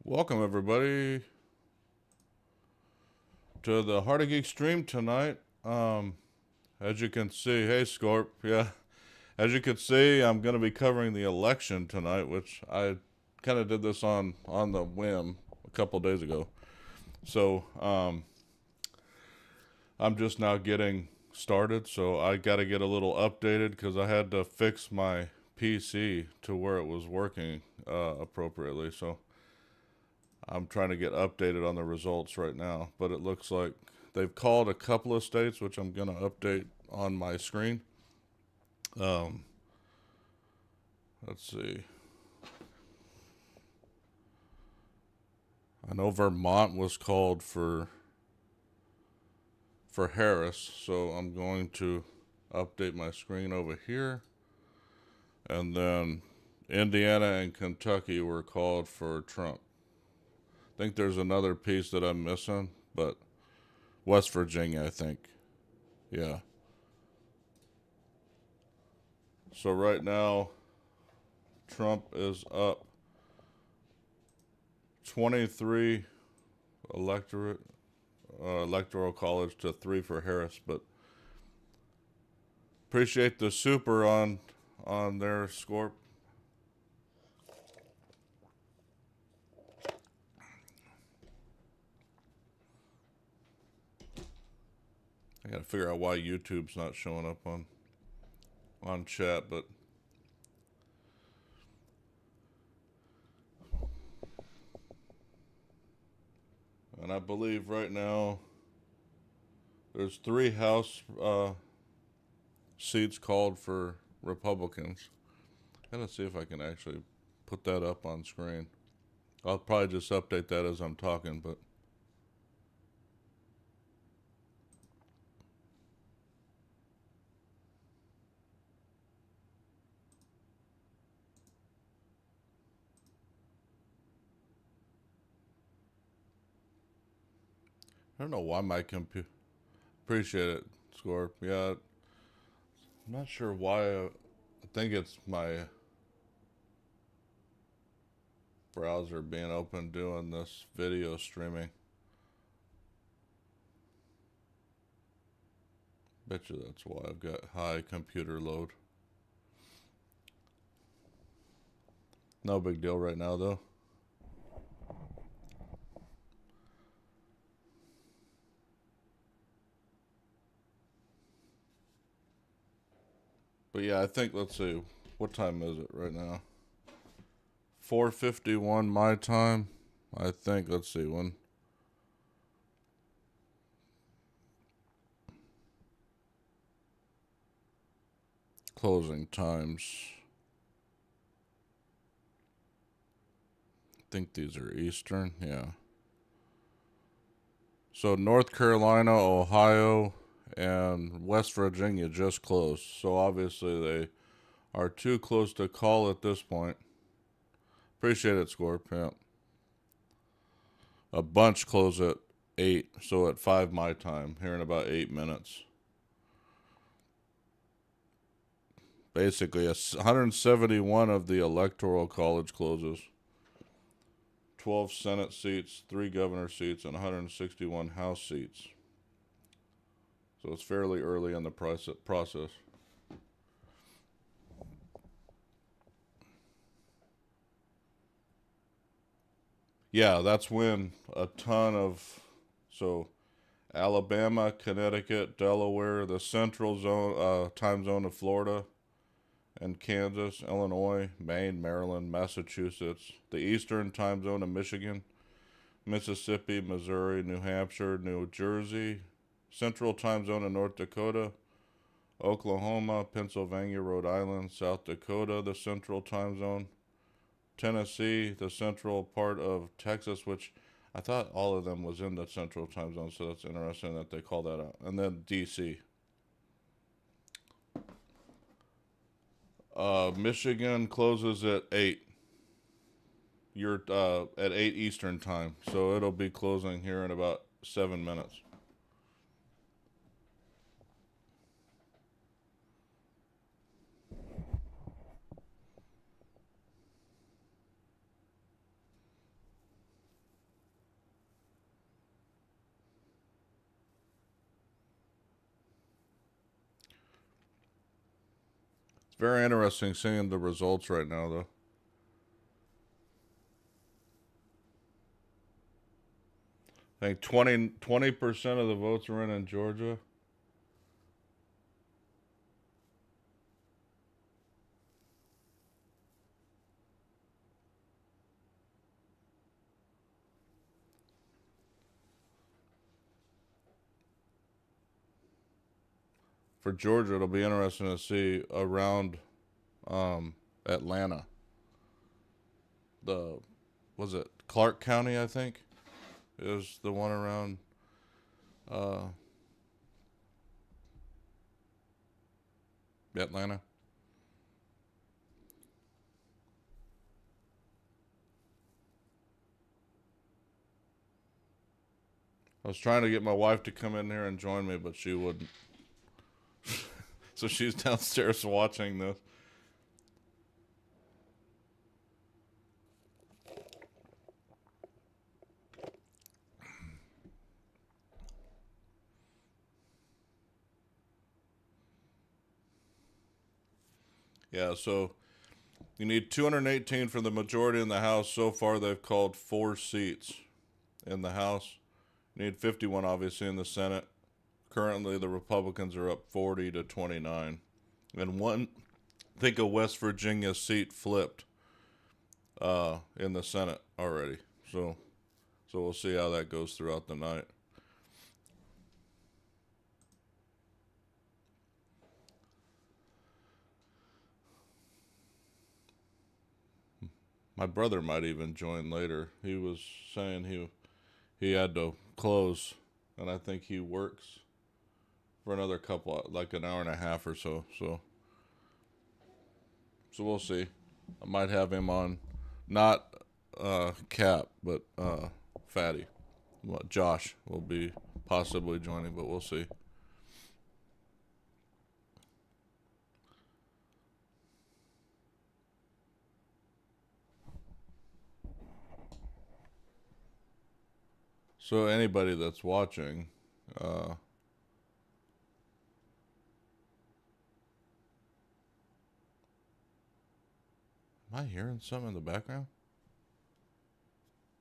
Welcome everybody to the Heart of Geek stream tonight. As you can see, hey Scorp, yeah. As you can see, I'm going to be covering the election tonight, which I kind of did this on the whim a couple days ago. So I'm just now getting started, so I got to get a little updated because I had to fix my PC to where it was working appropriately. So I'm trying to get updated on the results right now, but it looks like they've called a couple of states, which I'm going to update on my screen. Um, let's see. I know Vermont was called for Harris, so I'm going to update my screen over here. And then Indiana and Kentucky were called for Trump. I think there's another piece that I'm missing, but West Virginia, I think. Yeah. So right now, Trump is up 23 electoral college to 3 for Harris, but appreciate the super on their score. I gotta figure out why YouTube's not showing up on chat, but and I believe right now there's 3 House seats called for Republicans. I gotta see if I can actually put that up on screen. I'll probably just update that as I'm talking, but I don't know why my computer. Appreciate it, Scorp. Yeah, I'm not sure why. I think it's my browser being open doing this video streaming. Bet you that's why I've got high computer load. No big deal right now, though. But yeah, I think, let's see, what time is it right now? 4:51 my time. I think, let's see, when. Closing times. I think these are Eastern, yeah. So North Carolina, Ohio, and West Virginia just closed. So obviously they are too close to call at this point. Appreciate it, Scorp. Yeah. A bunch close at 8, so at 5 my time, here in about 8 minutes. Basically, 171 of the Electoral college closes. 12 Senate seats, 3 governor seats, and 161 House seats. So it's fairly early in the process. Yeah, that's when a ton of. So Alabama, Connecticut, Delaware, the central zone, time zone of Florida, and Kansas, Illinois, Maine, Maryland, Massachusetts, the eastern time zone of Michigan, Mississippi, Missouri, New Hampshire, New Jersey, central time zone of North Dakota, Oklahoma, Pennsylvania, Rhode Island, South Dakota, the central time zone, Tennessee, the central part of Texas, which I thought all of them was in the central time zone, so that's interesting that they call that out. And then DC. Michigan closes at 8. You're at 8 Eastern time, so it'll be closing here in about 7 minutes. Very interesting seeing the results right now, though. I think 20% of the votes are in Georgia. For Georgia, it'll be interesting to see around Atlanta. The was it Clark County? I think is the one around. Uh, Atlanta. I was trying to get my wife to come in here and join me, but she wouldn't. So she's downstairs watching this. Yeah, so you need 218 for the majority in the House. So far, they've called 4 seats in the House. You need 51, obviously, in the Senate. Currently, the Republicans are up 40 to 29. And one, I think a West Virginia seat flipped in the Senate already. So we'll see how that goes throughout the night. My brother might even join later. He was saying he had to close, and I think he works for another couple, like an hour and a half or so. So we'll see. I might have him on, not Cap, but Fatty. Well, Josh will be possibly joining, but we'll see. So anybody that's watching, am I hearing something in the background?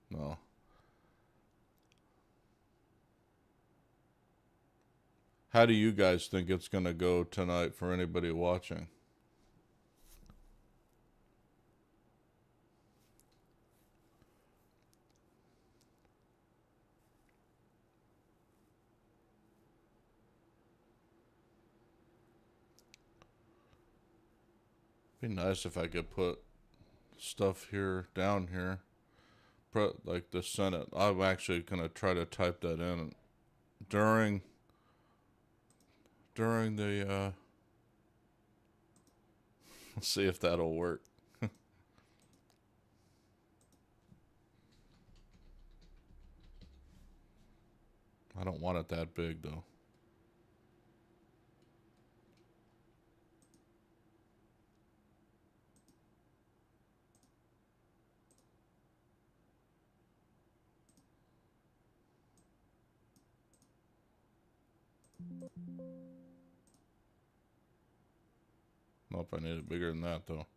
No. How do you guys think it's going to go tonight for anybody watching? Be nice if I could put stuff here down here, like the Senate. I'm actually gonna try to type that in during the. Let's see if that'll work. I don't want it that big though. Nope, I need it bigger than that though.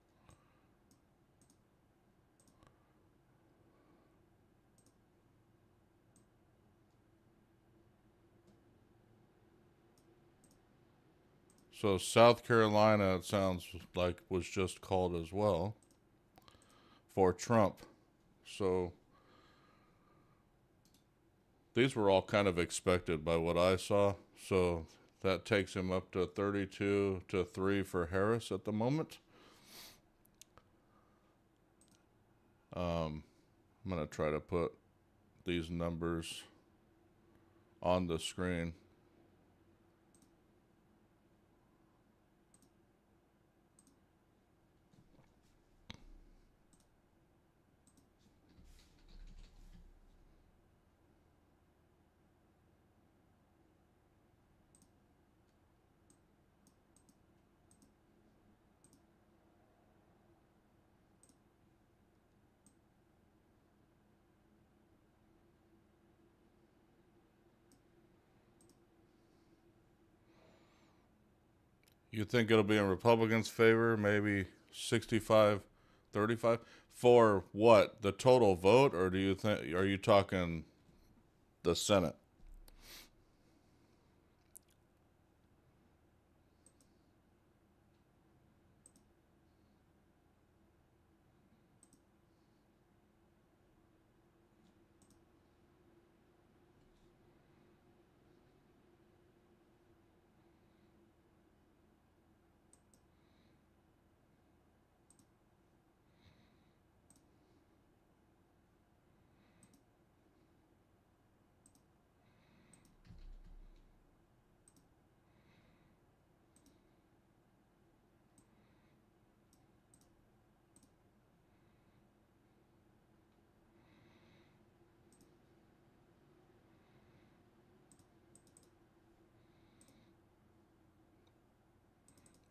So South Carolina, it sounds like was just called as well for Trump. So these were all kind of expected by what I saw. So that takes him up to 32 to 3 for Harris at the moment. I'm going to try to put these numbers on the screen. You think it'll be in Republicans' favor, maybe 65-35? For what? The total vote, or do you think, are you talking the Senate?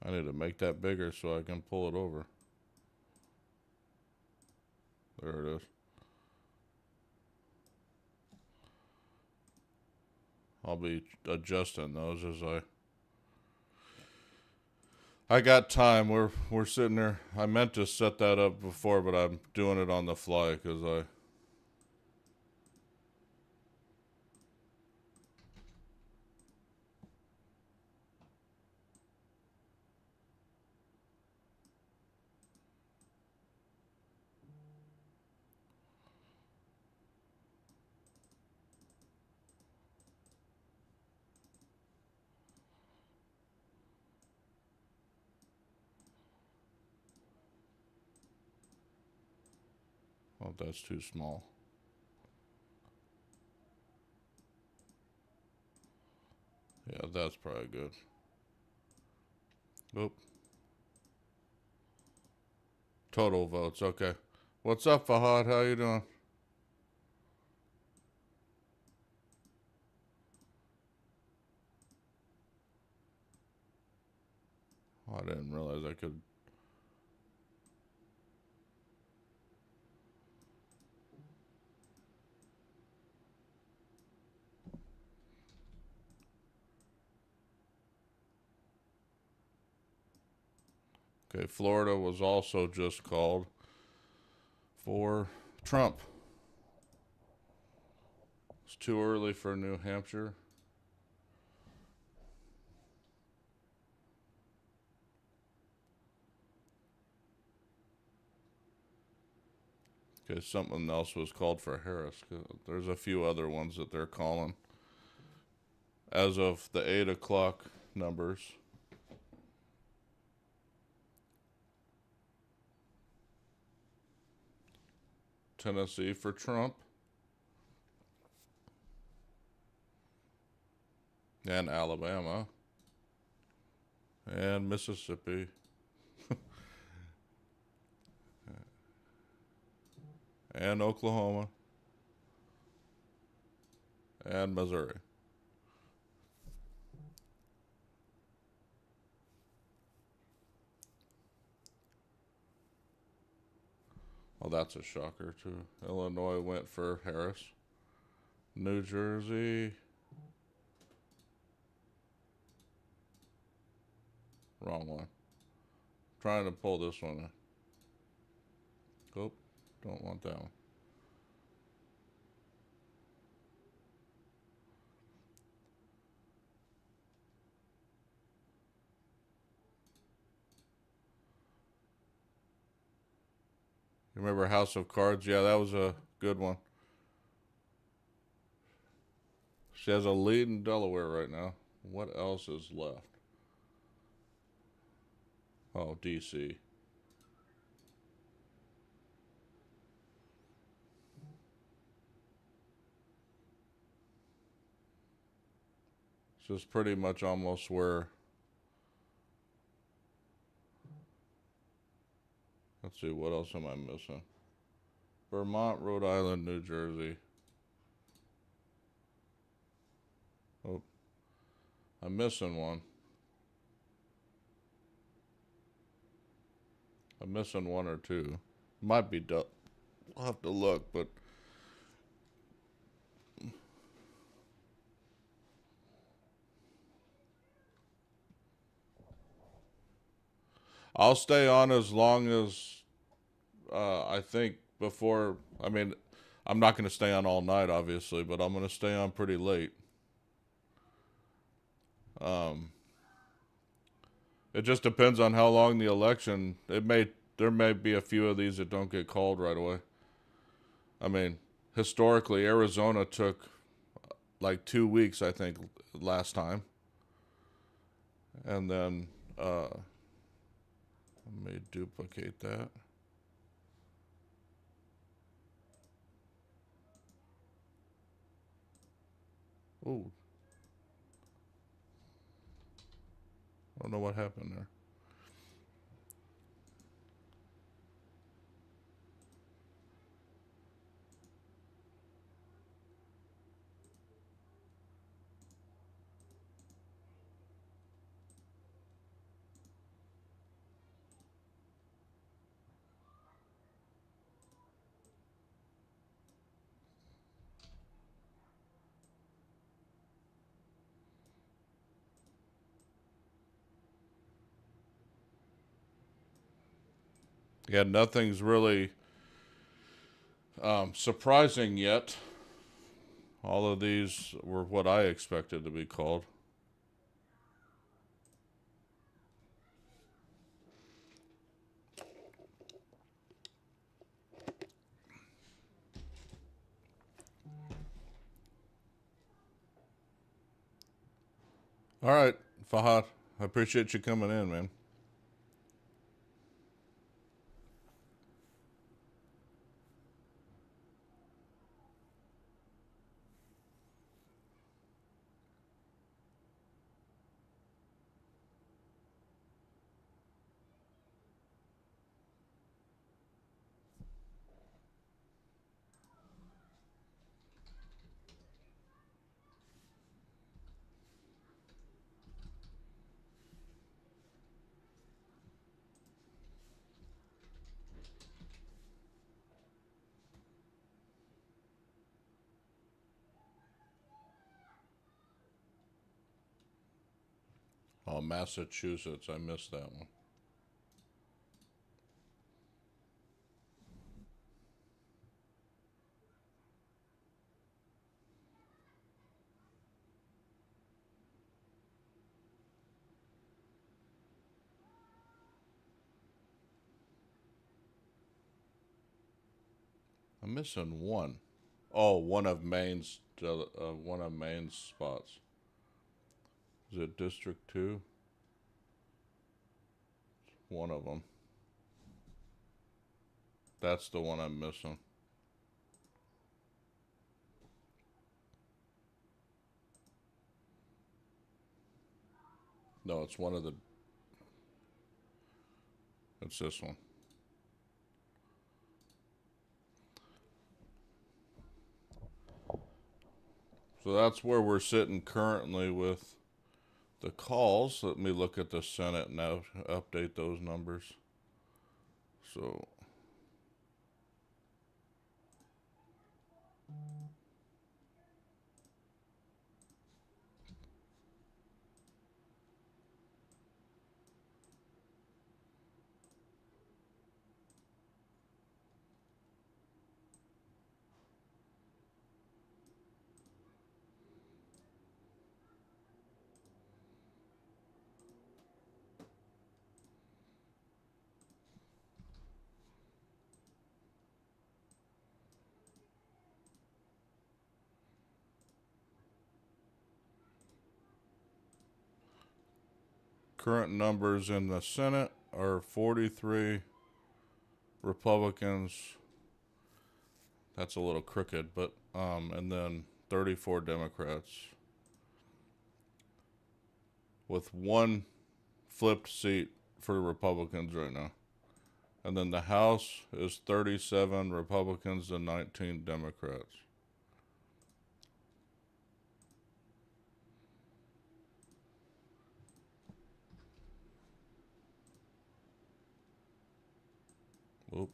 I need to make that bigger so I can pull it over. There it is. I'll be adjusting those as I got time. We're sitting there. I meant to set that up before, but I'm doing it on the fly because oh, that's too small. Yeah, that's probably good. Oop. Total votes. Okay. What's up, Fahad? How you doing? Oh, I didn't realize I could. Okay, Florida was also just called for Trump. It's too early for New Hampshire. Okay, something else was called for Harris. There's a few other ones that they're calling. As of the 8 o'clock numbers. Tennessee for Trump. And Alabama. And Mississippi. And Oklahoma. And Missouri. Well, that's a shocker, too. Illinois went for Harris. New Jersey. Wrong one. Trying to pull this one. Oop, don't want that one. You remember House of Cards? Yeah, that was a good one. She has a lead in Delaware right now. What else is left? Oh, D.C. This is pretty much almost where. Let's see, what else am I missing? Vermont, Rhode Island, New Jersey. Oh, I'm missing one. I'm missing one or two. Might be done. I'll have to look, but I'll stay on as long as I think before. I mean, I'm not going to stay on all night, obviously, but I'm going to stay on pretty late. Um, it just depends on how long the election. There may be a few of these that don't get called right away. I mean, historically, Arizona took like 2 weeks, I think, last time, and then let me duplicate that. Oh, I don't know what happened there. Yeah, nothing's really surprising yet. All of these were what I expected to be called. All right, Fahad, I appreciate you coming in, man. Oh, Massachusetts, I missed that one. I'm missing one. Oh, one of Maine's spots. Is it District 2? One of them. That's the one I'm missing. No, it's one of the. It's this one. So that's where we're sitting currently with the calls. Let me look at the Senate now, update those numbers. So, current numbers in the Senate are 43 Republicans. That's a little crooked, but and then 34 Democrats with one flipped seat for the Republicans right now. And then the House is 37 Republicans and 19 Democrats. Oop.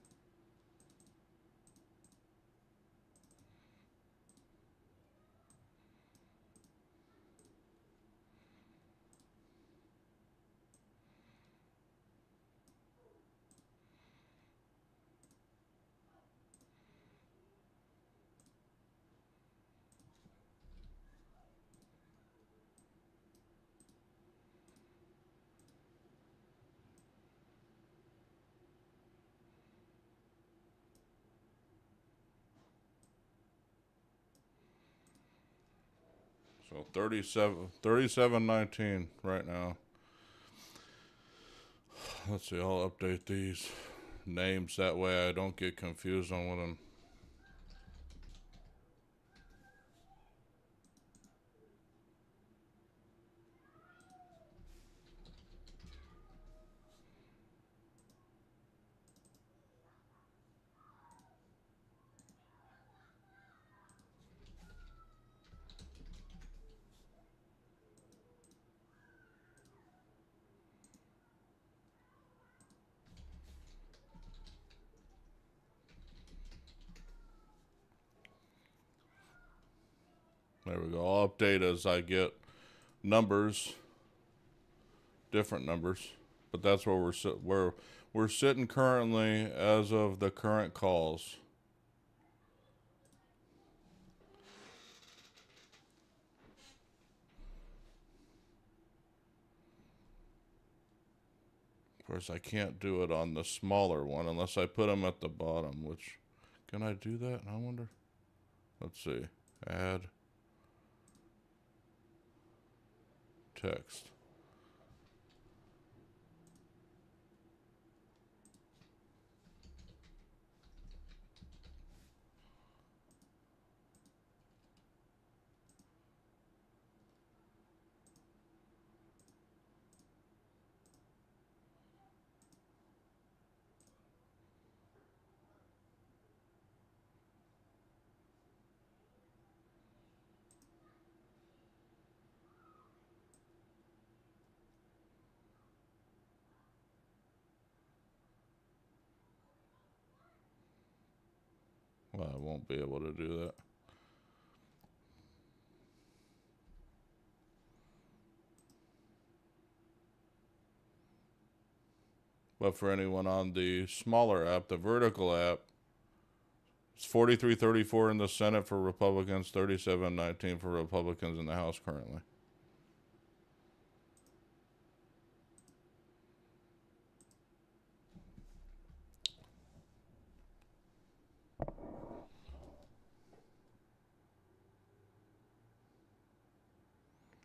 So 3719 right now. Let's see, I'll update these names that way I don't get confused on what I'm. There we go. I'll update as I get numbers, different numbers, but that's where we're sitting currently as of the current calls. Of course, I can't do it on the smaller one unless I put them at the bottom. Which can I do that? I wonder. Let's see. Add text. Well, I won't be able to do that. But for anyone on the smaller app, the vertical app, it's 43-34 in the Senate for Republicans, 37-19 for Republicans in the House currently.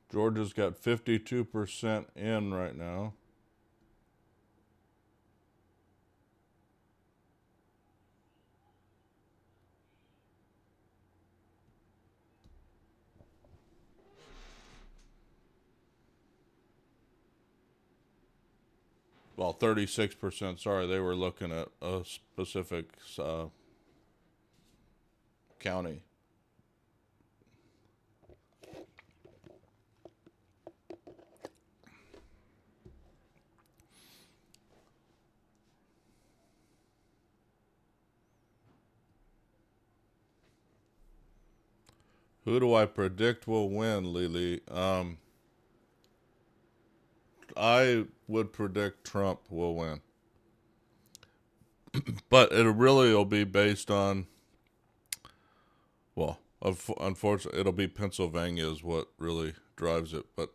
Georgia's got 52% in right now. Well, 36%. Sorry, they were looking at a specific county. Who do I predict will win, Lily? I would predict Trump will win. But it really will be based on, well, unfortunately, it'll be Pennsylvania is what really drives it. But,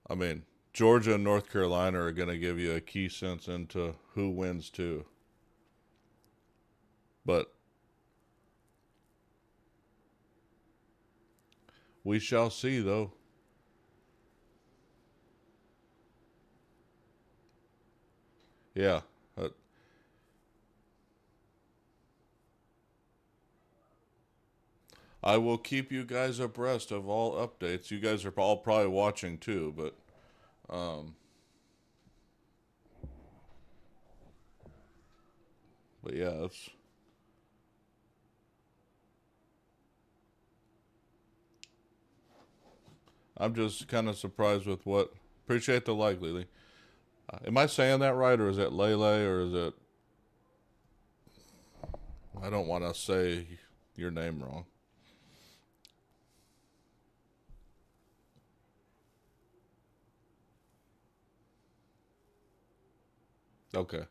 I mean, Georgia and North Carolina are going to give you a key sense into who wins, too. But we shall see, though. Yeah. I will keep you guys abreast of all updates. You guys are all probably watching, too, but um, yeah, it's. I'm just kind of surprised with what. Appreciate the like, Lily. Am I saying that right, or is it Lele, or is it? I don't want to say your name wrong. Okay.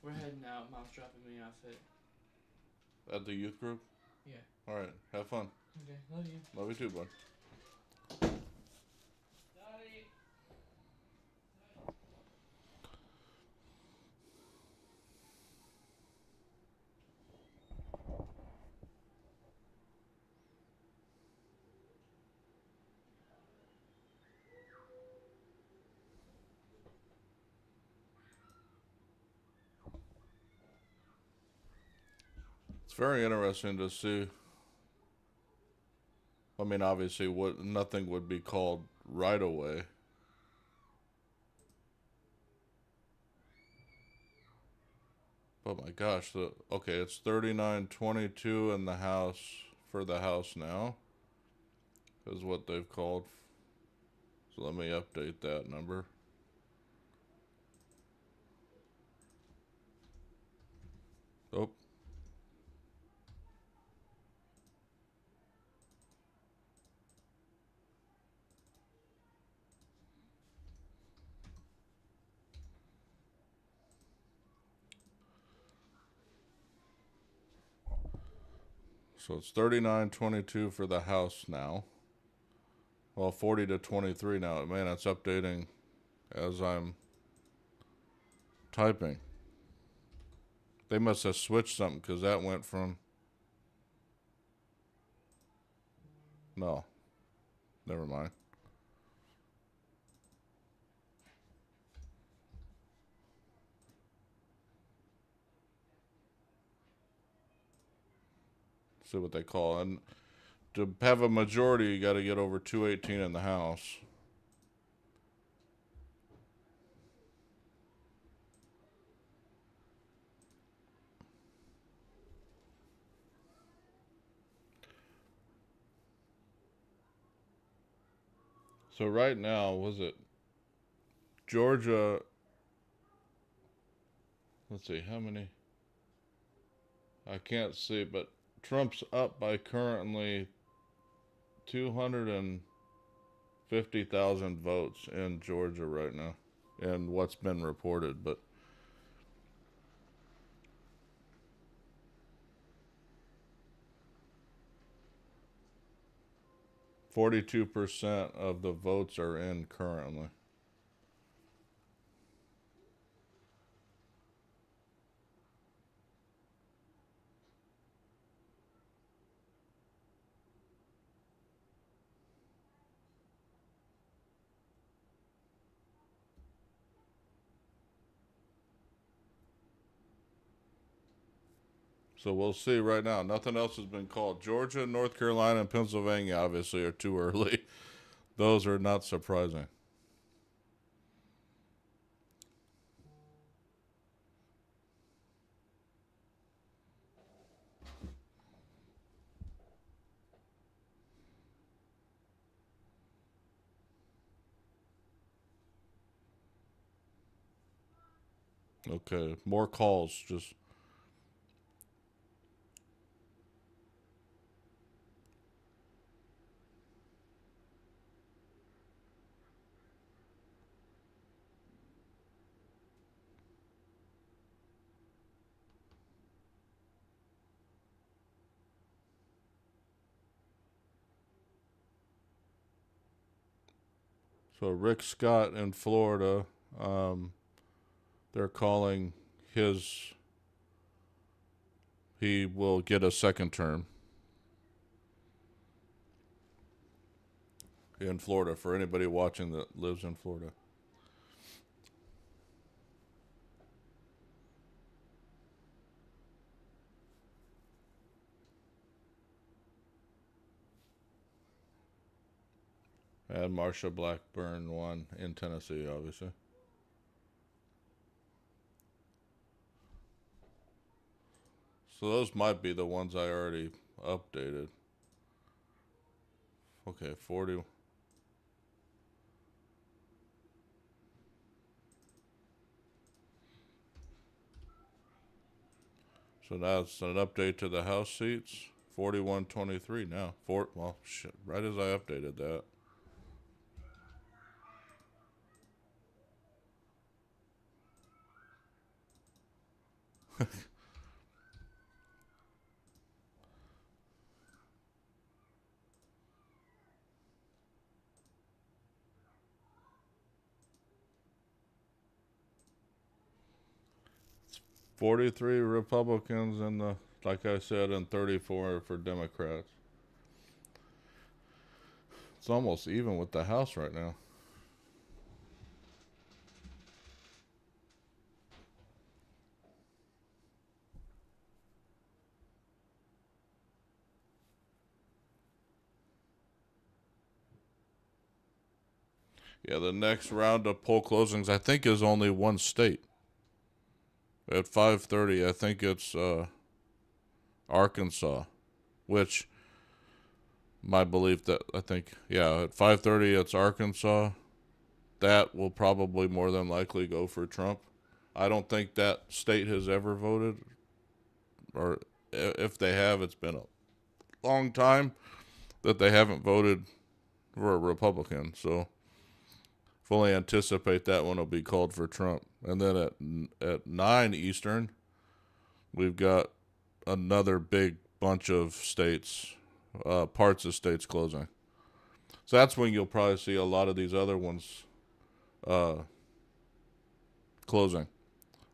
We're heading out. Mom's dropping me off At the youth group? Yeah. All right. Have fun. Okay, love you. Love you too, bud. It's very interesting to see. I mean, obviously, nothing would be called right away. But my gosh, okay, it's 3922 in the house for the house now, is what they've called. So let me update that number. Oh. So it's 3922 for the house now. Well, 40 to 23 now. Man, it's updating as I'm typing. They must have switched something because that went from. No, never mind. See what they call. And to have a majority, you got to get over 218 in the House. So right now, was it Georgia? Let's see, how many? I can't see, but Trump's up by currently 250,000 votes in Georgia right now, and what's been reported. But 42% of the votes are in currently. So we'll see right now. Nothing else has been called. Georgia, North Carolina, and Pennsylvania obviously are too early. Those are not surprising. Okay, more calls. Just so Rick Scott in Florida, they're calling his. He will get a second term in Florida for anybody watching that lives in Florida. And Marsha Blackburn won in Tennessee, obviously. So those might be the ones I already updated. Okay, 40. So now it's an update to the House seats. 4123 now. Well, shit. Right as I updated that. It's 43 Republicans and like I said, and 34 for Democrats. It's almost even with the House right now. Yeah, the next round of poll closings, I think, is only one state. At 5:30, I think it's Arkansas, which my belief that I think, yeah, at 5:30 it's Arkansas. That will probably more than likely go for Trump. I don't think that state has ever voted, or if they have, it's been a long time that they haven't voted for a Republican. So fully anticipate that one will be called for Trump. And then at 9 Eastern, we've got another big bunch of states, parts of states closing. So that's when you'll probably see a lot of these other ones uh, closing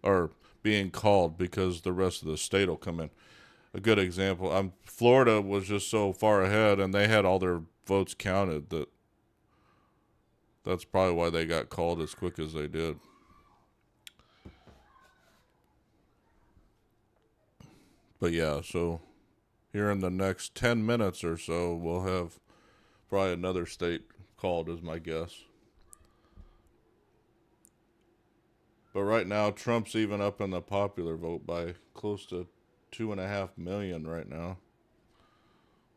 or being called because the rest of the state will come in. A good example, Florida was just so far ahead, and they had all their votes counted that's probably why they got called as quick as they did. But yeah, so here in the next 10 minutes or so, we'll have probably another state called, is my guess. But right now, Trump's even up in the popular vote by close to 2.5 million right now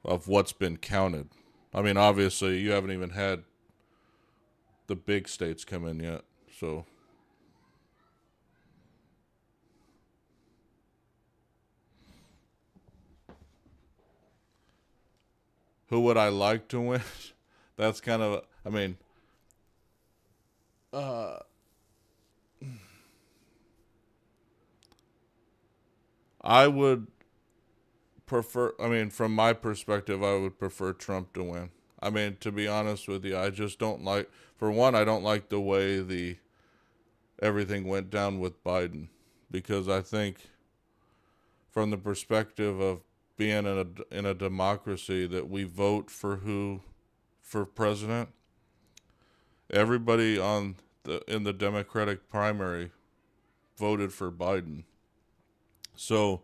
of what's been counted. I mean, obviously, you haven't even had the big states come in yet, so. Who would I like to win? That's kind of, I mean, uh, I would prefer, I mean, from my perspective, I would prefer Trump to win. I mean, to be honest with you, I just don't like, for one, I don't like the way everything went down with Biden, because I think from the perspective of being in a democracy that we vote for president, everybody in the Democratic primary voted for Biden. So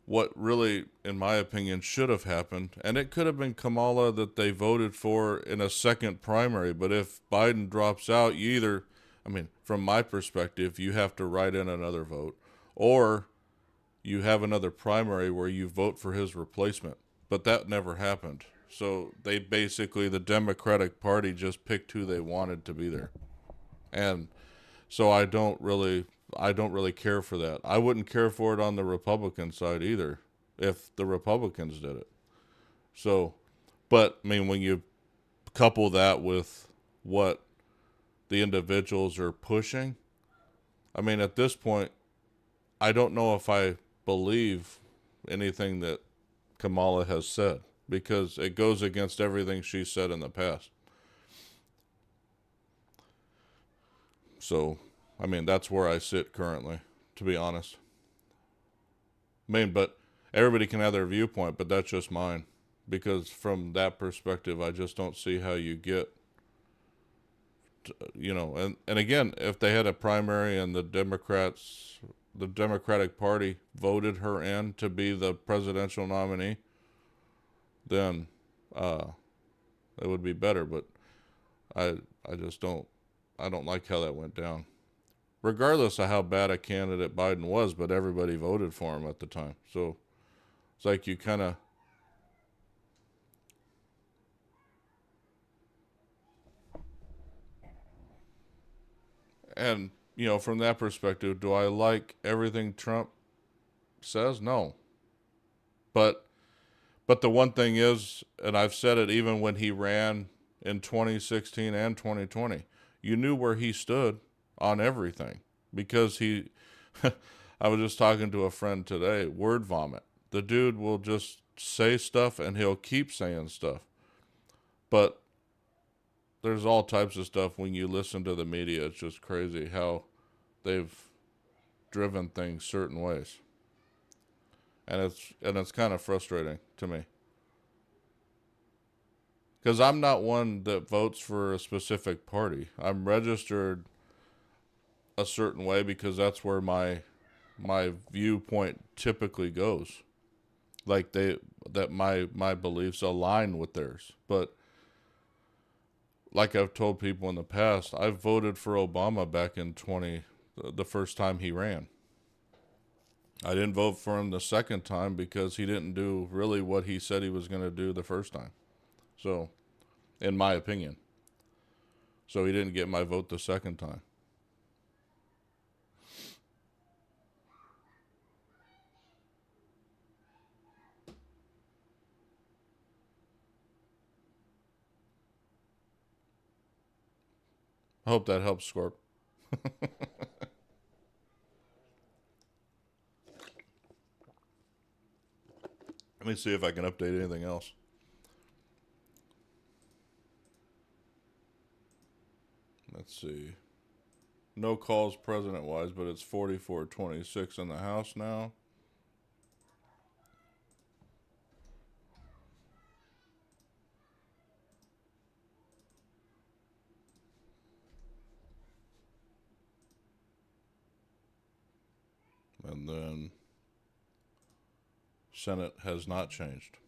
what really, in my opinion, should have happened, and it could have been Kamala that they voted for in a second primary, but if Biden drops out, you either, I mean, from my perspective, you have to write in another vote, or you have another primary where you vote for his replacement. But that never happened. So they basically, the Democratic Party just picked who they wanted to be there. And so I don't really care for that. I wouldn't care for it on the Republican side either if the Republicans did it. So, but I mean, when you couple that with what the individuals are pushing, I mean, at this point, I don't know if I believe anything that Kamala has said, because it goes against everything she said in the past. So, I mean, that's where I sit currently, to be honest. I mean, but everybody can have their viewpoint, but that's just mine. Because from that perspective, I just don't see how you get, and again, if they had a primary and the Democratic Party voted her in to be the presidential nominee, then it would be better. But I just I don't like how that went down. Regardless of how bad a candidate Biden was, but everybody voted for him at the time. So it's like you kind of, and from that perspective, do I like everything Trump says? No. But the one thing is, and I've said it even when he ran in 2016 and 2020, you knew where he stood on everything, because I was just talking to a friend today, word vomit. The dude will just say stuff and he'll keep saying stuff. But there's all types of stuff when you listen to the media. It's just crazy how they've driven things certain ways. And it's kind of frustrating to me. Because I'm not one that votes for a specific party. I'm registered a certain way because that's where my viewpoint typically goes. Like my beliefs align with theirs. But like I've told people in the past, I voted for Obama back in the first time he ran. I didn't vote for him the second time because he didn't do really what he said he was going to do the first time. So, in my opinion. So he didn't get my vote the second time. I hope that helps, Scorp. Let me see if I can update anything else. Let's see. No calls president-wise, but it's 44-26 in the House now. And then Senate has not changed.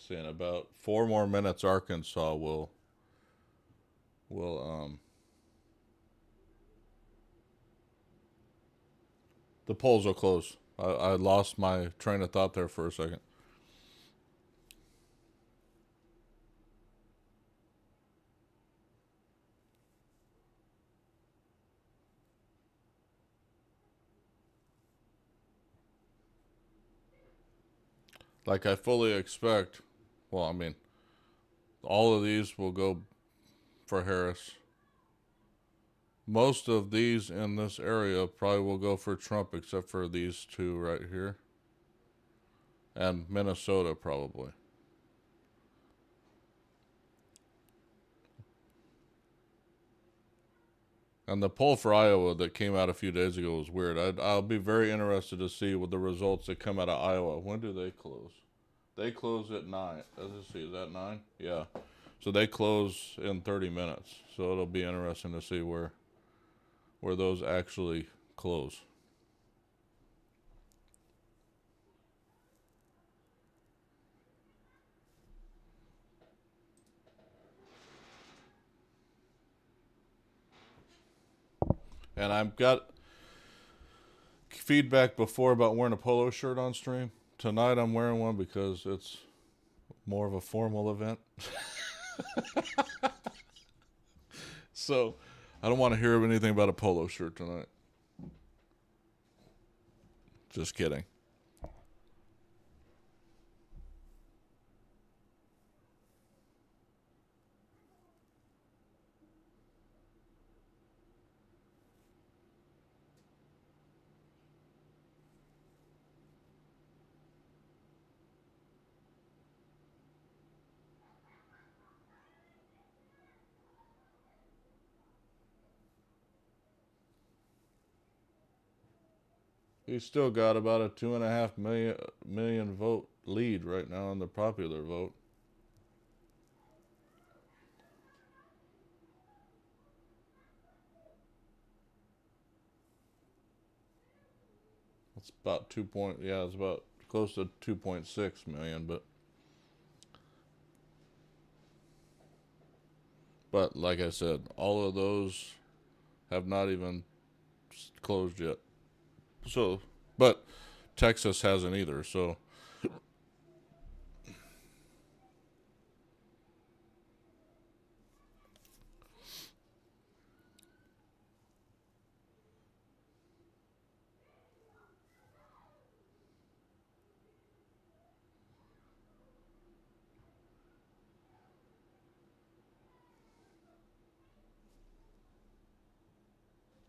See, in about 4 more minutes, Arkansas will the polls will close. I lost my train of thought there for a second. Like I fully expect. Well, I mean, all of these will go for Harris. Most of these in this area probably will go for Trump, except for these two right here. And Minnesota, probably. And the poll for Iowa that came out a few days ago was weird. I'll be very interested to see what the results that come out of Iowa. When do they close? They close at 9. Let's see, is that 9? Yeah. So they close in 30 minutes. So it'll be interesting to see where those actually close. And I've got feedback before about wearing a polo shirt on stream. Tonight I'm wearing one because it's more of a formal event. So I don't want to hear anything about a polo shirt tonight. Just kidding. He's still got about a 2.5 million vote lead right now on the popular vote. It's about it's about close to 2.6 million, but like I said, all of those have not even closed yet. So, but Texas hasn't either. So,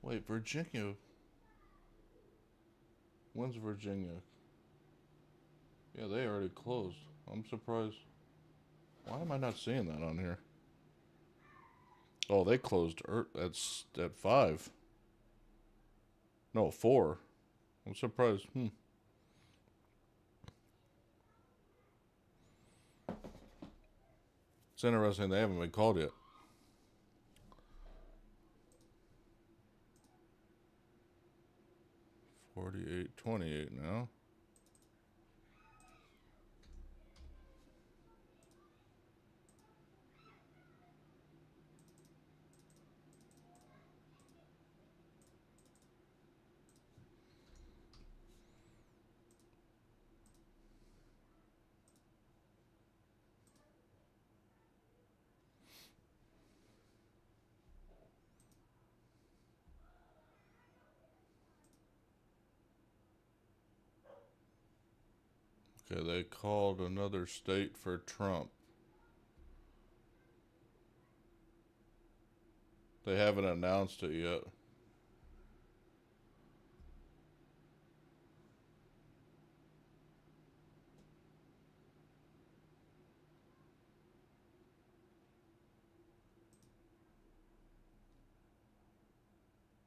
wait, Virginia. When's Virginia? Yeah, they already closed. I'm surprised. Why am I not seeing that on here? Oh, they closed. That's at 5. No, 4. I'm surprised. It's interesting they haven't been called yet. $48.28 now. Okay, they called another state for Trump. They haven't announced it yet.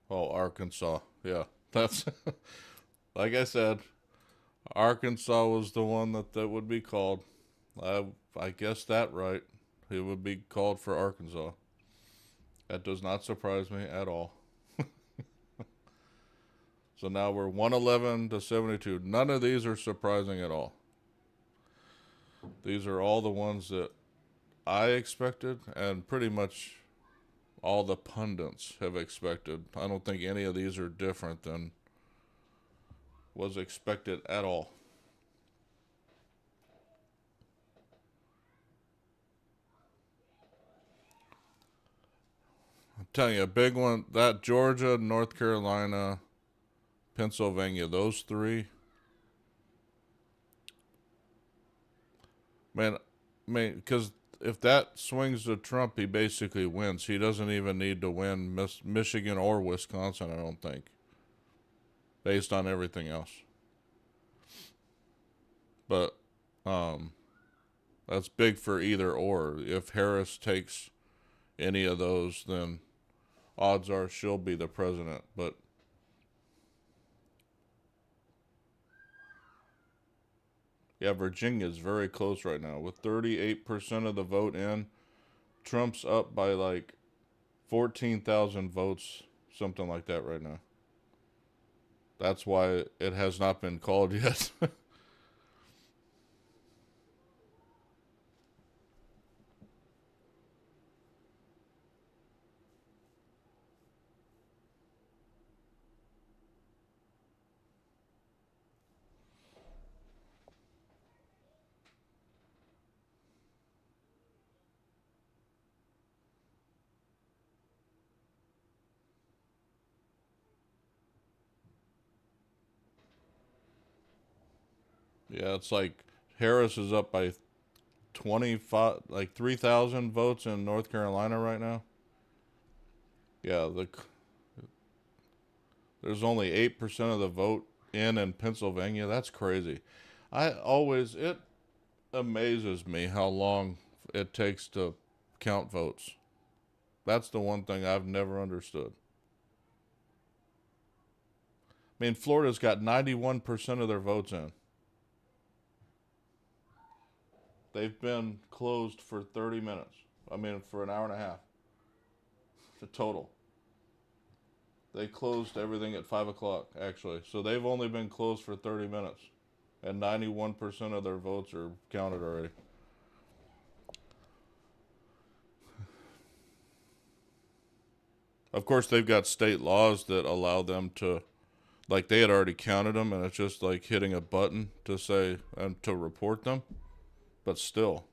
Oh, Arkansas. Yeah, that's like I said. Arkansas was the one that would be called. I guessed that right. It would be called for Arkansas. That does not surprise me at all. So now we're 111 to 72. None of these are surprising at all. These are all the ones that I expected, and pretty much all the pundits have expected. I don't think any of these are different than was expected at all. I'm telling you, a big one, that Georgia, North Carolina, Pennsylvania, those three. Man, because if that swings to Trump, he basically wins. He doesn't even need to win Michigan or Wisconsin, I don't think, based on everything else. But that's big for either or. If Harris takes any of those, then odds are she'll be the president. But yeah, Virginia's very close right now. With 38% of the vote in, Trump's up by like 14,000 votes, something like that right now. That's why it has not been called yet. Yeah, it's like Harris is up by 25, like 3,000 votes in North Carolina right now. Yeah, there's only 8% of the vote in Pennsylvania. That's crazy. It amazes me how long it takes to count votes. That's the one thing I've never understood. I mean, Florida's got 91% of their votes in. They've been closed for 30 minutes. I mean, for an hour and a half. The total. They closed everything at 5 o'clock, actually. So they've only been closed for 30 minutes. And 91% of their votes are counted already. Of course, they've got state laws that allow them to, like, they had already counted them, and it's just like hitting a button to say, and to report them. But still,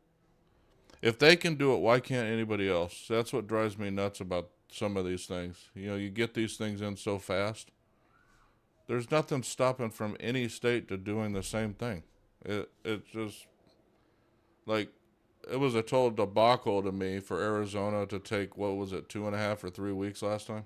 if they can do it, why can't anybody else? That's what drives me nuts about some of these things. You know, you get these things in so fast. There's nothing stopping from any state to doing the same thing. It just like it was a total debacle to me for Arizona to take, what was it, 2.5 or 3 weeks last time.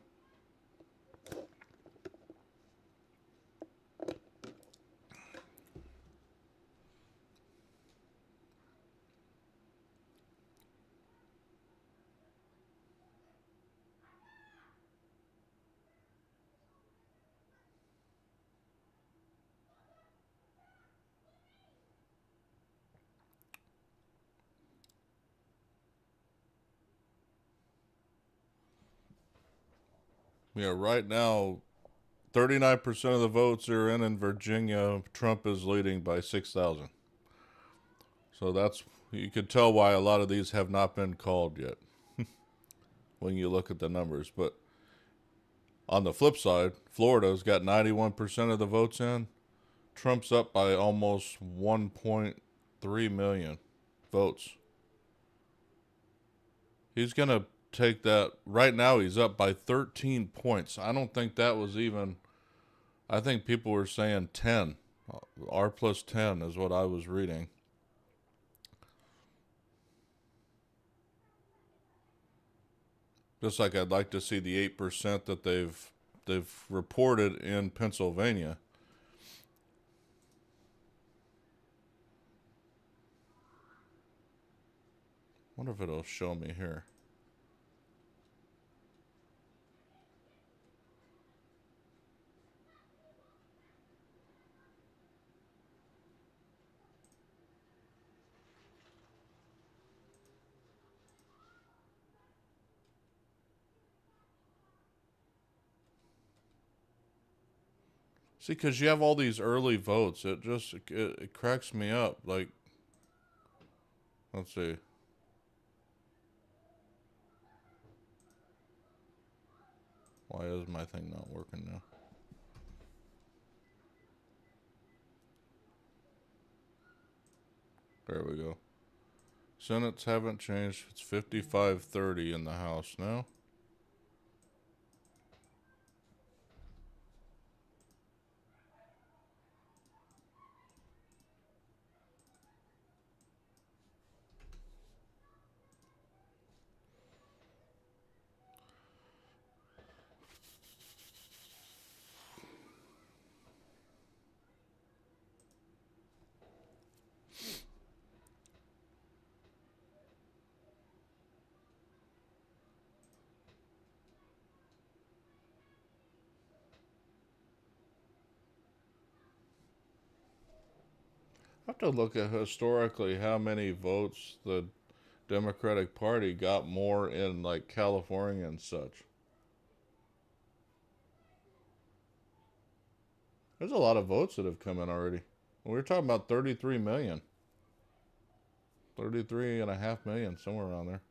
Yeah, right now, 39% of the votes are in Virginia. Trump is leading by 6,000. So that's, you can tell why a lot of these have not been called yet when you look at the numbers. But on the flip side, Florida's got 91% of the votes in. Trump's up by almost 1.3 million votes. He's going to take that. Right now, he's up by 13 points. I don't think that was even, I think people were saying 10. R plus 10 is what I was reading. Just like I'd like to see the 8% that they've reported in Pennsylvania. Wonder if it'll show me here. See, because you have all these early votes, it cracks me up. Like, let's see. Why is my thing not working now? There we go. Senates haven't changed. It's 55-30 in the House now. I have to look at historically how many votes the Democratic Party got more in like California and such. There's a lot of votes that have come in already. We were talking about 33 million. 33.5 million, somewhere around there.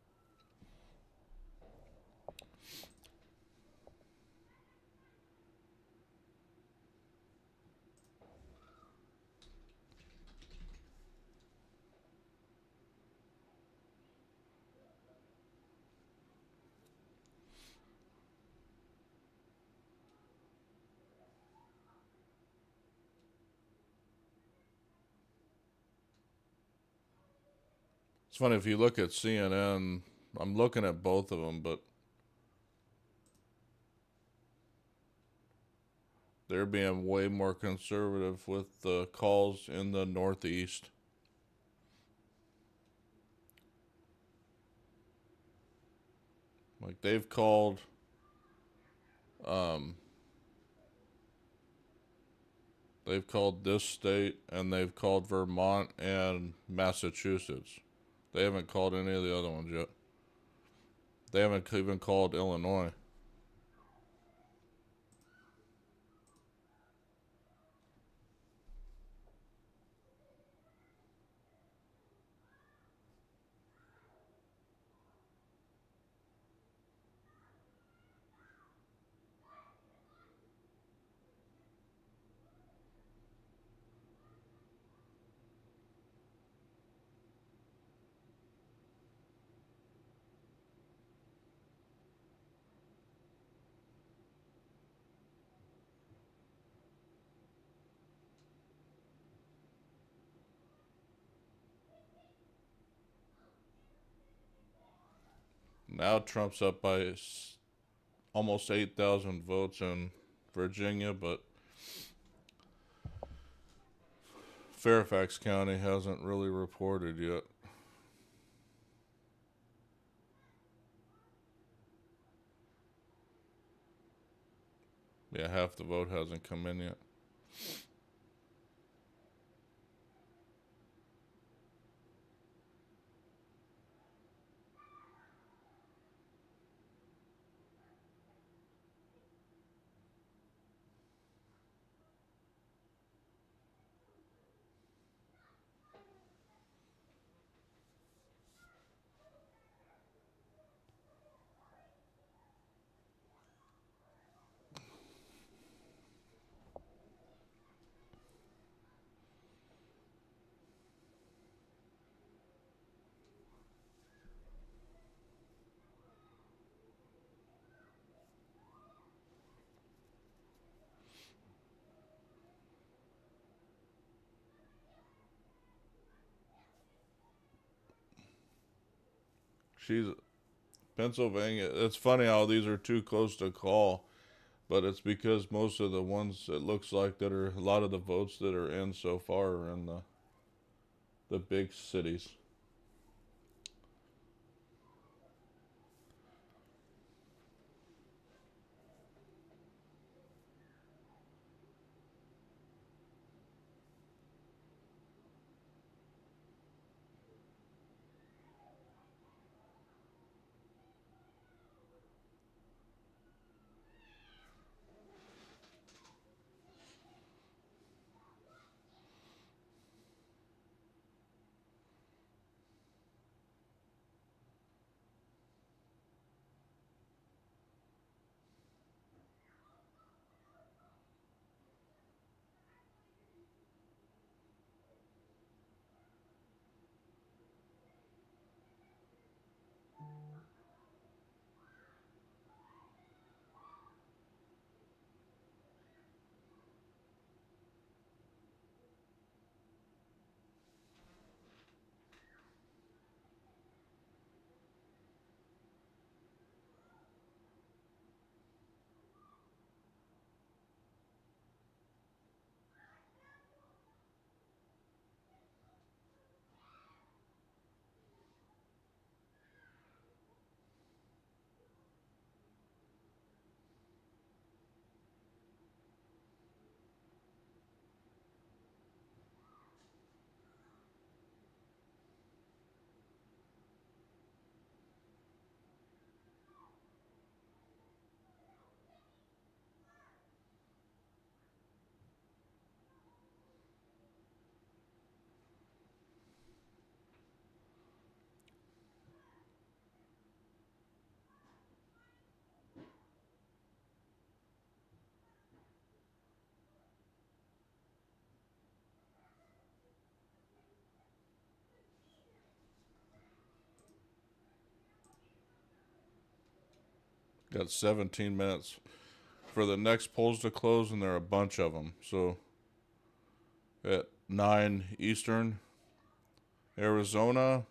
It's funny if you look at CNN, I'm looking at both of them, but they're being way more conservative with the calls in the Northeast. Like um, they've called this state and they've called Vermont and Massachusetts. They haven't called any of the other ones yet. They haven't even called Illinois. Now Trump's up by almost 8,000 votes in Virginia, but Fairfax County hasn't really reported yet. Yeah, half the vote hasn't come in yet. She's Pennsylvania. It's funny how these are too close to call, but it's because most of the ones it looks like that are a lot of the votes that are in so far are in the big cities. Got 17 minutes for the next polls to close, and there are a bunch of them. So at 9 Eastern, Arizona,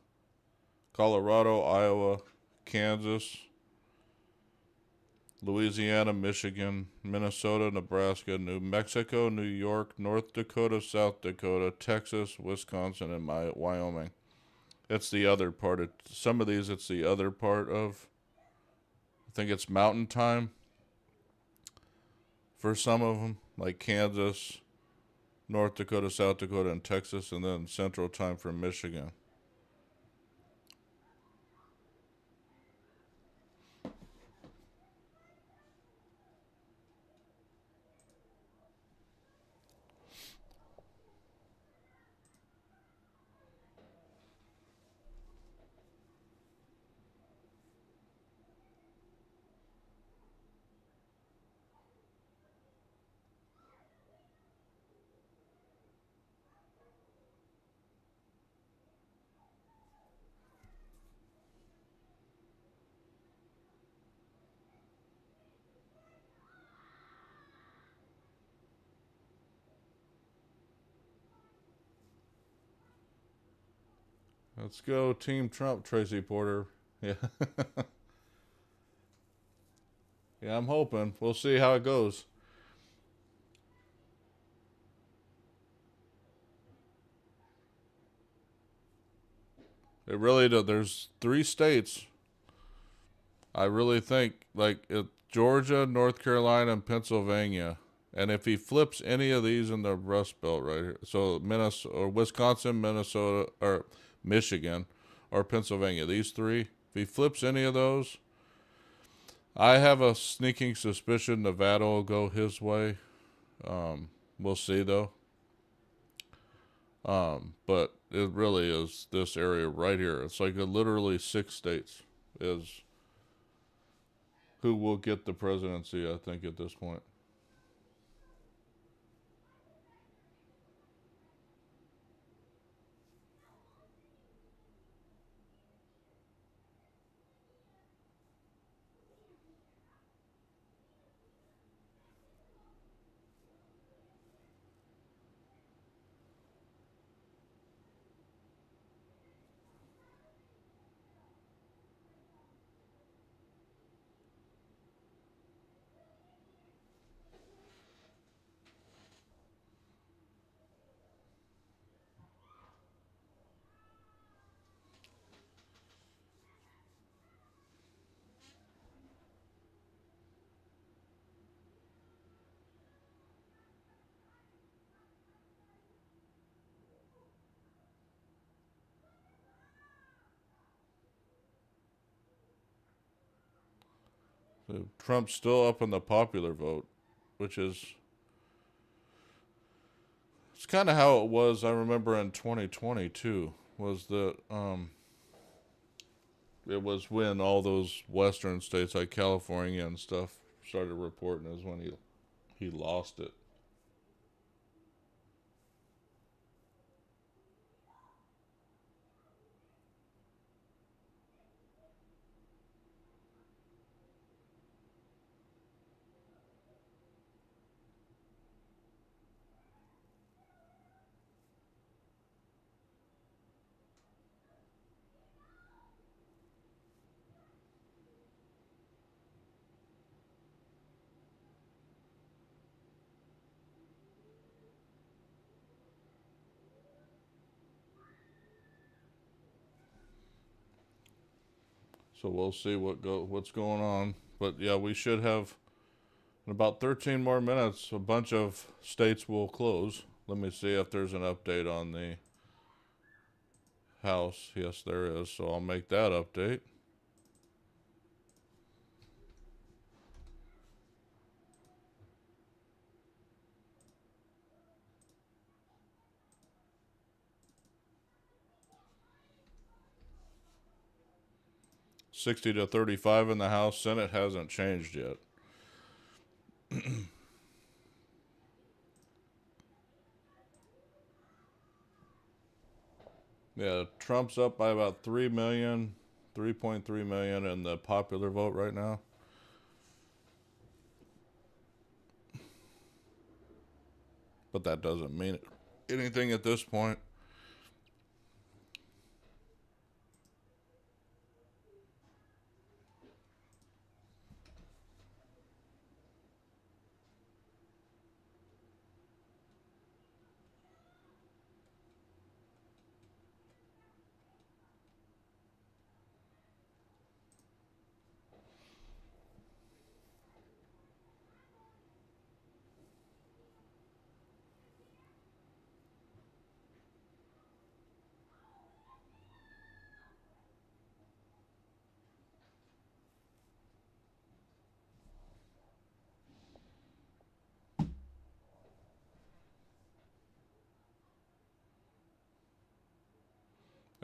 Colorado, Iowa, Kansas, Louisiana, Michigan, Minnesota, Nebraska, New Mexico, New York, North Dakota, South Dakota, Texas, Wisconsin, and Wyoming. It's the other part of some of these. It's the other part of. I think it's Mountain Time for some of them, like Kansas, North Dakota, South Dakota, and Texas, and then Central Time for Michigan. Let's go, Team Trump, Tracy Porter. Yeah, yeah, I'm hoping. We'll see how it goes. It really does. There's 3 states. I really think Georgia, North Carolina, and Pennsylvania. And if he flips any of these in the Rust Belt right here, so Minnesota or Wisconsin, Minnesota, or Michigan, or Pennsylvania, these 3. If he flips any of those, I have a sneaking suspicion Nevada will go his way. We'll see though. But it really is this area right here. It's like literally 6 states is who will get the presidency, I think, at this point. So Trump's still up in the popular vote, which is it's kind of how it was. I remember in 2020 too. Was that it was when all those western states like California and stuff started reporting is when he lost it. So we'll see what's going on. But yeah, we should have in about 13 more minutes. A bunch of states will close. Let me see if there's an update on the House. Yes, there is. So I'll make that update. $60 to $35 in the House. Senate hasn't changed yet. Yeah, Trump's up by about 3 million, 3.3 million in the popular vote right now. But that doesn't mean anything at this point.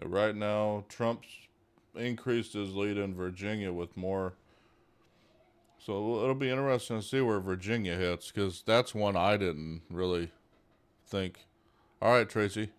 Right now, Trump's increased his lead in Virginia with more. So it'll be interesting to see where Virginia hits because that's one I didn't really think. All right, Tracy.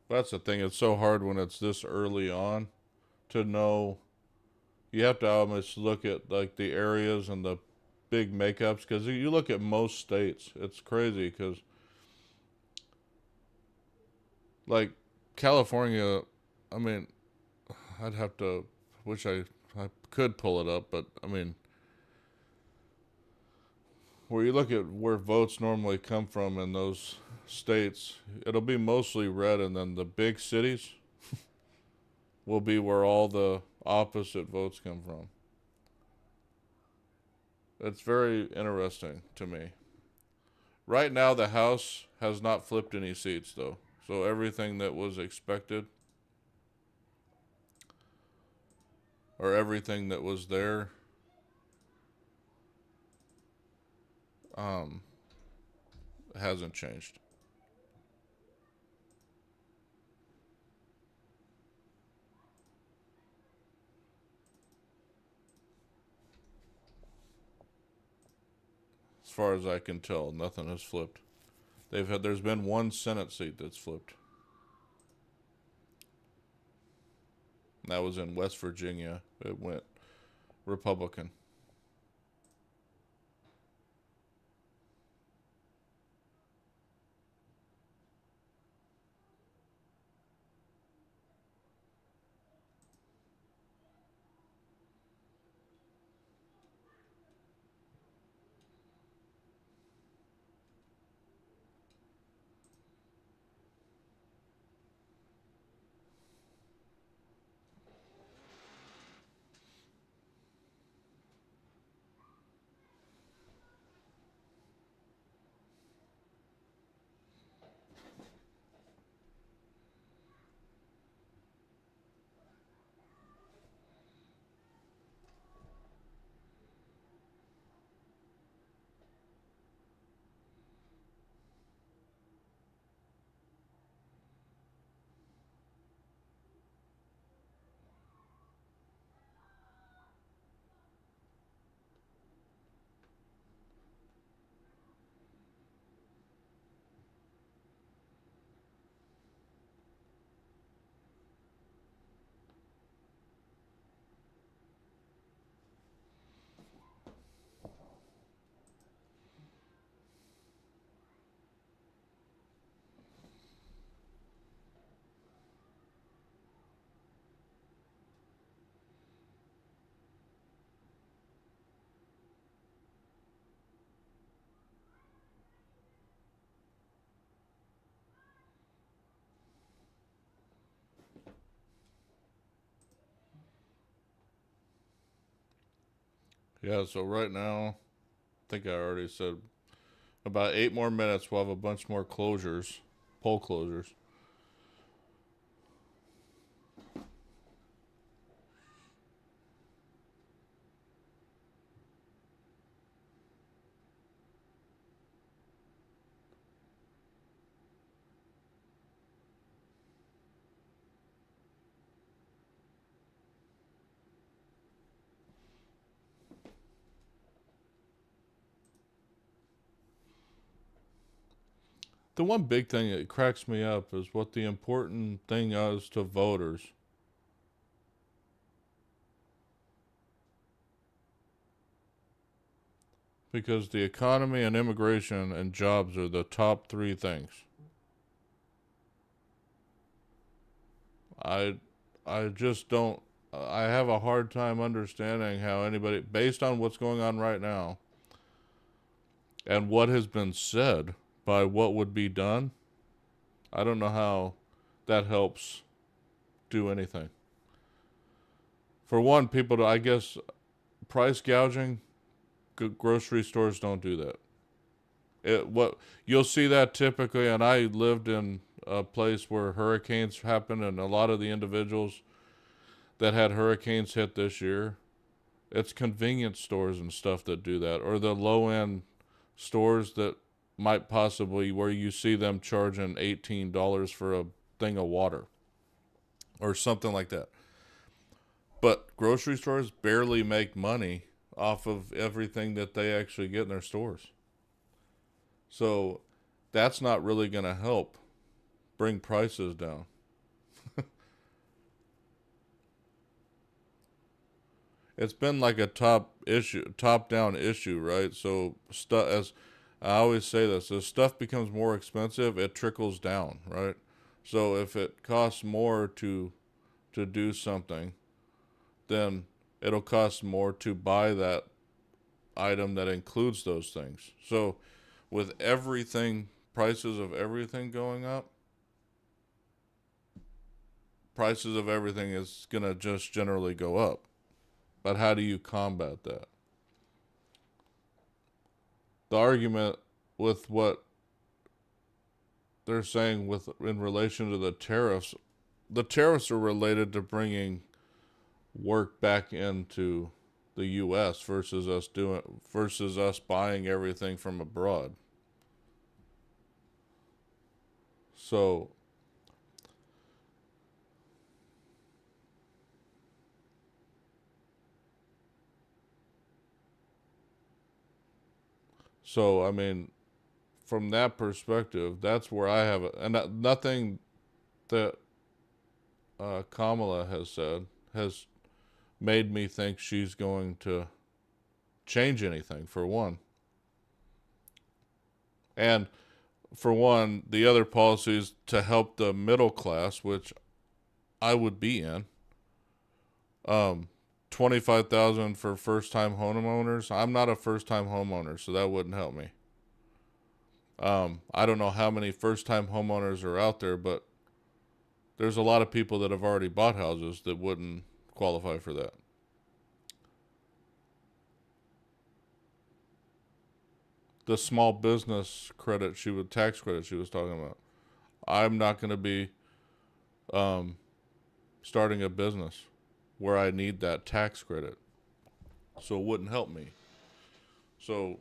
That's the thing. It's so hard when it's this early on to know. You have to almost look at like the areas and the big makeups because you look at most states, it's crazy because like California, I mean, I'd have to wish I could pull it up, but I mean, where you look at where votes normally come from in those states, it'll be mostly red, and then the big cities will be where all the opposite votes come from. It's very interesting to me. Right now, the House has not flipped any seats, though. So everything that was expected, or everything that was there, um, hasn't changed. As far as I can tell, nothing has flipped. There's been one Senate seat that's flipped. And that was in West Virginia. It went Republican. Yeah, so right now, I think I already said about 8 more minutes. We'll have a bunch more closures, poll closures. The one big thing that cracks me up is what the important thing is to voters. Because the economy and immigration and jobs are the top three things. I I just don't I have a hard time understanding how anybody, based on what's going on right now and what has been said by what would be done, I don't know how that helps do anything. For one, I guess price gouging, grocery stores don't do that. What you'll see that typically, and I lived in a place where hurricanes happen, and a lot of the individuals that had hurricanes hit this year, it's convenience stores and stuff that do that, or the low end stores that might possibly where you see them charging $18 for a thing of water or something like that. But grocery stores barely make money off of everything that they actually get in their stores. So that's not really going to help bring prices down. It's been like a top down issue, right? So as I always say this, as stuff becomes more expensive, it trickles down, right? So if it costs more to do something, then it'll cost more to buy that item that includes those things. So with everything, prices of everything going up, prices of everything is going to just generally go up. But how do you combat that? The argument with what they're saying with in relation to the tariffs are related to bringing work back into the US versus us buying everything from abroad. So I mean, from that perspective, that's where I have it, and nothing that Kamala has said has made me think she's going to change anything. For one, and for one, the other policies to help the middle class, which I would be in, 25,000 for first time homeowners. I'm not a first time homeowner, so that wouldn't help me. I don't know how many first time homeowners are out there, but there's a lot of people that have already bought houses that wouldn't qualify for that. The small business tax credit she was talking about. I'm not going to be starting a business where I need that tax credit, so it wouldn't help me. So,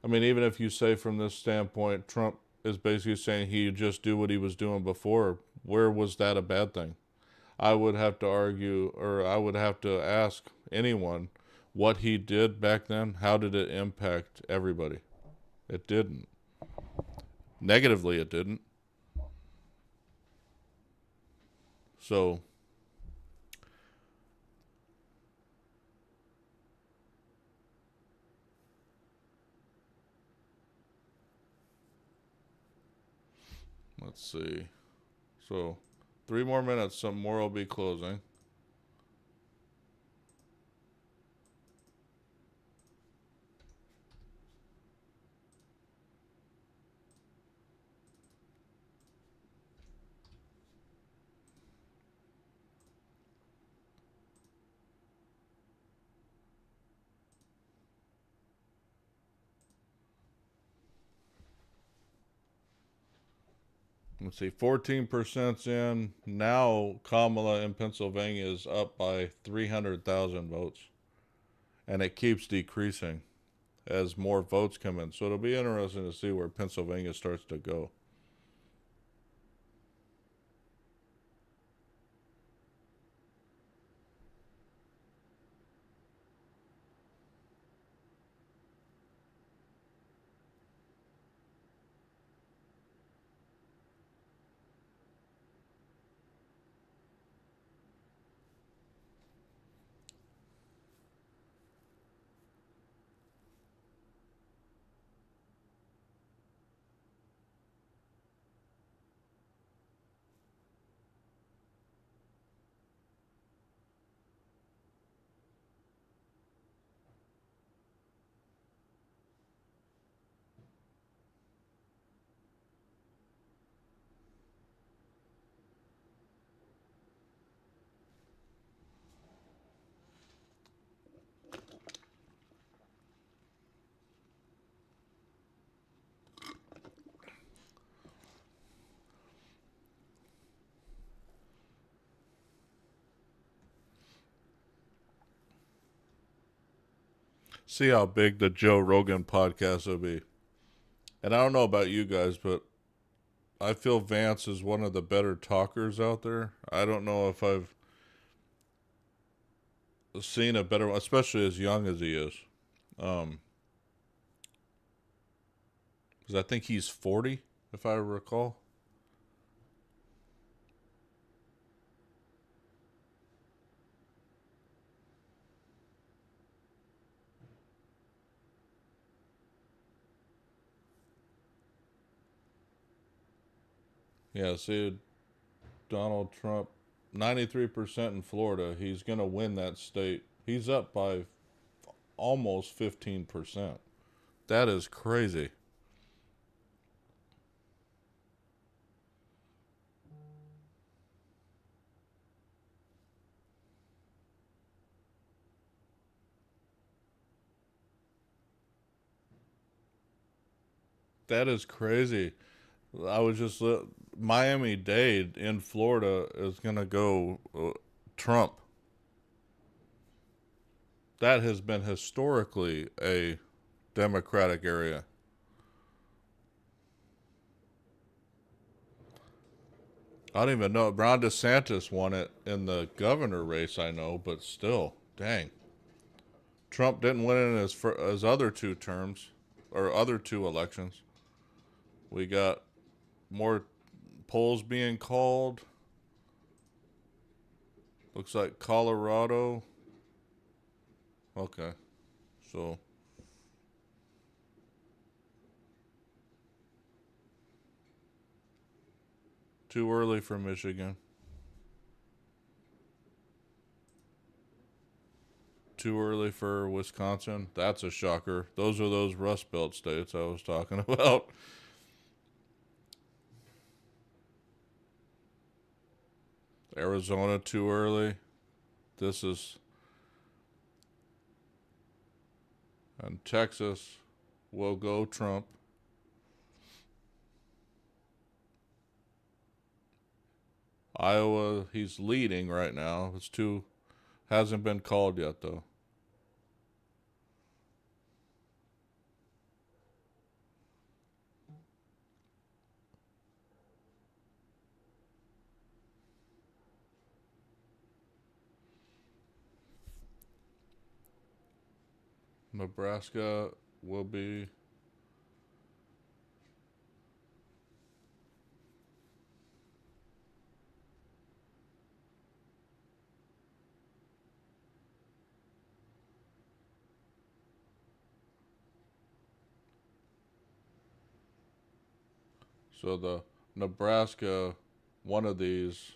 I mean, even if you say from this standpoint, Trump is basically saying he'd just do what he was doing before, where was that a bad thing? I would have to argue, or I would have to ask anyone what he did back then, how did it impact everybody? It didn't. Negatively, it didn't. So, let's see. So, 3 more minutes, some more will be closing. Let's see, 14% in. Now Kamala in Pennsylvania is up by 300,000 votes. And it keeps decreasing as more votes come in. So it'll be interesting to see where Pennsylvania starts to go. See how big the Joe Rogan podcast will be. And I don't know about you guys, but I feel Vance is one of the better talkers out there. I don't know if I've seen a better one, especially as young as he is. Because I think he's 40, if I recall. Yeah, see, Donald Trump, 93% in Florida. He's going to win that state. He's up by almost 15%. That is crazy. That is crazy. I was just Miami-Dade in Florida is going to go Trump. That has been historically a Democratic area. I don't even know. Ron DeSantis won it in the governor race, I know, but still, dang. Trump didn't win in his other two terms, or other two elections. We got more polls being called. Looks like Colorado. Okay, so too early for Michigan. Too early for Wisconsin. That's a shocker. Those are those Rust Belt states I was talking about. Arizona too early. This is and Texas will go Trump. Iowa, he's leading right now. It's too hasn't been called yet though. Nebraska will be so the Nebraska one of these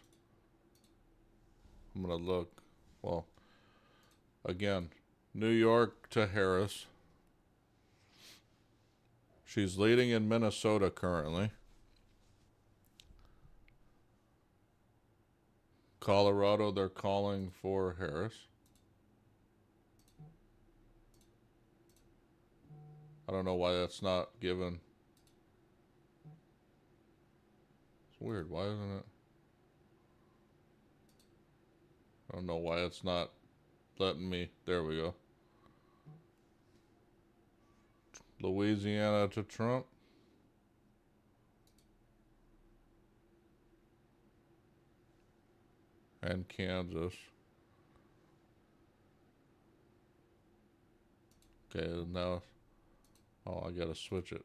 I'm gonna look. Well, again, New York to Harris. She's leading in Minnesota currently. Colorado, they're calling for Harris. I don't know why that's not given. Weird. Why isn't it? I don't know why it's not letting me. There we go. Louisiana to Trump. And Kansas. Okay, now. Oh, I gotta switch it.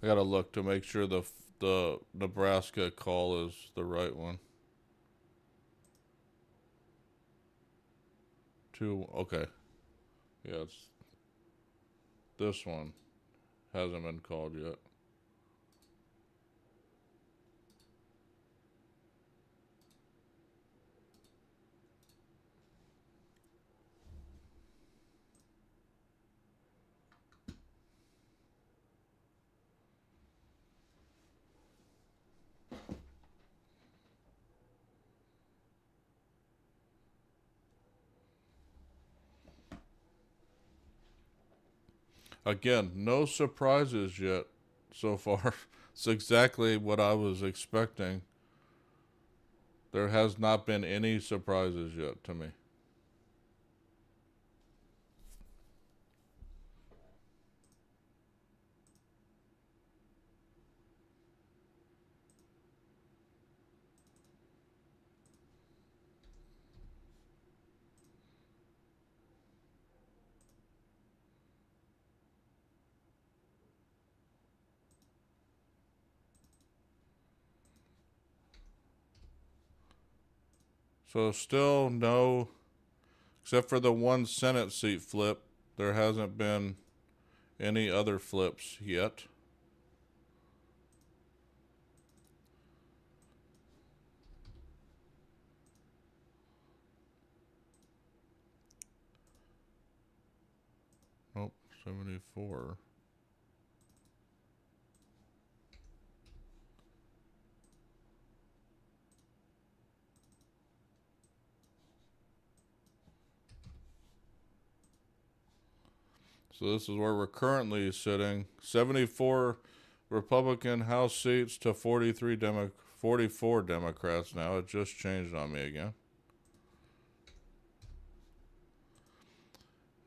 I gotta look to make sure the Nebraska call is the right one. Okay. Yeah, it's this one hasn't been called yet. Again, no surprises yet so far. It's exactly what I was expecting. There has not been any surprises yet to me. So still no, except for the one Senate seat flip, there hasn't been any other flips yet. Nope, 74. So this is where we're currently sitting. 74 Republican House seats to 44 Democrats now. It just changed on me again.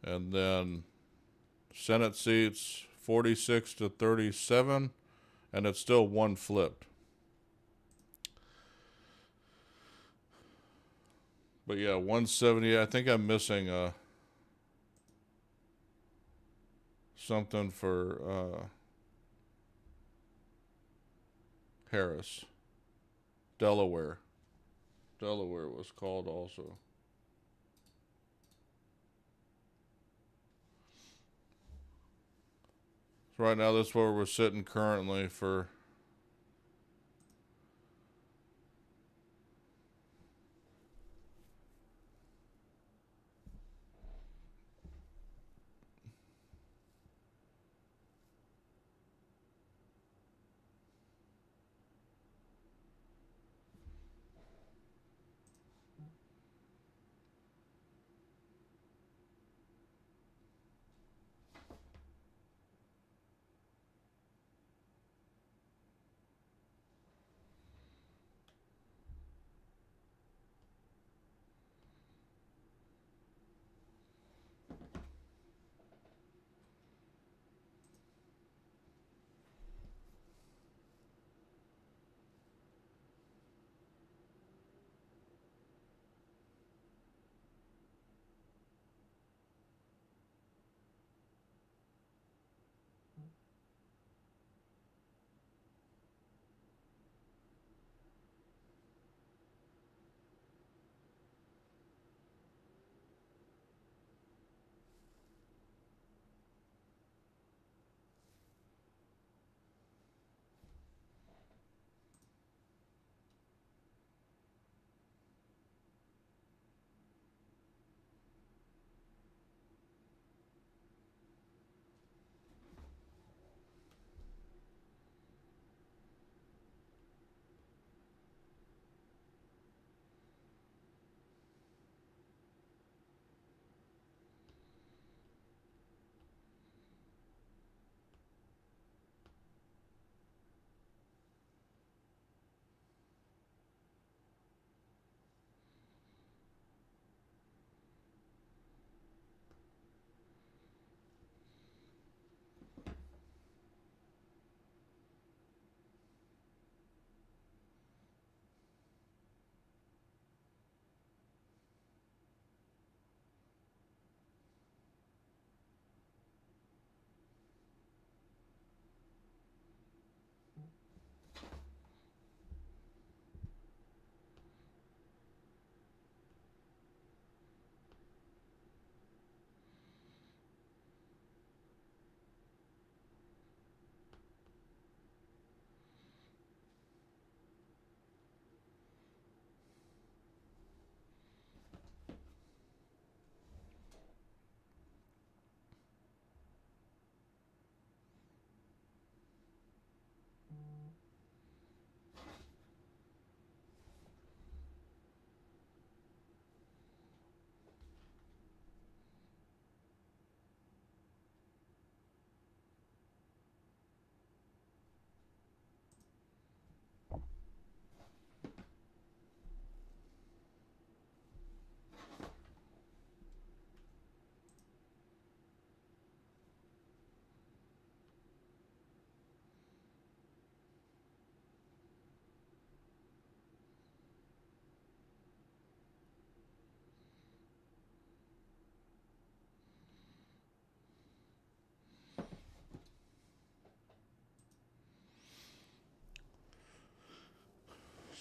And then Senate seats 46 to 37, and it's still one flipped. But yeah, 170. I think I'm missing something for Harris. Delaware. Delaware was called also. So right now, that's where we're sitting currently for.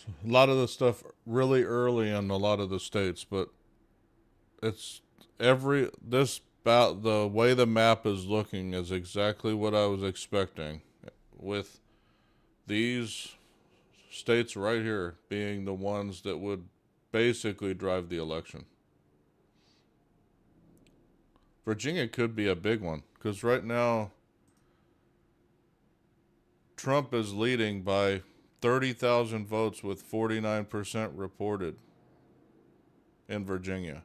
A lot of the stuff really early in a lot of the states, but it's this about the way the map is looking is exactly what I was expecting, with these states right here being the ones that would basically drive the election. Virginia could be a big one because right now Trump is leading by 30,000 votes with 49% reported in Virginia.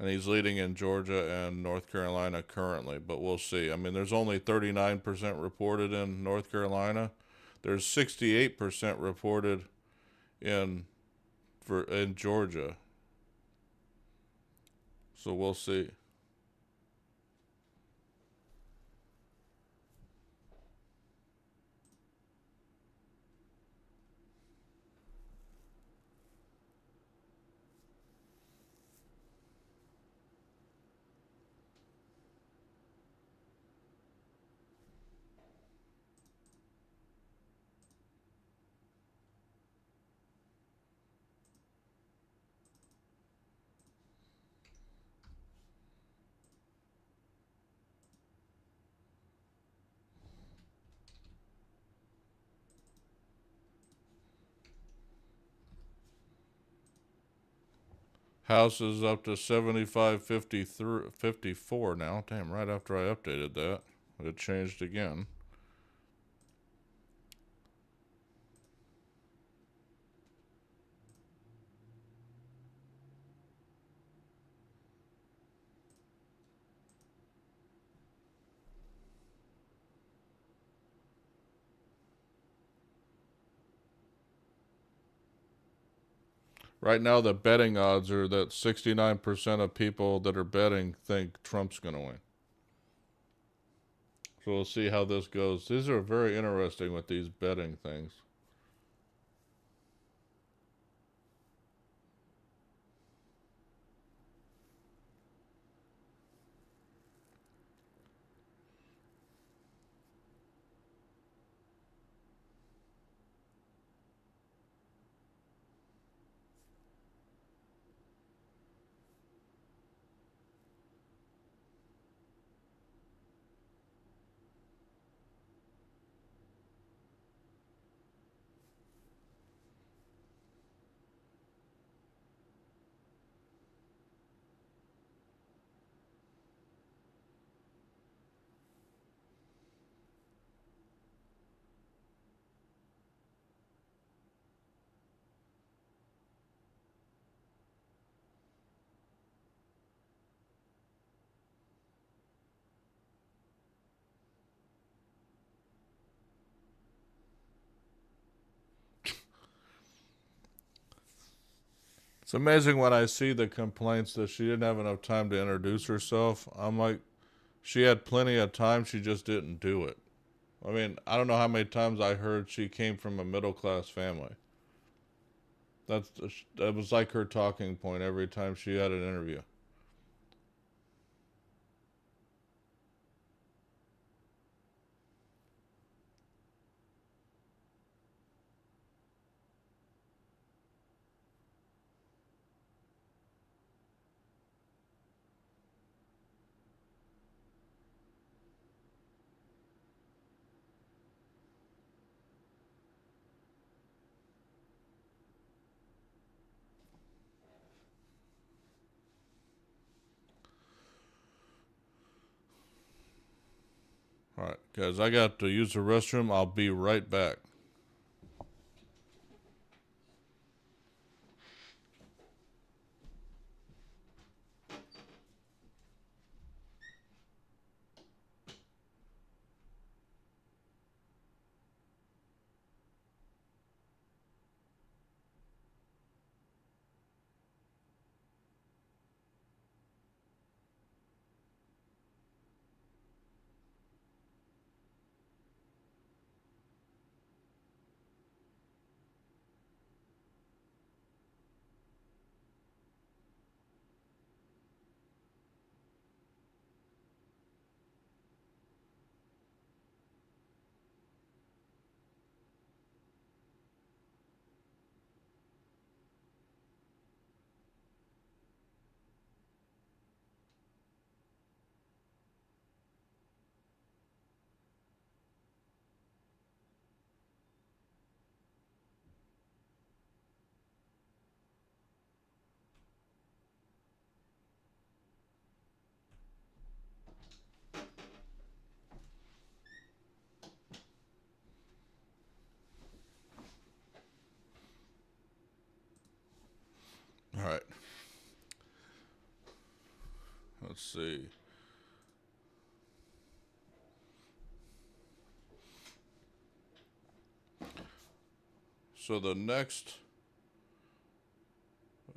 And he's leading in Georgia and North Carolina currently, but we'll see. I mean, there's only 39% reported in North Carolina. There's 68% reported in in Georgia. So we'll see. House is up to 75, 54 now. Damn, right after I updated that, it changed again. Right now, the betting odds are that 69% of people that are betting think Trump's going to win. So we'll see how this goes. These are very interesting with these betting things. It's amazing when I see the complaints that she didn't have enough time to introduce herself. I'm like, she had plenty of time, she just didn't do it. I mean, I don't know how many times I heard she came from a middle class family. That's that was like her talking point every time she had an interview. All right, guys, I got to use the restroom. I'll be right back. All right. Let's see. So the next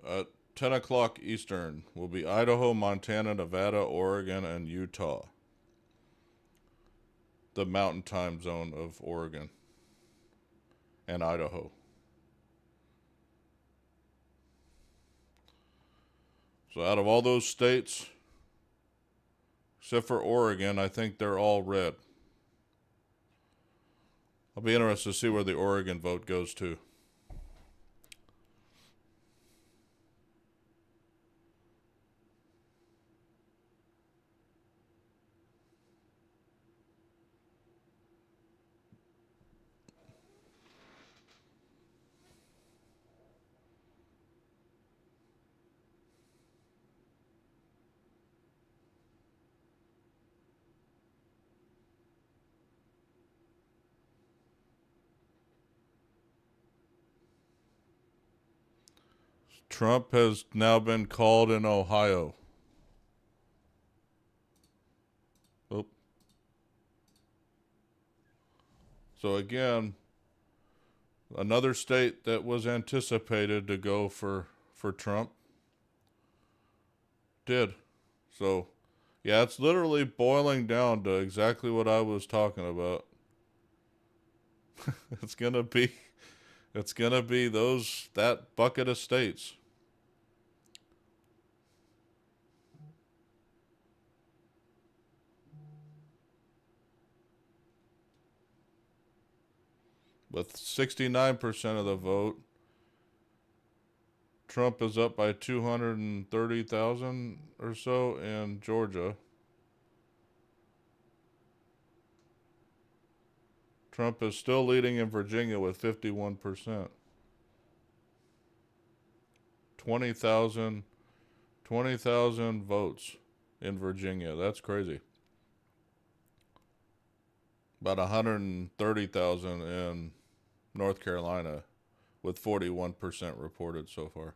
at 10 o'clock Eastern will be Idaho, Montana, Nevada, Oregon, and Utah. The mountain time zone of Oregon and Idaho. So out of all those states, except for Oregon, I think they're all red. I'll be interested to see where the Oregon vote goes to. Trump has now been called in Ohio. Oh. So again, another state that was anticipated to go for Trump did. So, yeah, it's literally boiling down to exactly what I was talking about. It's gonna be that bucket of states. With 69% of the vote, Trump is up by 230,000 or so in Georgia. Trump is still leading in Virginia with 51%. 20,000 20,000 votes in Virginia. That's crazy. About 130,000 in North Carolina with 41% reported so far.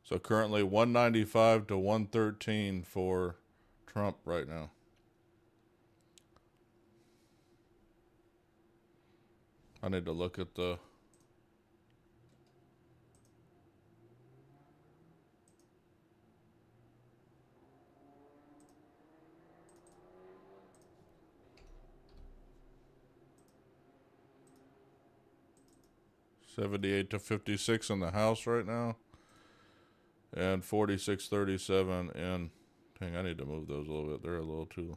So currently 195 to 113 for Trump right now. I need to look at the '78 to 56 in the House right now, and 46-37 in. Dang, I need to move those a little bit. They're a little too.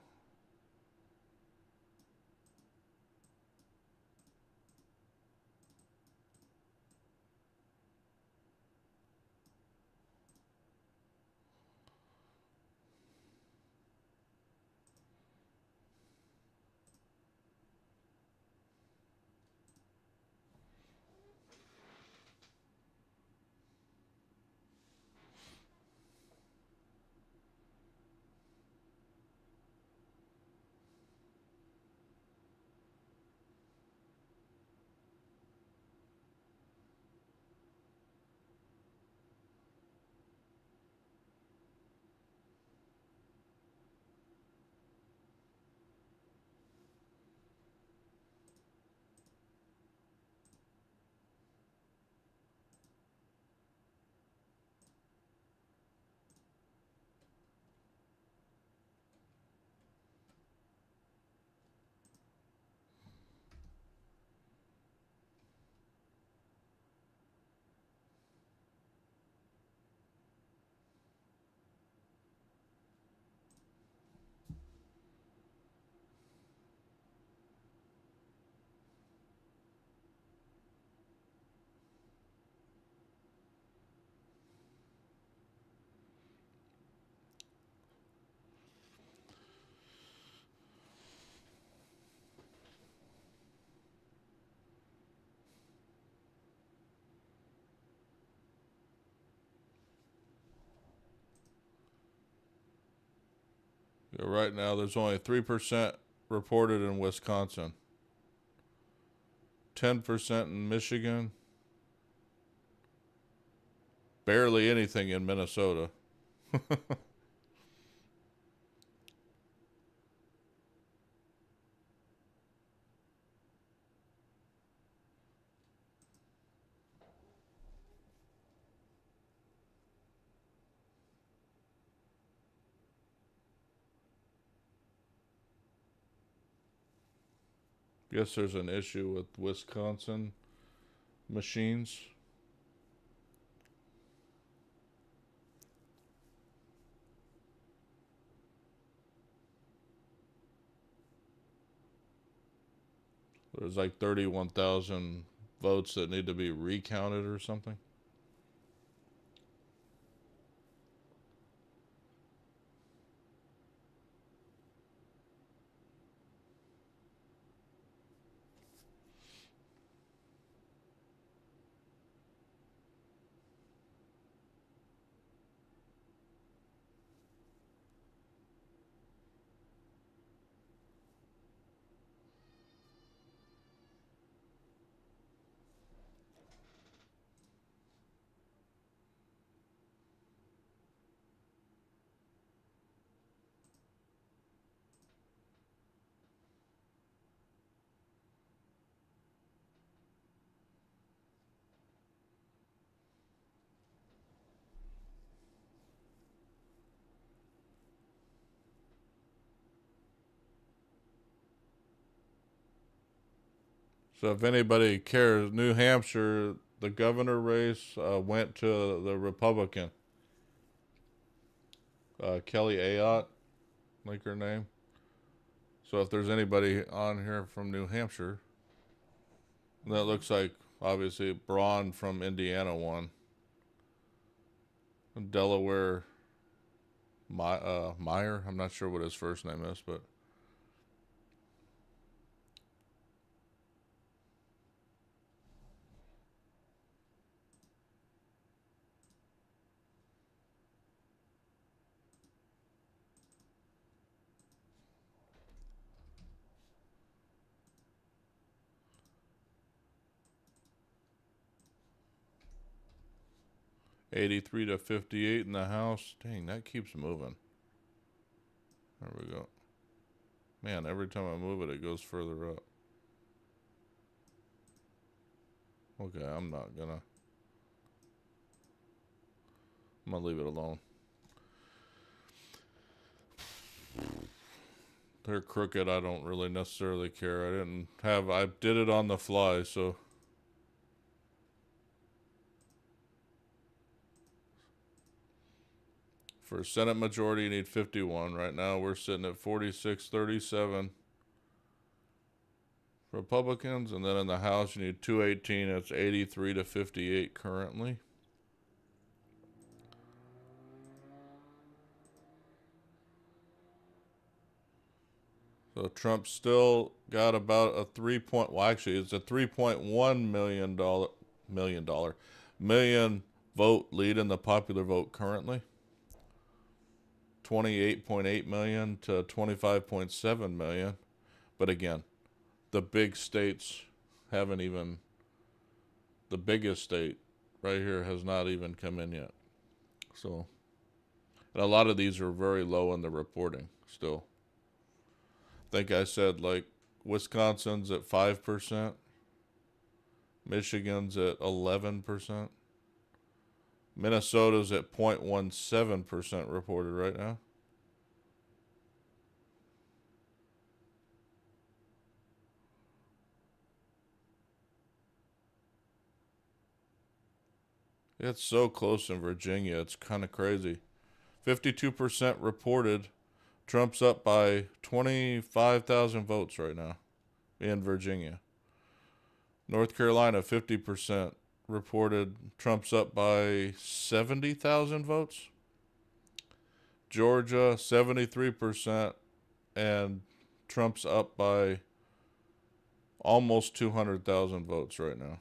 Yeah, right now, there's only 3% reported in Wisconsin, 10% in Michigan, barely anything in Minnesota. Guess there's an issue with Wisconsin machines. There's like 31,000 votes that need to be recounted or something. So if anybody cares, New Hampshire, the governor race went to the Republican, Kelly Ayotte, like her name. So if there's anybody on here from New Hampshire, that looks like obviously Braun from Indiana won. Delaware Meyer, I'm not sure what his first name is, but '83 to '58 in the House. Dang, that keeps moving. There we go. Man, every time I move it, it goes further up. Okay, I'm gonna leave it alone. They're crooked. I don't really necessarily care. I did it on the fly, so. For Senate majority, you need 51. Right now, we're sitting at 46-37 Republicans. And then in the House, you need 218. It's 83 to 58 currently. So Trump still got about a it's a $3.1 million vote lead in the popular vote currently. 28.8 million to 25.7 million. But again, the big states haven't even, the biggest state right here has not even come in yet. So, and a lot of these are very low in the reporting still. I think I said like Wisconsin's at 5%, Michigan's at 11%, Minnesota's at 0.17% reported right now. It's so close in Virginia, it's kind of crazy. 52% reported. Trump's up by 25,000 votes right now in Virginia. North Carolina, 50% reported. Trump's up by 70,000 votes. Georgia, 73%, and Trump's up by almost 200,000 votes right now.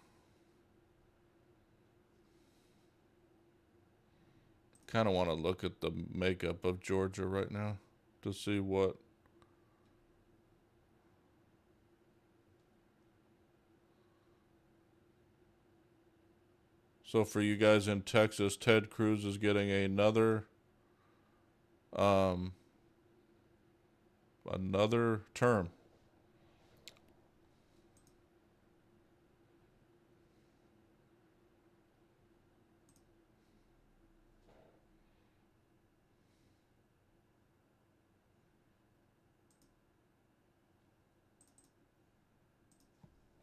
Kind of want to look at the makeup of Georgia right now to see what So for you guys in Texas, Ted Cruz is getting um, another term.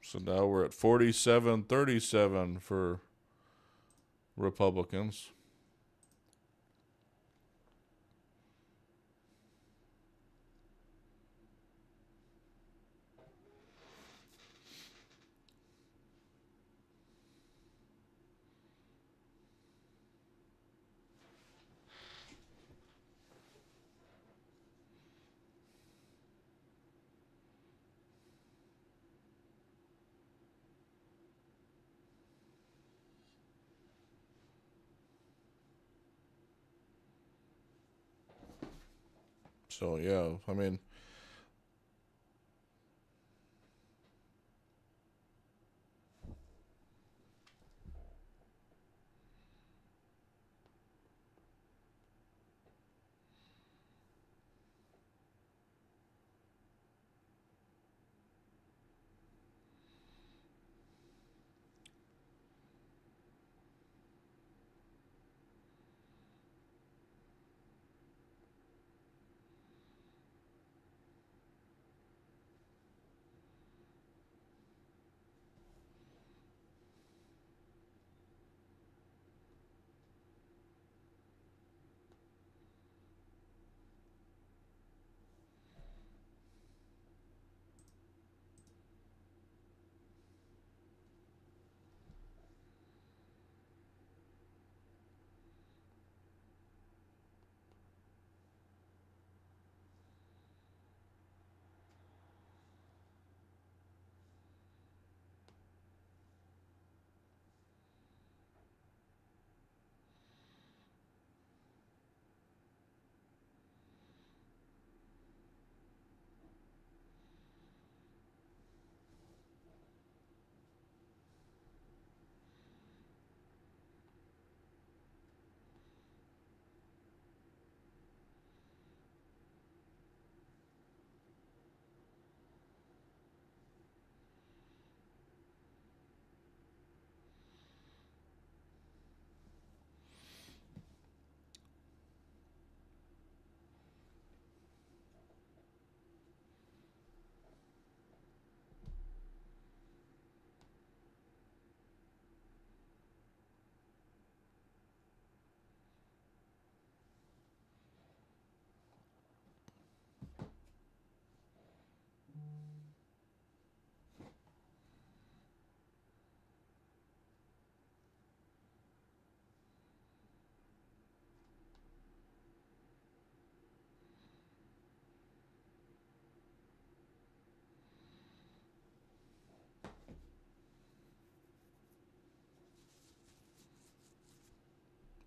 So now we're at 47-37 for Republicans. So yeah, I mean,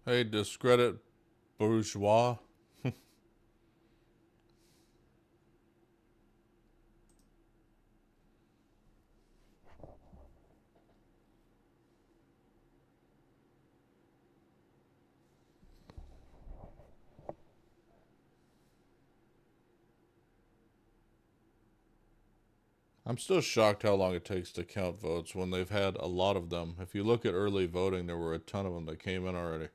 hey, discredit bourgeois. I'm still shocked how long it takes to count votes when they've had a lot of them. If you look at early voting, there were a ton of them that came in already.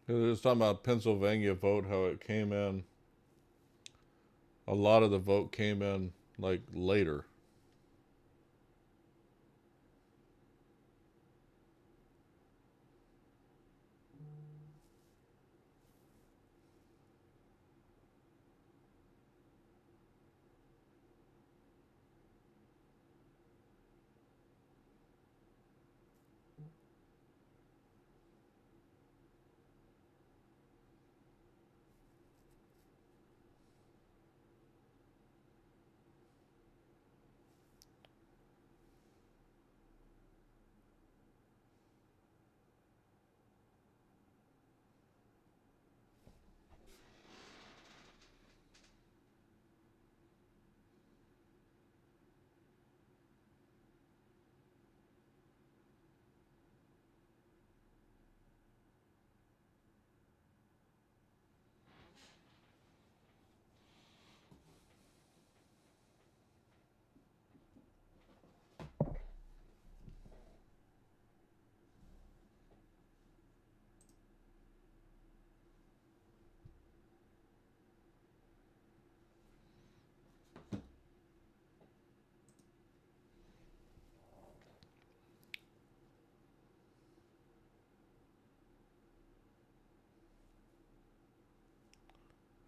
It was talking about Pennsylvania vote, how it came in. A lot of the vote came in like later.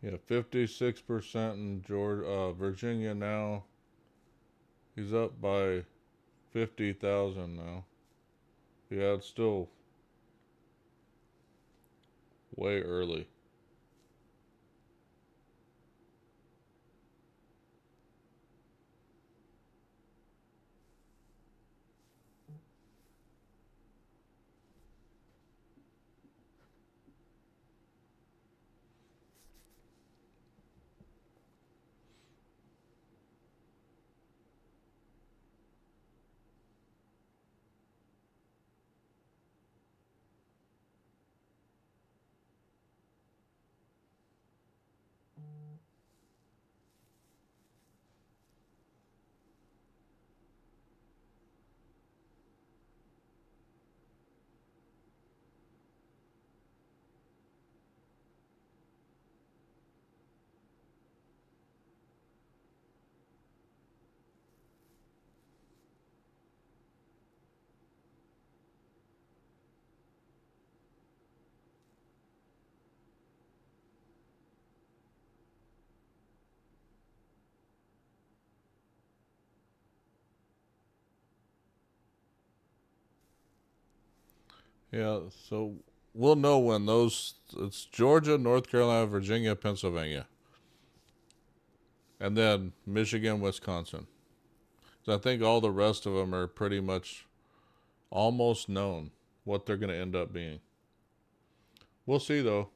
Yeah, 56% in Georgia, Virginia now. He's up by 50,000 now. Yeah, it's still way early. Yeah, so we'll know when those. It's Georgia, North Carolina, Virginia, Pennsylvania, and then Michigan, Wisconsin. So I think all the rest of them are pretty much almost known what they're going to end up being. We'll see though.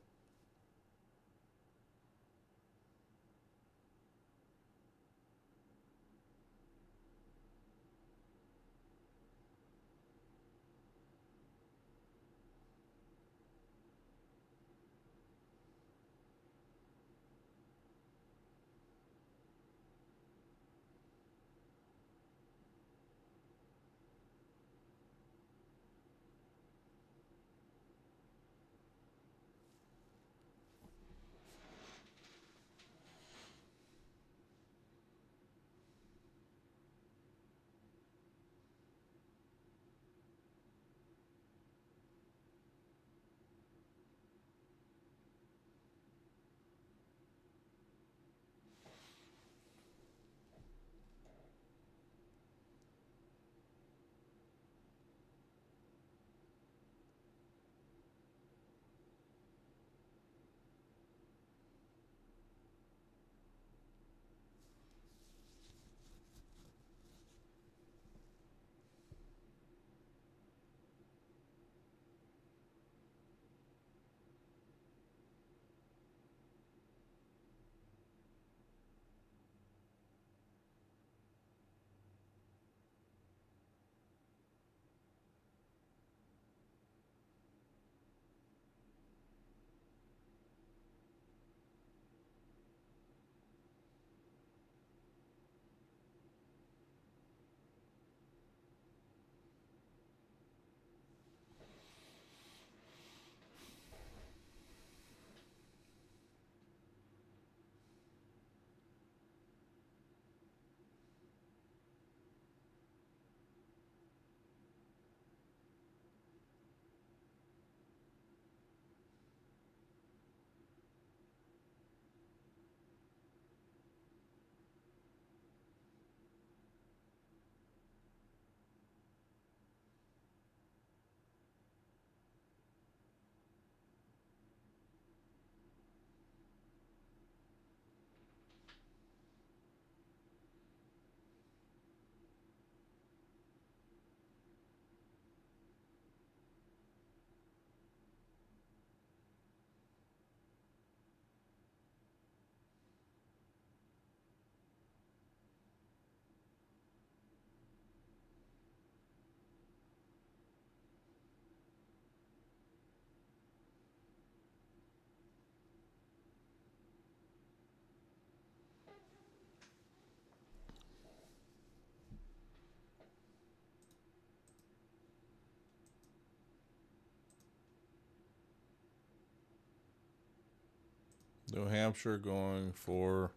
New Hampshire going for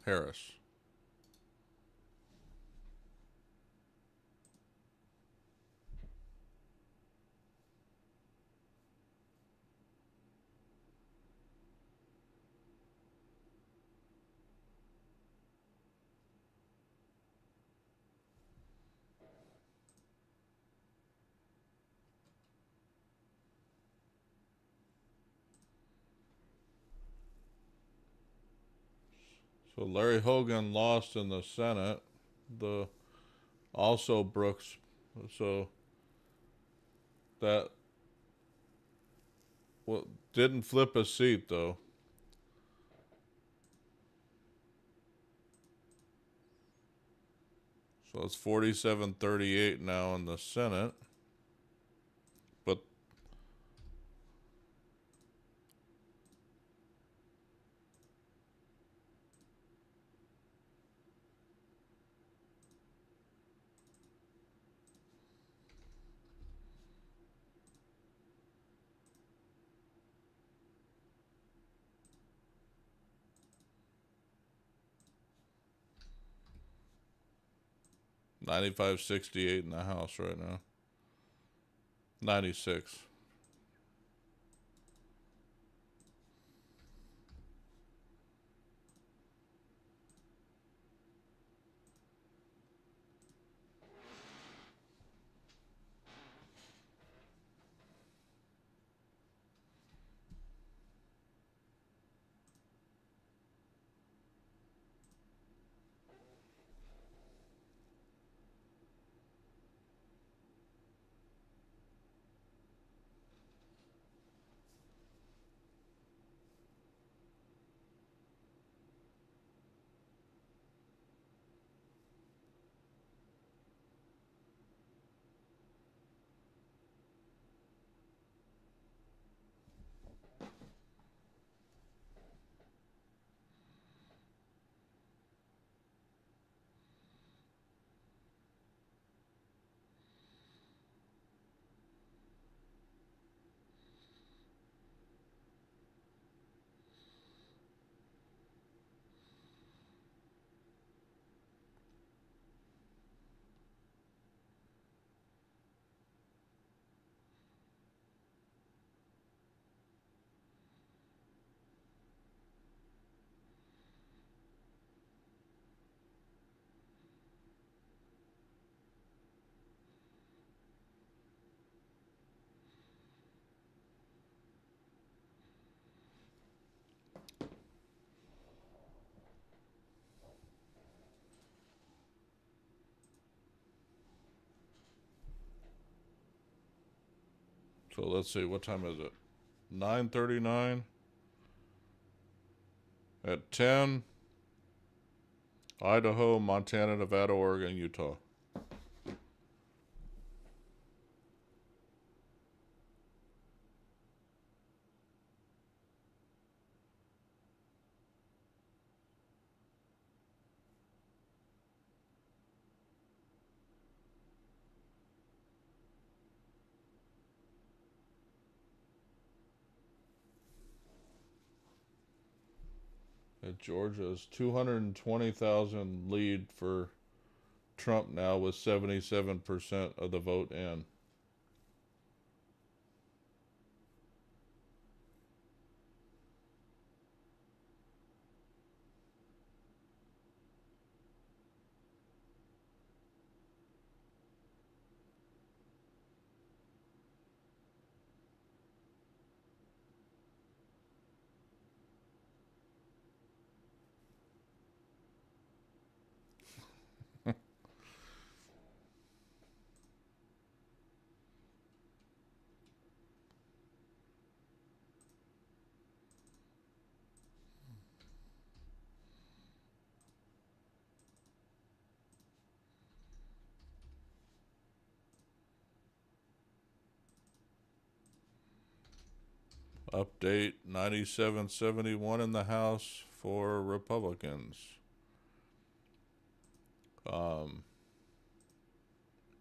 Harris. So Larry Hogan lost in the Senate. The also Brooks. So that well, didn't flip a seat though. So it's 47-38 now in the Senate. But 95-68 in the House right now. 96. So let's see, what time is it? 9:39. At 10, Idaho, Montana, Nevada, Oregon, Utah. At Georgia's 220,000 lead for Trump now with 77% of the vote in. Update 97-71 in the House for Republicans.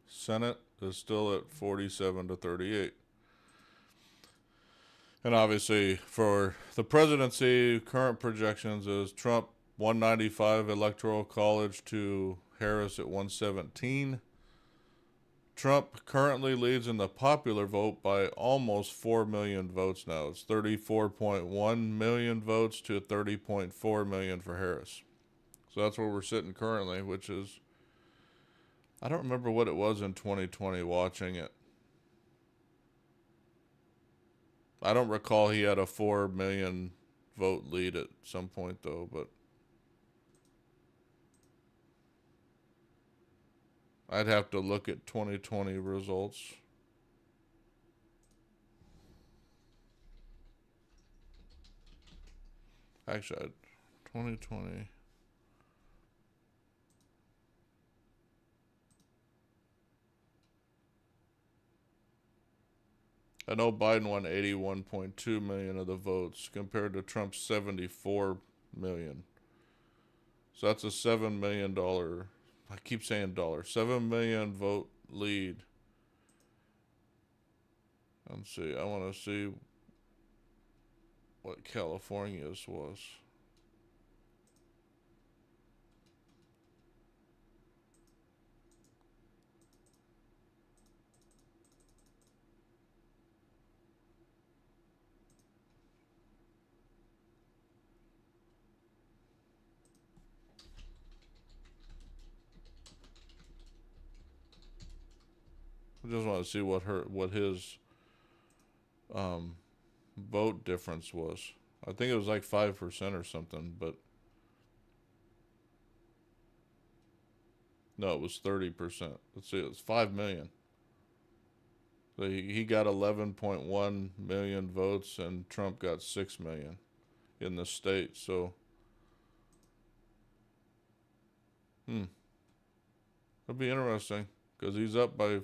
Senate is still at 47-38. And obviously, for the presidency, current projections is Trump 195 electoral college to Harris at 117. Trump currently leads in the popular vote by almost 4 million votes now. It's 34.1 million votes to 30.4 million for Harris. So that's where we're sitting currently, which is, I don't remember what it was in 2020 watching it. I don't recall he had a 4 million vote lead at some point, though, but I'd have to look at 2020 results. Actually, 2020. I know Biden won 81.2 million of the votes compared to Trump's 74 million. So that's a $7 million, I keep saying dollar, 7 million vote lead. Let's see, I want to see what California's was. I just want to see what his um, vote difference was. I think it was like 5% or something, but no, it was 30%. Let's see, it was 5 million. So he got 11.1 million votes, and Trump got 6 million in the state. So, it'll be interesting because he's up by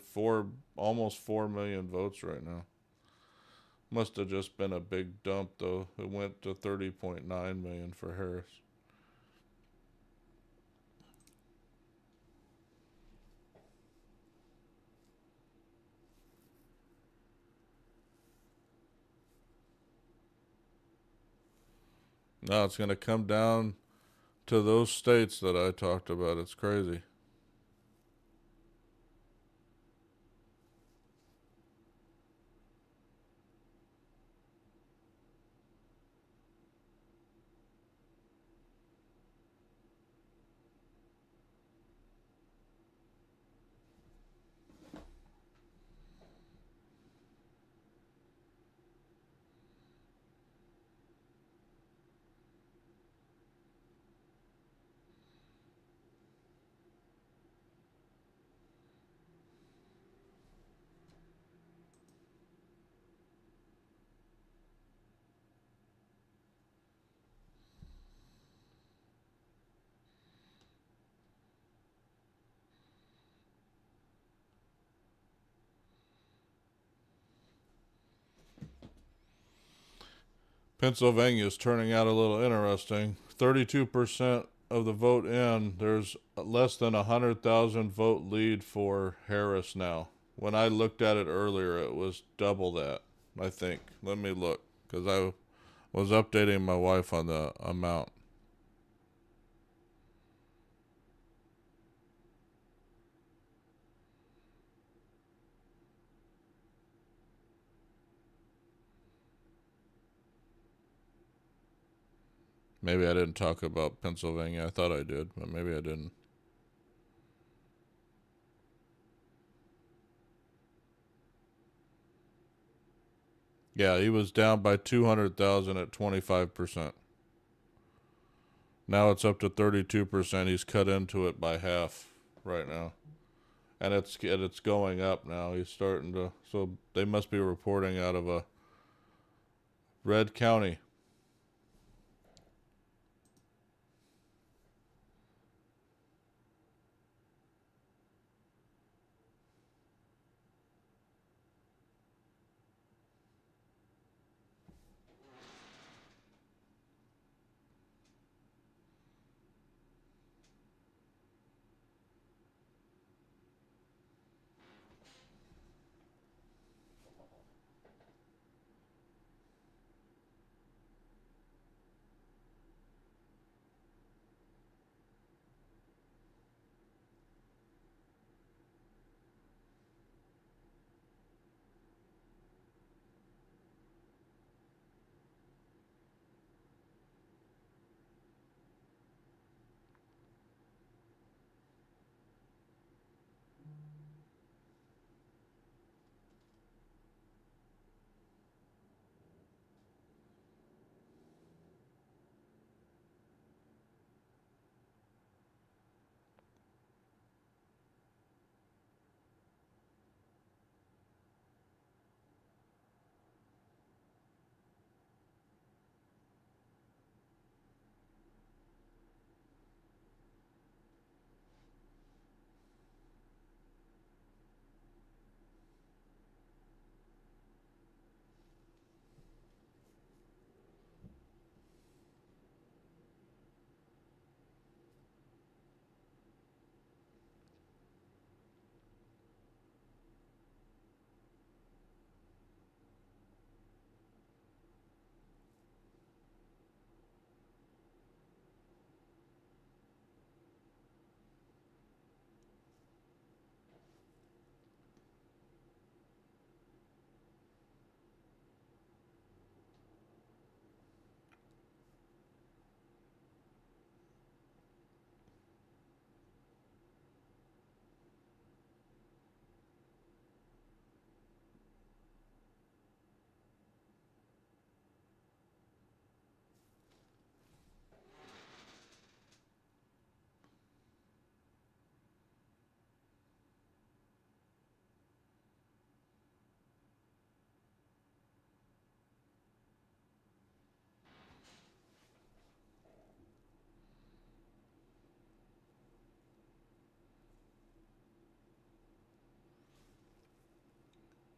almost 4 million votes right now. Must have just been a big dump, though. It went to 30.9 million for Harris. Now it's going to come down to those states that I talked about. It's crazy. Pennsylvania is turning out a little interesting. 32% of the vote in, there's less than 100,000 vote lead for Harris now. When I looked at it earlier, it was double that, I think. Let me look, because I was updating my wife on the amount. Maybe I didn't talk about Pennsylvania. I thought I did, but maybe I didn't. Yeah, he was down by 200,000 at 25%. Now it's up to 32%. He's cut into it by half right now. And it's going up now. He's starting to, so they must be reporting out of a red county.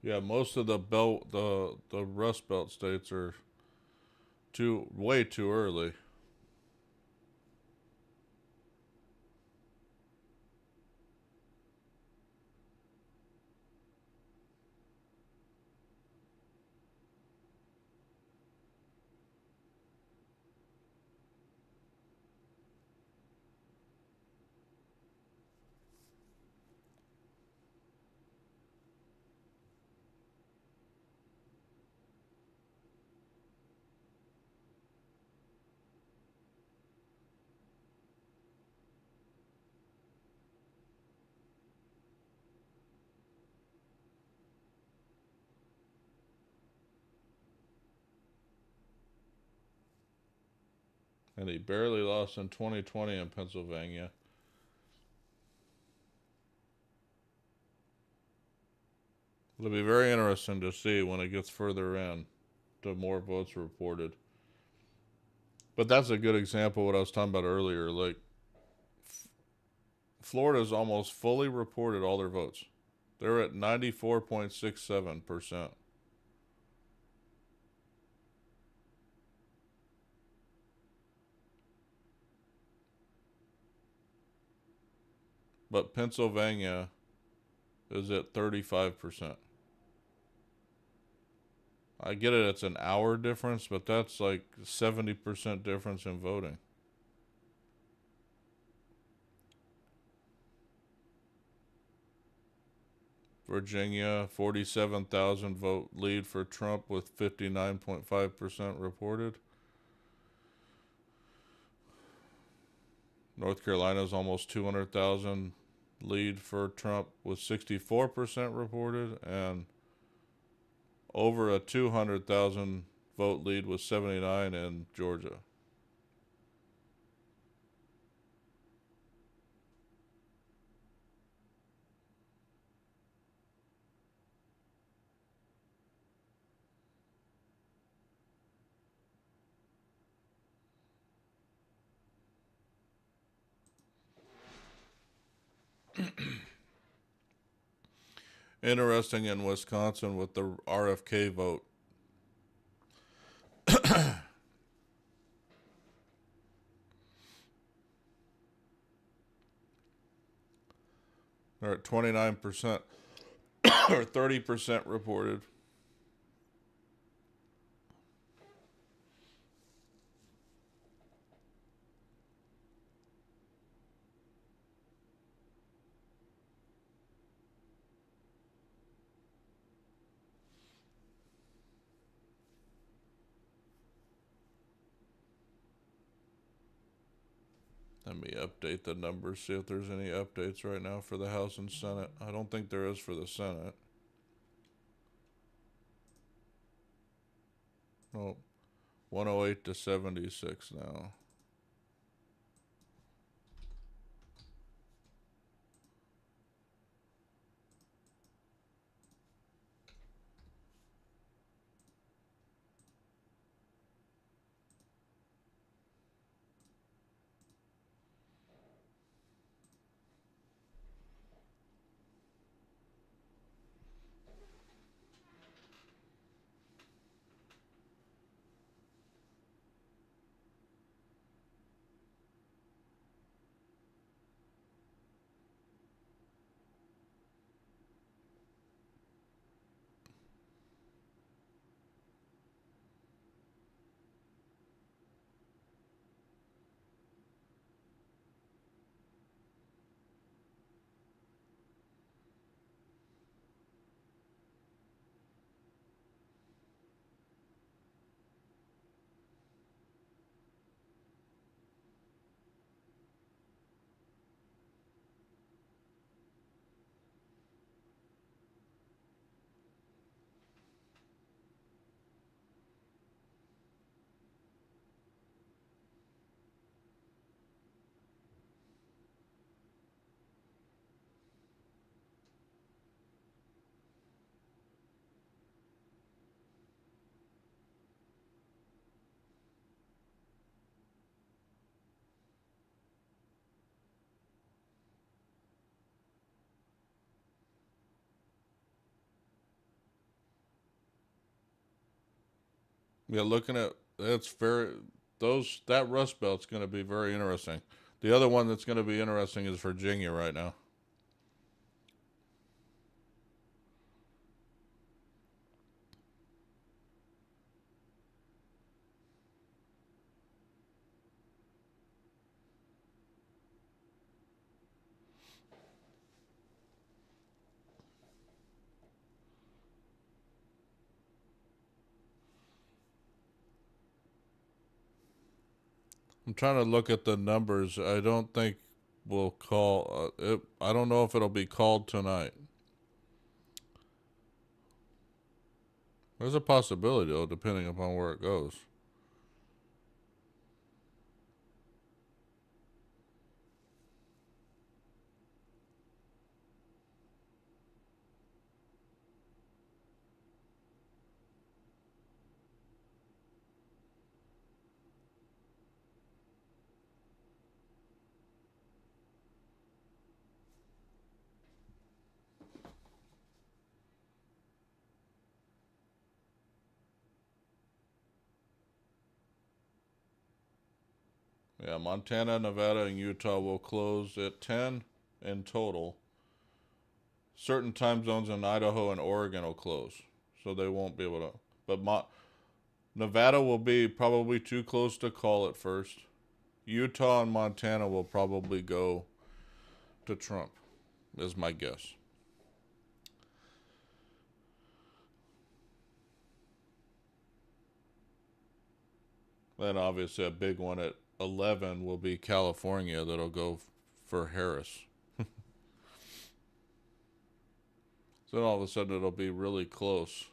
Yeah, most of the Rust Belt states are way too early. And he barely lost in 2020 in Pennsylvania. It'll be very interesting to see when it gets further in, the more votes reported. But that's a good example of what I was talking about earlier. Like, Florida's almost fully reported all their votes. They're at 94.67%. But Pennsylvania is at 35%. I get it, it's an hour difference, but that's like 70% difference in voting. Virginia, 47,000 vote lead for Trump with 59.5% reported. North Carolina's almost 200,000 lead for Trump with 64% reported, and over a 200,000 vote lead with 79 in Georgia. Interesting in Wisconsin with the RFK vote. They're at 29% or 30% reported. Let me update the numbers, see if there's any updates right now for the House and Senate. I don't think there is for the Senate. Oh, 108 to 76 now. Yeah, looking at that's very those that Rust Belt's going to be very interesting. The other one that's going to be interesting is Virginia right now. I'm trying to look at the numbers. I don't think we'll call it. I don't know if it'll be called tonight. There's a possibility though, depending upon where it goes. Yeah, Montana, Nevada, and Utah will close at 10 in total. Certain time zones in Idaho and Oregon will close, so they won't be able to. But Nevada will be probably too close to call at first. Utah and Montana will probably go to Trump, is my guess. Then obviously a big one at 11 will be California that'll go for Harris. So then all of a sudden it'll be really close.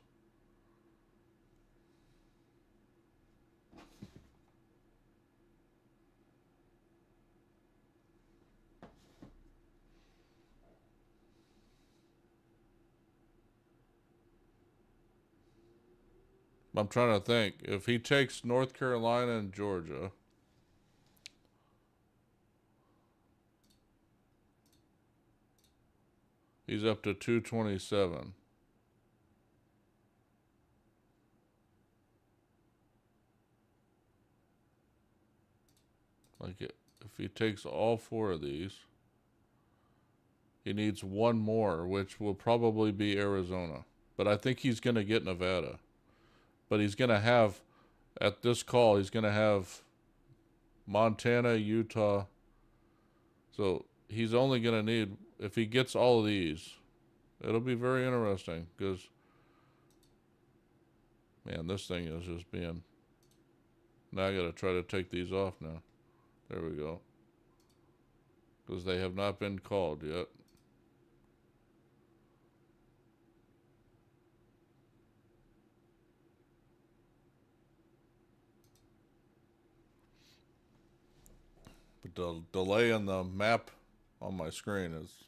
I'm trying to think. If he takes North Carolina and Georgia, he's up to 227. If he takes all four of these, he needs one more, which will probably be Arizona. But I think he's going to get Nevada. But he's going to have, at this call, he's going to have Montana, Utah. So he's only going to need, if he gets all of these, it'll be very interesting because, man, this thing is just being. Now I got to try to take these off now. There we go. Because they have not been called yet. But the delay in the map on my screen is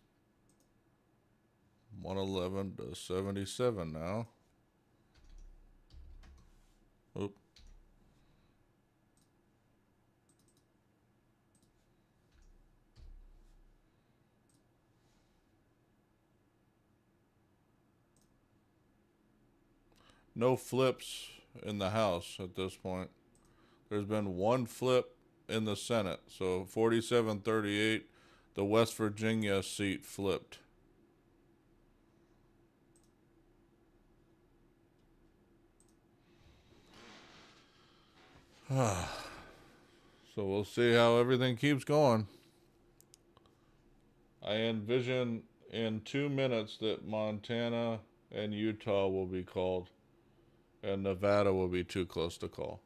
111 to 77 now. Oop. No flips in the House at this point. There's been one flip in the Senate. So 47-38, the West Virginia seat flipped. So we'll see how everything keeps going. I envision in 2 minutes that Montana and Utah will be called, and Nevada will be too close to call.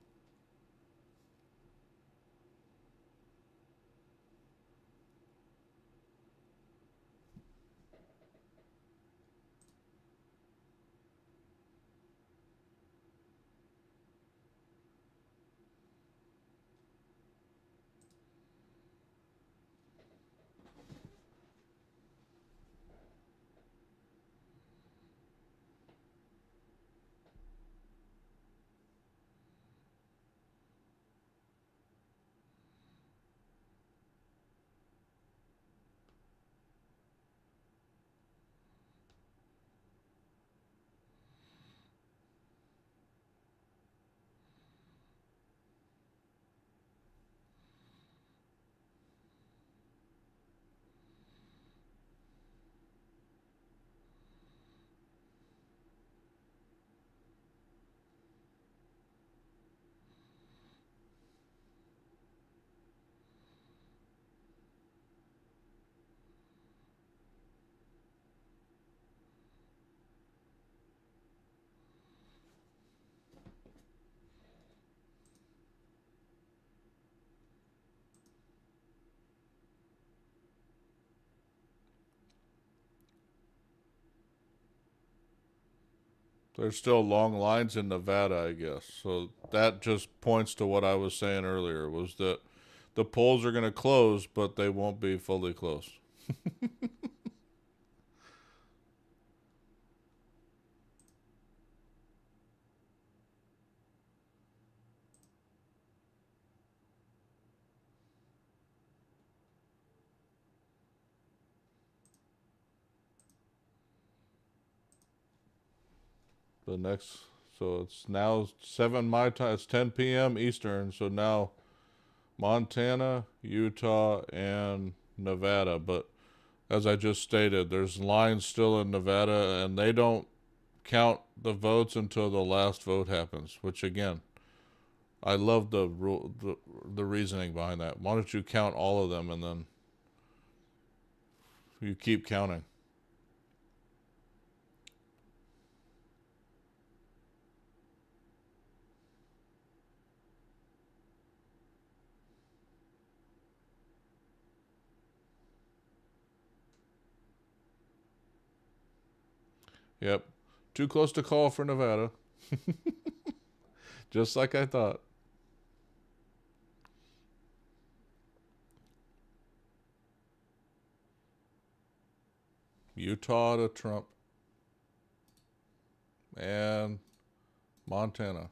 There's still long lines in Nevada, I guess. So that just points to what I was saying earlier, was that the polls are going to close, but they won't be fully closed. The next, so it's now 7 my time, it's 10 p.m. Eastern, so now Montana, Utah, and Nevada. But as I just stated, there's lines still in Nevada, and they don't count the votes until the last vote happens. Which again, I love the rule, the reasoning behind that. Why don't you count all of them and then you keep counting? Yep, too close to call for Nevada, just like I thought. Utah to Trump and Montana.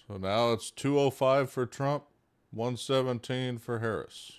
So now it's 205 for Trump, 117 for Harris.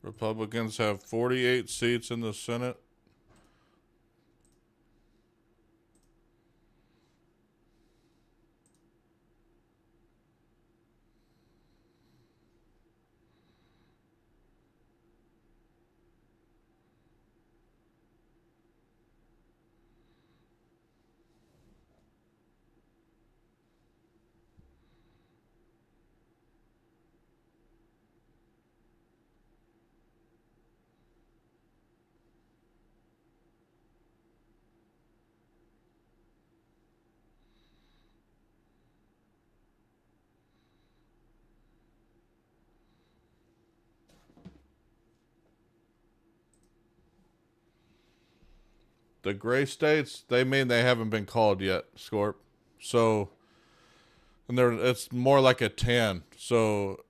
Republicans have 48 seats in the Senate. The gray states, they mean they haven't been called yet, Scorp. So, and it's more like a 10. So,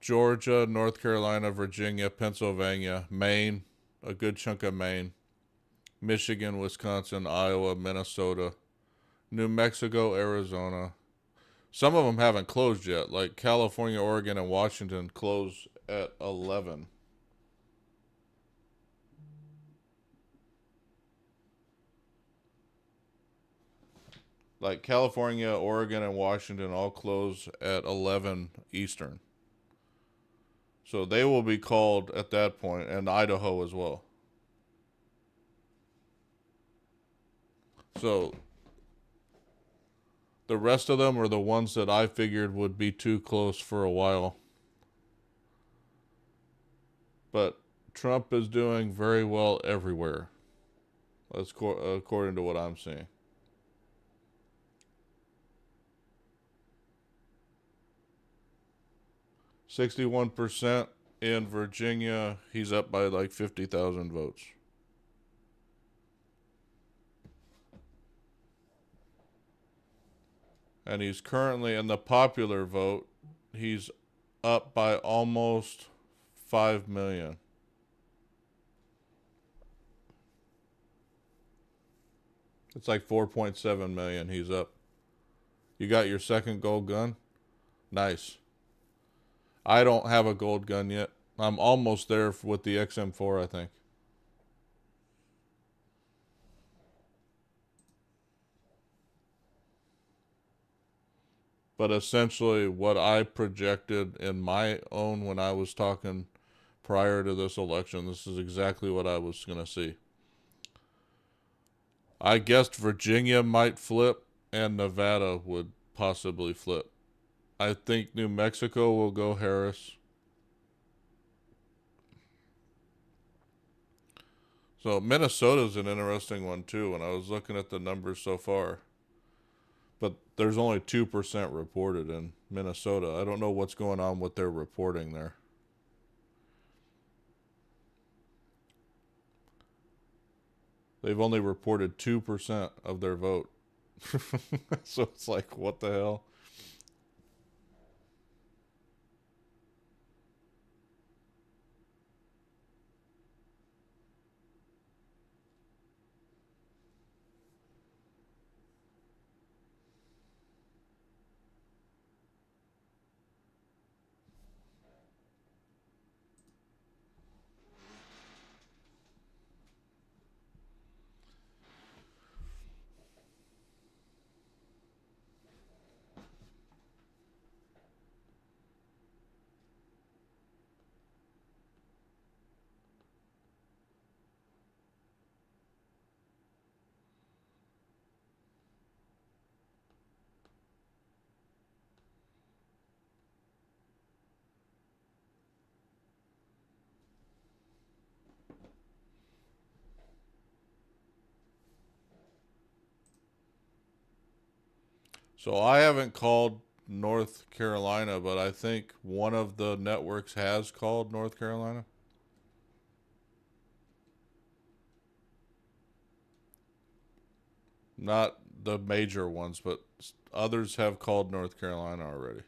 Georgia, North Carolina, Virginia, Pennsylvania, Maine, a good chunk of Maine, Michigan, Wisconsin, Iowa, Minnesota, New Mexico, Arizona. Some of them haven't closed yet, like California, Oregon, and Washington close at 11. Like California, Oregon, and Washington all close at 11 Eastern. So they will be called at that point, and Idaho as well. So the rest of them are the ones that I figured would be too close for a while. But Trump is doing very well everywhere. That's according to what I'm seeing. 61% in Virginia. He's up by like 50,000 votes. And he's currently in the popular vote. He's up by almost 5 million. It's like 4.7 million. He's up. You got your second gold gun? Nice. I don't have a gold gun yet. I'm almost there with the XM4, I think. But essentially, what I projected in my own when I was talking prior to this election, this is exactly what I was going to see. I guessed Virginia might flip and Nevada would possibly flip. I think New Mexico will go Harris. So Minnesota's an interesting one too when I was looking at the numbers so far. But there's only 2% reported in Minnesota. I don't know what's going on with their reporting there. They've only reported 2% of their vote. So it's like, what the hell? So I haven't called North Carolina, but I think one of the networks has called North Carolina. Not the major ones, but others have called North Carolina already,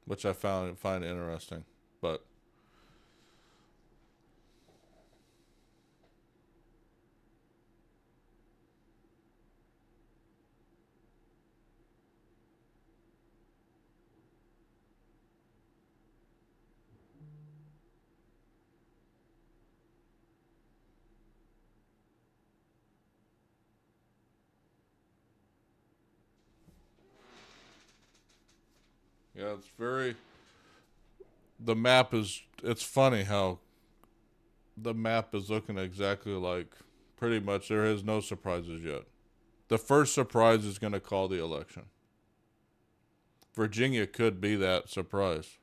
which I find interesting. But yeah, it's very the map is it's funny how the map is looking exactly like pretty much there is no surprises yet. The first surprise is going to call the election. Virginia could be that surprise.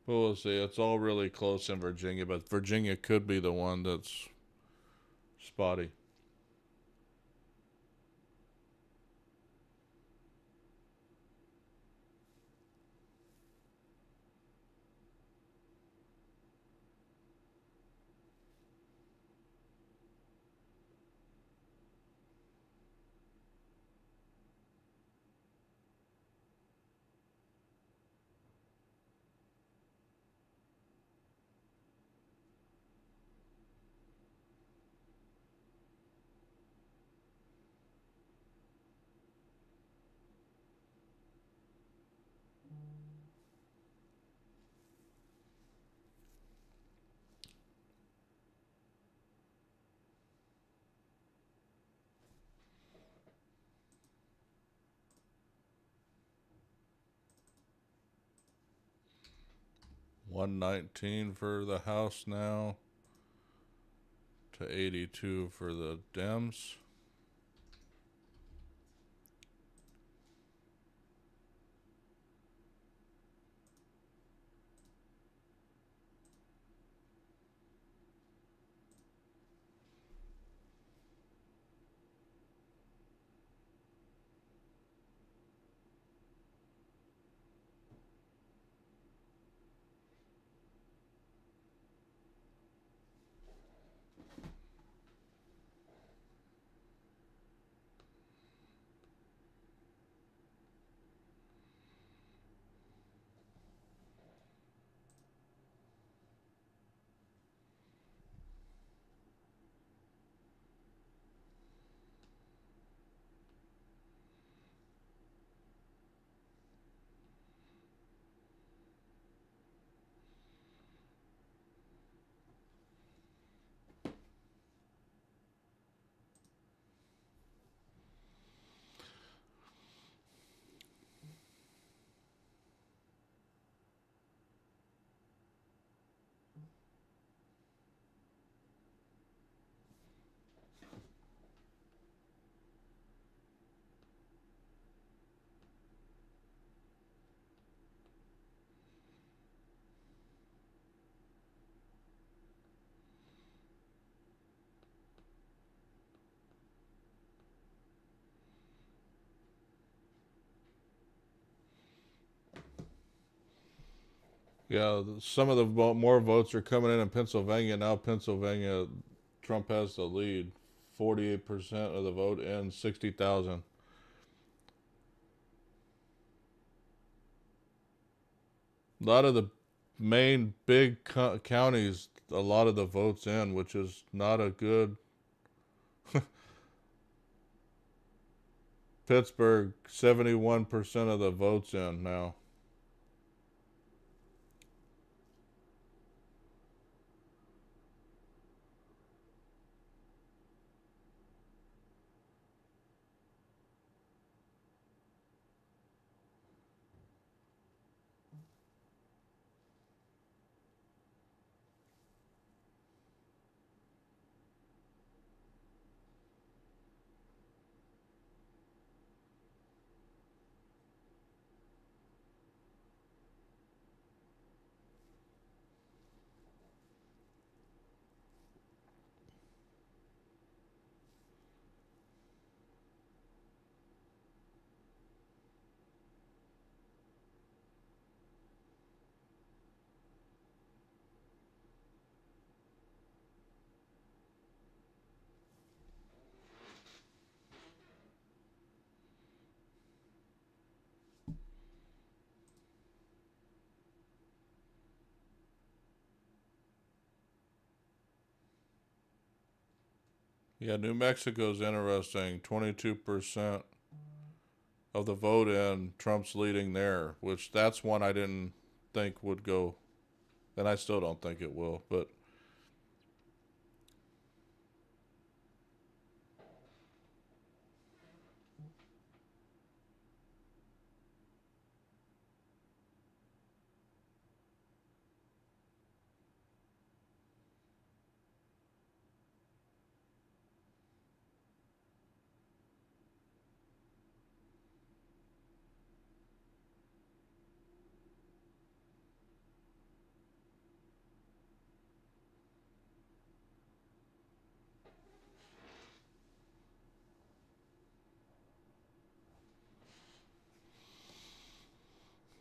But we'll see. It's all really close in Virginia, but Virginia could be the one that's spotty. $119 for the House now to 82 for the Dems. Yeah, some of the more votes are coming in Pennsylvania now. Pennsylvania, Trump has the lead, 48% of the vote and 60,000. A lot of the main big counties, a lot of the votes in, which is not a good. Pittsburgh, 71% of the votes in now. Yeah, New Mexico's interesting. 22% of the vote in, Trump's leading there, which that's one I didn't think would go, and I still don't think it will. But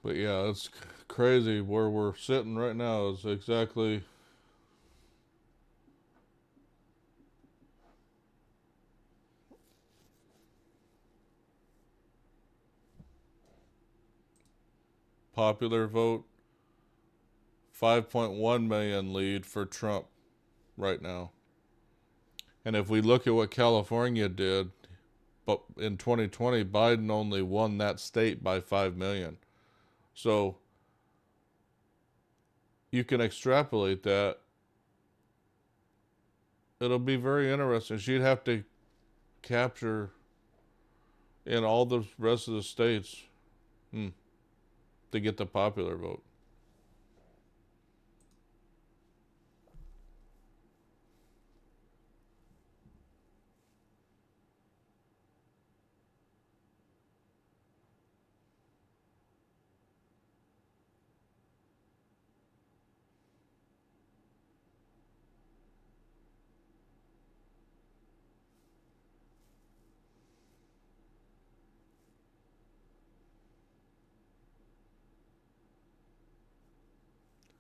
but yeah, it's crazy where we're sitting right now is exactly. Popular vote, 5.1 million lead for Trump right now. And if we look at what California did, but in 2020, Biden only won that state by 5 million. So you can extrapolate that. It'll be very interesting. She'd have to capture in all the rest of the states to get the popular vote.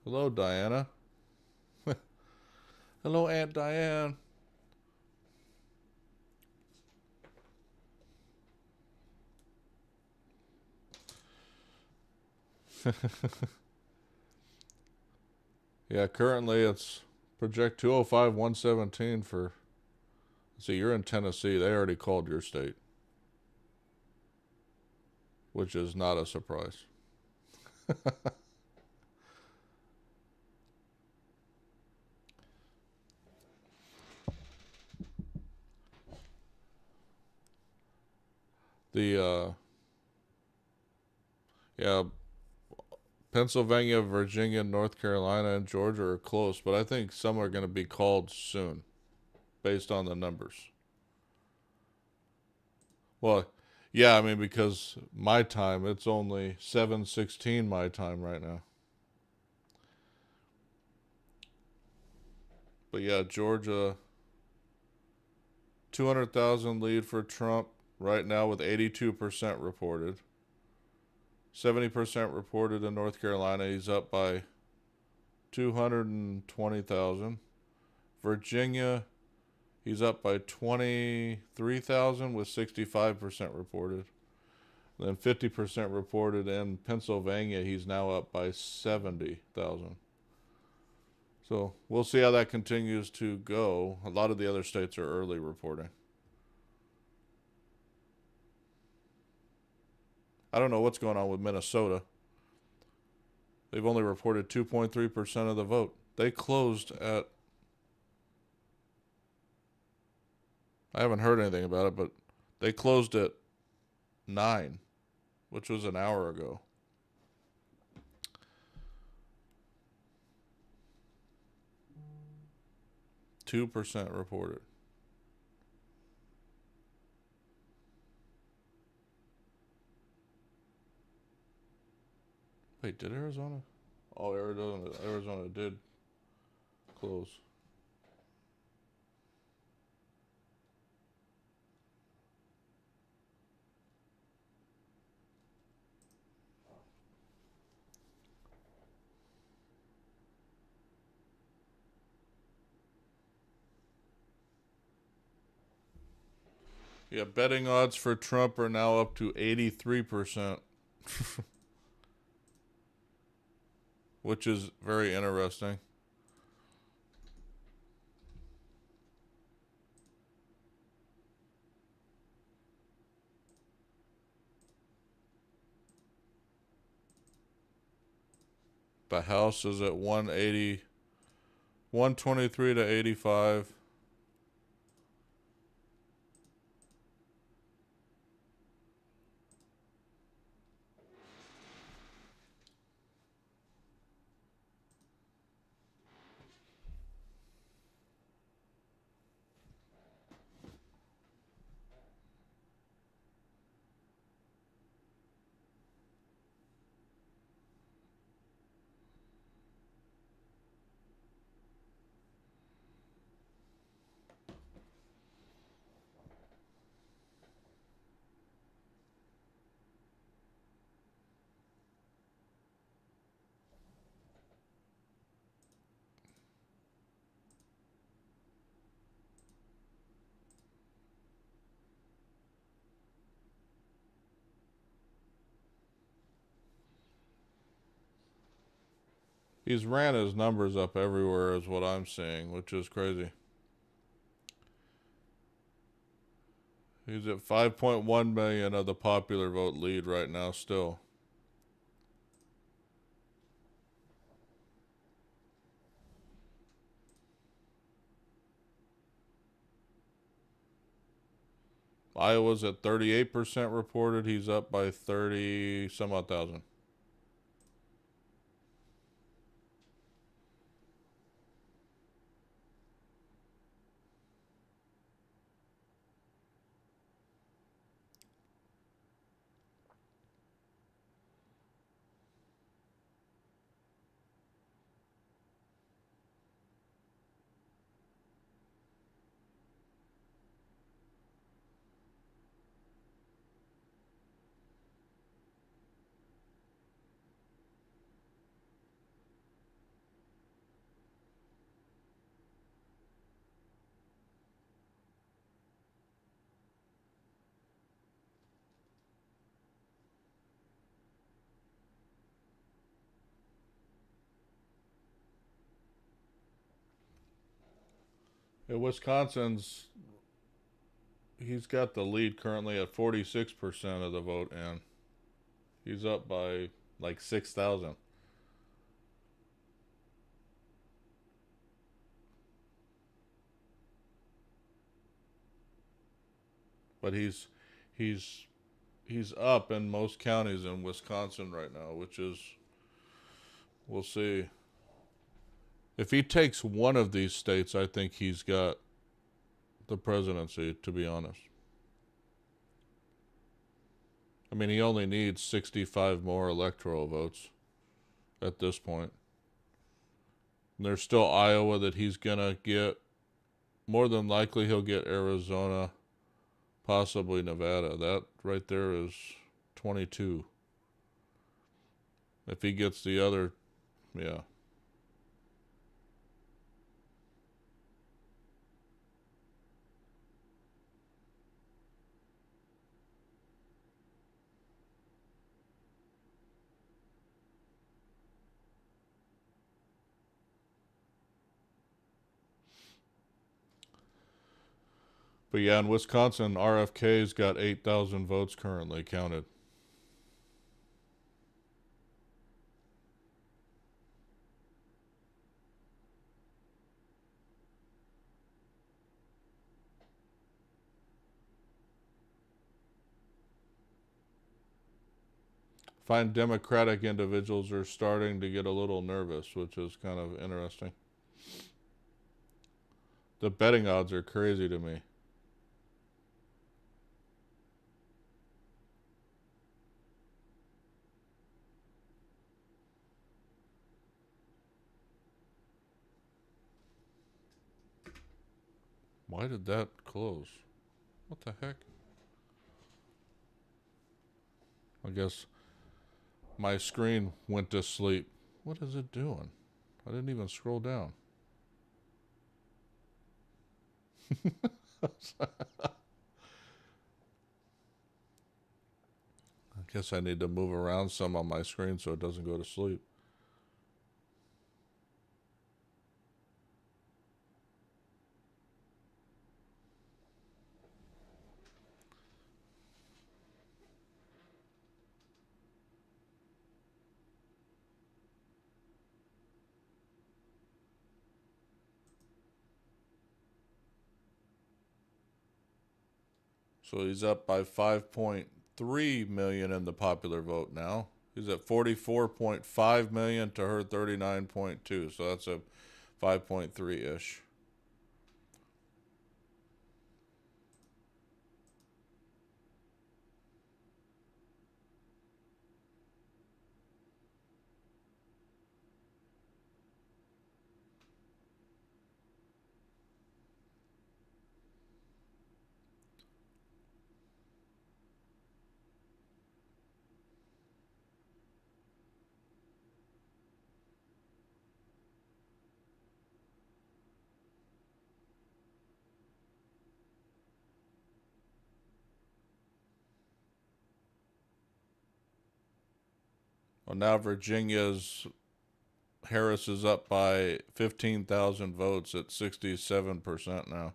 Hello, Diana. Hello, Aunt Diane. Yeah, currently it's project 205 117 for. See, you're in Tennessee. They already called your state, which is not a surprise. The yeah, Pennsylvania, Virginia, North Carolina, and Georgia are close, but I think some are going to be called soon, based on the numbers. Well, yeah, I mean because my time it's only 7:16 my time right now. But yeah, Georgia 200,000 lead for Trump right now with 82% reported. 70% reported in North Carolina. He's up by 220,000. Virginia, he's up by 23,000 with 65% reported. Then 50% reported in Pennsylvania, he's now up by 70,000. So we'll see how that continues to go. A lot of the other states are early reporting. I don't know what's going on with Minnesota. They've only reported 2.3% of the vote. They closed at... I haven't heard anything about it, but they closed at 9, which was an hour ago. %2 reported. Wait, did Arizona? Oh, Arizona did close. Yeah, betting odds for Trump are now up to 83%, which is very interesting. The House is at 180, 123 to 85. He's ran his numbers up everywhere is what I'm seeing, which is crazy. He's at 5.1 million of the popular vote lead right now still. Iowa's at 38% reported. He's up by 30 some odd thousand. In Wisconsin's, he's got the lead currently at 46% of the vote, and he's up by like 6,000. But he's up in most counties in Wisconsin right now, which is, we'll see. If he takes one of these states, I think he's got the presidency, to be honest. I mean, he only needs 65 more electoral votes at this point. And there's still Iowa that he's going to get. More than likely, he'll get Arizona, possibly Nevada. That right there is 22. If he gets the other, yeah. But yeah, in Wisconsin, RFK's got 8,000 votes currently counted. Find Democratic individuals are starting to get a little nervous, which is kind of interesting. The betting odds are crazy to me. Why did that close? What the heck? I guess my screen went to sleep. What is it doing? I didn't even scroll down. I guess I need to move around some on my screen so it doesn't go to sleep. So he's up by 5.3 million in the popular vote now. He's at 44.5 million to her 39.2. So that's a 5.3 ish. Well, now Harris is up by 15,000 votes at 67% now.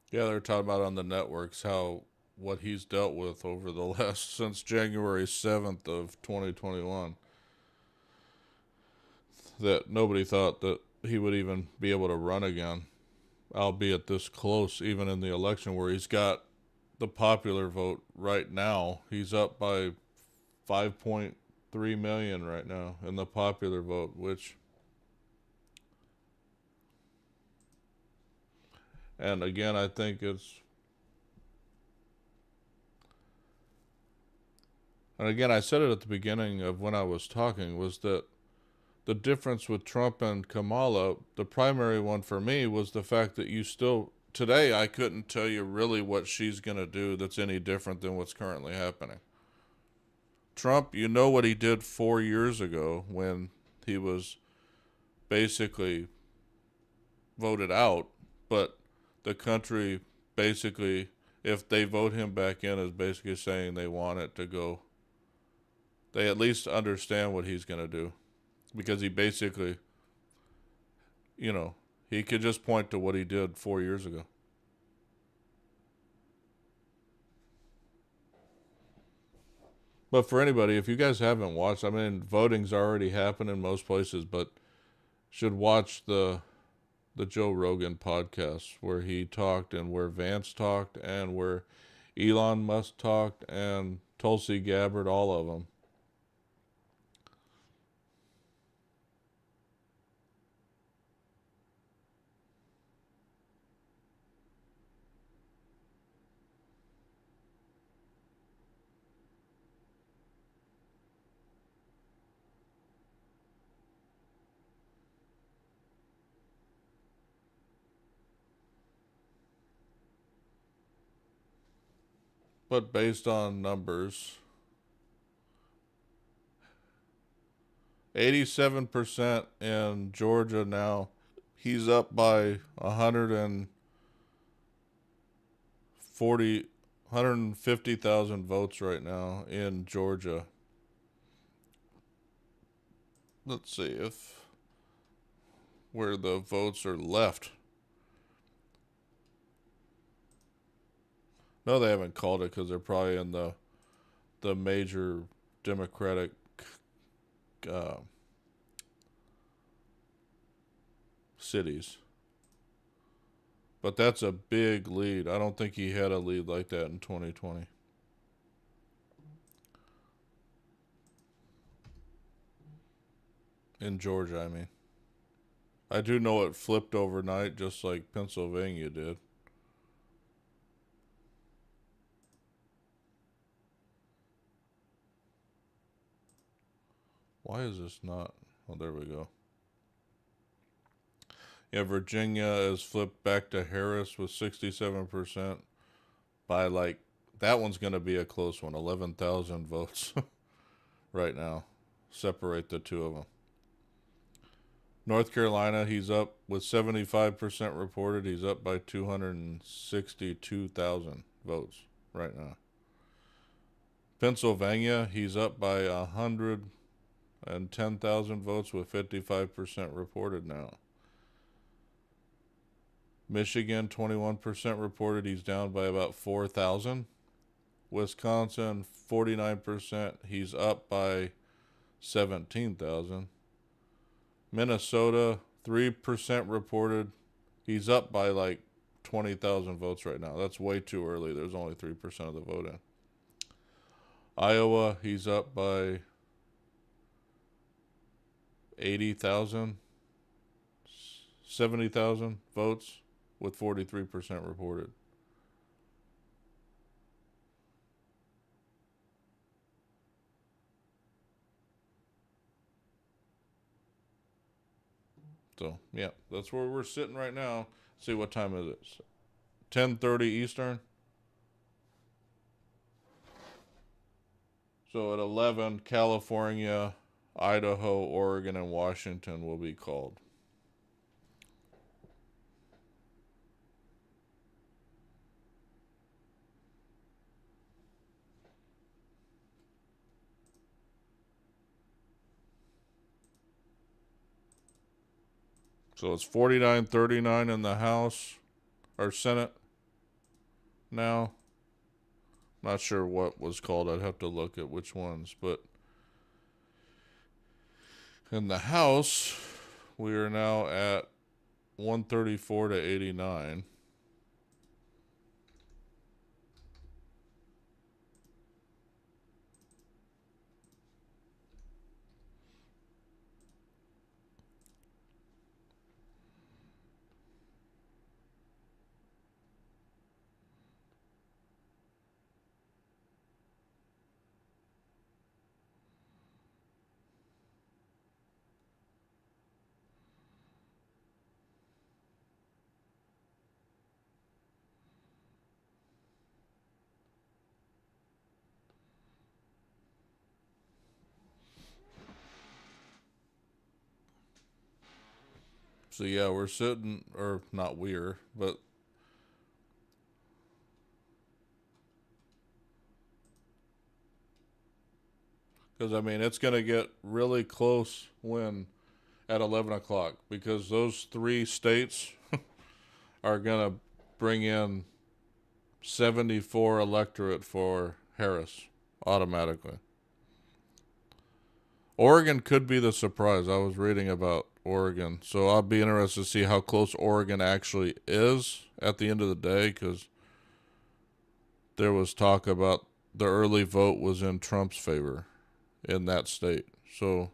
Yeah, they're talking about on the networks how what he's dealt with over the last since January 7th of 2021, that nobody thought that he would even be able to run again, albeit this close even in the election where he's got the popular vote right now. He's up by 5.3 million right now in the popular vote, which, and again, I think it's, and again, I said it at the beginning of when I was talking, was that the difference with Trump and Kamala, the primary one for me was the fact that you still, today, I couldn't tell you really what she's going to do that's any different than what's currently happening. Trump, you know what he did 4 years ago when he was basically voted out, but the country basically, if they vote him back in, is basically saying they want it to go. They at least understand what he's going to do because he basically, you know, he could just point to what he did 4 years ago. But for anybody, if you guys haven't watched, I mean, voting's already happened in most places, but should watch the Joe Rogan podcast where he talked and where Vance talked and where Elon Musk talked and Tulsi Gabbard, all of them. But based on numbers, 87% in Georgia now. He's up by 150,000 votes right now in Georgia. Let's see if where the votes are left. No, they haven't called it because they're probably in the major Democratic cities. But that's a big lead. I don't think he had a lead like that in 2020. In Georgia, I mean. I do know it flipped overnight just like Pennsylvania did. Why is this not? Oh, there we go. Yeah, Virginia is flipped back to Harris with 67% by like, that one's going to be a close one. 11,000 votes right now. Separate the two of them. North Carolina, he's up with 75% reported. He's up by 262,000 votes right now. Pennsylvania, he's up by 110,000 votes with 55% reported now. Michigan, 21% reported. He's down by about 4,000. Wisconsin, 49%. He's up by 17,000. Minnesota, 3% reported. He's up by like 20,000 votes right now. That's way too early. There's only 3% of the vote in. Iowa, he's up by 80,000, 70,000 votes with 43% reported. So, yeah, that's where we're sitting right now. See, what time is it? 10:30 Eastern. So at 11, California, Idaho, Oregon, and Washington will be called. So it's 49-39 in the House or Senate now. Not sure what was called. I'd have to look at which ones. But in the House, we are now at 134 to 89. So yeah, we're sitting, or not we're, but because I mean it's gonna get really close when at 11 o'clock because those three states are gonna bring in 74 electorate for Harris automatically. Oregon could be the surprise. I was reading about Oregon, so I'll be interested to see how close Oregon actually is at the end of the day because there was talk about the early vote was in Trump's favor in that state. So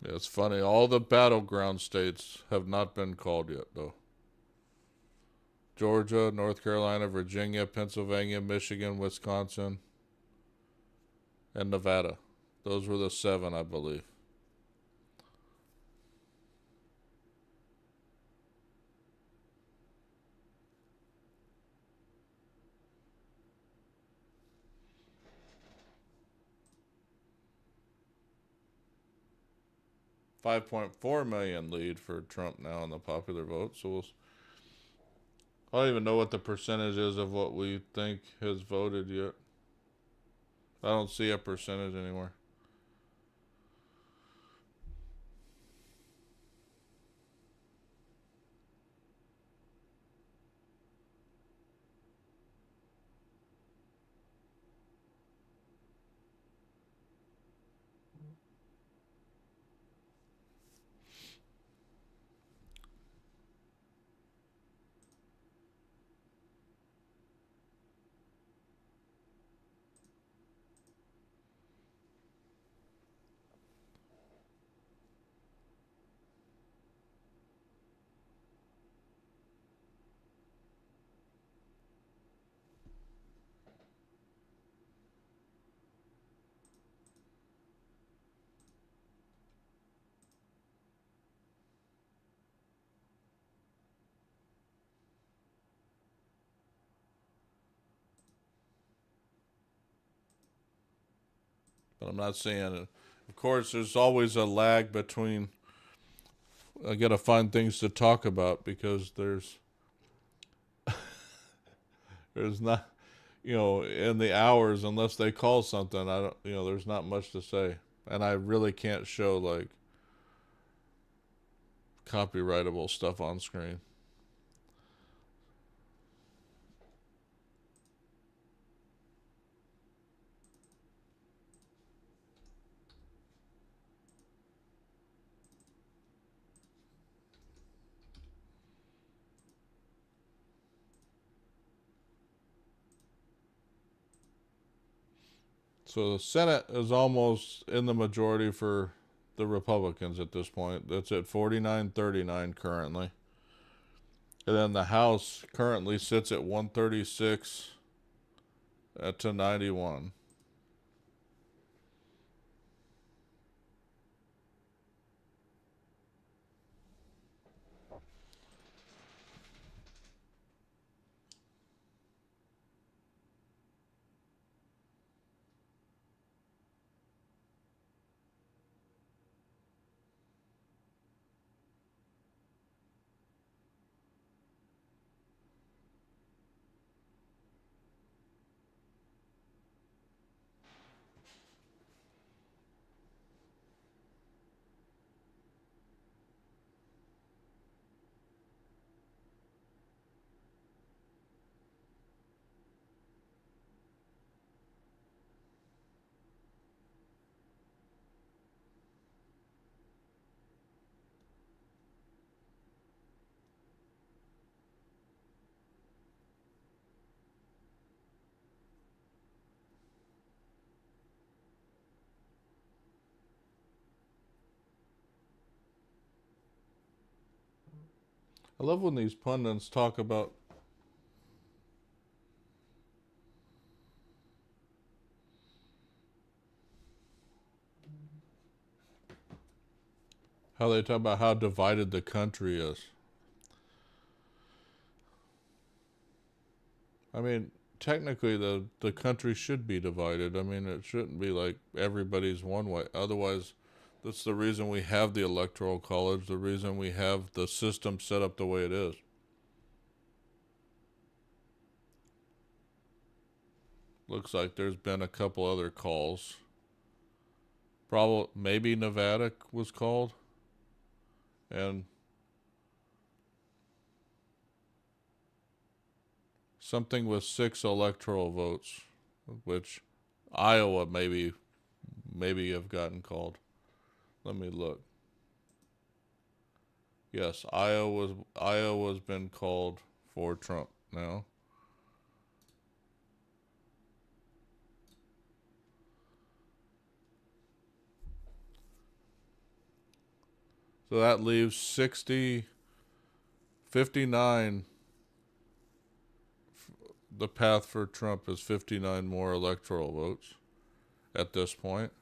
yeah, it's funny. All the battleground states have not been called yet, though. Georgia, North Carolina, Virginia, Pennsylvania, Michigan, Wisconsin, and Nevada. Those were the seven, I believe. $5.4 million lead for Trump now in the popular vote. So I don't even know what the percentage is of what we think has voted yet. I don't see a percentage anymore. But I'm not saying it. Of course, there's always a lag between. I gotta find things to talk about because there's not, in the hours unless they call something. I don't, there's not much to say, and I really can't show like copyrightable stuff on screen. So the Senate is almost in the majority for the Republicans at this point. That's at 49-39 currently. And then the House currently sits at 136 to 91. I love when these pundits talk about how they talk about how divided the country is. I mean, technically, the country should be divided. I mean, it shouldn't be like everybody's one way. Otherwise, that's the reason we have the Electoral College, the reason we have the system set up the way it is. Looks like there's been a couple other calls. Probably, maybe Nevada was called. And something with 6 electoral votes, which Iowa maybe have gotten called. Let me look. Yes, Iowa's been called for Trump now. So that leaves 60, 59. The path for Trump is 59 more electoral votes at this point.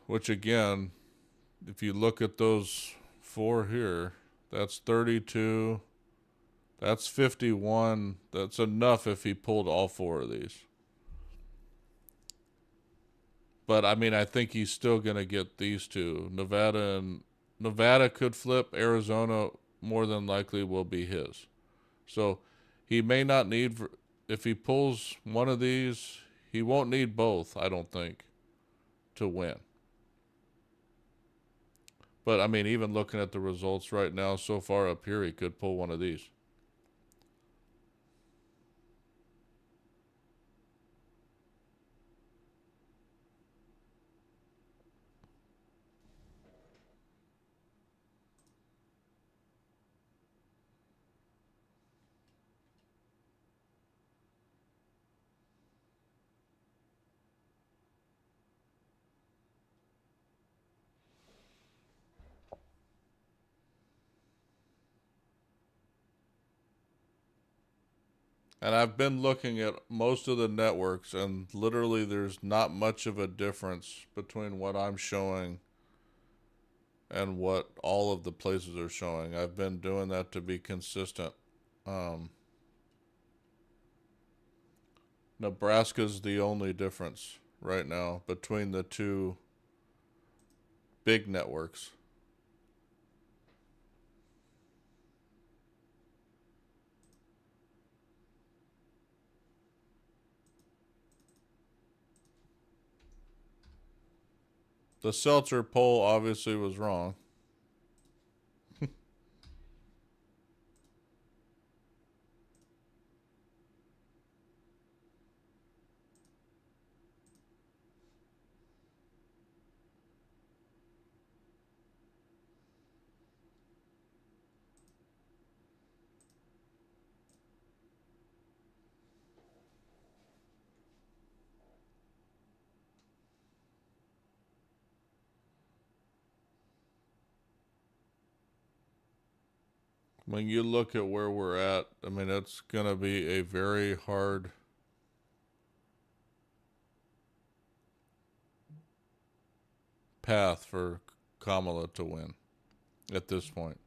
Which again, if you look at those 4 here, that's 32, that's 51. That's enough if he pulled all 4 of these. But I mean, I think he's still going to get these 2. Nevada could flip. Arizona more than likely will be his. So he may not need, if he pulls one of these, he won't need both, I don't think, to win. But I mean, even looking at the results right now, so far up here, he could pull one of these. And I've been looking at most of the networks, and literally there's not much of a difference between what I'm showing and what all of the places are showing. I've been doing that to be consistent. Nebraska's the only difference right now between the 2 big networks. The Seltzer poll obviously was wrong. When you look at where we're at, I mean, it's going to be a very hard path for Kamala to win at this point.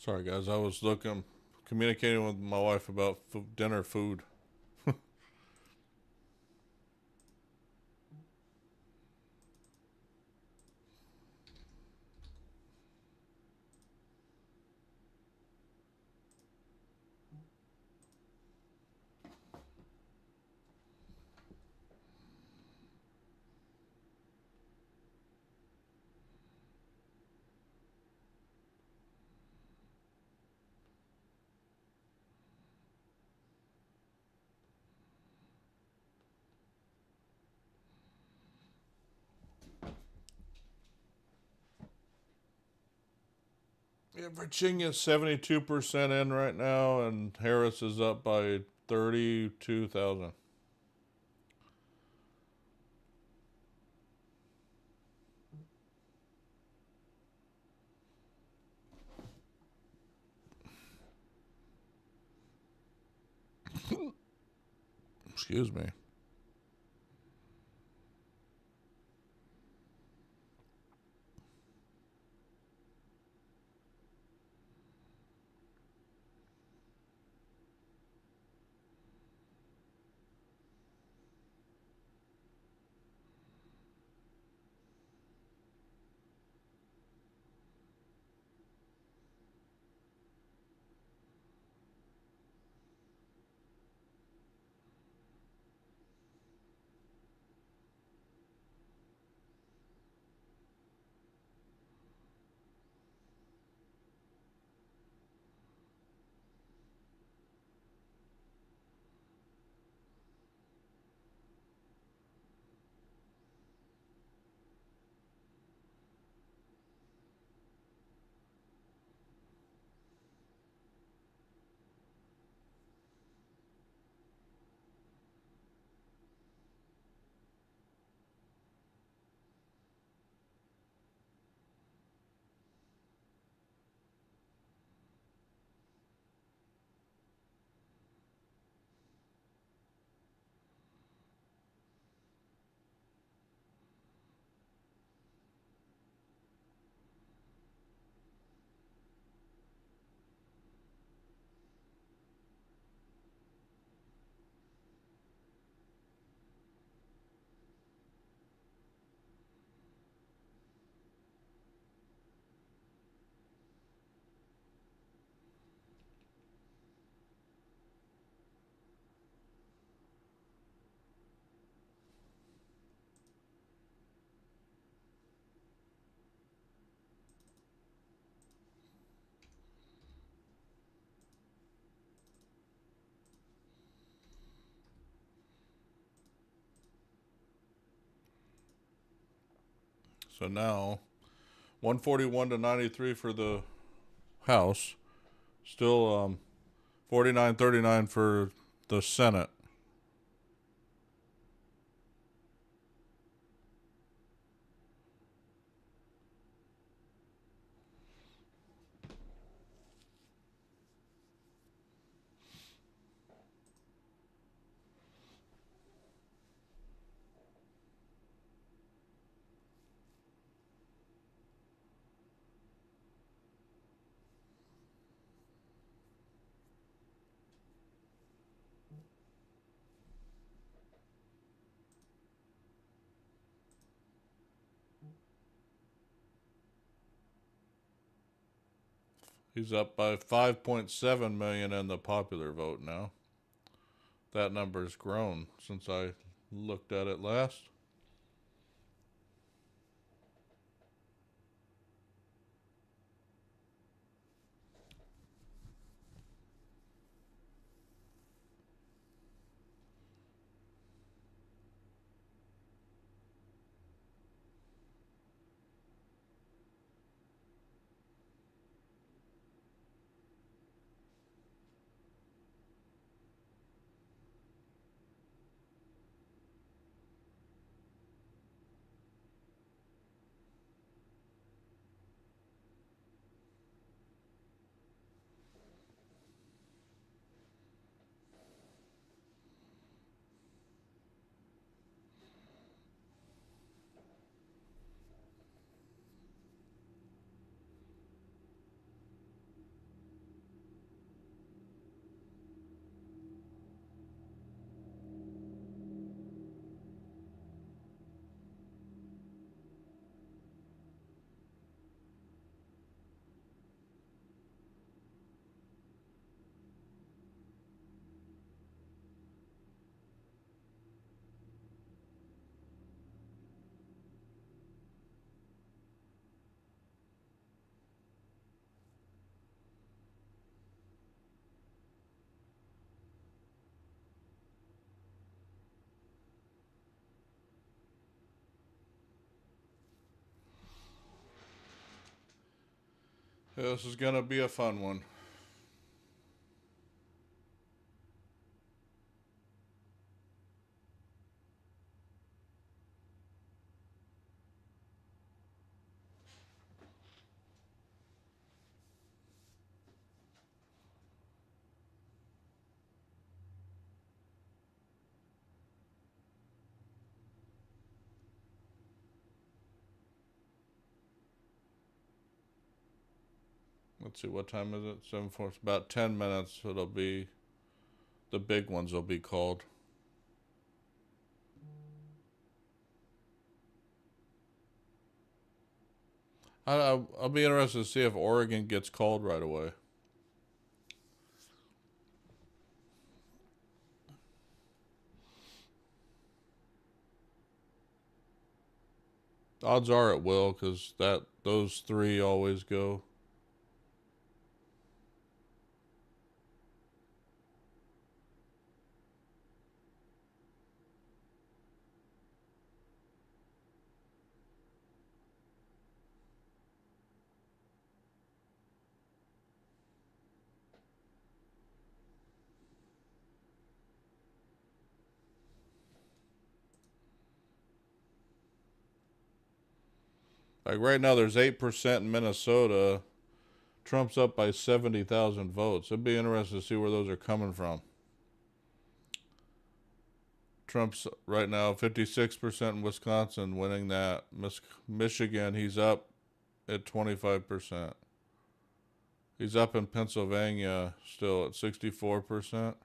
Sorry, guys. I was communicating with my wife about dinner food. Yeah, Virginia's 72% in right now, and Harris is up by 32,000. Excuse me. So now 141 to 93 for the House. Still 49-39 for the Senate. He's up by 5.7 million in the popular vote now. That number's grown since I looked at it last. Yeah, this is gonna be a fun one. Let's see, what time is it? 7:04. It's about 10 minutes. It'll be the big ones. Will be called. I'll be interested to see if Oregon gets called right away. Odds are it will, because those three always go. Like right now, there's 8% in Minnesota. Trump's up by 70,000 votes. It'd be interesting to see where those are coming from. Trump's right now 56% in Wisconsin, winning that. Michigan, he's up at 25%. He's up in Pennsylvania still at 64%.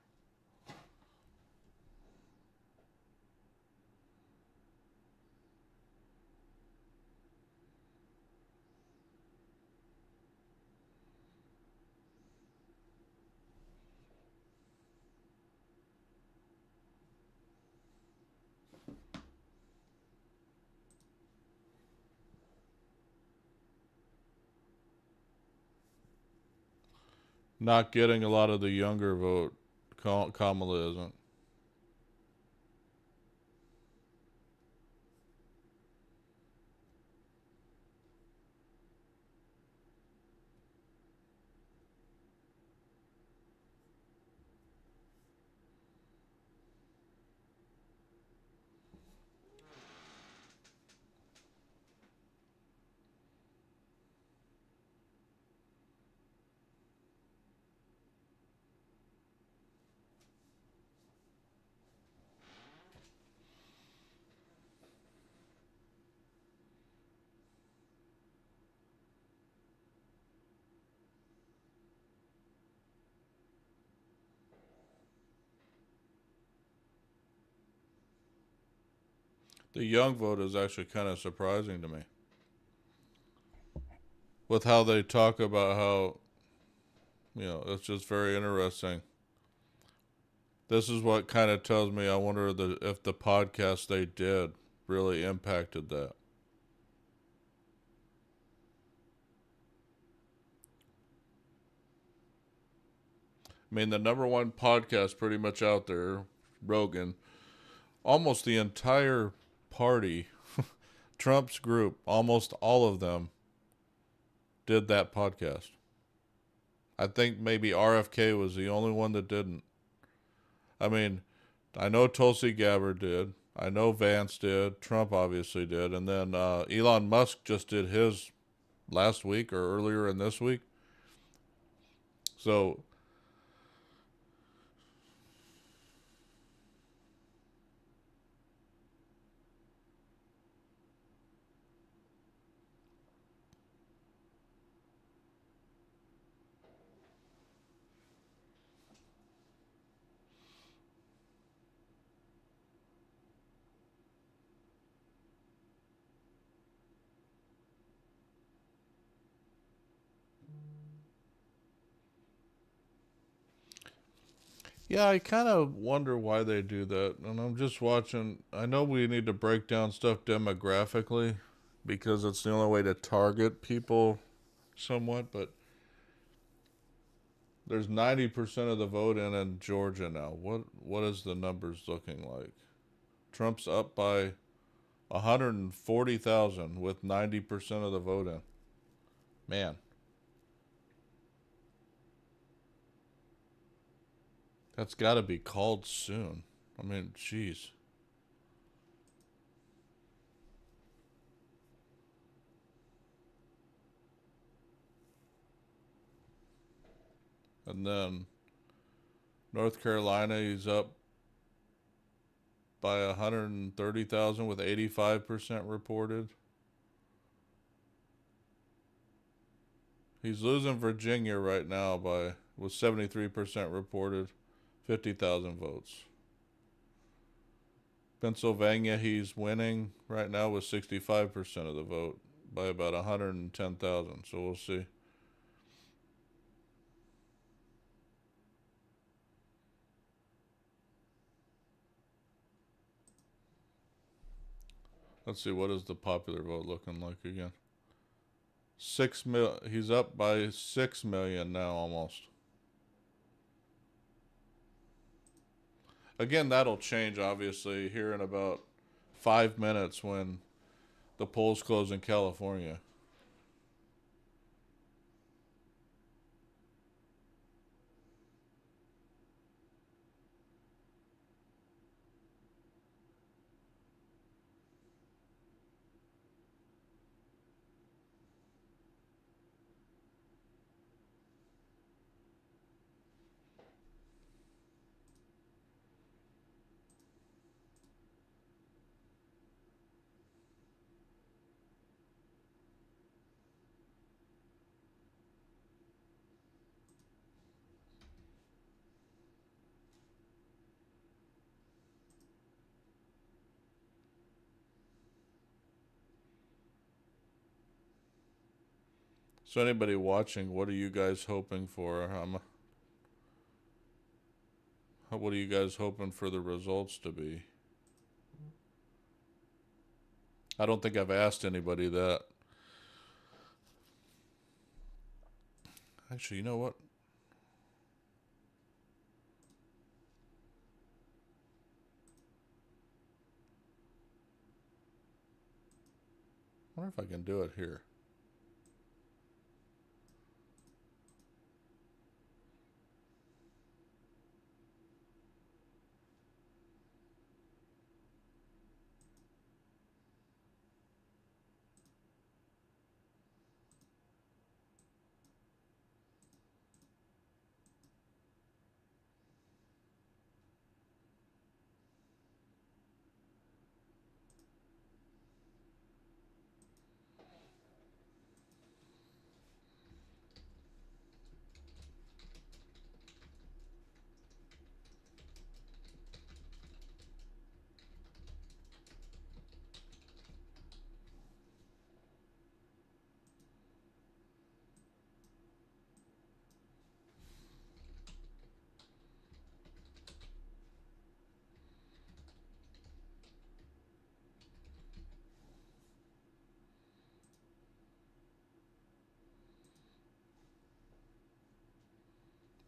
Not getting a lot of the younger vote. Kamala isn't. The young vote is actually kind of surprising to me. With how they talk about how, it's just very interesting. This is what kind of tells me I wonder if the podcast they did really impacted that. I mean, the number one podcast pretty much out there, Rogan, almost the entire party, Trump's group, almost all of them did that podcast. I think maybe RFK was the only one that didn't. I mean, I know Tulsi Gabbard did. I know Vance did. Trump obviously did. And then Elon Musk just did his last week or earlier in this week. So, yeah, I kind of wonder why they do that. And I'm just watching. I know we need to break down stuff demographically because it's the only way to target people somewhat. But there's 90% of the vote in Georgia now. What is the numbers looking like? Trump's up by 140,000 with 90% of the vote in. Man, That's got to be called soon. I mean, jeez. And then North Carolina, he's up by 130,000 with 85% reported. He's losing Virginia right now by with 73% reported, 50,000 votes. Pennsylvania, he's winning right now with 65% of the vote by about 110,000. So we'll see. Let's see, what is the popular vote looking like again? 6 mil. He's up by 6 million now almost. Again, that'll change obviously here in about 5 minutes when the polls close in California. So anybody watching, what are you guys hoping for? What are you guys hoping for the results to be? I don't think I've asked anybody that. Actually, you know what? I wonder if I can do it here.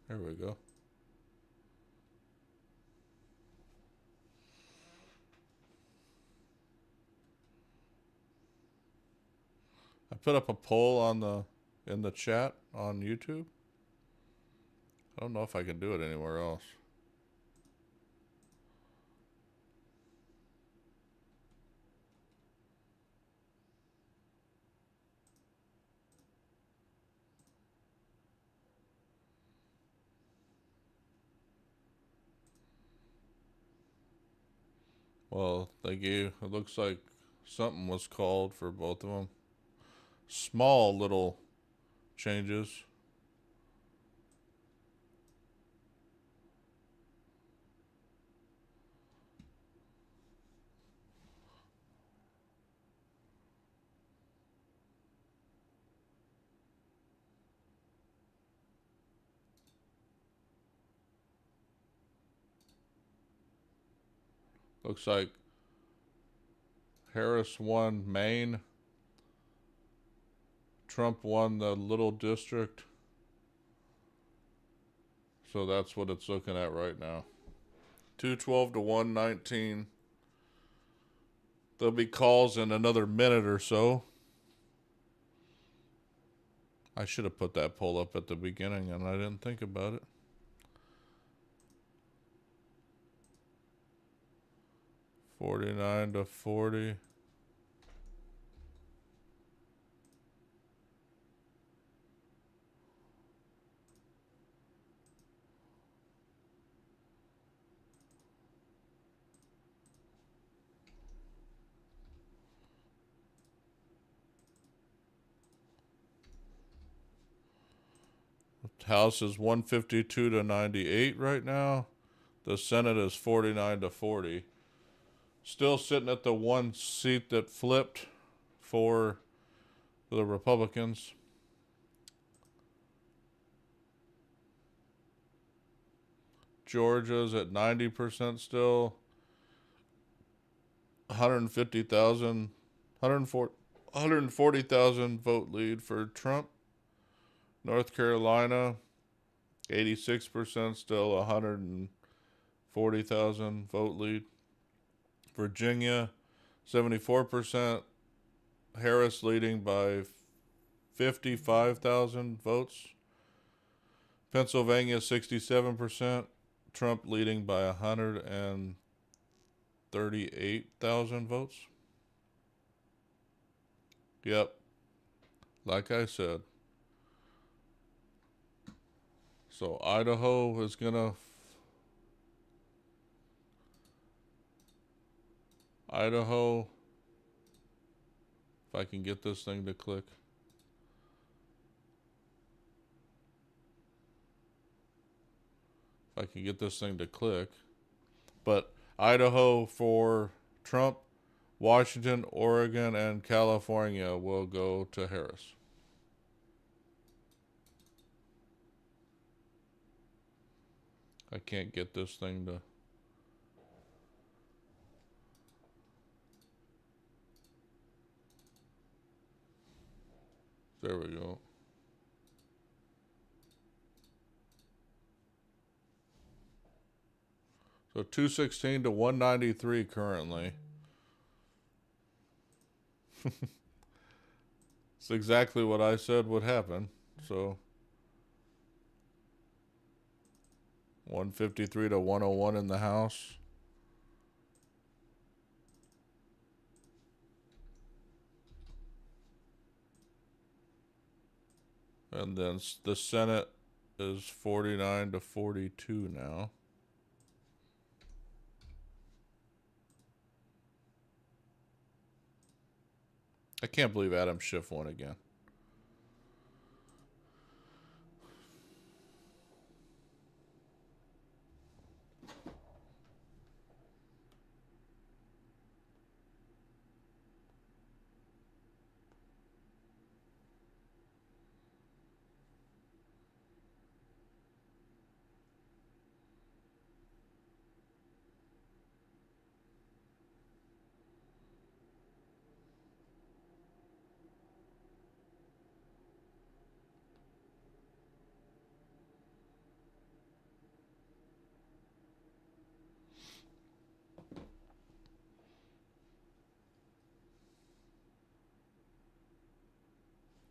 There we go. I put up a poll in the chat on YouTube. I don't know if I can do it anywhere else. Well, it looks like something was called for both of them. Small little changes. Looks like Harris won Maine. Trump won the little district. So that's what it's looking at right now. 212 to 119. There'll be calls in another minute or so. I should have put that poll up at the beginning and I didn't think about it. 49 to 40. House is 152 to 98 right now. The Senate is 49 to 40. Still sitting at the one seat that flipped for the Republicans. Georgia's at 90% still. 150,000, 140,000 vote lead for Trump. North Carolina, 86% still, 140,000 vote lead. Virginia, 74%. Harris leading by 55,000 votes. Pennsylvania, 67%. Trump leading by 138,000 votes. Yep. Like I said. So Idaho is going to... Idaho... If I can get this thing to click. If I can get this thing to click. But Idaho for Trump, Washington, Oregon, and California will go to Harris. I can't get this thing to... There we go. So 216 to 193 currently. It's exactly what I said would happen. So 153 to 101 in the House. And then the Senate is 49 to 42 now. I can't believe Adam Schiff won again.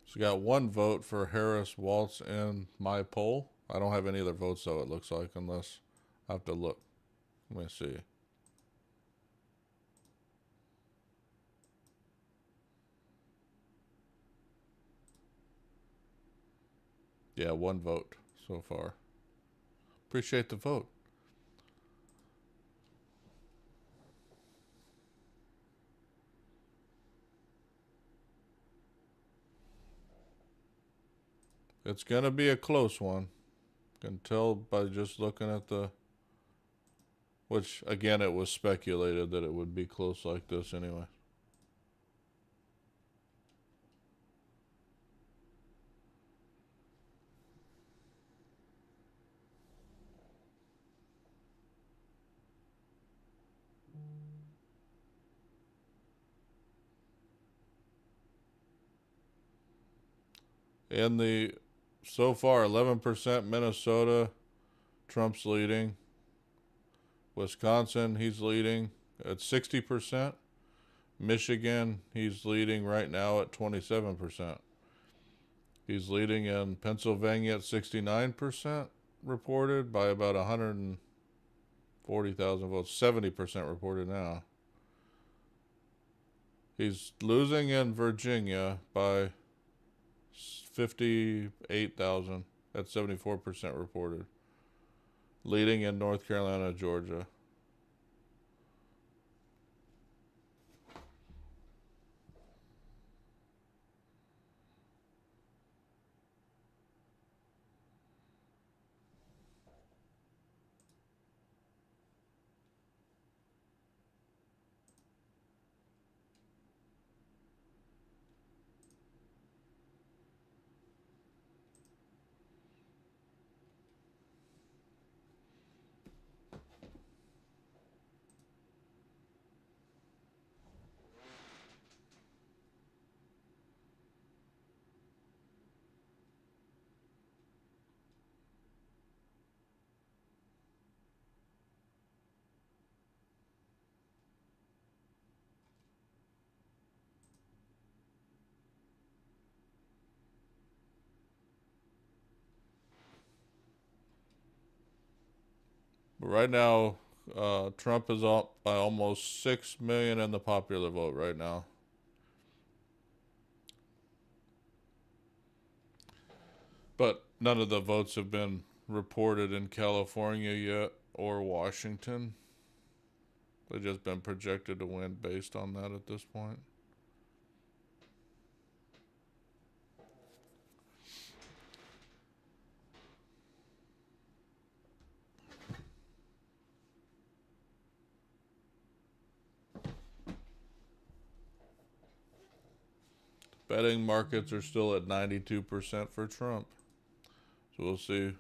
So we got one vote for Harris, Waltz, in my poll. I don't have any other votes, though, it looks like, unless I have to look. Let me see. Yeah, one vote so far. Appreciate the vote. It's going to be a close one. Can tell by just looking at the... Which, again, it was speculated that it would be close like this anyway. In the... So far, 11% Minnesota, Trump's leading. Wisconsin, he's leading at 60%. Michigan, he's leading right now at 27%. He's leading in Pennsylvania at 69% reported by about 140,000 votes. 70% reported now. He's losing in Virginia by 58,000 at 74% reported. Leading in North Carolina, Georgia. But right now, Trump is up by almost 6 million in the popular vote right now. But none of the votes have been reported in California yet or Washington. They've just been projected to win based on that at this point. Betting markets are still at 92% for Trump. So we'll see.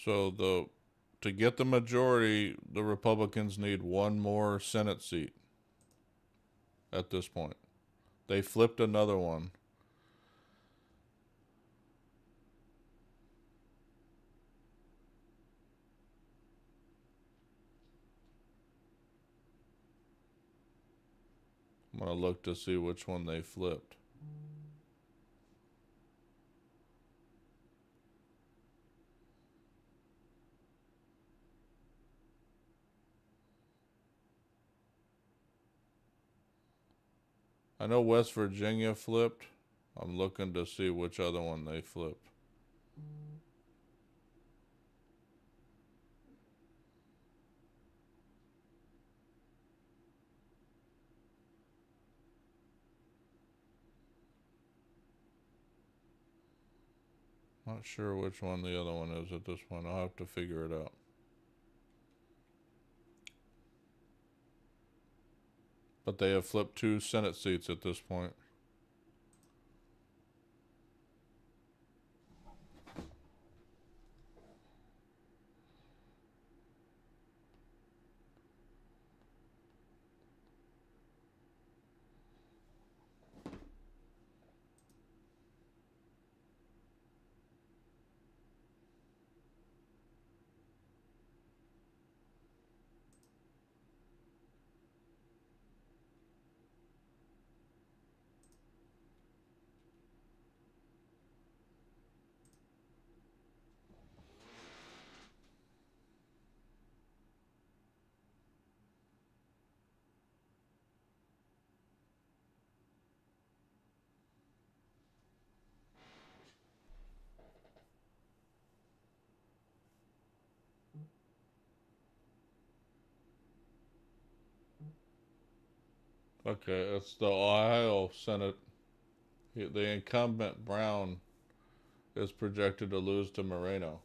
So to get the majority, the Republicans need one more Senate seat at this point. They flipped another one. I'm going to look to see which one they flipped. I know West Virginia flipped. I'm looking to see which other one they flipped. Not sure which one the other one is at this point. I'll have to figure it out. But they have flipped 2 Senate seats at this point. Okay, it's the Ohio Senate. The incumbent Brown is projected to lose to Moreno.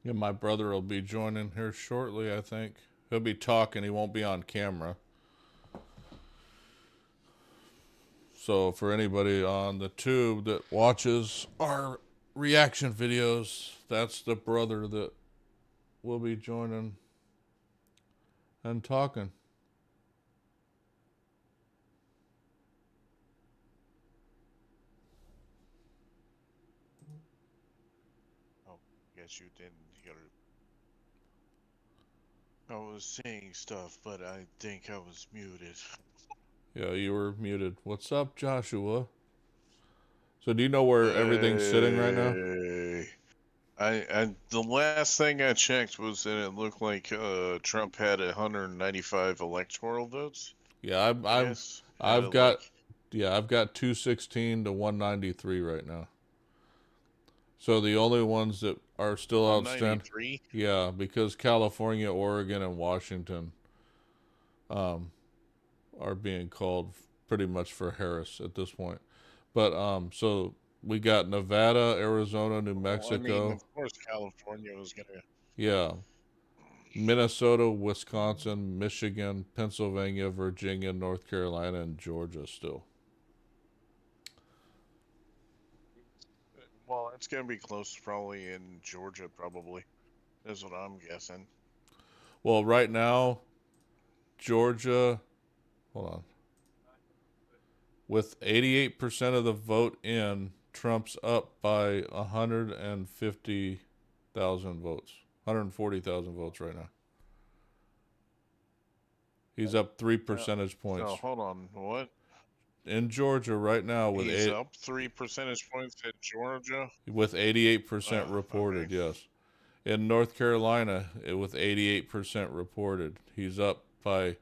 Yeah, my brother will be joining here shortly, I think. He'll be talking, he won't be on camera. So for anybody on the tube that watches our reaction videos, that's the brother that will be joining and talking. Oh, guess you didn't hear. I was saying stuff, but I think I was muted. Yeah, you were muted. What's up, Joshua? So do you know where everything's sitting right now? Hey. The last thing I checked was that it looked like Trump had 195 electoral votes. Yeah, I guess had I've it got like yeah, I've got 216 to 193 right now. So the only ones that are still outstanding, 193. yeah, because California, Oregon, and Washington are being called pretty much for Harris at this point. But so we got Nevada, Arizona, New Well, I mean, Mexico, of course, California was gonna. yeah, Minnesota, Wisconsin, Michigan, Pennsylvania, Virginia, North Carolina, and Georgia still. Well, it's gonna be close, probably in Georgia. Probably is what I'm guessing. Well, right now, Georgia, hold on, with 88% of the vote in, Trump's up by 150,000 votes, 140,000 votes right now. He's up 3 percentage So points. hold on, what? In Georgia right now He's up 3 percentage points at Georgia. with 88% Okay. reported, yes. In North Carolina, with 88% reported, he's up by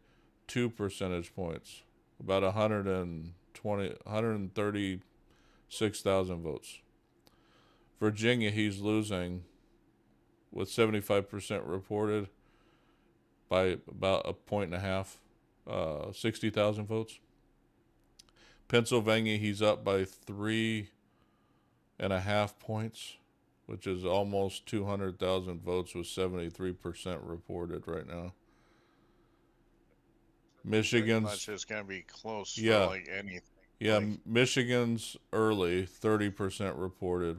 2 percentage points, about 136,000 votes. Virginia, he's losing with 75% reported by about a point and a half, 60,000 votes. Pennsylvania, he's up by 3.5 points, which is almost 200,000 votes with 73% reported right now. Pretty much Michigan's, it's gonna be close for yeah, like anything. yeah, Like, Michigan's early, 30% reported.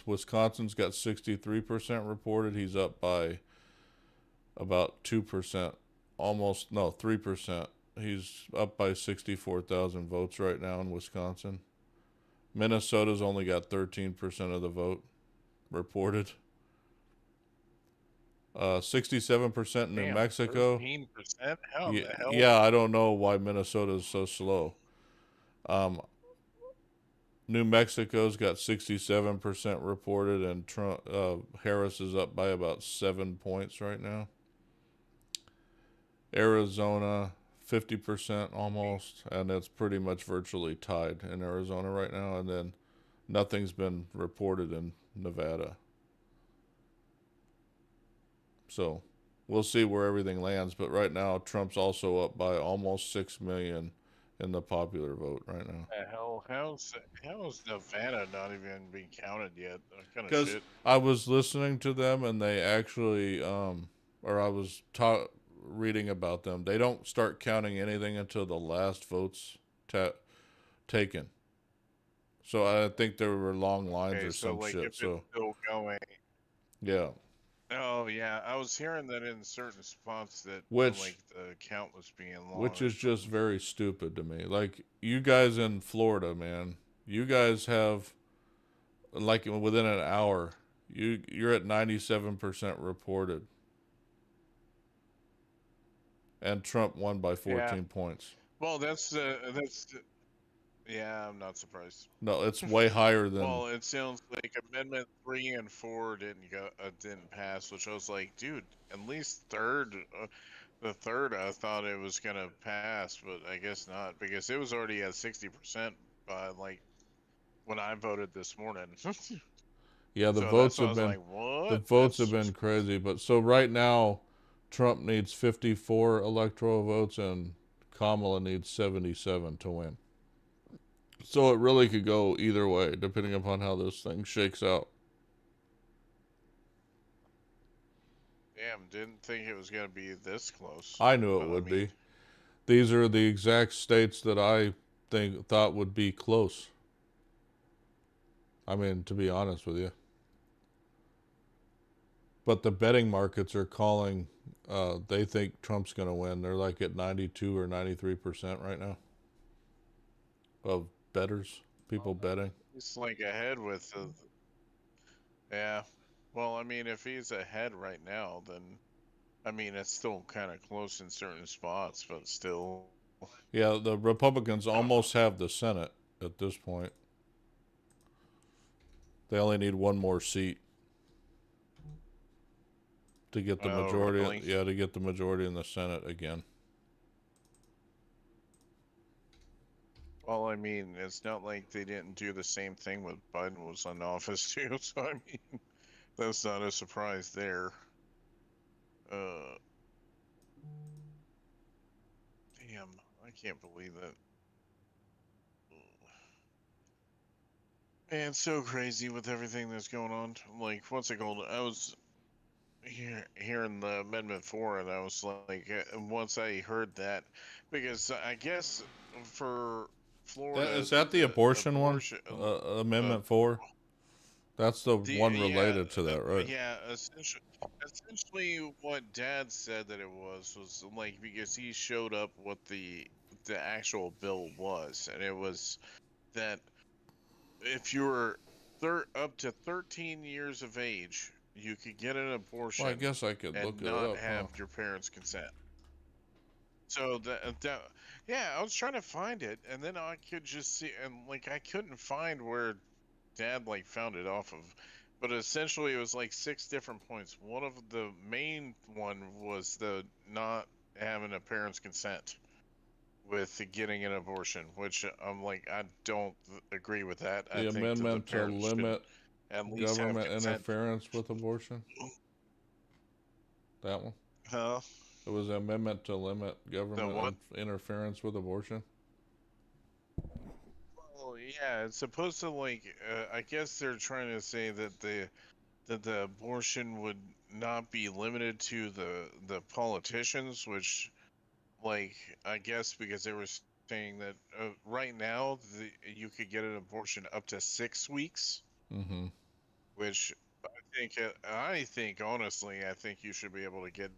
Wisconsin's got 63% reported. He's up by about 2%, almost, no, 3%. He's up by 64,000 votes right now in Wisconsin. Minnesota's only got 13% of the vote reported. 67% in New damn, Mexico. 13%? How Yeah, the hell? yeah, I don't know why Minnesota is so slow. Um, New Mexico's got 67% reported, and Harris is up by about 7 points right now. Arizona, 50% almost, and it's pretty much virtually tied in Arizona right now. And then nothing's been reported in Nevada. So we'll see where everything lands. But right now, Trump's also up by almost 6 million in the popular vote right now. The hell? How's Nevada not even being counted yet? That kind of Because shit. I was listening to them and they actually, or I was reading about them, they don't start counting anything until the last votes taken. So I think there were long lines Okay, or so some like shit. if it's So still going. yeah, Oh yeah, I was hearing that in certain spots that like which the count was being long which or is just something. very stupid to me. Like you guys in Florida, man, you guys have like within an hour, you're at 97% reported, and Trump won by Yeah. 14 points. Well, yeah, I'm not surprised. No, it's way higher than Well, it sounds like Amendment 3 and 4 didn't pass, which I was like, dude, at least the third I thought it was gonna pass, but I guess not because it was already at 60% by like when I voted this morning. yeah. So that's why I was like, The what? votes have been crazy, but so right now, Trump needs 54 electoral votes and Kamala needs 77 to win. So it really could go either way, depending upon how this thing shakes out. Damn, didn't think it was gonna be this close. I knew it But I would mean, be. These are the exact states that I thought would be close. I mean, to be honest with you. But the betting markets are calling. They think Trump's going to win. They're like at 92 or 93% right now of betters, people betting. he's like ahead with the. Yeah. Well, I mean, if he's ahead right now, then I mean it's still kind of close in certain spots, but still. Yeah, the Republicans almost have the Senate at this point. They only need one more seat to get the Oh, majority. really? Yeah, to get the majority in the Senate again. Well, I mean, it's not like they didn't do the same thing when Biden was in office too. So I mean, that's not a surprise there. Uh, damn, I can't believe that. Man, it's so crazy with everything that's going on. Like, what's it called? I was hearing the Amendment 4, and I was like, once I heard that, because I guess for Florida, Is that the the abortion one? abortion, uh, Amendment 4? That's the the one yeah, related to that, right? yeah, essentially what Dad said that it was like because he showed up what the actual bill was, and it was that if you were up to 13 years of age, you could get an Well, I abortion guess I could look and it not up, have huh? your parents' consent. So yeah, I was trying to find it, and then I could just see, and like I couldn't find where Dad like found it off of, but essentially it was like six different points. One of the main one was the not having a parent's consent with getting an abortion, which I'm like, I don't agree with that. I The think that the amendment to parents should limit at least have government consent. interference with abortion. That one. Huh? It was an amendment to limit The government what? interference with abortion. Well, yeah, it's supposed to like. I guess they're trying to say that the abortion would not be limited to the politicians, which like I guess because they were saying that right now you could get an abortion up to 6 weeks, Mm-hmm. which I think honestly I think you should be able to get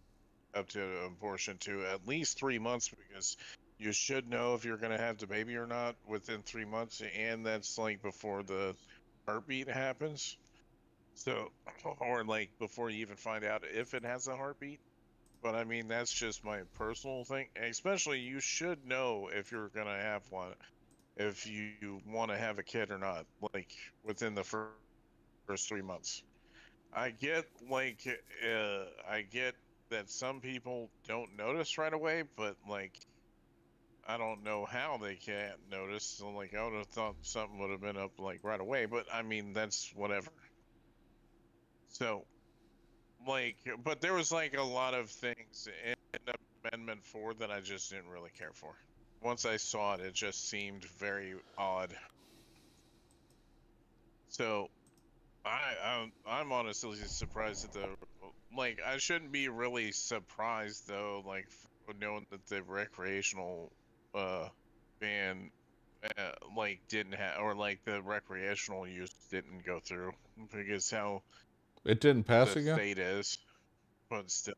up to an abortion to at least 3 months because you should know if you're going to have the baby or not within 3 months, and that's like before the heartbeat happens. So, or like before you even find out if it has a heartbeat. But I mean, that's just my personal thing. Especially, you should know if you're gonna have one, if you want to have a kid or not, like within the first 3 months. I get that some people don't notice right away, but like, I don't know how they can't notice. So like, I would have thought something would have been up like right away, but I mean, that's whatever. So like, but there was like a lot of things in Amendment 4 that I just didn't really care for. Once I saw it, it just seemed very odd. So I'm honestly surprised at the like. I shouldn't be really surprised though, like knowing that the recreational uh ban like didn't have or like the recreational use didn't go through because how It didn't pass the again. state is, but still.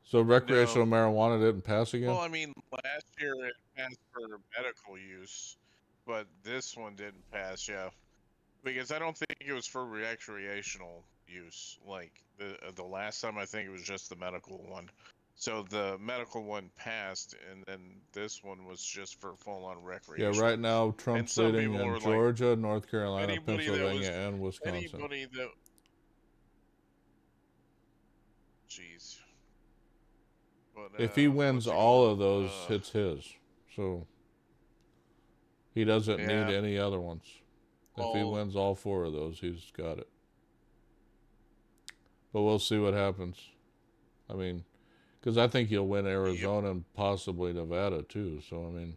So No. recreational marijuana didn't pass Well, again. I mean, last year it passed for medical use, but this one didn't pass, yeah, because I don't think it was for recreational use. Like the last time, I think it was just the medical one. So the medical one passed, and then this one was just for full-on Yeah, recreational. right now And Trump's some leading people in were like, Georgia, North Carolina, anybody that Pennsylvania, was and Wisconsin. anybody that, jeez, but If he wins what's it all called? of those, it's his. So he doesn't need Yeah. any other ones. If he Well, wins all four of those, he's got it. But we'll see what happens. I mean, because I think he'll win yep. Arizona and possibly Nevada too. So I mean,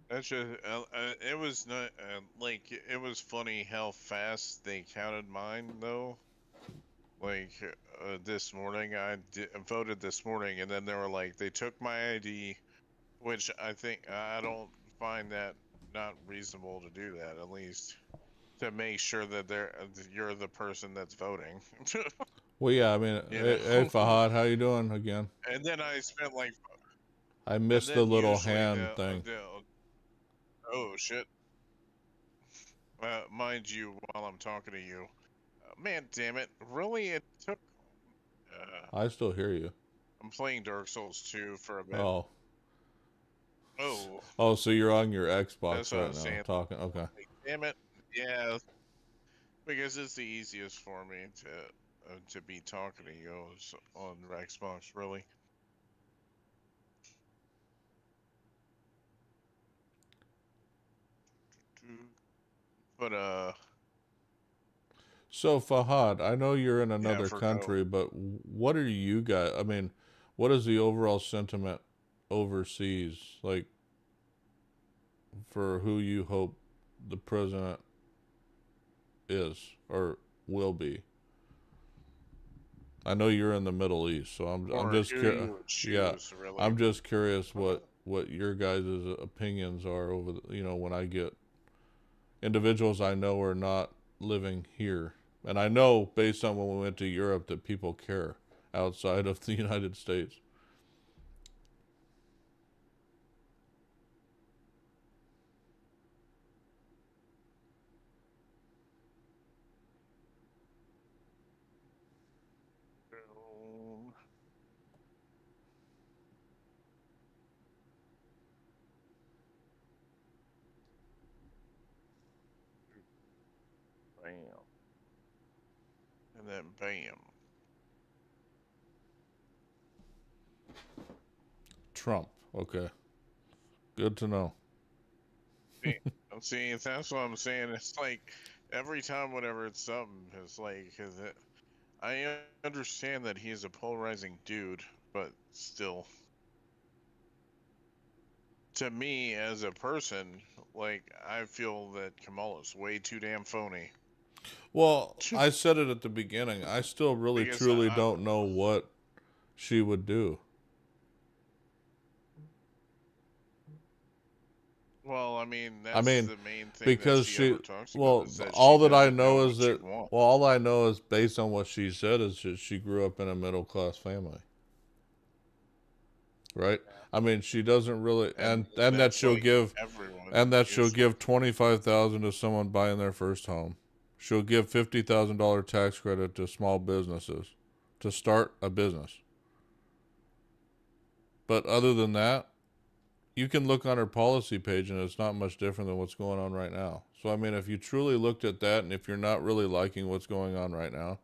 That's just it was not like it was funny how fast they counted mine though. Like this morning, voted this morning, and then they were like, they took my ID, which I think I don't find that not reasonable to do that. At least to make sure that you're the person that's voting. Well, yeah, I mean, You hey, know. Fahad, how you doing again? And then I spent like, I and missed the then little usually hand thing. oh shit, mind you, while I'm talking to you, man, damn it, really? It took. I still hear you. I'm playing Dark Souls 2 for a bit. Oh, Oh, oh, so you're on your that's Xbox what I right was now saying. talking. Okay. Like, damn it, yeah, because it's the easiest for me to be talking to you on Xbox, really. But So Fahad, I know you're in yeah, another for go. country, but what are you guys? I mean, what is the overall sentiment overseas like for who you hope the president is or will be? I know you're in the Middle East, so I'm Or just who curious. you would Yeah, choose, really. I'm just curious what your guys' opinions are over when I get individuals I know are not living here. And I know based on when we went to Europe that people care outside of the United States. Bam. And then bam. Trump. Okay. Good to know. See, see, that's what I'm saying. It's like every time, whenever it's something, it's like, I understand that he's a polarizing dude, but still, to me as a person, like I feel that Kamala's way too damn phony. Well, I said it at the beginning. I still really Because truly don't know what she would do. well, I mean, I that's mean, the main thing that because she she, ever talks about well, is that she all that I doesn't know know is what you that, want. well, all I know is based on what she said is that she grew up in a middle class family, right? I mean, she doesn't really, And and that that's she'll like give, everyone and that she'll usually. give 25,000 to someone buying their first home. She'll give $50,000 tax credit to small businesses to start a business. But other than that, you can look on her policy page and it's not much different than what's going on right now. So I mean, if you truly looked at that and if you're not really liking what's going on right now,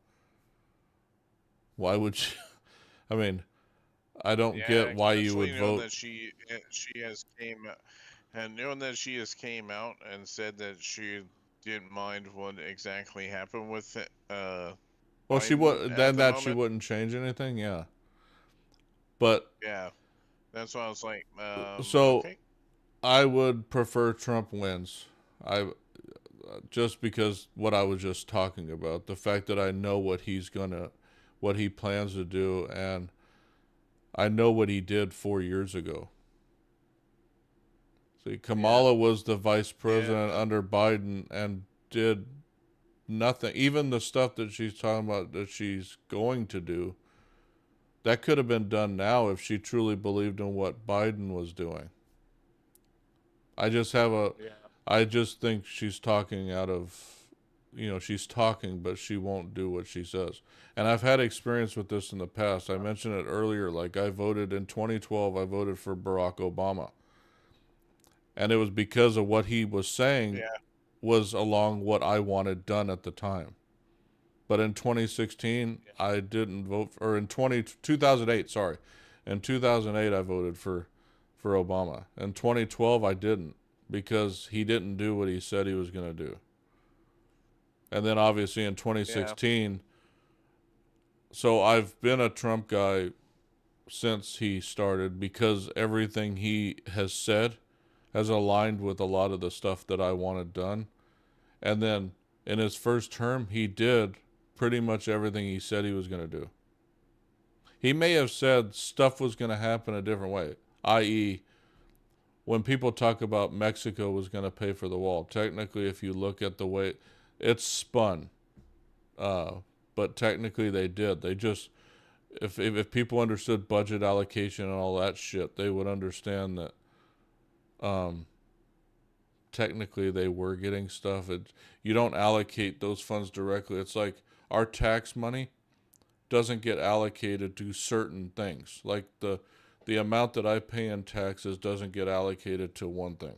why would you I mean, I don't get Yeah, why you especially would knowing vote. that she has came and knowing that she has came out and said that she didn't mind what exactly happened with Well, she Biden would at then the that she moment. wouldn't change anything, yeah. But Yeah, that's why I was like, so okay, I would prefer Trump wins. I just because what I was just talking about, the fact that I know what he plans to do, and I know what he did 4 years ago. See, yeah, Kamala was the vice yeah, president under Biden and did nothing. Even the stuff that she's talking about that she's going to do, that could have been done now if she truly believed in what Biden was doing. I just have a, yeah, I just think she's talking out of, she's talking, but she won't do what she says. And I've had experience with this in the past. I mentioned it earlier. Like I voted in 2012, I voted for Barack Obama. And it was because of what he was saying yeah, was along what I wanted done at the time. But in 2016, yeah, I didn't vote, or in 2008, sorry. In 2008, I voted for Obama. In 2012, I didn't because he didn't do what he said he was going to do. And then obviously in yeah, 2016, so I've been a Trump guy since he started because everything he has said has aligned with a lot of the stuff that I wanted done. And then in his first term, he did pretty much everything he said he was going to do. He may have said stuff was going to happen a different way, i.e., when people talk about Mexico was going to pay for the wall, technically, if you look at the way it's spun, but technically they did. They just, if people understood budget allocation and all that shit, they would understand that technically they were getting stuff. You don't allocate those funds directly. It's like our tax money doesn't get allocated to certain things. Like the amount that I pay in taxes doesn't get allocated to one thing.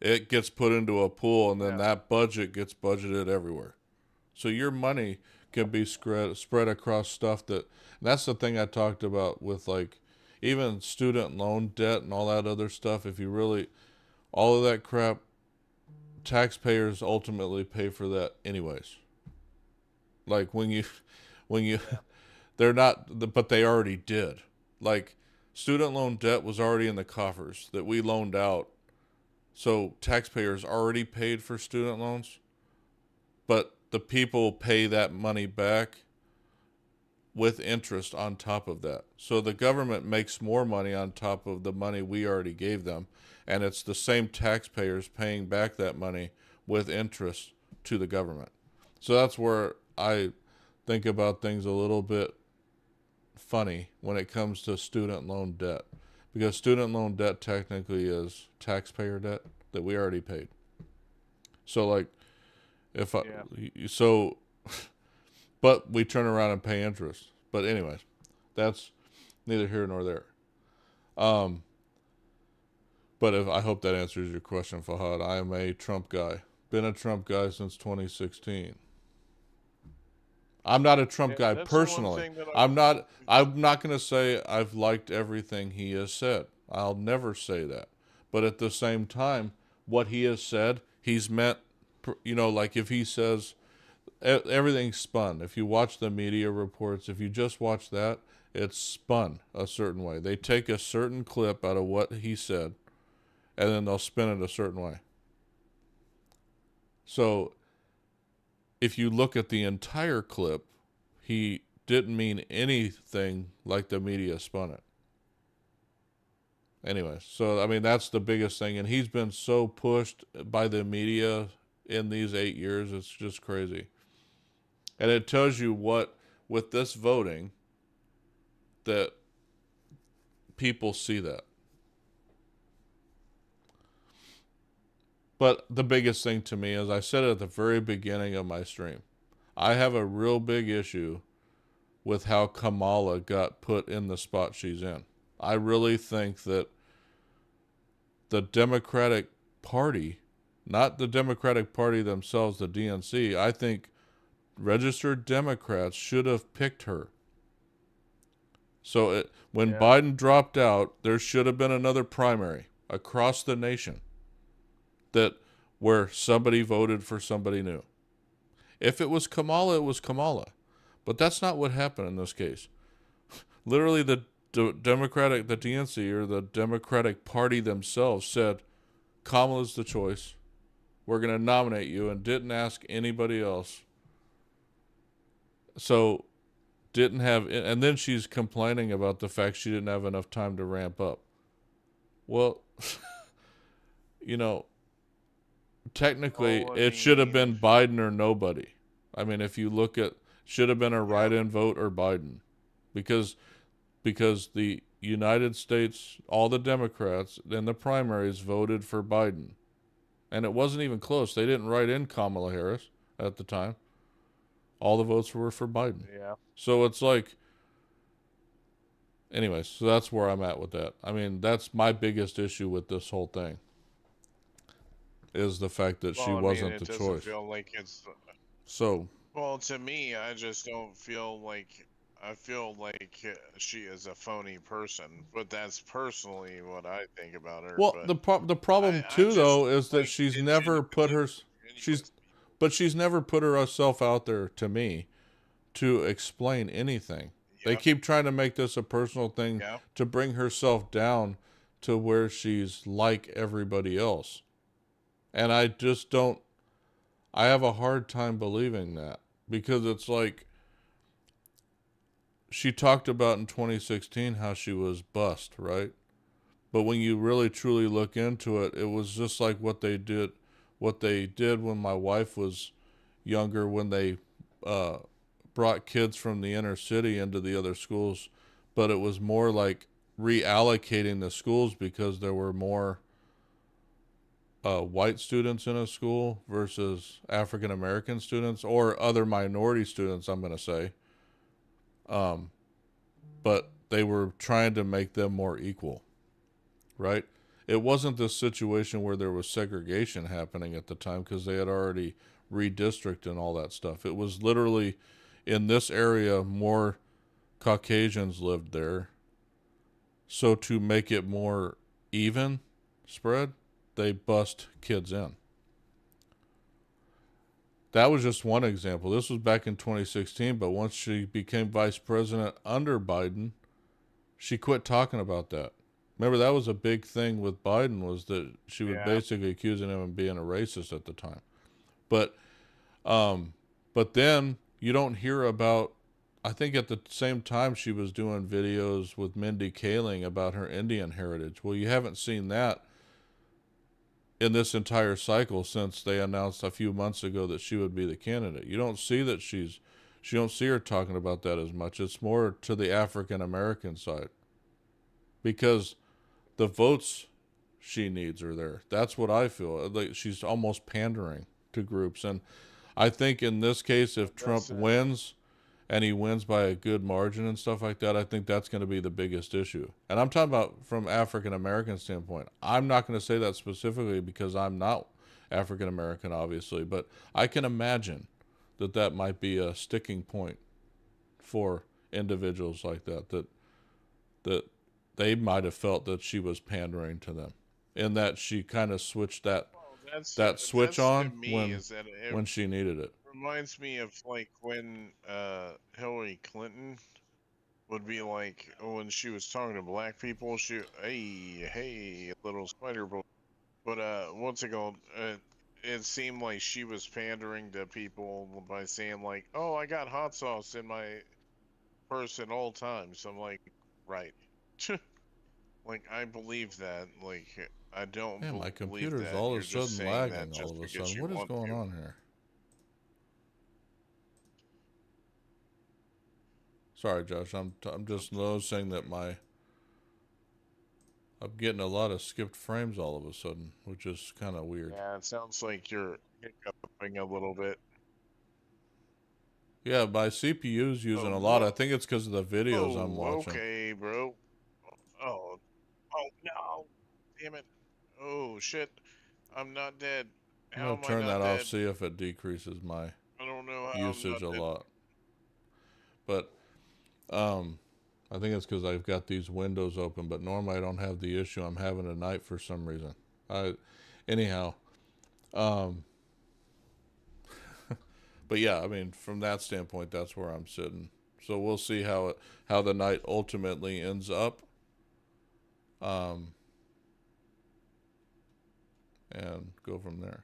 It gets put into a pool, and then that budget gets budgeted everywhere. So your money can be spread across stuff and that's the thing I talked about with like even student loan debt and all that other stuff. If you really, all of that crap, taxpayers ultimately pay for that anyways. Like when you, they're not, but they already did. Like student loan debt was already in the coffers that we loaned out. So taxpayers already paid for student loans, but the people pay that money back with interest on top of that. So the government makes more money on top of the money we already gave them, and it's the same taxpayers paying back that money with interest to the government. So that's where I think about things a little bit funny when it comes to student loan debt, because student loan debt technically is taxpayer debt that we already paid. So like but we turn around and pay interest. But anyways, that's neither here nor there. But I hope that answers your question, Fahad. I am a Trump guy. Been a Trump guy since 2016. I'm not a Trump guy personally. I'm not going to say I've liked everything he has said. I'll never say that. But at the same time, what he has said, he's meant, like if he says everything's spun. If you watch the media reports, if you just watch that, it's spun a certain way. They take a certain clip out of what he said, and then they'll spin it a certain way. So if you look at the entire clip, he didn't mean anything like the media spun it. Anyway, so I mean that's the biggest thing, and he's been so pushed by the media in these 8 years, it's just crazy. And it tells you what, with this voting, that people see that. But the biggest thing to me, as I said at the very beginning of my stream, I have a real big issue with how Kamala got put in the spot she's in. I really think that the Democratic Party, not the Democratic Party themselves, the DNC, I think registered Democrats should have picked her. So when Biden dropped out, there should have been another primary across the nation where somebody voted for somebody new. If it was Kamala, it was Kamala. But that's not what happened in this case. Literally, the DNC or the Democratic Party themselves said, Kamala's the choice. We're going to nominate you, and didn't ask anybody else. So didn't have, and then she's complaining about the fact she didn't have enough time to ramp up. Well, technically it should have been Biden or nobody. I mean, if you look at, should have been a write-in vote or Biden, because the United States, all the Democrats in the primaries voted for Biden, and it wasn't even close. They didn't write in Kamala Harris at the time. All the votes were for Biden. Yeah. So it's like, anyways, so that's where I'm at with that. I mean, that's my biggest issue with this whole thing, is the fact that she wasn't the choice. Feel like it's... So. Well, to me, I just don't feel like... I feel like she is a phony person, but that's personally what I think about her. Well, but the problem though is that she's never put herself out there to me to explain anything. They keep trying to make this a personal thing to bring herself down to where she's like everybody else. And I just don't, I have a hard time believing that because it's like she talked about in 2016 how she was bust, right? But when you really truly look into it, it was just like what they did when my wife was younger, when they uh, brought kids from the inner city into the other schools, but it was more like reallocating the schools because there were more white students in a school versus African American students or other minority students, I'm going to say. Um, but they were trying to make them more equal, right? It wasn't this situation where there was segregation happening at the time because they had already redistricted and all that stuff. It was literally in this area, more Caucasians lived there. So to make it more even spread, they bust kids in. That was just one example. This was back in 2016, but once she became vice president under Biden, she quit talking about that. Remember, that was a big thing with Biden was that she was Yeah. basically accusing him of being a racist at the time. But um, but then you don't hear about. I think at the same time she was doing videos with Mindy Kaling about her Indian heritage. Well, you haven't seen that in this entire cycle since they announced a few months ago that she would be the candidate. You don't see that you don't see her talking about that as much. It's more to the African American side because the votes she needs are there. That's what I feel. Like she's almost pandering to groups, and I think in this case, if Trump wins and he wins by a good margin and stuff like that, I think that's going to be the biggest issue. And I'm talking about from African American standpoint. I'm not going to say that specifically because I'm not African American, obviously, but I can imagine that that might be a sticking point for individuals like that. That they might have felt that she was pandering to them, and that she kind of switched Well, that switch that's to on me is that it when she needed it. reminds me of like when Hillary Clinton would be like when she was talking to black people, she hey little spider boy. But once ago, it seemed like she was pandering to people by saying like, "Oh, I got hot sauce in my purse at all times." I'm like, right. Like I believe that. Like I don't Man, my believe computer's that all of you're a just sudden saying that lagging all just of a because sudden. you What is want going to. on here? Sorry, Josh. I'm just noticing that I'm getting a lot of skipped frames all of a sudden, which is kind of weird. Yeah, it sounds like you're hiccuping a little bit. Yeah, my CPU's Oh, using a lot. I whoa. think it's because of the videos I'm Oh, watching. okay, bro. Oh, oh no. Damn it. Oh, shit. I'm not dead. I'm How gonna am I turn that not off, dead? see if it decreases my I don't know how I'm usage not a dead. lot. But um, I think it's because I've got these windows open. But normally I don't have the issue I'm having tonight for some reason. Anyhow, um, but yeah, I mean, from that standpoint, that's where I'm sitting. So we'll see how the night ultimately ends up, um, and go from there.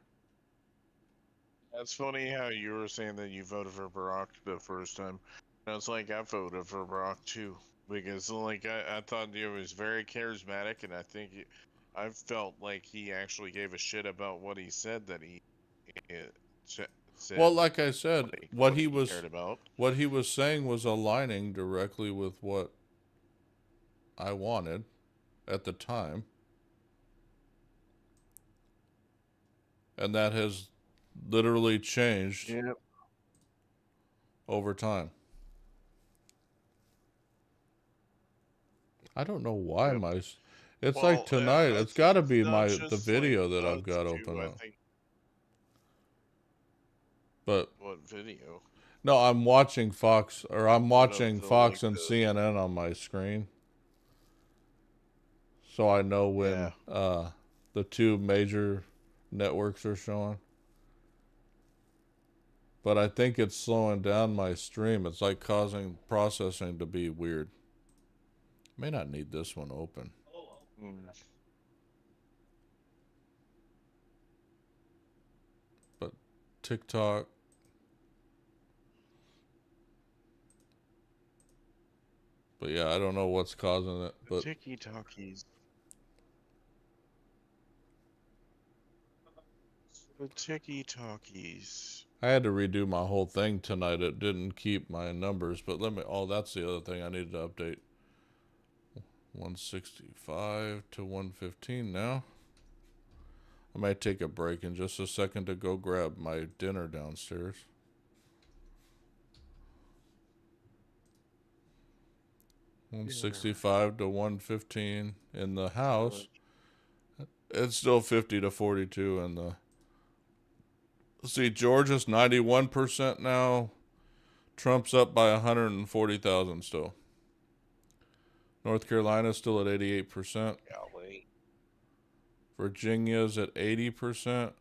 That's funny how you were saying that you voted for Barack the first time. And it's like I voted for Barack too. Because like I thought he was very charismatic and I felt like he actually gave a shit about what he said that he uh, Well, said like I said, like what he cared about. what he was saying was aligning directly with what I wanted at the time, and that has literally changed Yeah. over time. I don't know why Yep. it's like Well, tonight. I It's think got to it's be not the just like video that I've us got too. open I up. think But what video? no, I'm watching Fox, or I'm What of watching the like Fox and the CNN on my screen, so I know yeah. when the two major networks are showing. But I think it's slowing down my stream. It's like causing processing to be weird. May not need this one open. Mm. TikTok. But yeah, I don't know what's causing it. But Tiki talkies. The tiki talkies. I had to redo my whole thing tonight. It didn't keep my numbers. But let me. Oh, that's the other thing I needed to update. 165 to 115 now. I might take a break in just a second to go grab my dinner downstairs. Yeah. 165 to 115 in the House. It's still 50 to 42 in the. See, Georgia's 91% now. Trump's up by 140,000 still. North Carolina's still at 88%. Golly. Virginia's at 80%.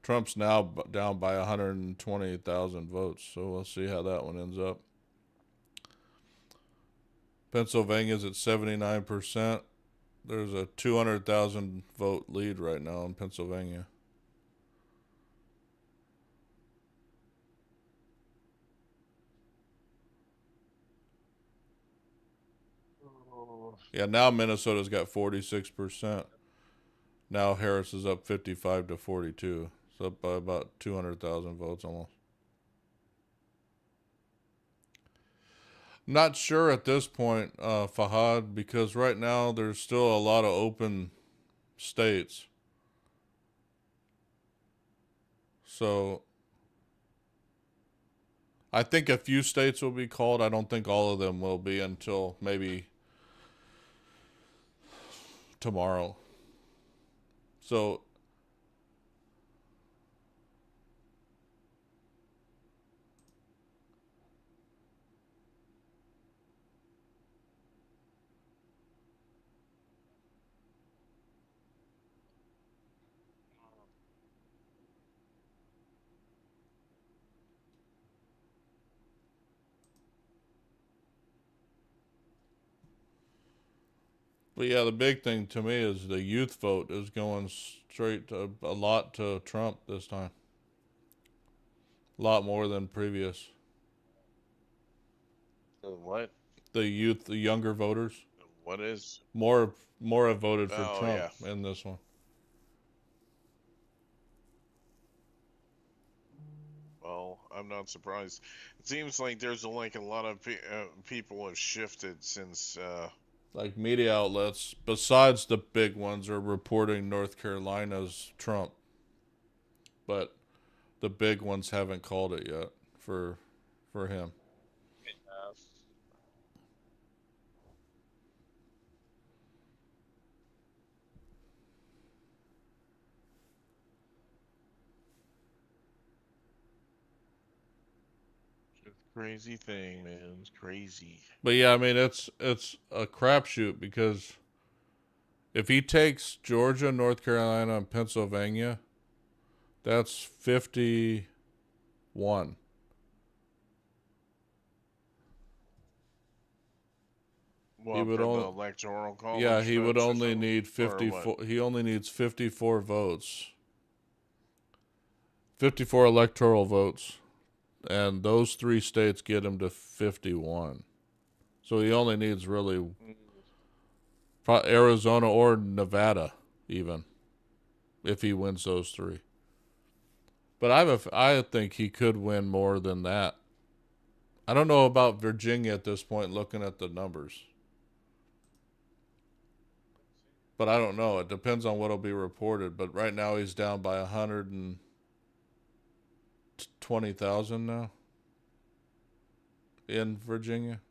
Trump's now down by 120,000 votes, so we'll see how that one ends up. Pennsylvania's at 79%. There's a 200,000 vote lead right now in Pennsylvania. Yeah, now Minnesota's got 46%. Now Harris is up 55 to 42. It's up by about 200,000 votes almost. Not sure at this point, Fahad, because right now there's still a lot of open states. So I think a few states will be called. I don't think all of them will be until maybe tomorrow. So but yeah, the big thing to me is the youth vote is going straight to a lot to Trump this time. A lot more than previous. What? The youth, the younger voters, What is? more have voted for Oh, Trump yeah. in this one. Well, I'm not surprised. It seems like there's like a lot of people have shifted since. Like media outlets, besides the big ones, are reporting North Carolina's Trump, but the big ones haven't called it yet for him. Crazy thing, man. It's crazy. But yeah, I mean it's a crapshoot because if he takes Georgia, North Carolina, and Pennsylvania, that's 51. He Well, would for the only electoral yeah, college he would votes or only something, need or what? 54. He only needs 54 votes. 54 electoral votes. And those three states get him to 51. So he only needs really Arizona or Nevada, even, if he wins those three. But I think he could win more than that. I don't know about Virginia at this point, looking at the numbers. But I don't know. It depends on what'll be reported. But right now he's down by 120,000 now in Virginia.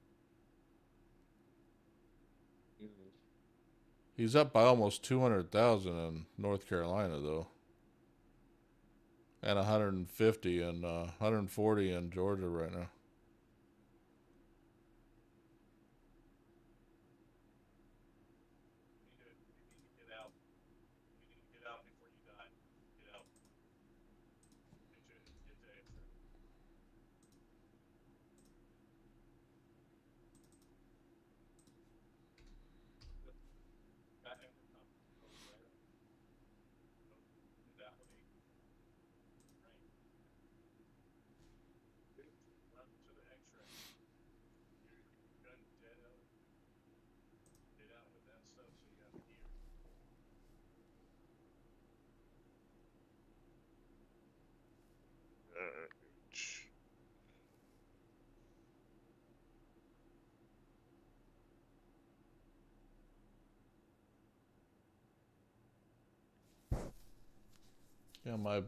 He's up by almost 200,000 in North Carolina, though. And 150 and 140 in Georgia right now. Yeah, my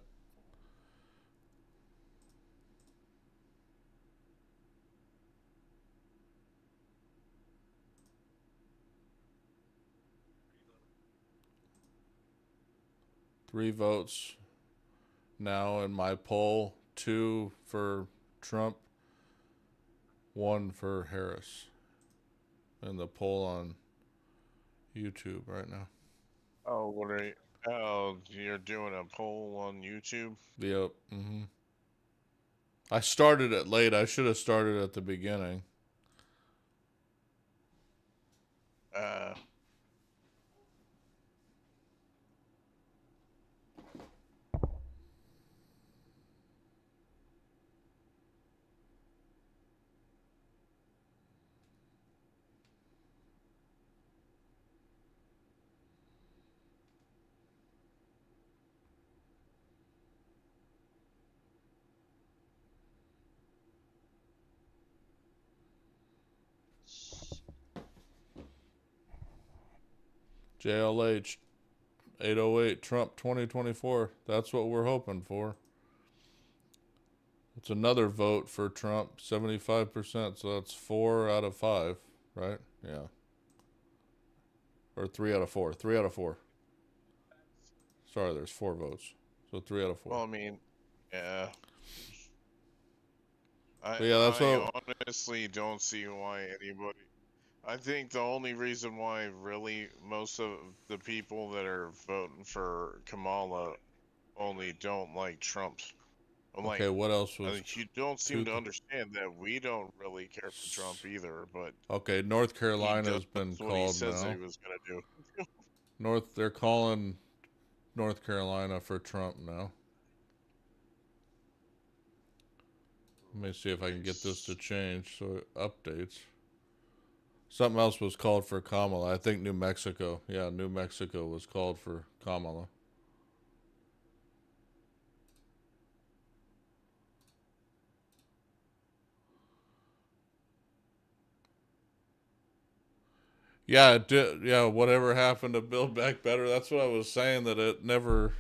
3 votes now in my poll. 2 for Trump, 1 for Harris. In the poll on YouTube right now. Oh, what are you? Oh, you're doing a poll on YouTube? Yep. I started it late. I should have started at the beginning. Uh, JLH 808 Trump 2024. That's what we're hoping for. It's another vote for Trump, 75%. So that's 4 out of 5, right? Yeah. Or 3 out of 4. 3 out of 4. Sorry, there's 4 votes. So 3 out of 4. well, I mean, yeah. But yeah, that's I what. honestly don't see why anybody. I think the only reason why really most of the people that are voting for Kamala only don't like Trump. I'm like, Okay, what else was you don't seem two? to understand that we don't really care for Trump either, but Okay, North he Carolina does has been what he called says that he now. was gonna do. They're calling North Carolina for Trump now. Let me see if I can get this to change so it updates. Something else was called for Kamala. I think New Mexico. Yeah, New Mexico was called for Kamala. Yeah, it did. Yeah, whatever happened to Build Back Better? That's what I was saying, that it never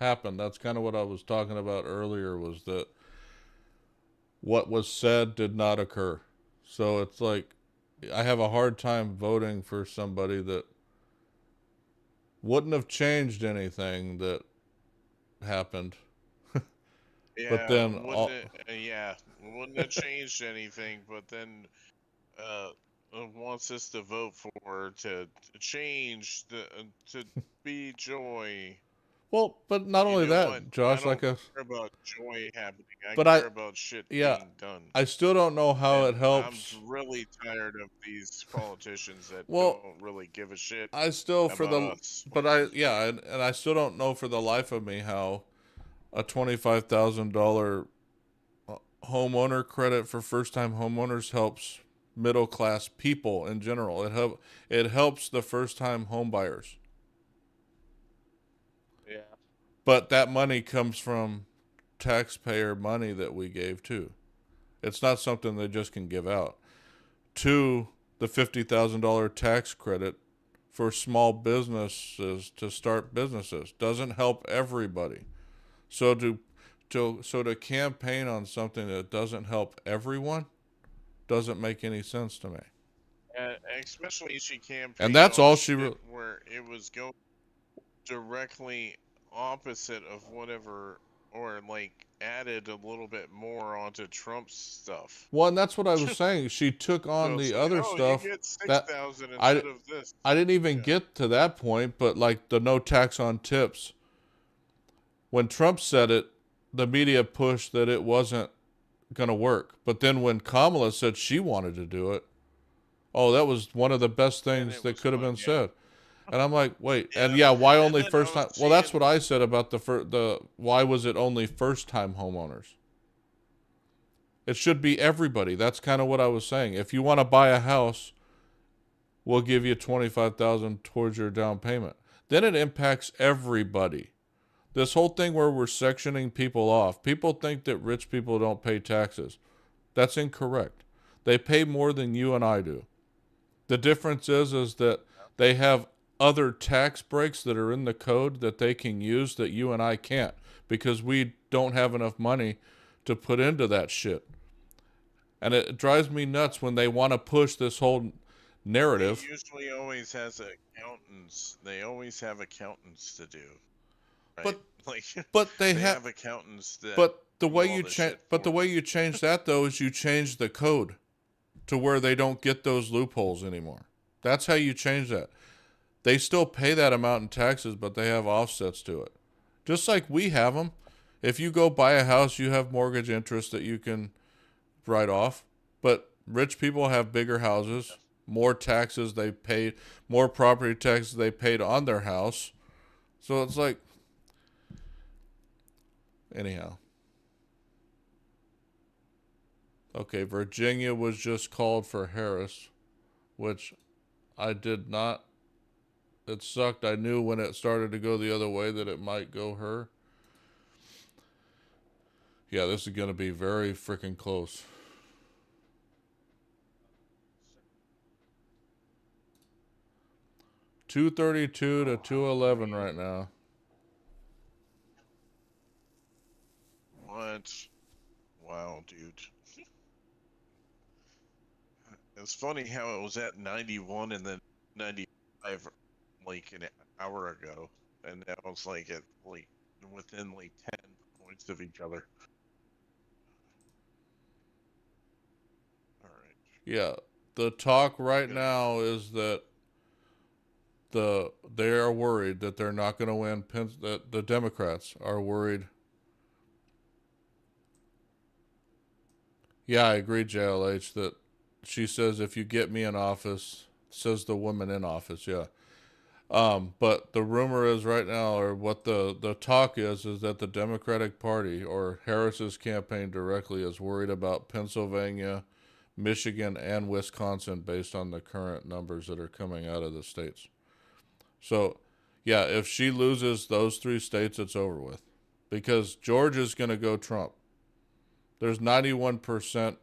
happened. That's kind of what I was talking about earlier, was that what was said did not occur. So it's like I have a hard time voting for somebody that wouldn't have changed anything that happened. But Yeah, then wouldn't have changed anything, but then uh, wants us to vote for to change to be joy. well, but not You only know what? that, I Josh, don't care about joy happening. I but care about shit yeah, being done. I still don't know how it And I'm helps. really tired of these politicians that Well, don't really give a shit I still for about the, us. but I yeah, and I still don't know for the life of me how a $25,000 homeowner credit for first time homeowners helps middle class people in general. It helps the first time home buyers. Yeah. But that money comes from taxpayer money that we gave too. It's not something they just can give out. 2, the $50,000 tax credit for small businesses to start businesses doesn't help everybody. So to campaign on something that doesn't help everyone doesn't make any sense to me. Especially she And campaigned that's on all shit where it was going directly opposite of whatever, or like added a little bit more onto Trump's stuff. well, and that's what I was saying. She took on So it's the like, other oh, you stuff get that 6,000 I instead of this. I didn't even Yeah. get to that point, but like the no tax on tips. When Trump said it, the media pushed that it wasn't going to work. But then when Kamala said she wanted to do it, oh, that was one of the best Then things it that was could have fun, been yeah. said. And I'm like, wait, and Yeah, yeah, why and only then I first was time? Well, that's what seeing, I said about the why was it only first time homeowners? It should be everybody. That's kind of what I was saying. If you want to buy a house, we'll give you 25,000 towards your down payment. Then it impacts everybody. This whole thing where we're sectioning people off. People think that rich people don't pay taxes. That's incorrect. They pay more than you and I do. The difference is that they have other tax breaks that are in the code that they can use that you and I can't because we don't have enough money to put into that shit. And it drives me nuts when they want to push this whole narrative. It usually always has accountants. They always have accountants to do, right? But Like but they they have have accountants that but the do way all you this change shit but for the way them. you change that though is you change the code to where they don't get those loopholes anymore. That's how you change that. They still pay that amount in taxes, but they have offsets to it. Just like we have them. If you go buy a house, you have mortgage interest that you can write off. But rich people have bigger houses, more taxes they pay, more property taxes they paid on their house. So it's like, anyhow. Okay, Virginia was just called for Harris, which I did not. It sucked. I knew when it started to go the other way that it might go her. Yeah, this is going to be very freaking close. 232 to 211 right now. What? Wow, dude. It's funny how it was at 91 and then 95 like an hour ago, and now it's like at like within like 10 points of each other. All right. Yeah, the talk right Gonna, now is that they are worried that they're not going to win. That the Democrats are worried. Yeah, I agree, JLH, that she says if you get me in office, says the woman in office, yeah. But the rumor is right now, or what the talk is that the Democratic Party or Harris's campaign directly is worried about Pennsylvania, Michigan, and Wisconsin based on the current numbers that are coming out of the states. So, yeah, if she loses those three states, it's over with. Because Georgia's going to go Trump. There's 91%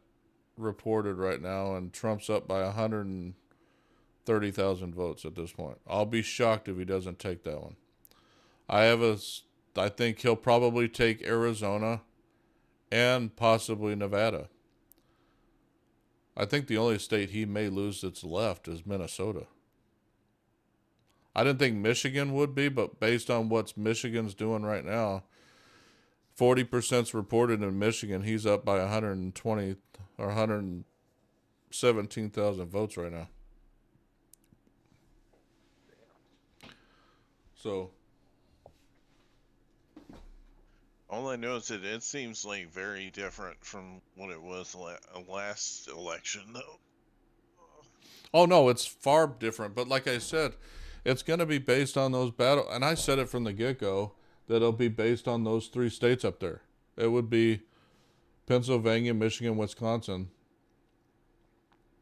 reported right now, and Trump's up by 130,000 votes at this point. I'll be shocked if he doesn't take that one. I think he'll probably take Arizona and possibly Nevada. I think the only state he may lose that's left is Minnesota. I didn't think Michigan would be, but based on what Michigan's doing right now, 40%'s reported in Michigan. He's up by 120 or 117,000 votes right now. So, all I know is that it seems like very different from what it was last election, though. oh no, it's far different. But like I said, it's going to be based on those battle. And I said it from the get go that it'll be based on those three states up there. It would be Pennsylvania, Michigan, Wisconsin.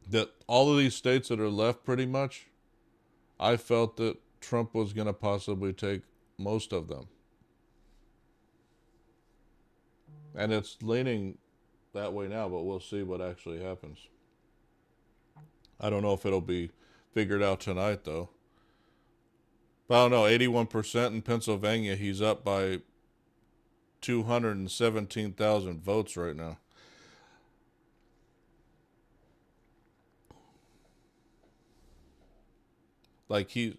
That all of these states that are left, pretty much, I felt that Trump was going to possibly take most of them. And it's leaning that way now, but we'll see what actually happens. I don't know if it'll be figured out tonight, though. But I don't know, 81% in Pennsylvania, he's up by 217,000 votes right now. Like and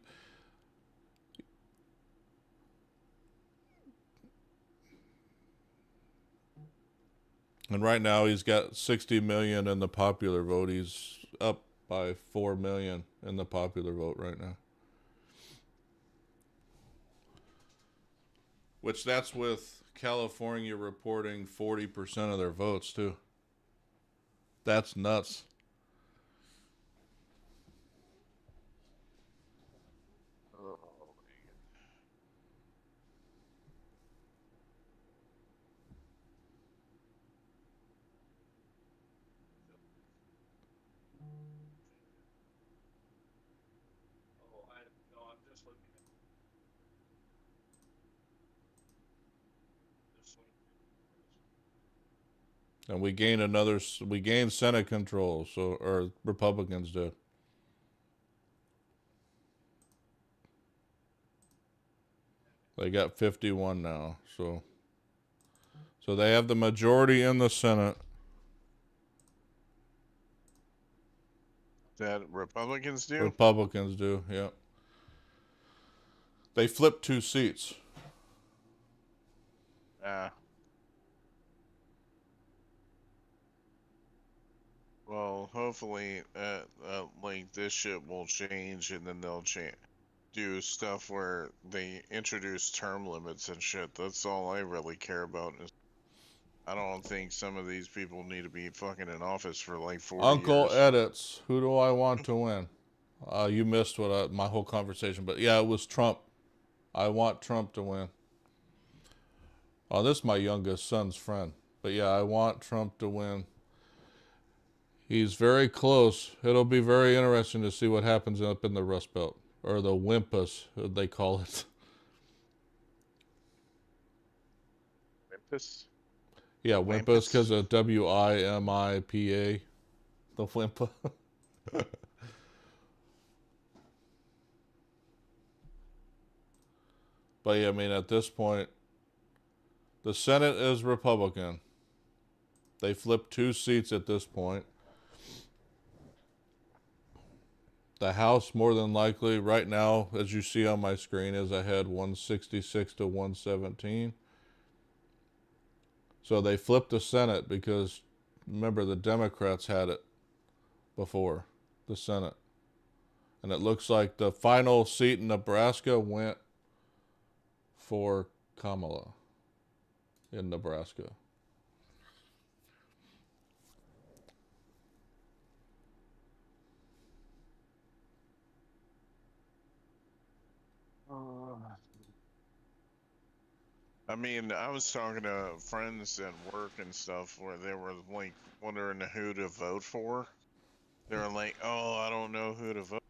right now he's got 60 million in the popular vote. He's up by 4 million in the popular vote right now. Which that's with California reporting 40% of their votes too. That's nuts. And we gained Senate control, so or Republicans did. They got 51 now. So they have the majority in the Senate. That Republicans do? Republicans do, yeah. They flipped 2 seats. Well, hopefully, like this shit will change, and then they'll do stuff where they introduce term limits and shit. That's all I really care about. I don't think some of these people need to be fucking in office for like 40 Uncle years. Edits. Who do I want to win? You missed my whole conversation, but yeah, it was Trump. I want Trump to win. Oh, this is my youngest son's friend. But yeah, I want Trump to win. He's very close. It'll be very interesting to see what happens up in the Rust Belt. Or the Wimpus, they call it. Memphis? Yeah, Wimpus, because of WIMIPA. The Wimpa. But yeah, I mean, at this point, the Senate is Republican. They flipped 2 seats at this point. The House, more than likely, right now, as you see on my screen, is ahead 166 to 117. So they flipped the Senate because, remember, the Democrats had it before, the Senate. And it looks like the final seat in Nebraska went for Kamala in Nebraska. I mean, I was talking to friends at work and stuff where they were like wondering who to vote for. They were like, "Oh, I don't know who to vote.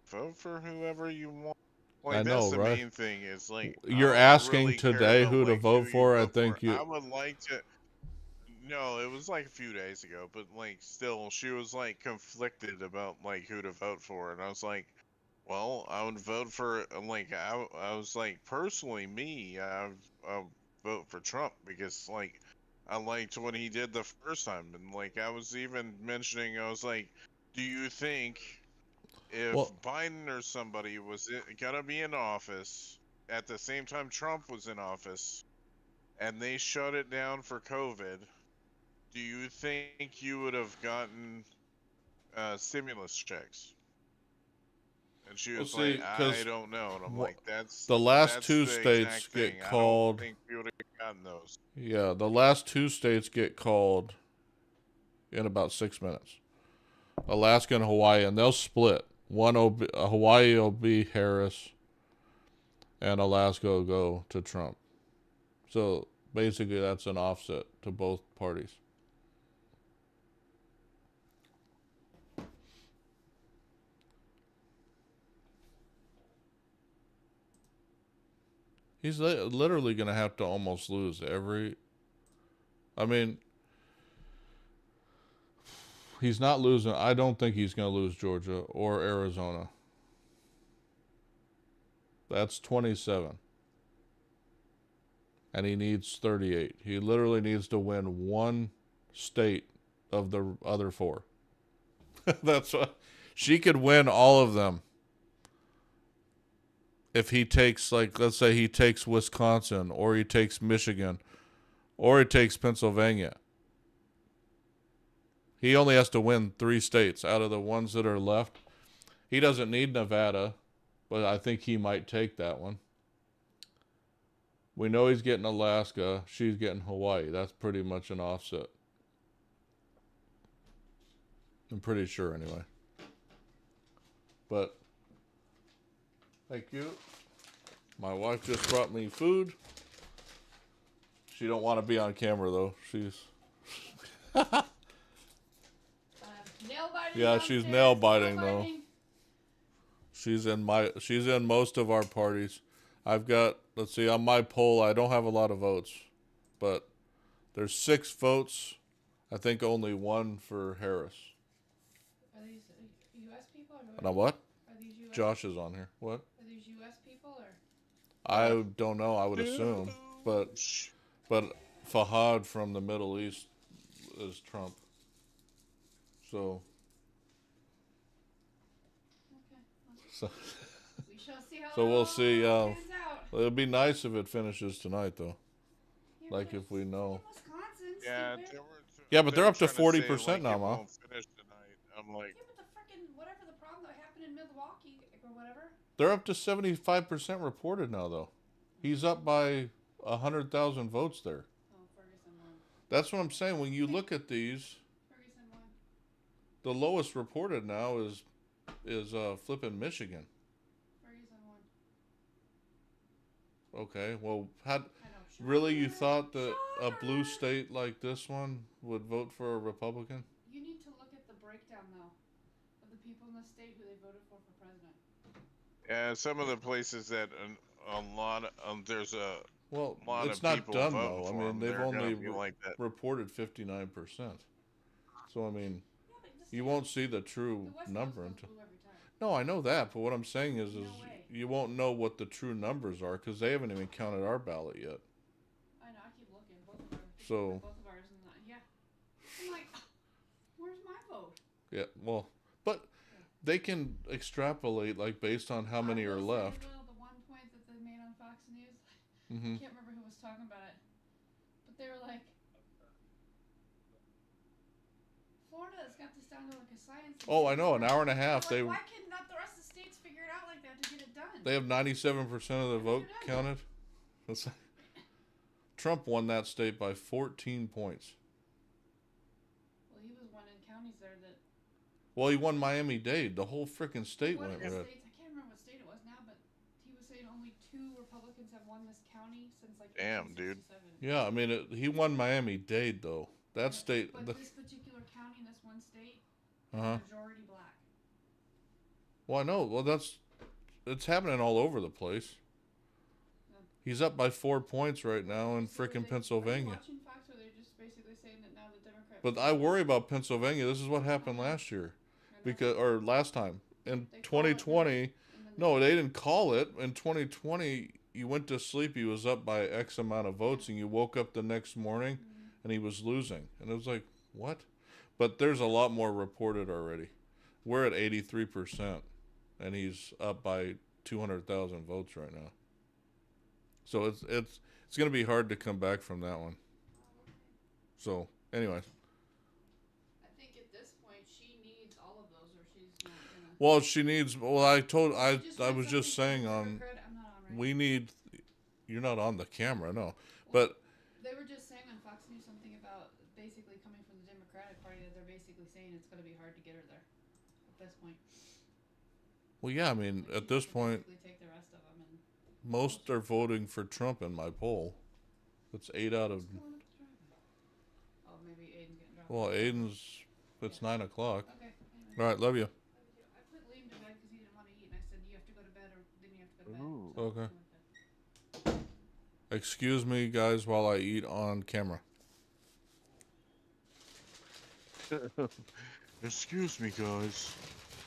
Vote for whoever you want." I Like that's know, the right? main thing. Is like I You're don't asking really care today about who to like who vote you for. I vote for. think you. I would like to. No, it was like a few days ago, but like still, she was like conflicted about like who to vote for, and I was like, well, I would vote for like I was like personally me, I vote for Trump because like I liked what he did the first time, and like I was even mentioning, I was like, do you think if Well, Biden or somebody was gonna be in office at the same time Trump was in office, and they shut it down for COVID? Do you think you would have gotten stimulus checks? And she we'll was like, see, I because don't know. And I'm like, the last that's 2 the exact states thing. get I don't called. think we would have gotten those. Yeah, the last 2 states get called in about 6 minutes. Alaska and Hawaii, and they'll split. Hawaii will be Harris, and Alaska will go to Trump. So basically, that's an offset to both parties. He's literally going to have to almost lose every. I mean, he's not losing. I don't think he's going to lose Georgia or Arizona. That's 27. And he needs 38. He literally needs to win one state of the other 4. That's what. She could win all of them if he takes, like, let's say he takes Wisconsin, or he takes Michigan, or he takes Pennsylvania. He only has to win 3 states out of the ones that are left. He doesn't need Nevada, but I think he might take that one. We know he's getting Alaska. She's getting Hawaii. That's pretty much an offset. I'm pretty sure, anyway. But thank you. My wife just brought me food. She don't want to be on camera though. She's Nail biting. yeah, she's nail biting though. She's in most of our parties. I've got, let's see, on my poll I don't have a lot of votes, but there's 6 votes. I think only 1 for Harris. Are these U.S. people or And what? Are these U.S. Josh is on here. What? Are these U.S. people or? I don't know. I would assume, but Fahad from the Middle East is Trump. So, Okay. so, We shall see how so it we'll all see. pans out. It'd be nice if it finishes tonight, though. Yeah, Like but if we it's know. in Wisconsin, Yeah, stupid. Yeah, but they they're were up to trying to say 40% like now, it Ma. won't finish tonight. I'm like, Yeah, but the frickin' whatever the problem that happened in Milwaukee or whatever. They're up to 75% reported now, though. He's up by 100,000 votes there. Oh, Ferguson won. That's what I'm saying. When you look at these, Ferguson won. the lowest reported now is flipping Michigan. Ferguson won. Okay, well, had I know. really you thought that a Shocker! blue state like this one would vote for a Republican? You need to look at the breakdown though of the people in the state who they voted for president. yeah, some of the places that a lot there's a Well, lot it's of not people done voting though. I for mean, them. they've They're gonna only be like that. reported 59%. So I mean, Yeah, but the you state, won't see the the true West number Coast until. goes blue every time. No, I know that, but what I'm saying is No way. you won't know what the true numbers are because they haven't even counted our ballot yet. I know. I keep looking. Both of ours. So Both of ours. Yeah. I'm like, where's my vote? yeah, well, but they can extrapolate like based on how many I are will say, left. though, the one point that they made on Fox News, Mm-hmm. I can't remember who was talking about it, but they were like, Florida has got this down to like a science. Oh, I know, an hour and a half. Like, why can not the rest of the states figure it out like that to get it done? They have 97% of the vote counted. That's, Trump won that state by 14 points. Well, he was one in counties there that. Well, he won Miami-Dade. The whole freaking state went red. States, I can't remember what state it was now, but he was saying only 2 Republicans have won this county since like. Damn, dude. Yeah, I mean, he won Miami-Dade though. That state. But this particular county, this one state, Uh-huh. majority black. Well, I know. Well, it's happening all over the place. Yeah. He's up by 4 points right now in So frickin' Are Pennsylvania. you watching Fox, or they're just basically saying that now the Democrats? But I worry about Pennsylvania. This is what happened last year, or last time in 2020. No, they didn't call it. In 2020, you went to sleep. He was up by X amount of votes, and you woke up the next morning, and he was losing. And it was like, what? But there's a lot more reported already. We're at 83%, and he's up by 200,000 votes right now. So it's going to be hard to come back from that one. So, anyways. I think at this point she needs all of those, or she's not gonna. Well, she needs. Well, I was just saying on. I'm not on, right? We need. You're not on the camera, no. But they were just saying on Fox News something about basically coming from the Democratic Party that they're basically saying it's going to be hard to get her there at this point. well, yeah. I mean, at this point, Take the rest of them and most are voting for Trump in my poll. It's 8 out of. oh, maybe Aiden getting dropped. Well, Aiden's. It's 9 o'clock. Okay. Anyway. All right, love you. I put Liam to bed because he didn't want to eat, and I said, "You have to go to bed, or then you have to go to bed." Ooh. Okay. Excuse me, guys, while I eat on camera. Excuse me, guys.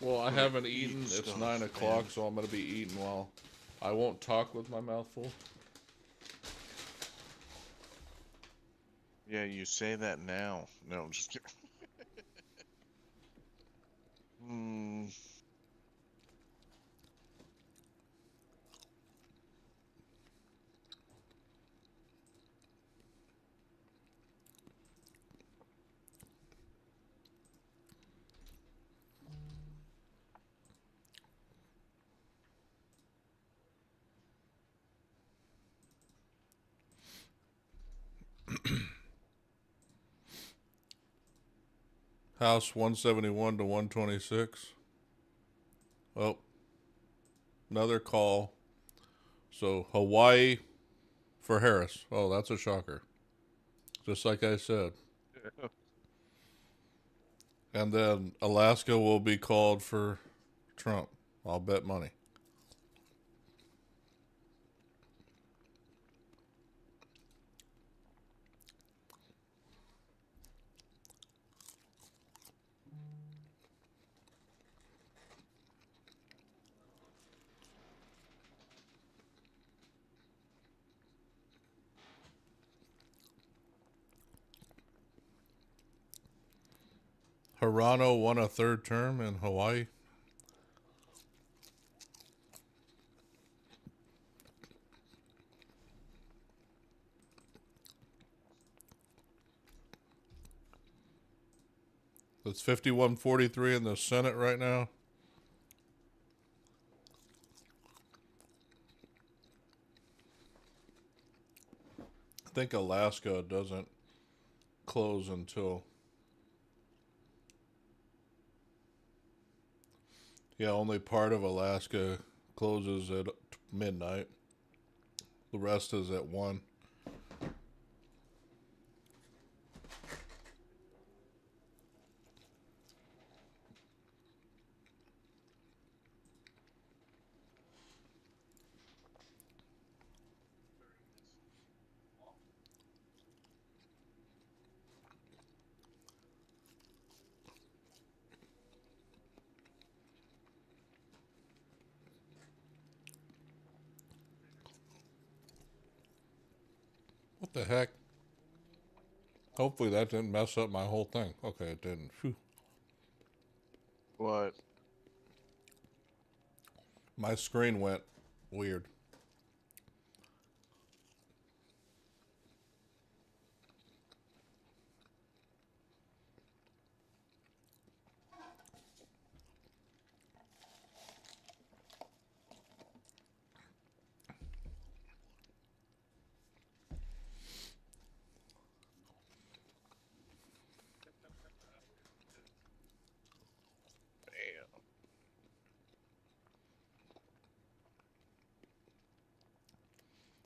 Well, I haven't eaten. Eat It's stuff, 9 o'clock, man. so I'm gonna be eating while I won't talk with my mouth full. Yeah, you say that now. No, I'm just kidding. House 171 to 126. Oh, another call. So Hawaii for Harris. Oh, that's a shocker. Just like I said. And then Alaska will be called for Trump. I'll bet money. Hirano won a third term in Hawaii. It's 51-43 in the Senate right now. I think Alaska doesn't close until... Yeah, only part of Alaska closes at midnight. The rest is at 1. What the heck? Hopefully that didn't mess up my whole thing. Okay, it didn't. Phew. What? My screen went weird.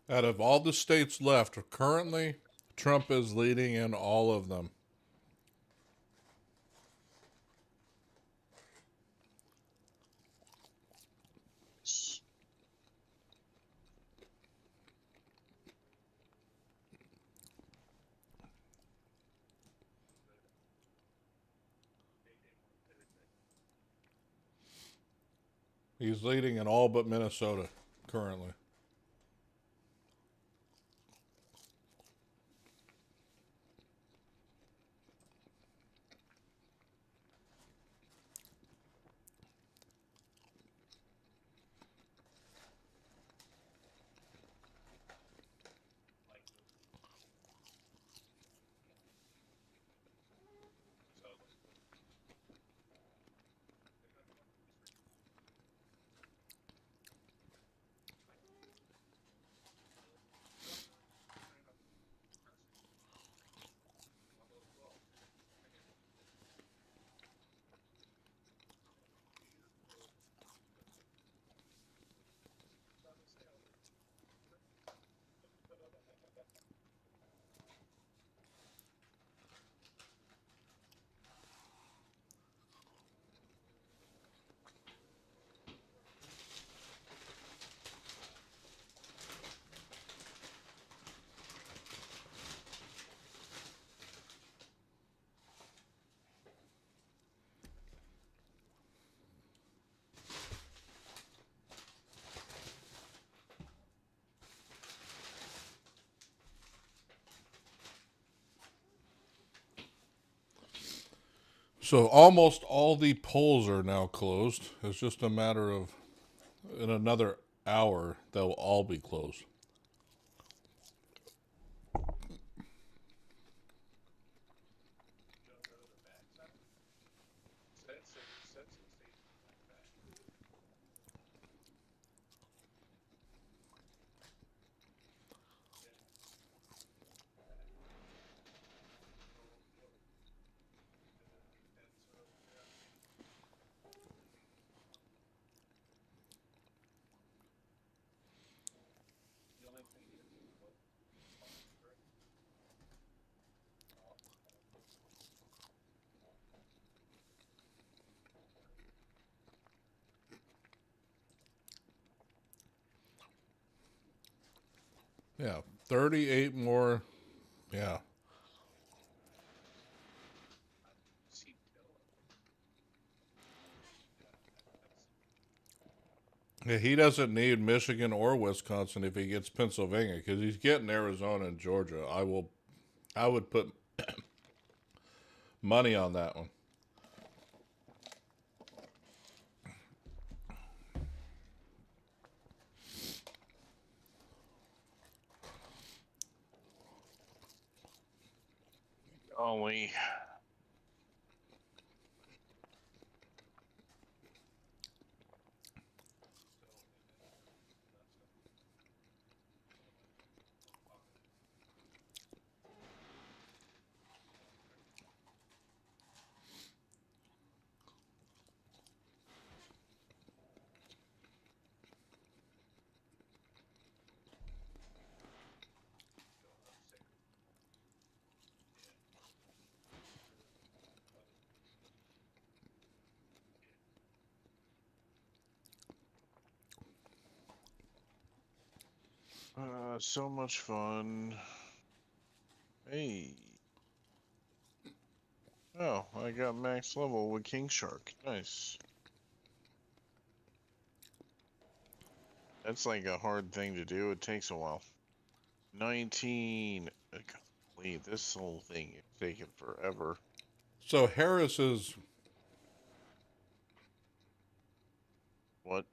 Damn. Out of all the states left, currently, Trump is leading in all of them. He's leading in all but Minnesota currently. So almost all the polls are now closed. It's just a matter of, in another hour, they'll all be closed. Yeah, 38 more. Yeah. Yeah, he doesn't need Michigan or Wisconsin if he gets Pennsylvania because he's getting Arizona and Georgia. I would put money on that one. Golly. So much fun. Hey. Oh, I got max level with King Shark. Nice. That's like a hard thing to do. It takes a while. 19. Golly, this whole thing is taking forever. So Harris's What?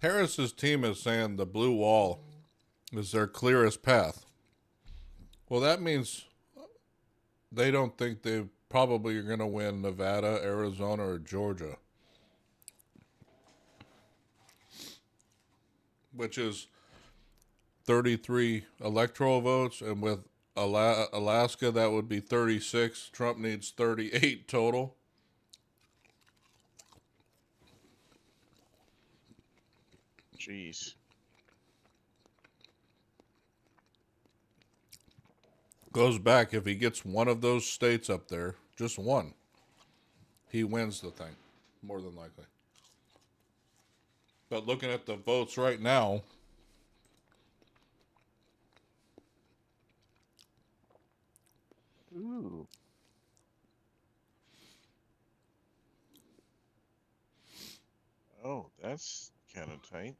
Harris's team is saying the blue wall is their clearest path. Well, that means they don't think they probably are going to win Nevada, Arizona, or Georgia, which is 33 electoral votes, and with Alaska, that would be 36. Trump needs 38 total. Jeez. Goes back, if he gets one of those states up there, just one, he wins the thing, more than likely. But looking at the votes right now, Ooh. Oh, that's kind of tight.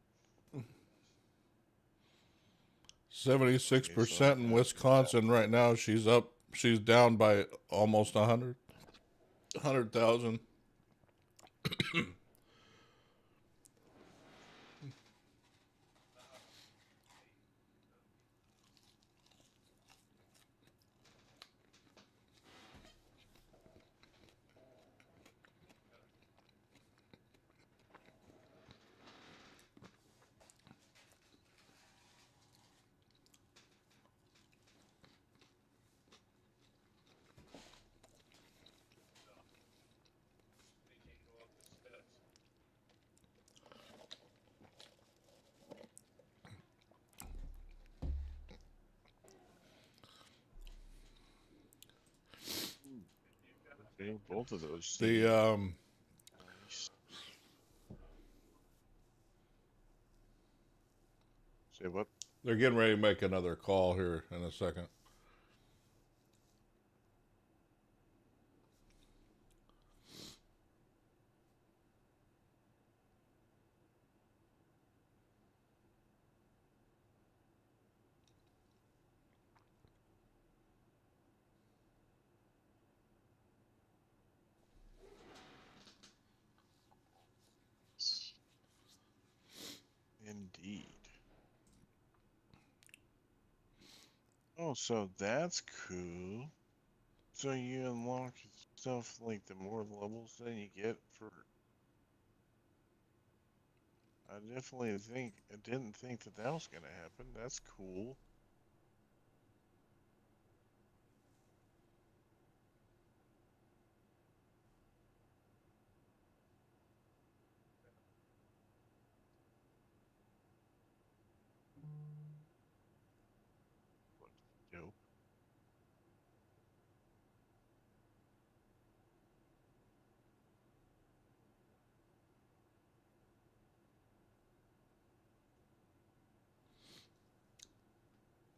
76% in Wisconsin right now. She's up. She's down by almost 100,000. Okay, both of those. The Nice. Say what? they're getting ready to make another call here in a second. Indeed. Oh, so that's cool. So you unlock stuff like the more levels that you get for. I didn't think that that was gonna happen. That's cool. Dope.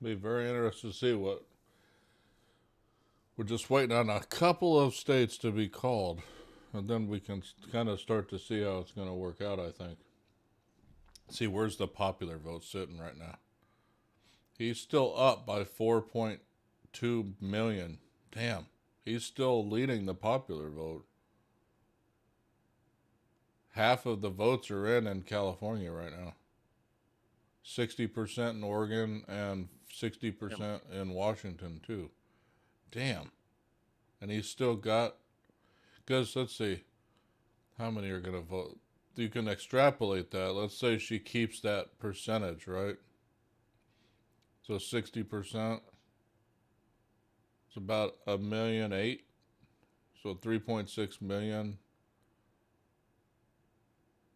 Be very interested to see what. We're just waiting on a couple of states to be called, and then we can kind of start to see how it's going to work out, I think. See, where's the popular vote sitting right now? He's still up by 4.2 million. Damn. He's still leading the popular vote. Half of the votes are in California right now. 60% in Oregon, and 60% in Washington too. Damn. And he's still got, because let's see, how many are going to vote? You can extrapolate that. Let's say she keeps that percentage, right? So 60%. It's about 1.8 million. So 3.6 million.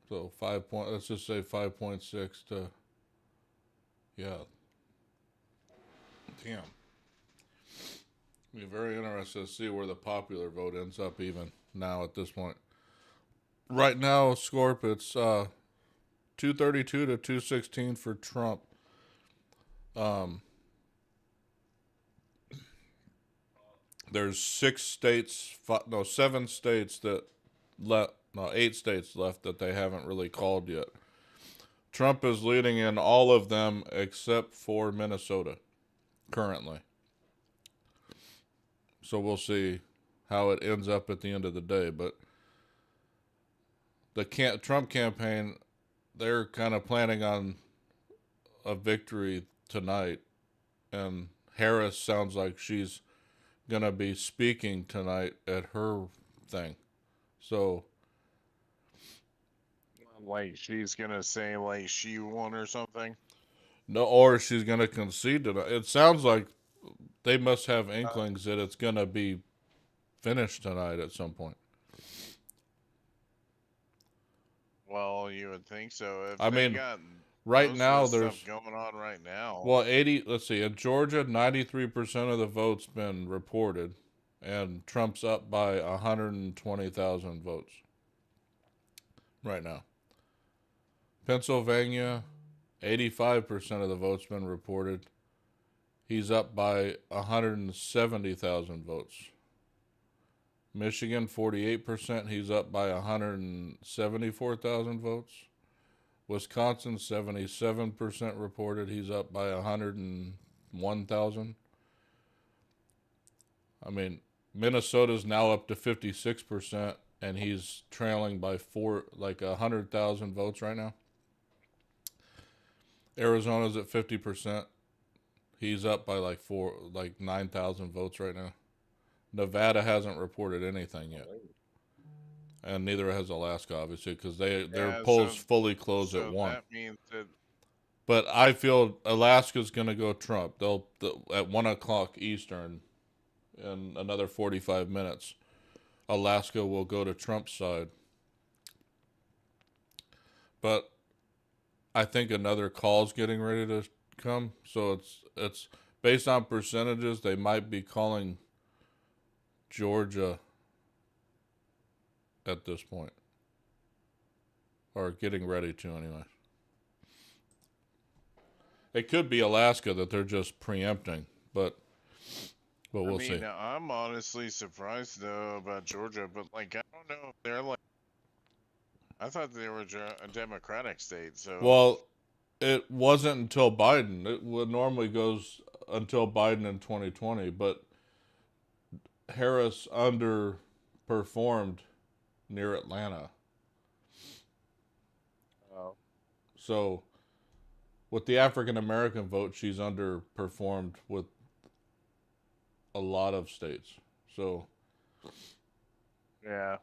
So let's just say 5.6 to, yeah. Damn. Be very interested to see where the popular vote ends up even now at this point. Right now, Scorp, it's 232 to 216 for Trump. There's 7 states that left, no, 8 states left that they haven't really called yet. Trump is leading in all of them except for Minnesota currently. So we'll see how it ends up at the end of the day. But the Trump campaign, they're kind of planning on a victory tonight. And Harris sounds like she's going to be speaking tonight at her thing. So, like she's gonna say like she won or something. no, or she's going to concede tonight. It sounds like they must have inklings that it's going to be finished tonight at some point. Well, you would think so. If I they mean, got right most now of this there's, stuff going on right now. well, let's see, in Georgia, 93% of the votes been reported, and Trump's up by 120,000 votes right now. Pennsylvania, 85% of the votes been reported. He's up by 170,000 votes. Michigan, 48%. He's up by 174,000 votes. Wisconsin, 77% reported. He's up by 101,000. I mean, Minnesota's now up to 56%, and he's trailing by 100,000 votes right now. Arizona's at 50%. He's up by 9,000 votes right now. Nevada hasn't reported anything yet, and neither has Alaska, obviously, because their polls fully close at 1. That means that. But I feel Alaska's going to go Trump. They'll at 1:00 Eastern, in another 45 minutes, Alaska will go to Trump's side. But I think another call's getting ready to come. So it's based on percentages. They might be calling Georgia at this point, or getting ready to anyway. It could be Alaska that they're just preempting, but we'll see. I'm honestly surprised though about Georgia, but I don't know if they're I thought they were a Democratic state. So well, it wasn't until Biden. It normally goes until Biden in 2020, but Harris underperformed near Atlanta. Oh. So with the African American vote, she's underperformed with a lot of states. So yeah,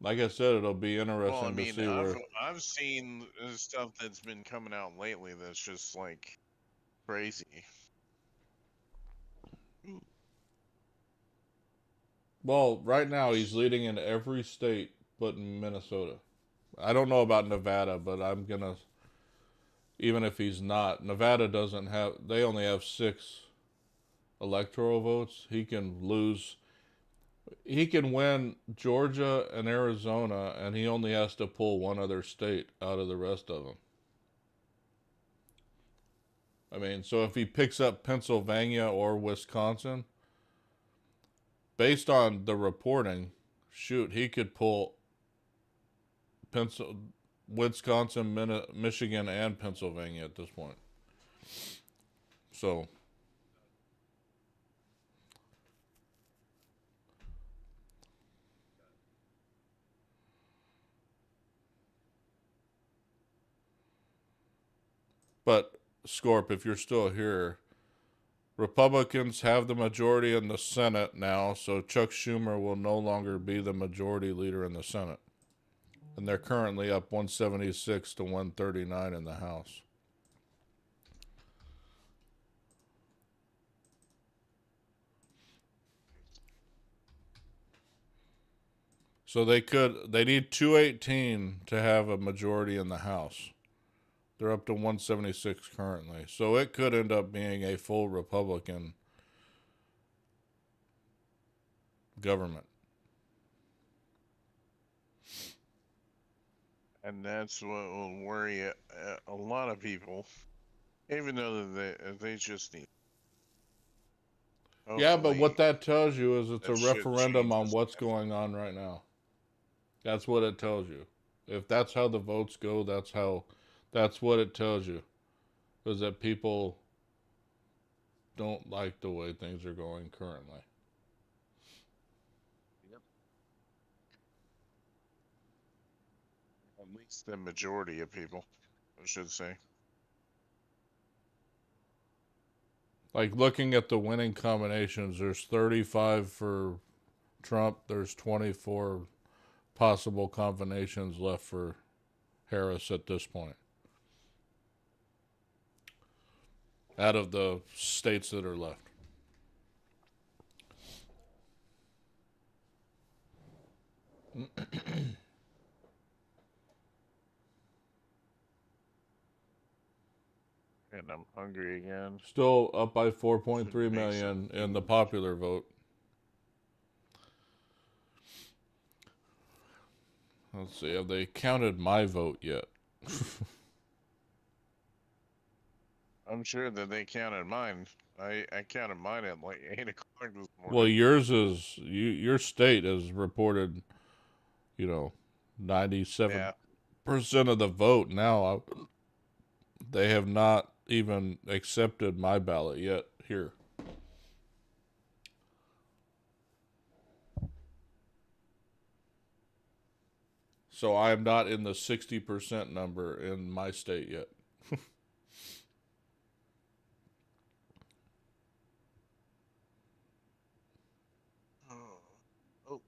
like I said, it'll be interesting to see where. I've seen stuff that's been coming out lately that's just crazy. Well, right now he's leading in every state but Minnesota. I don't know about Nevada, but I'm gonna. Even if he's not, Nevada doesn't have. They only have 6 electoral votes. He can lose. He can win Georgia and Arizona, and he only has to pull one other state out of the rest of them. I mean, so if he picks up Pennsylvania or Wisconsin, based on the reporting, shoot, he could pull Wisconsin, Michigan, and Pennsylvania at this point. So But Scorp, if you're still here, Republicans have the majority in the Senate now, so Chuck Schumer will no longer be the majority leader in the Senate. And they're currently up 176 to 139 in the House. So they need 218 to have a majority in the House. They're up to 176 currently. So it could end up being a full Republican government. And that's what will worry a lot of people, even though they just need. Yeah, but Hopefully, what that tells you is it's a that shit referendum on changes. what's going on right now. That's what it tells you. If that's how the votes go, that's what it tells you. Is that people don't like the way things are going currently. Yep. At least the majority of people, I should say. Like looking at the winning combinations, there's 35 for Trump, there's 24 possible combinations left for Harris at this point. Out of the states that are left. And I'm hungry again. Still up by Should 4.3 make some million in the food. popular vote. Let's see, have they counted my vote yet? I'm sure that they counted mine. I counted mine at like 8 o'clock this morning. Well, yours is your state has reported, 97% of the vote now. They have not even accepted my ballot yet here. So I am not in the 60% number in my state yet. Oh.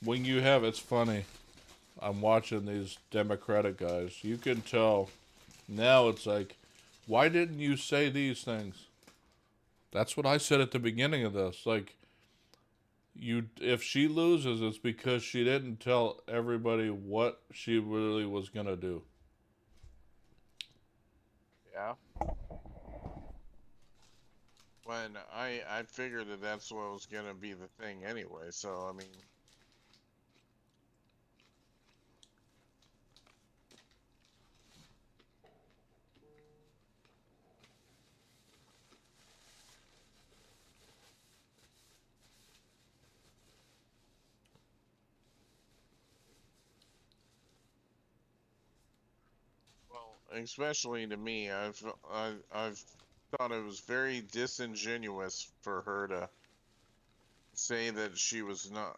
When you have, it's funny. I'm watching these Democratic guys. You can tell now it's like, why didn't you say these things? That's what I said at the beginning of this. Like, if she loses, it's because she didn't tell everybody what she really was gonna do. Yeah. When I figured that that's what was gonna be the thing anyway. So I mean. Well, especially to me, I've thought it was very disingenuous for her to say that she was not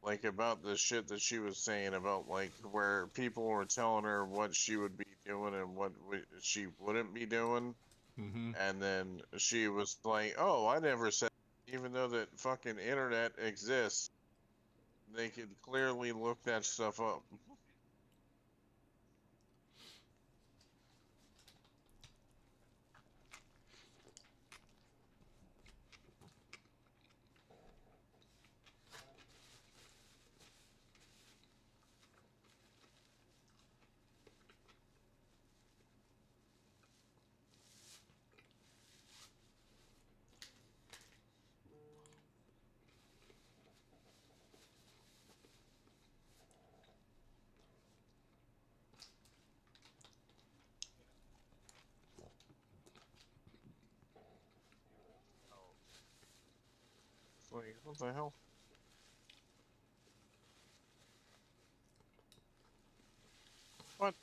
like about the shit that she was saying about like where people were telling her what she would be doing and what she wouldn't be doing, Mm-hmm. and then she was like, "Oh, I never said," even though that fucking internet exists, they could clearly look that stuff up. It's like, what the hell? What?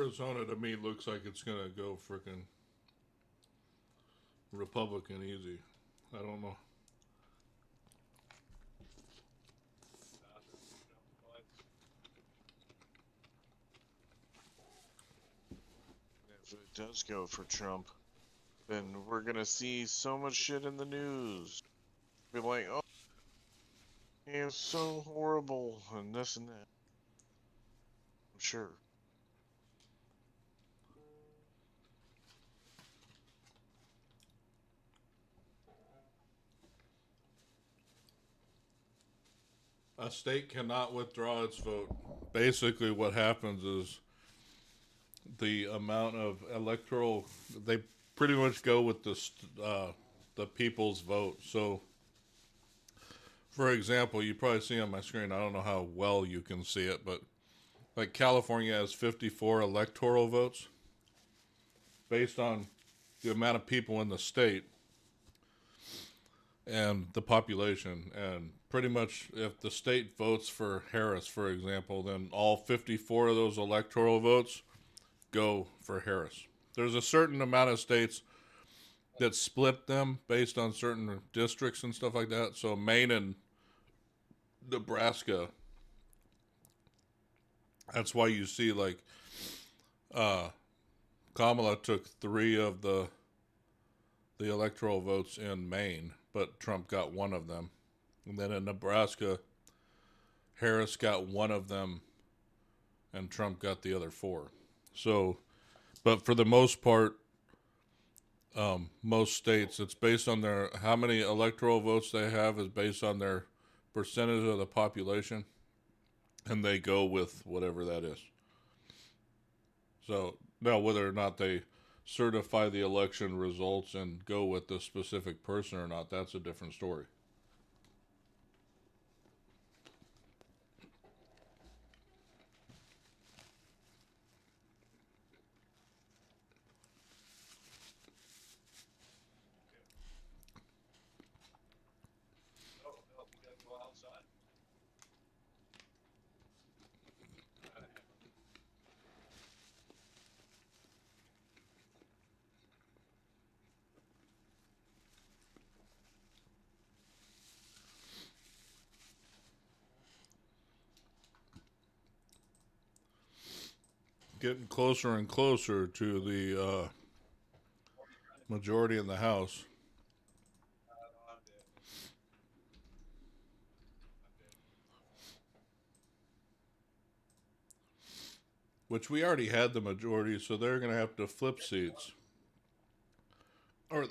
Arizona to me looks like it's gonna go frickin' Republican easy. I don't know. If it does go for Trump, then we're gonna see so much shit in the news. Be like, oh, it's so horrible, and this and that. I'm sure. A state cannot withdraw its vote. Basically, what happens is the amount of electoral, they pretty much go with the people's vote. So, for example, you probably see on my screen, I don't know how well you can see it, but like California has 54 electoral votes based on the amount of people in the state and the population. And pretty much if the state votes for Harris, for example, then all 54 of those electoral votes go for Harris. There's a certain amount of states that split them based on certain districts and stuff like that. So Maine and Nebraska, that's why you see like Kamala took 3 of the electoral votes in Maine, but Trump got 1 of them. And then in Nebraska, Harris got 1 of them and Trump got the other 4. So, but for the most part, most states, it's based on their, how many electoral votes they have is based on their percentage of the population, and they go with whatever that is. So now whether or not they certify the election results and go with the specific person or not, that's a different story. Getting closer and closer to the majority in the House. Which we already had the majority, so they're going to have to flip seats. Or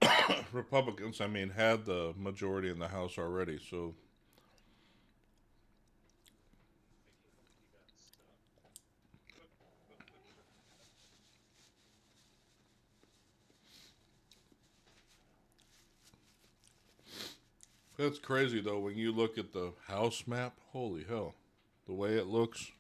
the Republicans, I mean, had the majority in the House already, so that's crazy though when you look at the House map. Holy hell, the way it looks.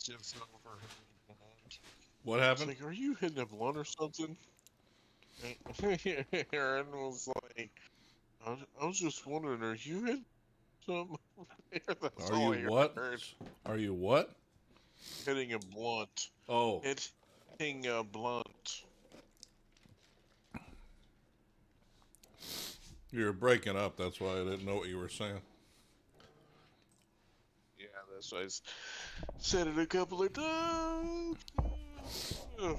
Just overheard. What It's happened? like, are you hitting a blunt or something? Aaron was like, I was just wondering, are you hitting something over there? That's Are all you I what? heard. Are you what? Hitting a blunt. Oh, It King Blunt. You were breaking up. That's why I didn't know what you were saying. Yeah, that's why said it a couple of times. Ugh.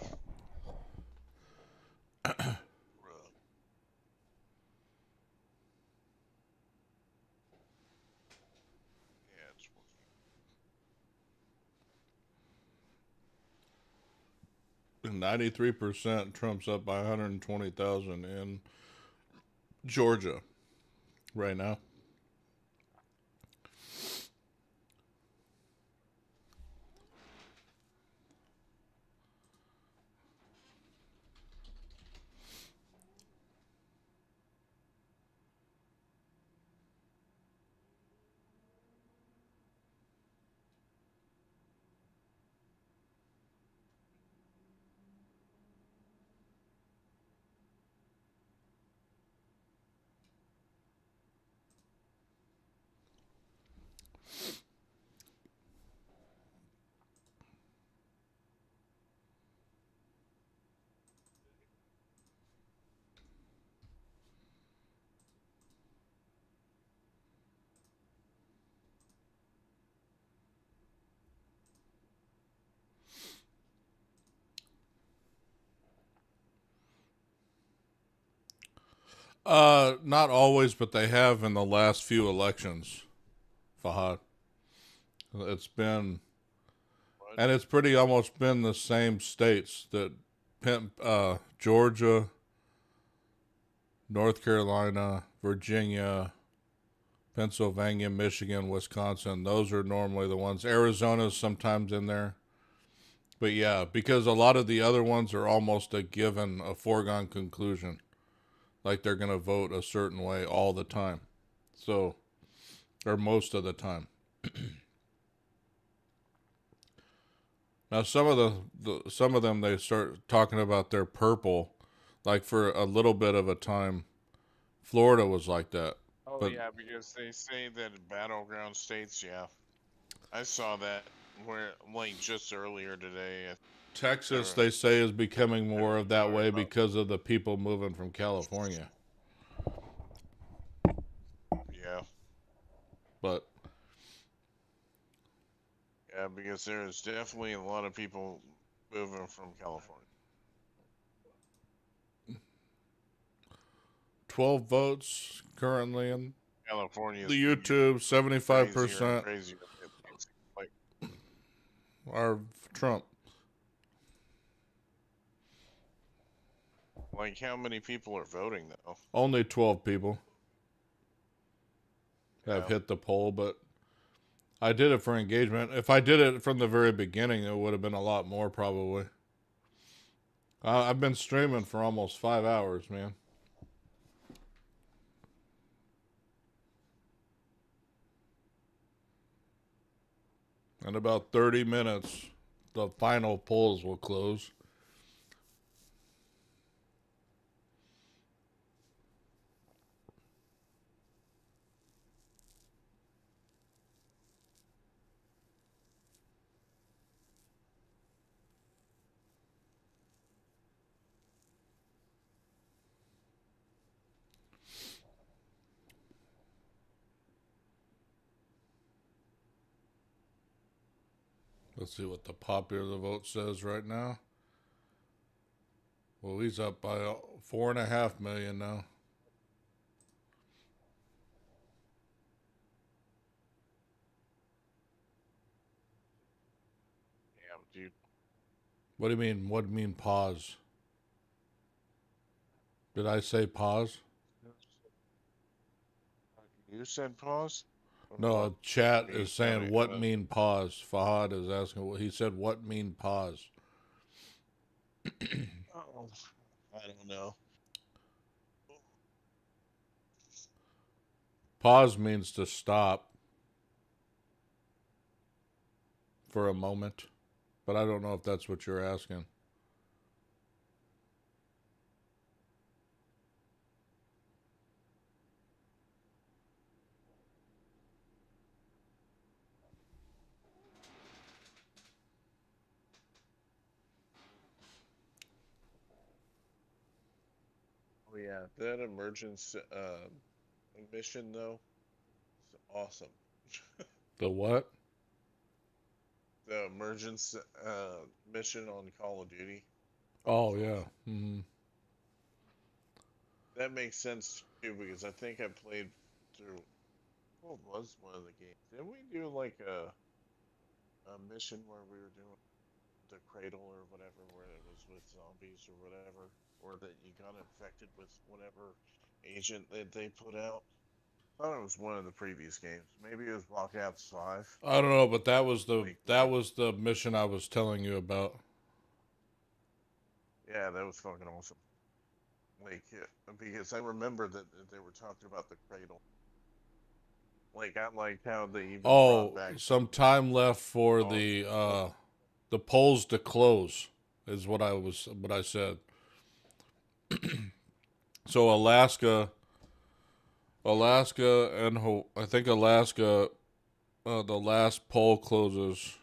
Yeah, it's working. 93%. Trump's up by 120,000 in Georgia right now. Not always, but they have in the last few elections, Fahad. It's been, what? and it's pretty almost been the same states that Georgia, North Carolina, Virginia, Pennsylvania, Michigan, Wisconsin. Those are normally the ones. Arizona's sometimes in there. But yeah, because a lot of the other ones are almost a given, a foregone conclusion. Like they're going to vote a certain way all the time. So, or most of the time. Now some of them they start talking about their purple, like for a little bit of a time. Florida was like that, Oh but yeah, because they say that battleground states. Yeah, I saw that where like just earlier today. They Texas were they say is becoming more of that talking way about. because of the people moving from California. Yeah, But yeah, because there's definitely a lot of people moving from California. 12 votes currently in California is the YouTube, crazier and 75% crazier. It's like, are Trump. how many people are voting though? Only 12 people have Yeah. hit the poll, but I did it for engagement. If I did it from the very beginning, it would have been a lot more probably. I've been streaming for almost 5 hours, man. In about 30 minutes, the final polls will close. Let's see what the popular vote says right now. Well, he's up by 4.5 million now. Damn, dude. What do you mean? What do you mean pause? Did I say pause? You said pause? Or what? No, chat You is saying sounded what mean pause. Fahad is asking what he said. What mean pause? oh, I don't know. Pause means to stop for a moment, but I don't know if that's what you're asking. Oh yeah, that emergence mission though, is awesome. The what? The emergence mission on Call of Duty, that was Oh yeah. awesome. Hmm. That makes sense too because I think I played through. What was one of the games? Didn't we do like a mission where we were doing the cradle or whatever, where it was with zombies or whatever, or that you got infected with whatever agent that they put out? I thought it was one of the previous games. Maybe it was Black Ops 5. I don't know, but that was the Like where, that was the mission I was telling you about. yeah, that was fucking awesome. Like, because I remember that they were talking about the cradle. Like, I liked how they even brought Oh, back some time left for dogs. the polls to close is what I said. So Alaska and I think Alaska, the last poll closes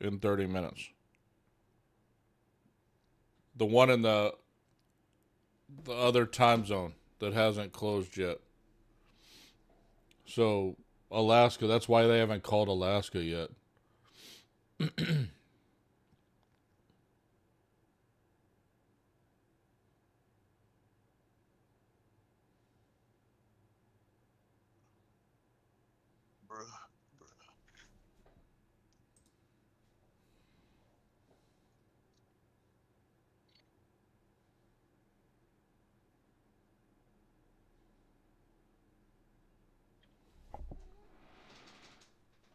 in 30 minutes. The one in the other time zone that hasn't closed yet. So Alaska, that's why they haven't called Alaska yet. Bruh,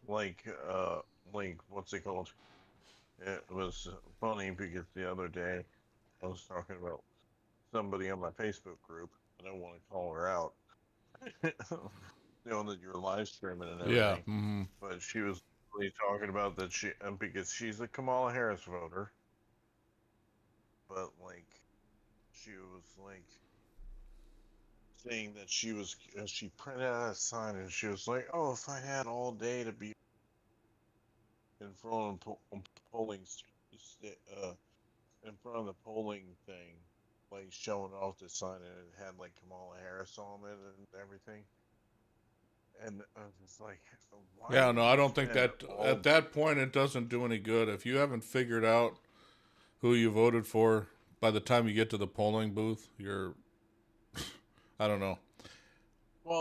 like, like, what's it called? It was funny because the other day I was talking about somebody on my Facebook group. I don't want to call her out, knowing that you're live streaming and Yeah. everything. Mm-hmm. But she was really talking about that because she's a Kamala Harris voter, but like she was like saying that she printed out a sign and she was like, oh, if I had all day to be in front of polling in front of the polling thing, like showing off the sign and it had like Kamala Harris on it and everything. And I was just like, why Yeah, would no, I you don't think spend that all at that point it doesn't do any good. If you haven't figured out who you voted for by the time you get to the polling booth, I don't know.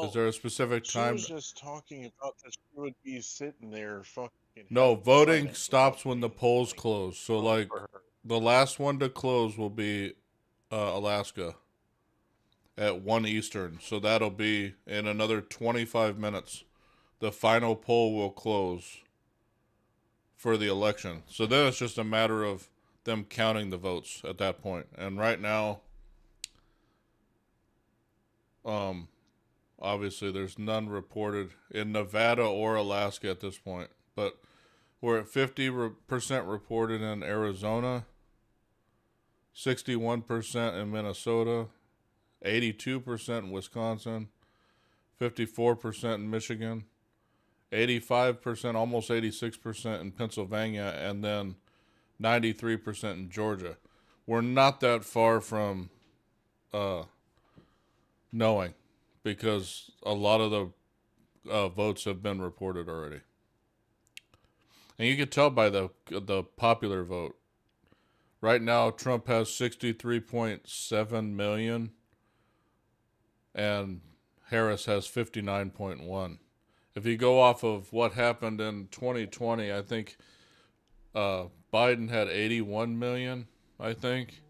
Is well, there a specific she was time? just talking about that she would be sitting there fucking No, having to sign voting it without stops when the being polls like close. So, vote like, for her. the last one to close will be Alaska at 1 Eastern. So, that'll be in another 25 minutes. The final poll will close for the election. So, then it's just a matter of them counting the votes at that point. And right now, um, obviously, there's none reported in Nevada or Alaska at this point. But we're at 50% reported in Arizona, 61% in Minnesota, 82% in Wisconsin, 54% in Michigan, 85%, almost 86% in Pennsylvania, and then 93% in Georgia. We're not that far from uh, knowing because a lot of the votes have been reported already. And you can tell by the popular vote. Right now, Trump has 63.7 million and Harris has 59.1. If you go off of what happened in 2020, I think Biden had 81 million, I think,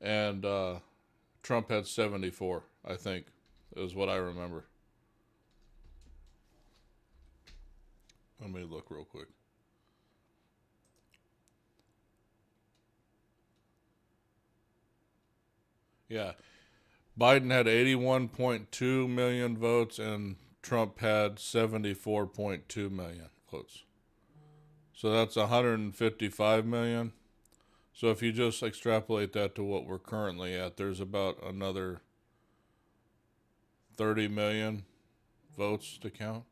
and Trump had 74, I think, is what I remember. Let me look real quick. Yeah, Biden had 81.2 million votes and Trump had 74.2 million votes. So that's 155 million. So if you just extrapolate that to what we're currently at, there's about another 30 million votes to count.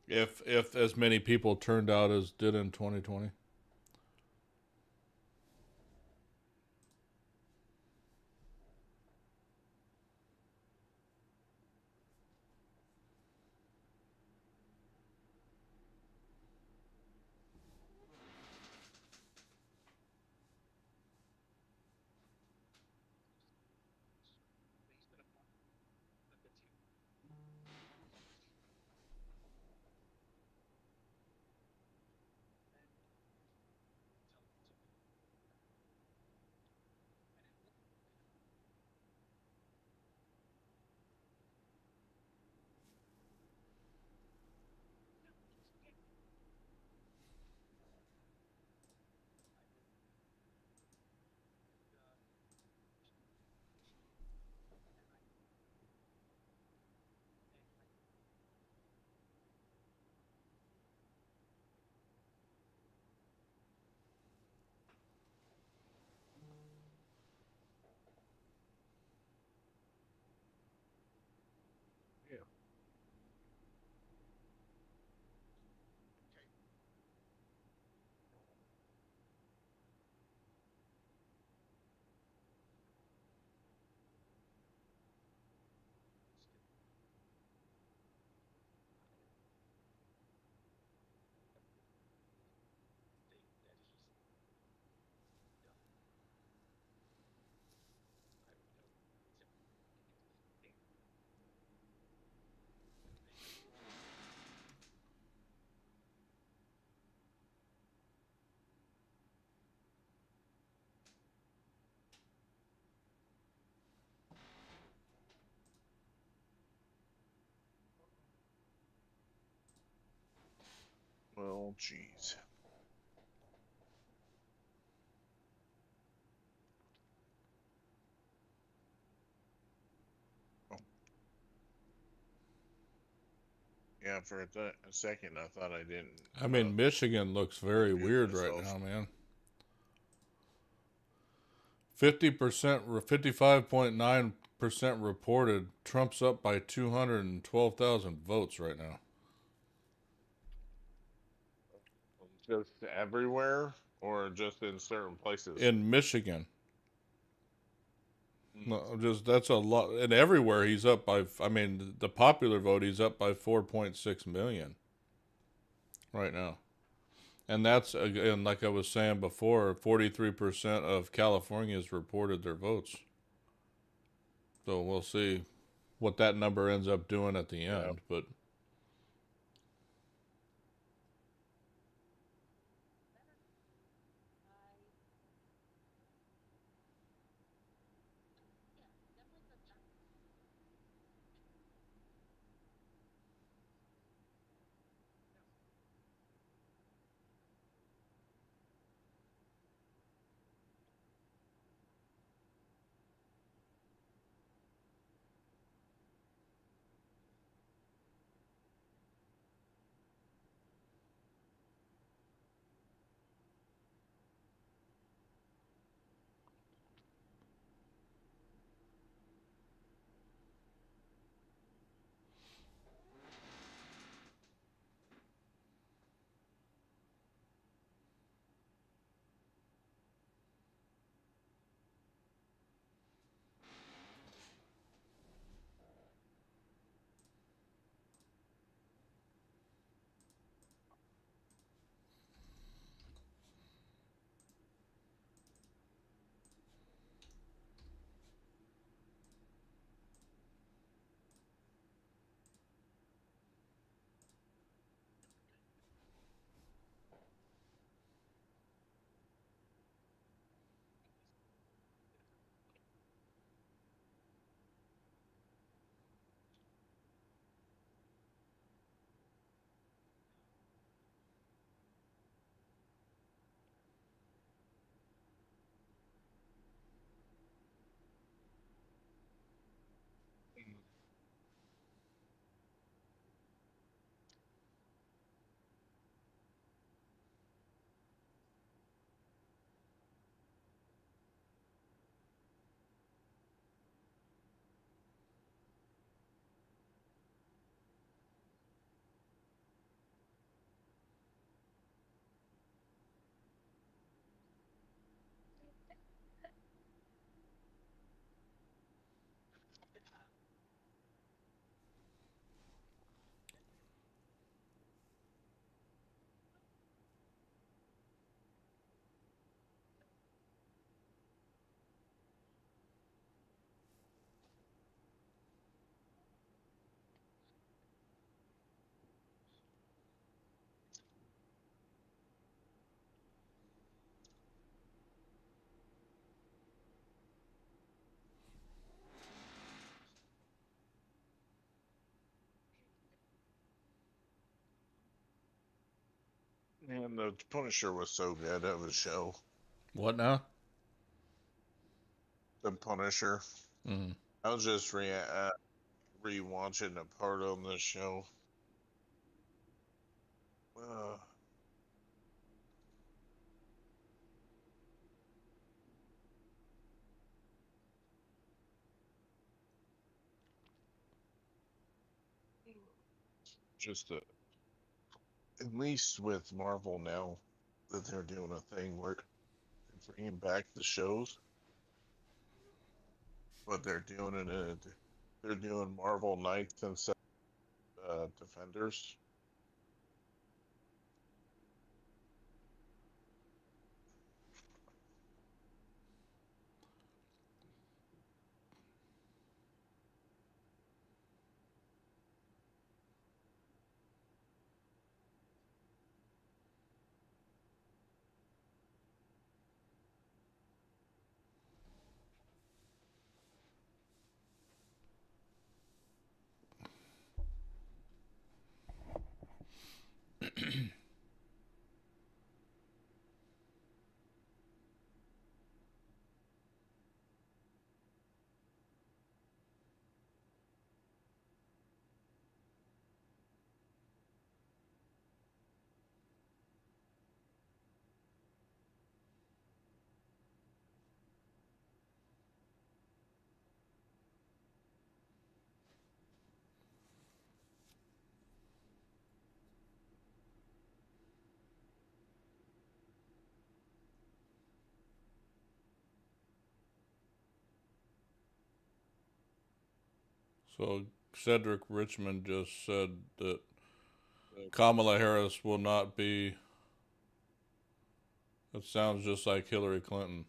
If as many people turned out as did in 2020. Well, jeez. Oh. Yeah, for a second, I thought I didn't. I mean, Michigan looks very unmute weird right myself. now, man. 50%, 55.9% reported. Trump's up by 212,000 votes right now. Just everywhere, or just in certain places? In Michigan. Mm. No, just that's a lot. And everywhere he's up by, I mean, the popular vote, he's up by 4.6 million right now. And that's, again, like I was saying before, 43% of Californians reported their votes. So we'll see what that number ends up doing at the Yeah. end. But And the Punisher was so good of a show. what now? The Punisher. Mm-hmm. I was just rewatching a part on the show. Uh, just at least with Marvel now that they're doing a thing where they're bringing back the shows, but they're doing Marvel Knights instead of Defenders. So Cedric Richmond just said that Kamala Harris will not be. It sounds just like Hillary Clinton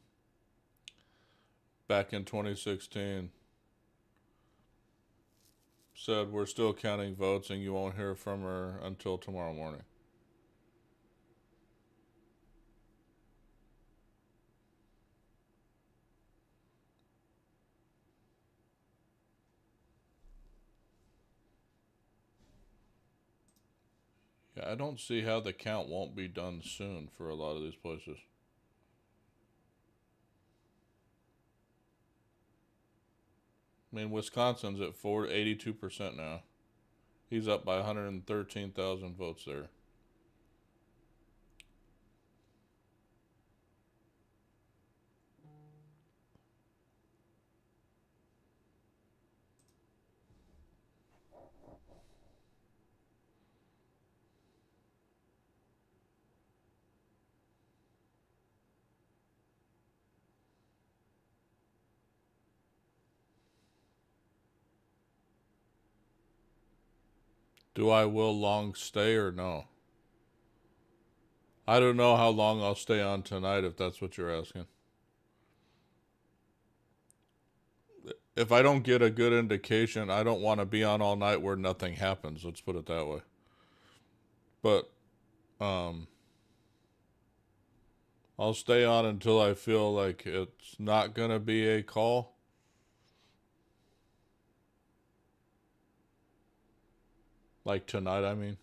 back in 2016. Said we're still counting votes and you won't hear from her until tomorrow morning. Yeah, I don't see how the count won't be done soon for a lot of these places. I mean, Wisconsin's at 82% now. He's up by 113,000 votes there. Do I will long stay or no? I don't know how long I'll stay on tonight if that's what you're asking. If I don't get a good indication, I don't want to be on all night where nothing happens. Let's put it that way. But I'll stay on until I feel like it's not going to be a call. Like tonight, I mean.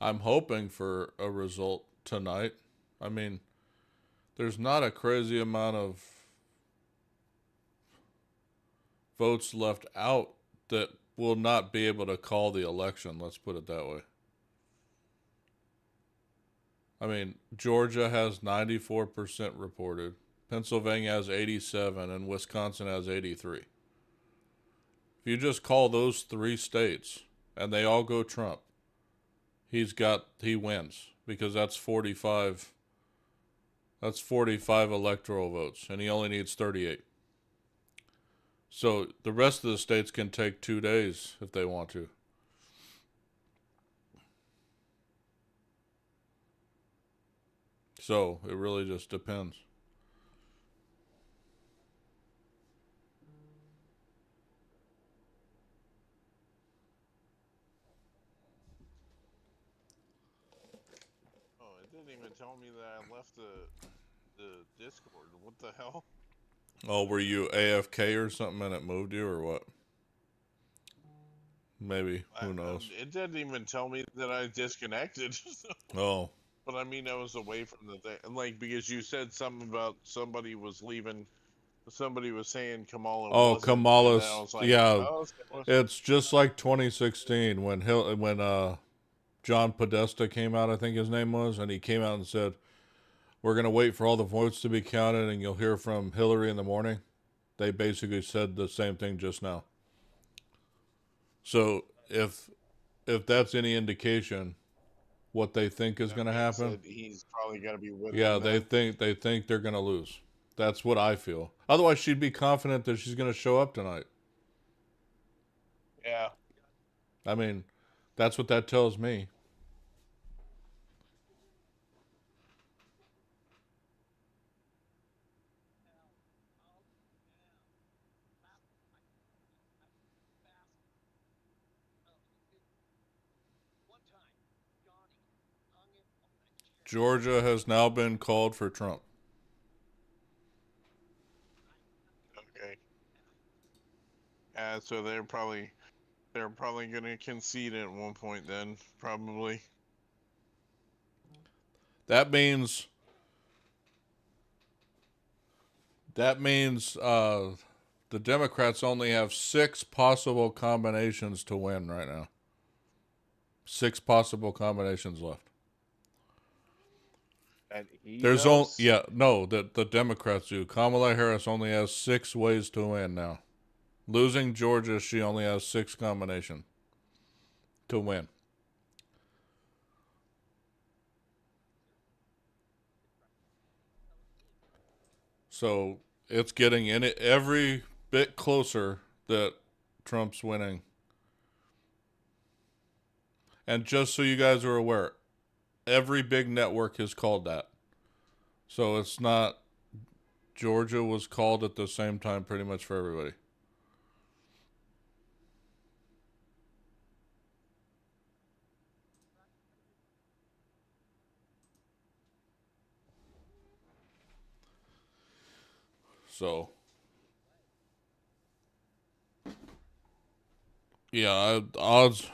I'm hoping for a result tonight. I mean, there's not a crazy amount of votes left out that will not be able to call the election. Let's put it that way. I mean, Georgia has 94% reported. Pennsylvania has 87 and Wisconsin has 83. If you just call those three states and they all go Trump, he wins because that's 45 electoral votes and he only needs 38. So the rest of the states can take 2 days if they want to. So it really just depends. Oh, it didn't even tell me that I left the Discord. What the hell? Oh, were you AFK or something and it moved you or what? Maybe. Who knows? It didn't even tell me that I disconnected. Oh. But I mean, I was away from the thing. Like, because you said something about somebody was leaving. Somebody was saying Kamala Oh, wasn't. And then I Kamala's. was like, Yeah. oh, It's just like 2016 when John Podesta came out, I think his name was, and he came out and said, we're going to wait for all the votes to be counted and you'll hear from Hillary in the morning. They basically said the same thing just now. So if that's any indication what they think is going to happen, he's probably going to be with yeah, them then. they think they're going to lose. That's what I feel. Otherwise, she'd be confident that she's going to show up tonight. Yeah. I mean, that's what that tells me. Georgia has now been called for Trump. Okay. So they're probably going to concede at one point then, probably. That means the Democrats only have 6 possible combinations to win right now. 6 possible combinations left. And he There's does? the Democrats do. Kamala Harris only has 6 ways to win now. Losing Georgia, she only has 6 combinations to win. So it's getting in it every bit closer that Trump's winning. And just so you guys are aware, every big network has called that. So it's not Georgia was called at the same time pretty much for everybody. So yeah, odds.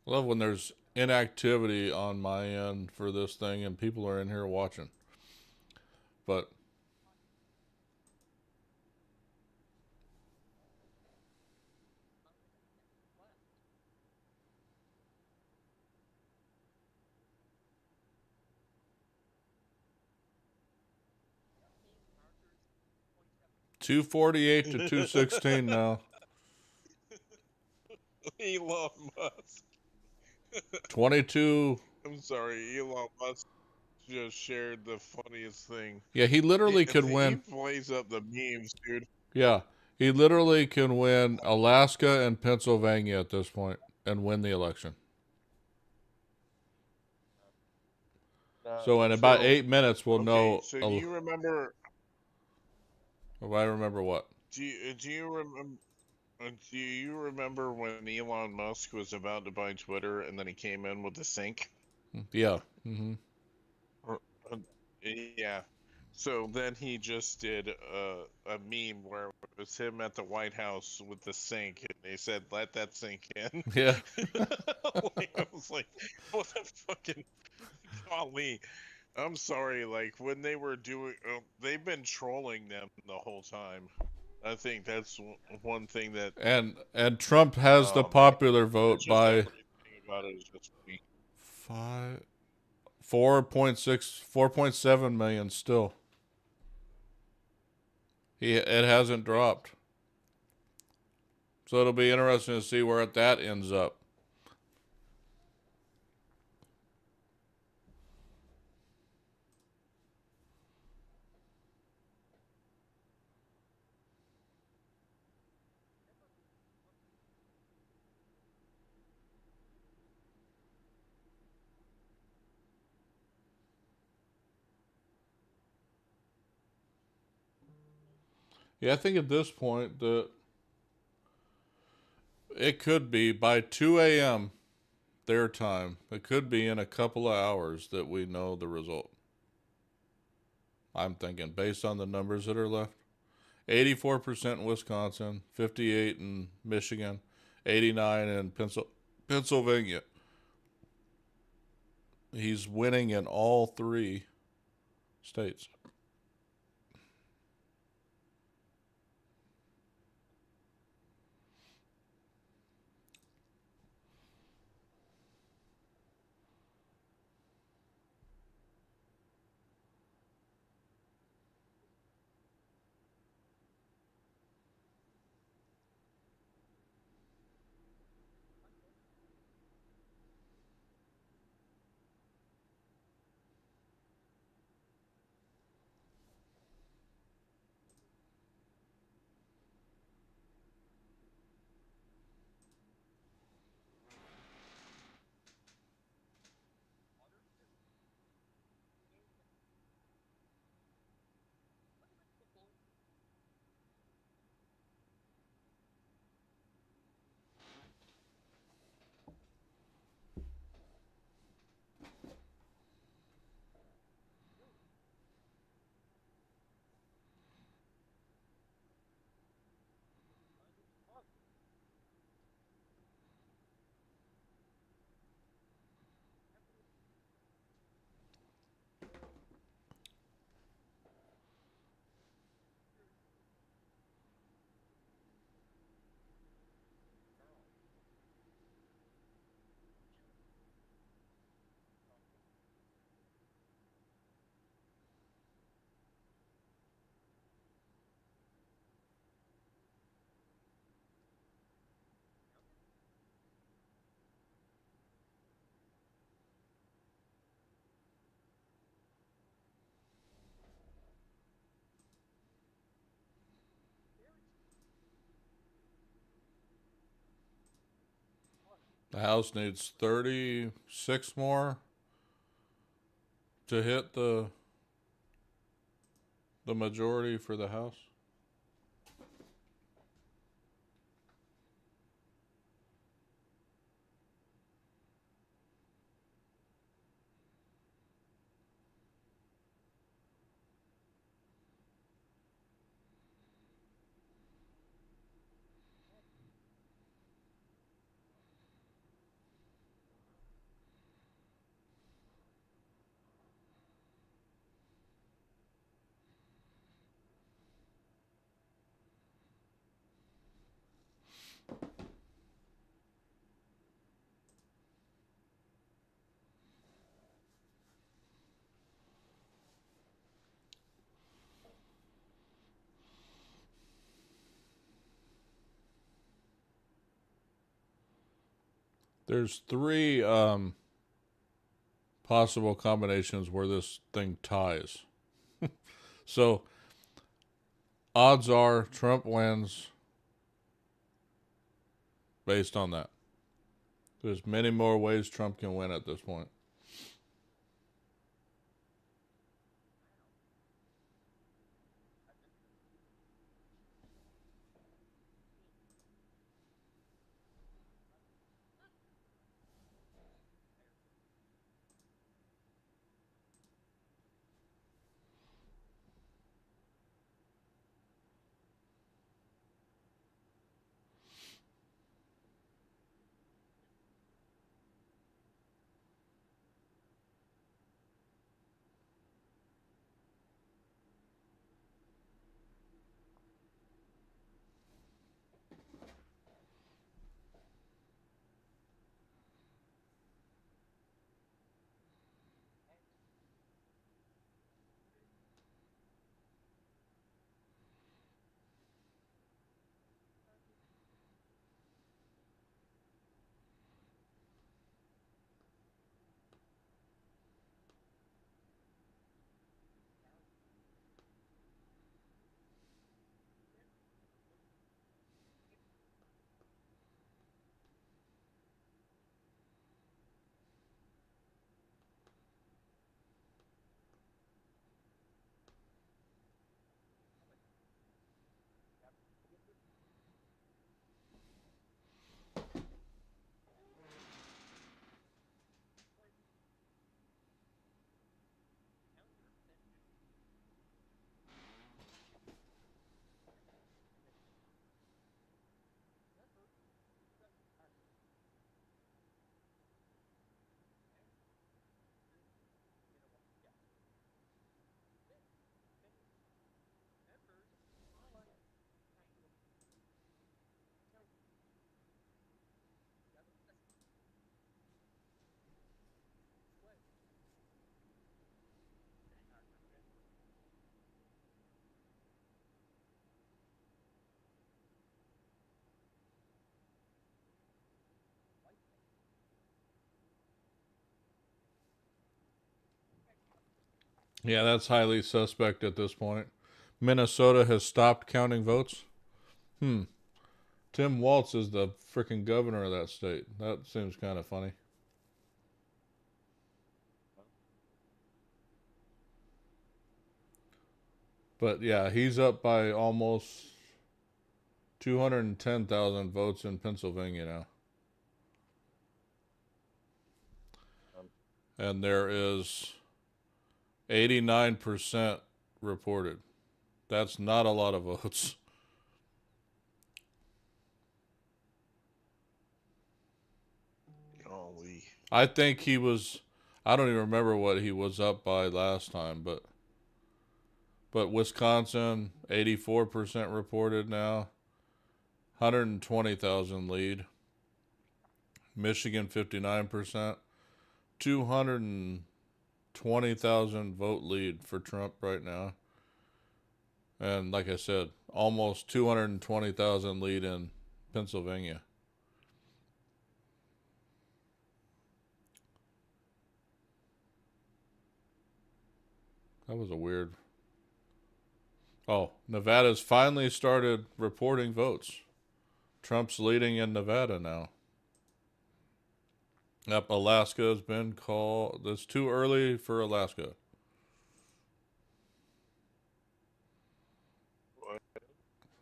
Love when there's inactivity on my end for this thing and people are in here watching. But 248 to 216 now. Elon Musk. 22. I'm sorry, Elon Musk just shared the funniest thing. Yeah, he literally could He win. plays up the memes, dude. Yeah, he literally can win Alaska and Pennsylvania at this point and win the election. So in about So 8 minutes, we'll okay, know. so you remember? If I remember what? Do you remember? Do you remember when Elon Musk was about to buy Twitter and then he came in with the sink? Yeah. Mm-hmm. Or- uh, Yeah. So then he just did a meme where it was him at the White House with the sink, and they said, "Let that sink in." Yeah. Like, I was like, "What the fucking golly?" I'm sorry. Like when they were doing, they've been trolling them the whole time. I think that's one thing that, And Trump has the oh man, popular it's vote just by everything about it is just me. five, 4.6, 4.7 million still. It hasn't dropped. So it'll be interesting to see where that ends up. Yeah, I think at this point that it could be by 2 a.m. their time. It could be in a couple of hours that we know the result. I'm thinking based on the numbers that are left. 84% in Wisconsin, 58 in Michigan, 89 in Pennsylvania. He's winning in all three states. The House needs 36 more to hit the majority for the House. There's three possible combinations where this thing ties. So odds are Trump wins based on that. There's many more ways Trump can win at this point. Yeah, that's highly suspect at this point. Minnesota has stopped counting votes. Hmm. Tim Walz is the freaking governor of that state. That seems kind of funny. But yeah, he's up by almost 210,000 votes in Pennsylvania now. And there is 89% reported. That's not a lot of votes. Golly. I think he was, I don't even remember what he was up by last time, but Wisconsin 84% reported now. 120,000 lead. Michigan 59%. 220,000 vote lead for Trump right now. And like I said, almost 220,000 lead in Pennsylvania. That was a weird. Oh, Nevada's finally started reporting votes. Trump's leading in Nevada now. Yep, Alaska has been called. It's too early for Alaska. What?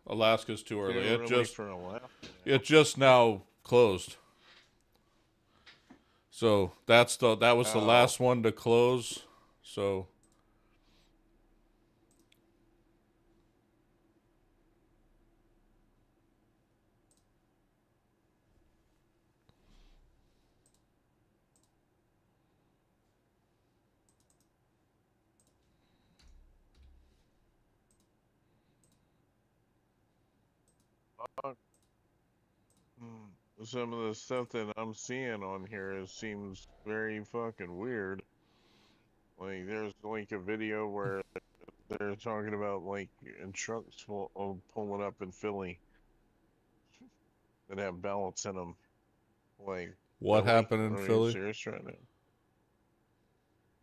Alaska's too Too early. early for Alaska It now. just now closed. So that was the Oh, last one to close. So fuck. Some of the stuff that I'm seeing on here seems very fucking weird. Like, there's like a video where they're talking about like trucks pulling up in Philly that have ballots in them. Like, what really? happened in Are you Philly? serious right now?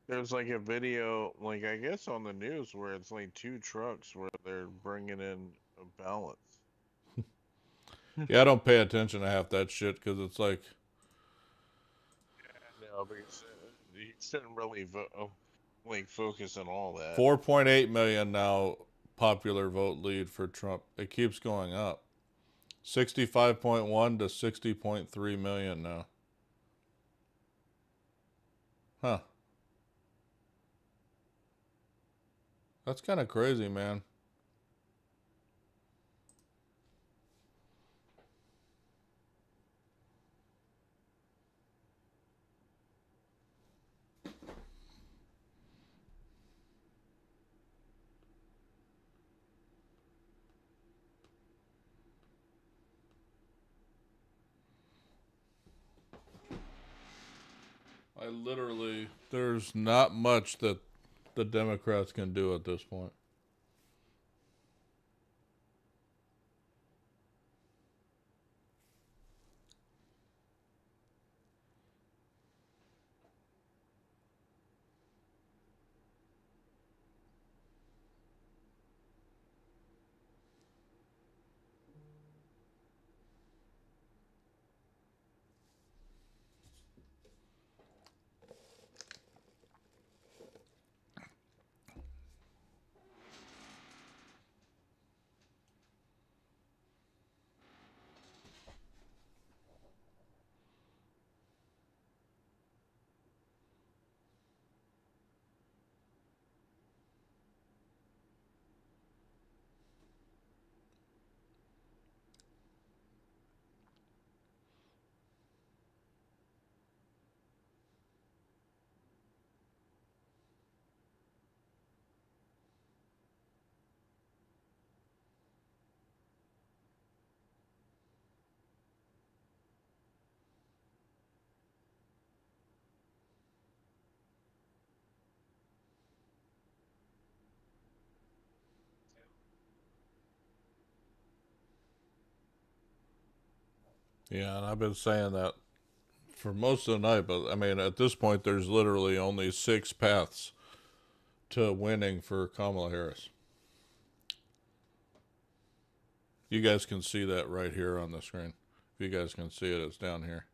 There's like a video, like I guess on the news, where it's like two trucks where they're bringing in ballots. Yeah, I don't pay attention to half that shit because it's like No, because you shouldn't really like focus on all that. 4.8 million now popular vote lead for Trump. It keeps going up. 65.1 to 60.3 million now. Huh. That's kind of crazy, man. I literally, there's not much that the Democrats can do at this point. Yeah, and I've been saying that for most of the night, but I mean, at this point, there's literally only 6 paths to winning for Kamala Harris. You guys can see that right here on the screen. If you guys can see it, it's down here.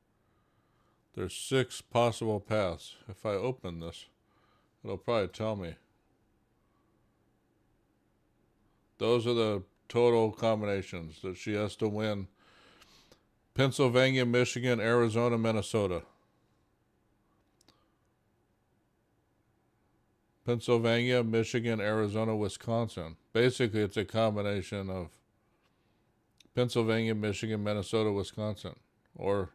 There's 6 possible paths. If I open this, it'll probably tell me. Those are the total combinations that she has to win: Pennsylvania, Michigan, Arizona, Minnesota. Pennsylvania, Michigan, Arizona, Wisconsin. Basically, it's a combination of Pennsylvania, Michigan, Minnesota, Wisconsin. Or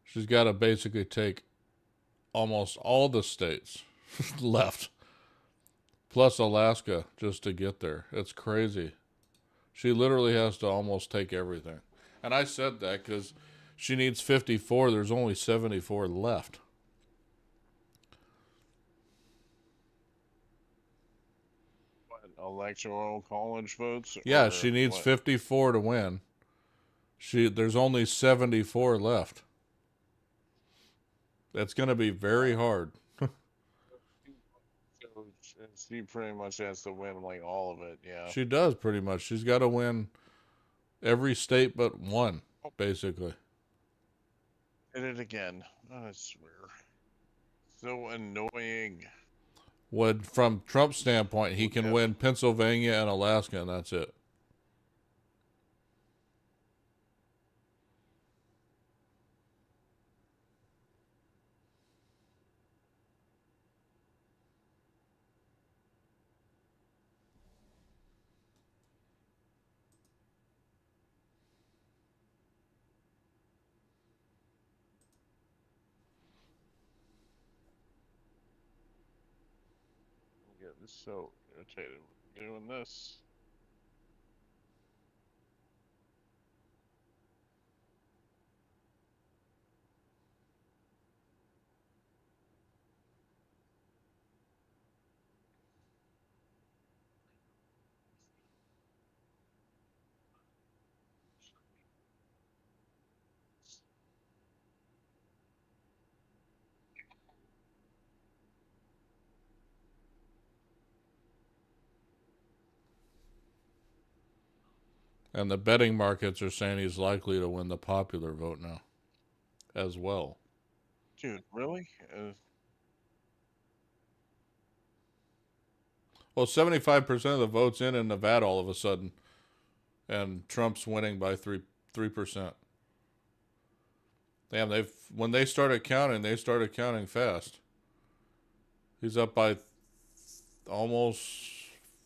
she's got to basically take almost all the states left, plus Alaska, just to get there. It's crazy. She literally has to almost take everything. And I said that because she needs 54. There's only 74 left. What, electoral college votes Yeah, or she needs what? 54 to win. There's only 74 left. That's going to be very hard. So she pretty much has to win like all of it, yeah. She does pretty much. She's got to win every state but one, basically. Did it again. I swear. So annoying. When, from Trump's standpoint, he Look can at win Pennsylvania and Alaska, and that's it. I'm getting so irritated with doing this. And the betting markets are saying he's likely to win the popular vote now as well. Dude, really? Well, 75% of the votes in Nevada all of a sudden, and Trump's winning by 3%. Damn, they've when they started counting fast. He's up by almost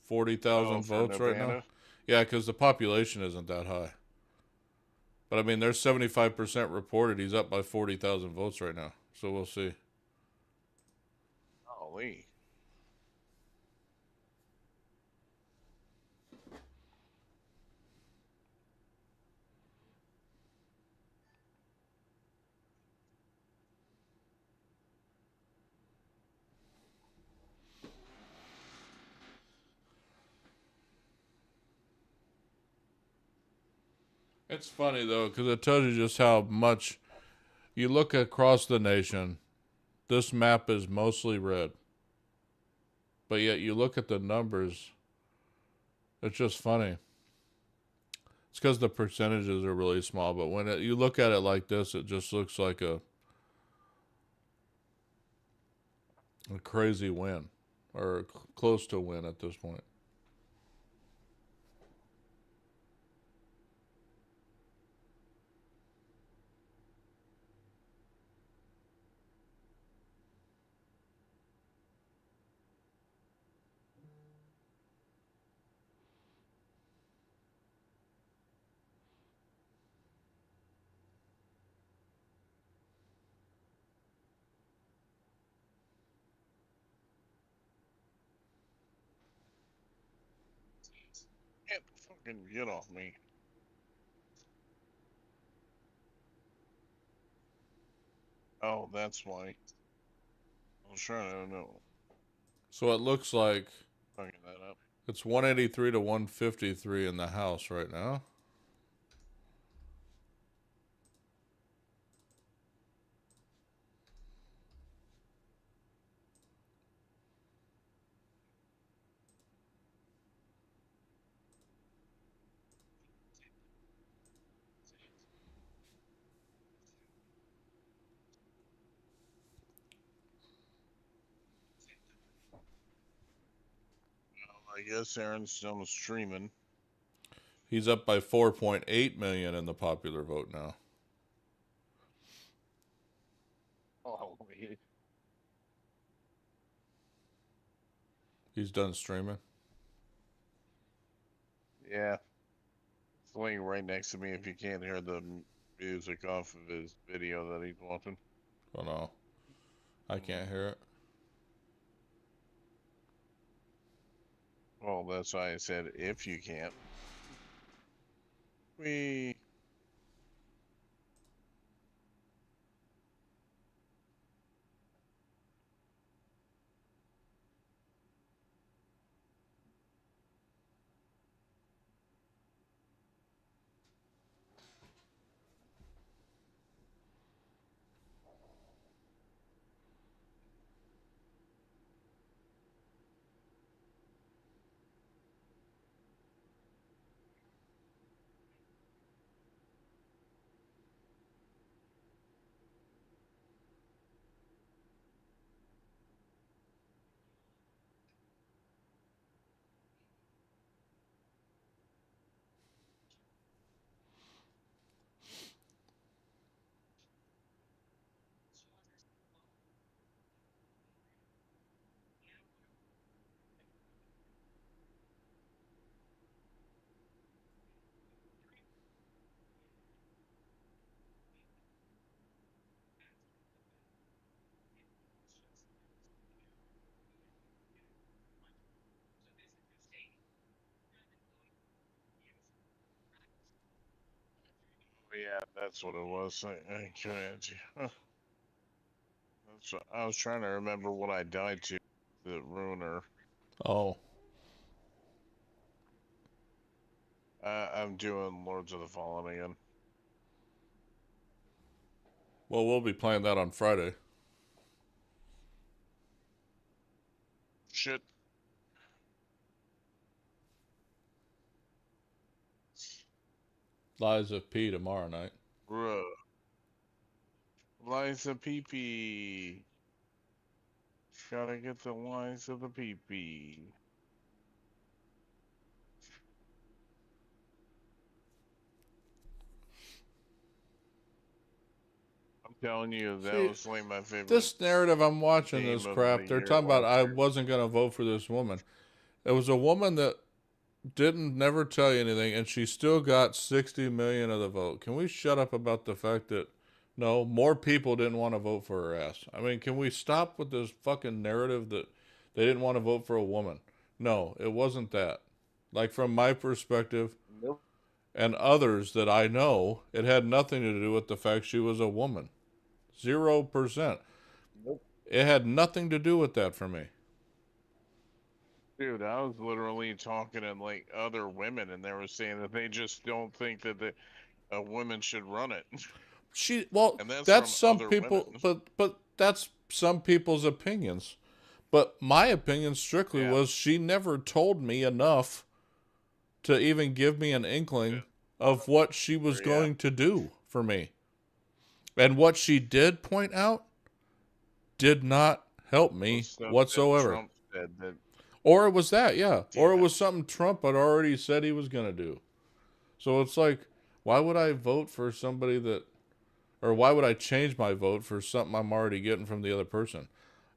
forty Oh, thousand for votes right now. Nevada? Yeah, because the population isn't that high. But I mean, there's 75% reported. He's up by 40,000 votes right now. So we'll see. Golly. It's funny though, because it tells you just how much you look across the nation. This map is mostly red, but yet you look at the numbers. It's just funny. It's because the percentages are really small, but when you look at it like this, it just looks like a crazy win, or close to win at this point. Get fucking get off me. Oh, that's why. I was trying to know. So it looks like Fucking that up. it's 183 to 153 in the House right now. I guess Aaron's still streaming. He's up by 4.8 million in the popular vote now. Oh, He's done streaming. yeah. It's laying right next to me if you can't hear the music off of his video that he's watching. Oh no, I can't hear it. Well, that's why I said if you can't. We. Yeah, that's what it was. I couldn't. I was trying to remember what I died to that ruined her. Oh, I'm doing Lords of the Fallen again. well, we'll be playing that on Friday. Shit. Lies of P tomorrow night. Bruh. Liza Pee. Gotta get the lines of the Pee. I'm telling you, that See, was like my favorite this narrative I'm watching this game of the crap. They're year talking about last I year. wasn't gonna vote for this woman. It was a woman that didn't never tell you anything, and she still got 60 million of the vote. Can we shut up about the fact that no more people didn't want to vote for her ass? I mean, can we stop with this fucking narrative that they didn't want to vote for a woman? No, it wasn't that. Like from my perspective Nope. and others that I know, it had nothing to do with the fact she was a woman. 0%. Nope. It had nothing to do with that for me. Dude, I was literally talking to like other women, and they were saying that they just don't think that a woman should run it, Well, and that's that's from some other women. people, but that's some people's opinions. But my opinion strictly Yeah, was she never told me enough to even give me an yeah, inkling of what she was yeah. going to do for me. And what she did point out did not help Was me stuff that whatsoever. Trump said that. Or it was that, yeah. Or Damn it it. was something Trump had already said he was going to do. So it's like, why would I vote for somebody that, or why would I change my vote for something I'm already getting from the other person?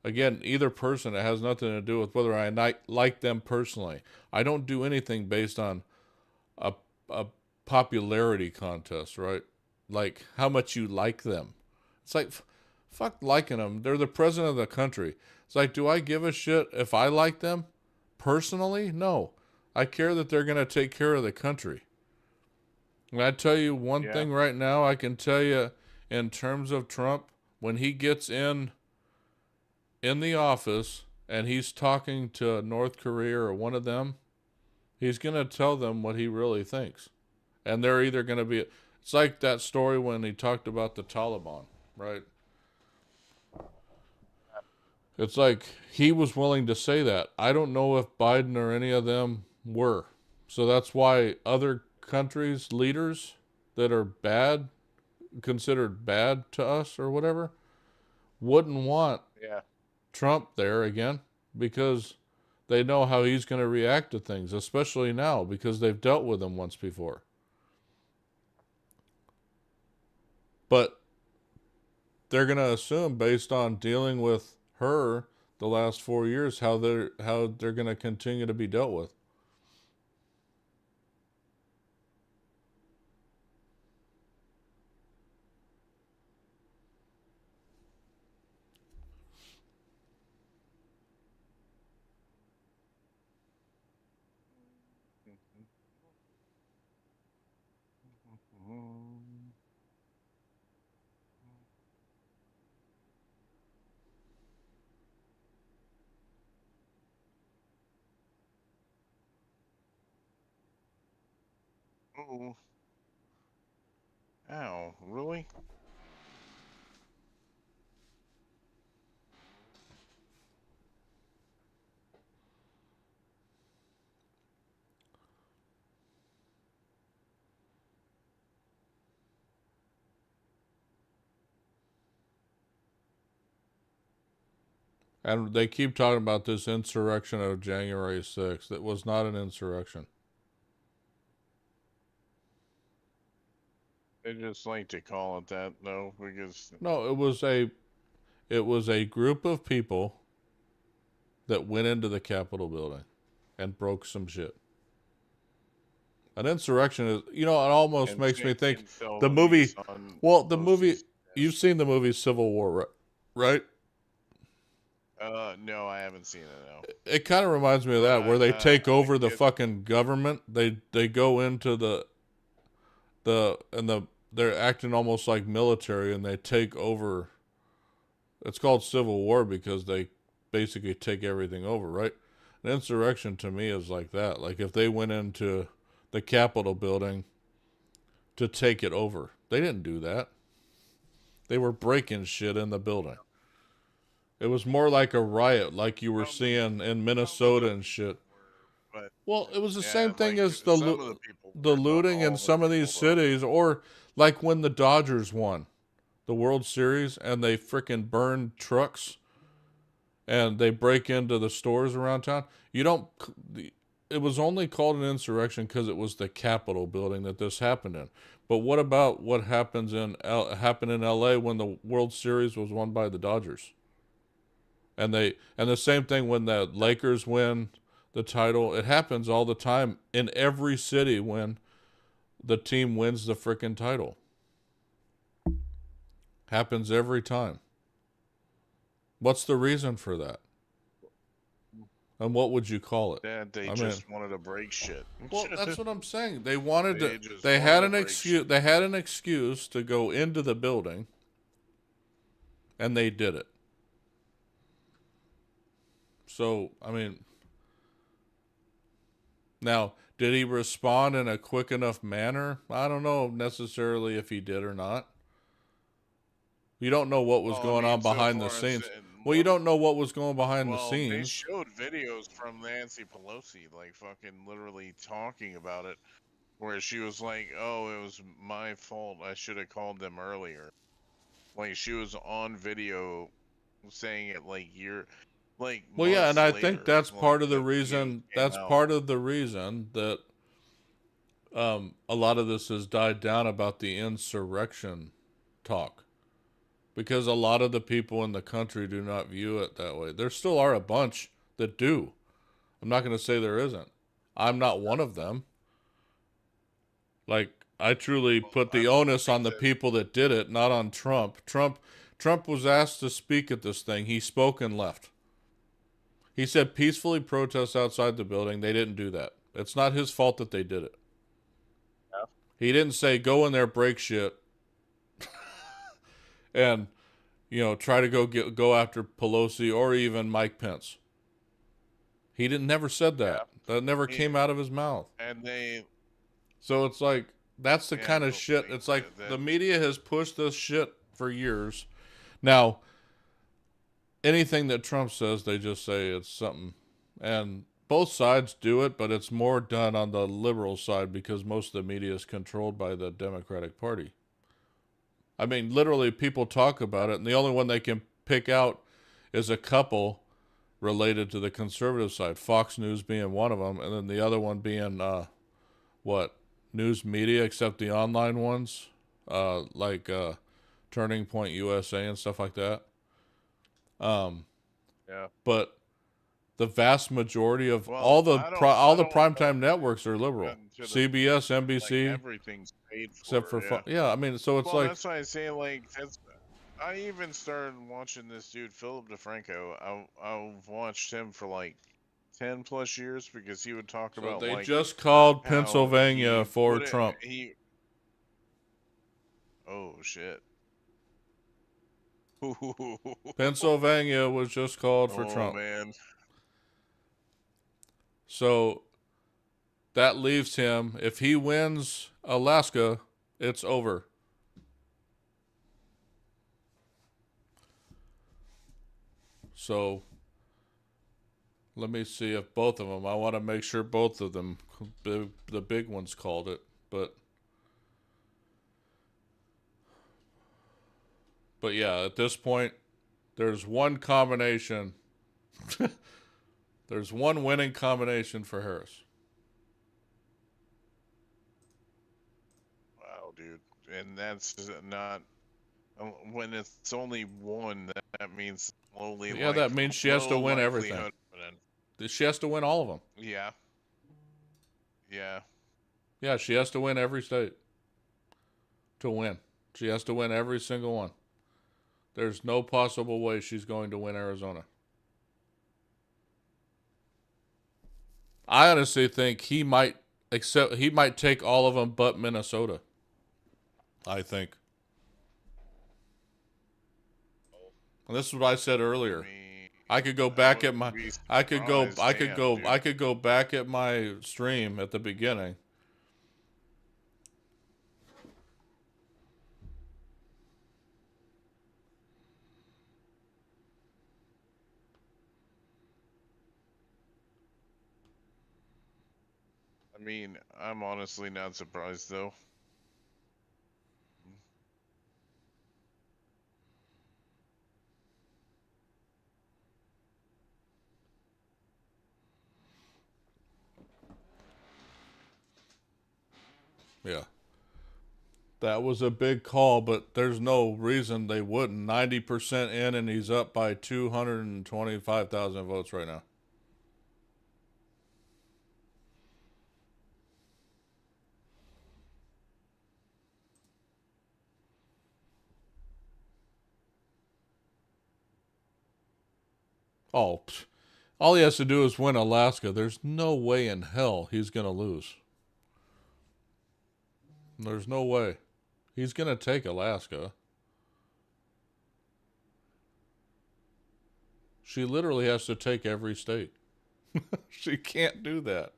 Again, either person, it has nothing to do with whether I like them personally. I don't do anything based on a, a popularity contest, right? Like how much you like them. It's like, fuck liking them. They're the president of the country. It's like, do I give a shit if I like them? Personally, no. I care that they're going to take care of the country. And I tell you one Yeah, thing right now, I can tell you in terms of Trump, when he gets in the office and he's talking to North Korea or one of them, he's going to tell them what he really thinks. And they're either going to be, it's like that story when he talked about the Taliban, right? It's like he was willing to say that. I don't know if Biden or any of them were. So that's why other countries' leaders that are bad, considered bad to us or whatever, wouldn't want yeah, Trump there again because they know how he's going to react to things, especially now because they've dealt with him once before. But they're going to assume based on dealing with her the last 4 years how they're going to continue to be dealt with. Oh, ow, really? And they keep talking about this insurrection of January 6th. It was not an insurrection. They just like to call it that, though, because No, it was a group of people that went into the Capitol building and broke some shit. An insurrection is, it almost and makes me think taking the movie, selfies on well, the movie, Posey's you've desk. seen the movie Civil War, right? No, I haven't seen it now. It kind of reminds me of But that, where they take I over the get fucking government. They go into the and they're acting almost like military, and they take over. It's called civil war because they basically take everything over, right? An insurrection to me is like that. Like if they went into the Capitol building to take it over, they didn't do that. They were breaking shit in the building. It was more like a riot, like you were Some of seeing in some of Minnesota the and shit. people were, but Well, it was the yeah, same thing like as some of the people the were, not looting in all the some of these people though. cities, or like when the Dodgers won the World Series and they freaking burned trucks and they break into the stores around town. You don't. It was only called an insurrection because it was the Capitol building that this happened in. But what about what happened in L.A. when the World Series was won by the Dodgers? And the same thing when the Lakers win the title. It happens all the time in every city when the team wins the freaking title. Happens every time. What's the reason for that? And what would you call it? Yeah, they I mean, just wanted to break shit. well, that's what I'm saying. They wanted to. They just They wanted had to an break excuse. shit. They had an excuse to go into the building, and they did it. So, I mean, now, did he respond in a quick enough manner? I don't know necessarily if he did or not. You don't know what was Well, I going mean, on so behind the far as scenes. Well, you don't know what was going behind the well, they scenes. showed videos from Nancy Pelosi, like fucking literally talking about it, where she was like, "Oh, it was my fault. I should have called them earlier." Like she was on video saying it like Well, yeah, and months I think later, that's like part of the the news reason. came That's out. part of the reason that a lot of this has died down about the insurrection talk, because a lot of the people in the country do not view it that way. There still are a bunch that do. I'm not going to say there isn't. I'm not one of them. Like, I truly Well, put I the don't onus think on the that. people that did it, not on Trump. Trump was asked to speak at this thing. He spoke and left. He said peacefully protest outside the building. They didn't do that. It's not his fault that they did it. Yeah. He didn't say go in there, break shit, and try to go after Pelosi or even Mike Pence. He didn't never said Yeah. that. That never He, came out of his mouth. and they, So it's like that's the yeah, kind of but shit. like It's like that. the media has pushed this shit for years. Now, anything that Trump says, they just say it's something. And both sides do it, but it's more done on the liberal side because most of the media is controlled by the Democratic Party. I mean, literally, people talk about it, and the only one they can pick out is a couple related to the conservative side. Fox News being one of them, and then the other one being what, news media, except the online ones, like Turning Point USA and stuff like that. Yeah. But the vast majority of Well, all I the don't know primetime networks are liberal. to the CBS, like NBC, everything's paid except for. for Yeah. Yeah. I mean, so it's Well, like, that's why I say like that's. I even started watching this dude Philip DeFranco. I've watched him for like 10+ years because he would talk so about they like just called how Pennsylvania he for wouldn't Trump. he. Oh shit. Pennsylvania was just called for Oh Trump. man. So that leaves him, if he wins Alaska, it's over. So let me see if both of them, I want to make sure both of them, the big ones called it. But yeah, at this point, there's one combination. There's one winning combination for Harris. Wow, dude. And that's not when it's only one. That means only Yeah, like that means she has to low win everything. likelihood. She has to win all of them. Yeah. Yeah. Yeah, she has to win every state to win. She has to win every single one. There's no possible way she's going to win Arizona. I honestly think he might take all of them but Minnesota. I think. And this is what I said I earlier. mean, I could go I back at wouldn't my be I could go surprised. I could Damn, go I dude. could go back at my stream at the beginning. I mean, I'm honestly not surprised though. Yeah. That was a big call, but there's no reason they wouldn't. 90% in, and he's up by 225,000 votes right now. Oh, all he has to do is win Alaska. There's no way in hell he's going to lose. There's no way. He's going to take Alaska. She literally has to take every state. She can't do that.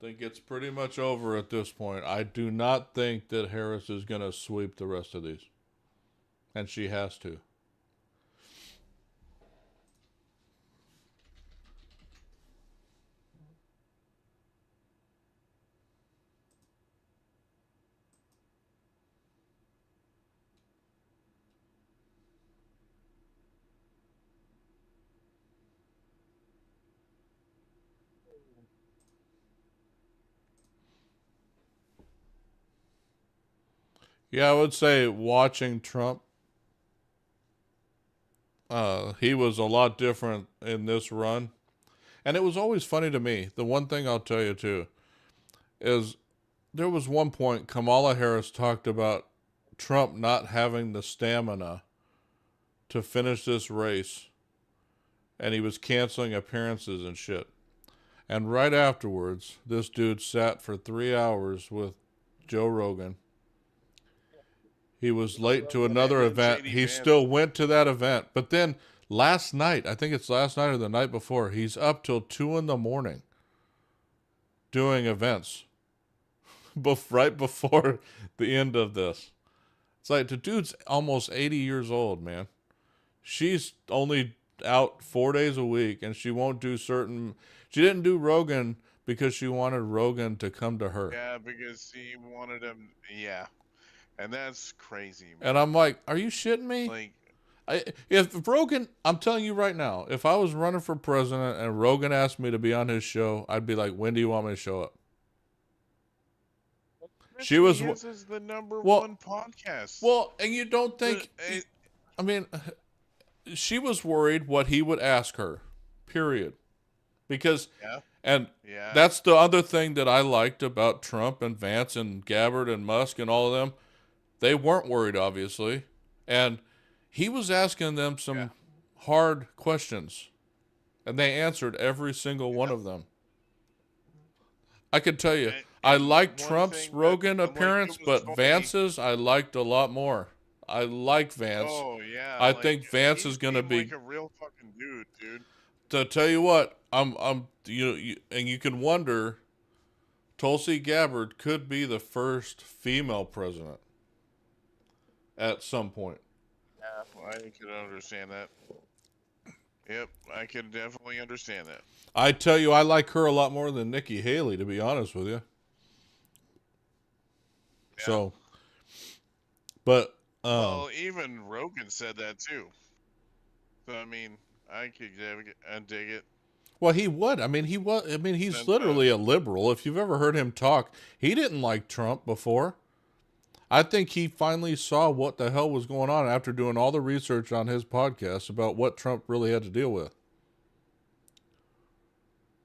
I think it's pretty much over at this point. I do not think that Harris is going to sweep the rest of these. And she has to. Yeah, I would say watching Trump, he was a lot different in this run. And it was always funny to me. The one thing I'll tell you, too, is there was one point Kamala Harris talked about Trump not having the stamina to finish this race, and he was canceling appearances and shit. And right afterwards, this dude sat for 3 hours with Joe Rogan. He was late to And him another and event. JD He Vance. still went to that event. But then last night, I think it's last night or the night before, he's up till 2 in the morning doing events right before the end of this. It's like the dude's almost 80 years old, man. She's only out 4 days a week, and she won't do certain. She didn't do Rogan because she wanted Rogan to come to her. Yeah, because he wanted him. Yeah, and that's crazy, And man. I'm like, are you shitting me? Like, If Rogan, I'm telling you right now, if I was running for president and Rogan asked me to be on his show, I'd be like, when do you want me to show up? She especially was his is the number well, one podcast. well, and you don't think? I mean, she was worried what he would ask her. Period. Because, Yeah, and yeah, that's the other thing that I liked about Trump and Vance and Gabbard and Musk and all of them. They weren't worried, obviously, and he was asking them yeah, some hard questions, and they answered every single one yeah. of them. I could tell you, I And liked one Trump's thing that, Rogan like, appearance, it was but funny. Vance's I liked a lot more. I like Vance. Oh yeah, I like think Vance he is gonna seemed like be. a real fucking dude, dude. To tell you what, and you can wonder, Tulsi Gabbard could be the first female president at some point. Yeah, I could understand that. Yep, I could definitely understand that. I tell you, I like her a lot more than Nikki Haley, to be honest with you. Yeah. So, but Well, even Rogan said that too. So I mean, I dig it. well, he would. I mean, he was. I mean, he's Since literally a liberal. If you've ever heard him talk, he didn't like Trump before. I think he finally saw what the hell was going on after doing all the research on his podcast about what Trump really had to deal with.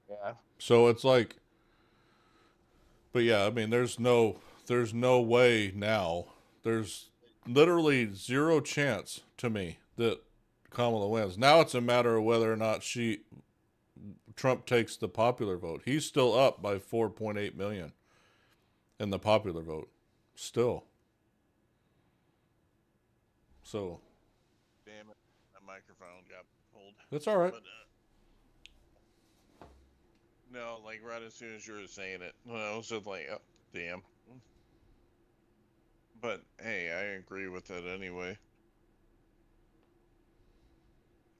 yeah, So it's like, but yeah, I mean, there's no way now. There's literally zero chance to me that Kamala wins. Now it's a matter of whether or not Trump takes the popular vote. He's still up by 4.8 million in the popular vote. Still. So. Damn it, my microphone got pulled. That's all right. But no, like right as soon as you were saying it, I was just like, oh, damn. But hey, I agree with it anyway.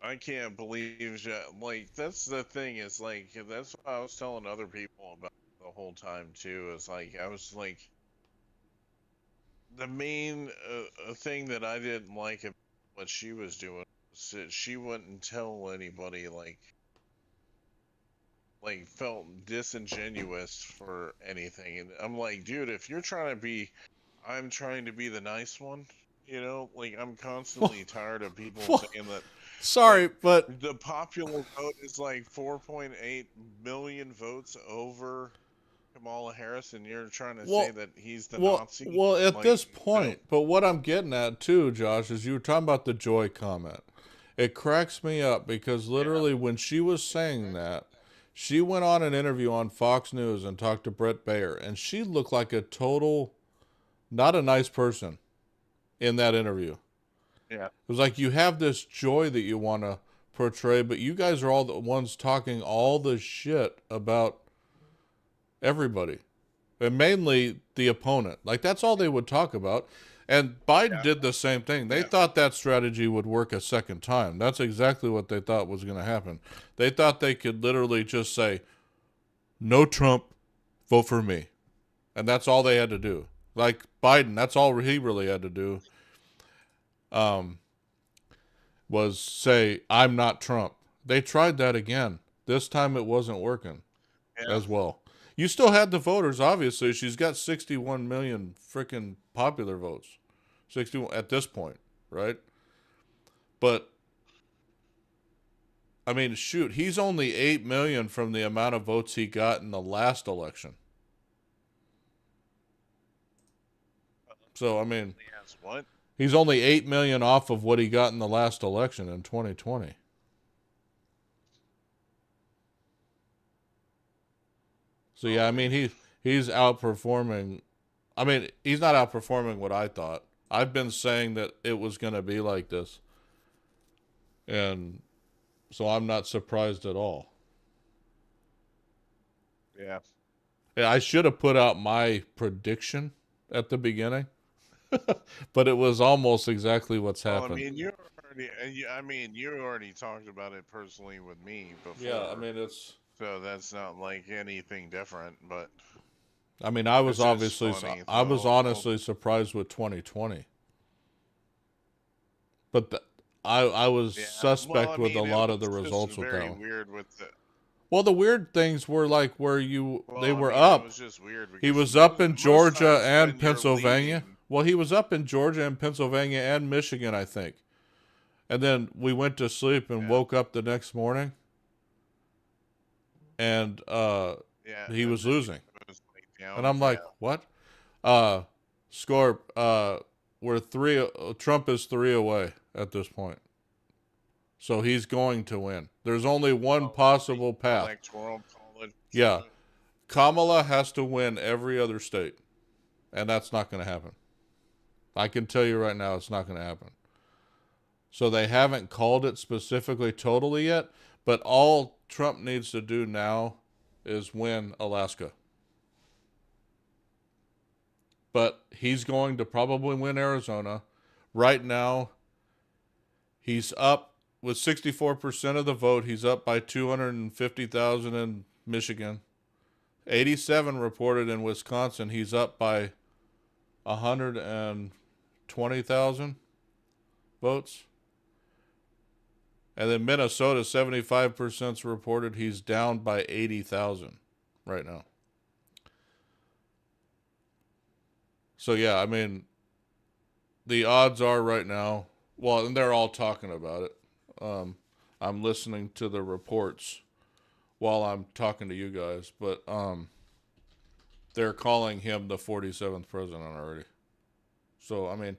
I can't believe like that's the thing is like that's what I was telling other people about the whole time too. Is like I was like the main thing that I didn't like about what she was doing was that she wouldn't tell anybody like felt disingenuous for anything. And I'm like, dude, if you're trying to be, I'm trying to be the nice one. You know, like I'm constantly tired of people Well, saying that. sorry, Like but the popular vote is like 4.8 million votes over Kamala Harris, and you're trying to say well, that he's the well, Nazi. well. At Like, this point, but what I'm getting at too, Josh, is you were talking about the joy comment. It cracks me up because yeah, literally when she was saying that, she went on an interview on Fox News and talked to Brett Baer, and she looked like a total, not a nice person in that interview. yeah, It was like you have this joy that you want to portray, but you guys are all the ones talking all the shit about everybody, and mainly the opponent. Like that's all they would talk about. And Biden yeah, did the same thing. They yeah. thought that strategy would work a second time. That's exactly what they thought was going to happen. They thought they could literally just say, "No Trump, vote for me," and that's all they had to do. Like Biden, that's all he really had to do. Um, was say, "I'm not Trump." They tried that again. This time it wasn't working Yeah. as well. You still had the voters, obviously. She's got 61 million freaking popular votes. 61 at this point, right? But I mean, shoot, he's only 8 million from the amount of votes he got in the last election. So, I mean, Yes. What? he's only 8 million off of what he got in the last election in 2020. So, yeah, I Oh, mean, he's outperforming. I mean, he's not outperforming what I thought. I've been saying that it was going to be like this. And so I'm not surprised at all. yeah. Yeah, I should have put out my prediction at the beginning, but it was almost exactly what's Well, I happened. mean, you already, I mean, you already talked about it personally with me Yeah, I before, mean it's. so that's not like anything different. But I mean, it's just funny I was though. honestly surprised with 2020, but I was Yeah. Well, suspect I with a mean, it lot of was the just results with that very one. weird with the. Well, the weird things were like where they Well, I were mean, it up. was just weird He because was up in most Georgia times and when you're Pennsylvania. leading, Well, he was up in Georgia and Pennsylvania and Michigan, I think. And then we went to sleep and yeah, woke up the next morning, and yeah, he and was then losing. it was like And down, I'm yeah, like, what? Uh, Scorp, we're three. Trump is three away at this point, so he's going to win. There's only one oh, with the possible path. electoral college. Yeah, Kamala has to win every other state, and that's not going to happen. I can tell you right now, it's not going to happen. So they haven't called it specifically totally yet, but all Trump needs to do now is win Alaska. But he's going to probably win Arizona. Right now, he's up with 64% of the vote. He's up by 250,000 in Michigan. 87 reported in Wisconsin. He's up by 120,000 votes. And then Minnesota, 75% reported he's down by 80,000 right now. So, yeah, I mean, the odds are right now, well, and they're all talking about it. I'm listening to the reports while I'm talking to you guys, but they're calling him the 47th president already. So, I mean,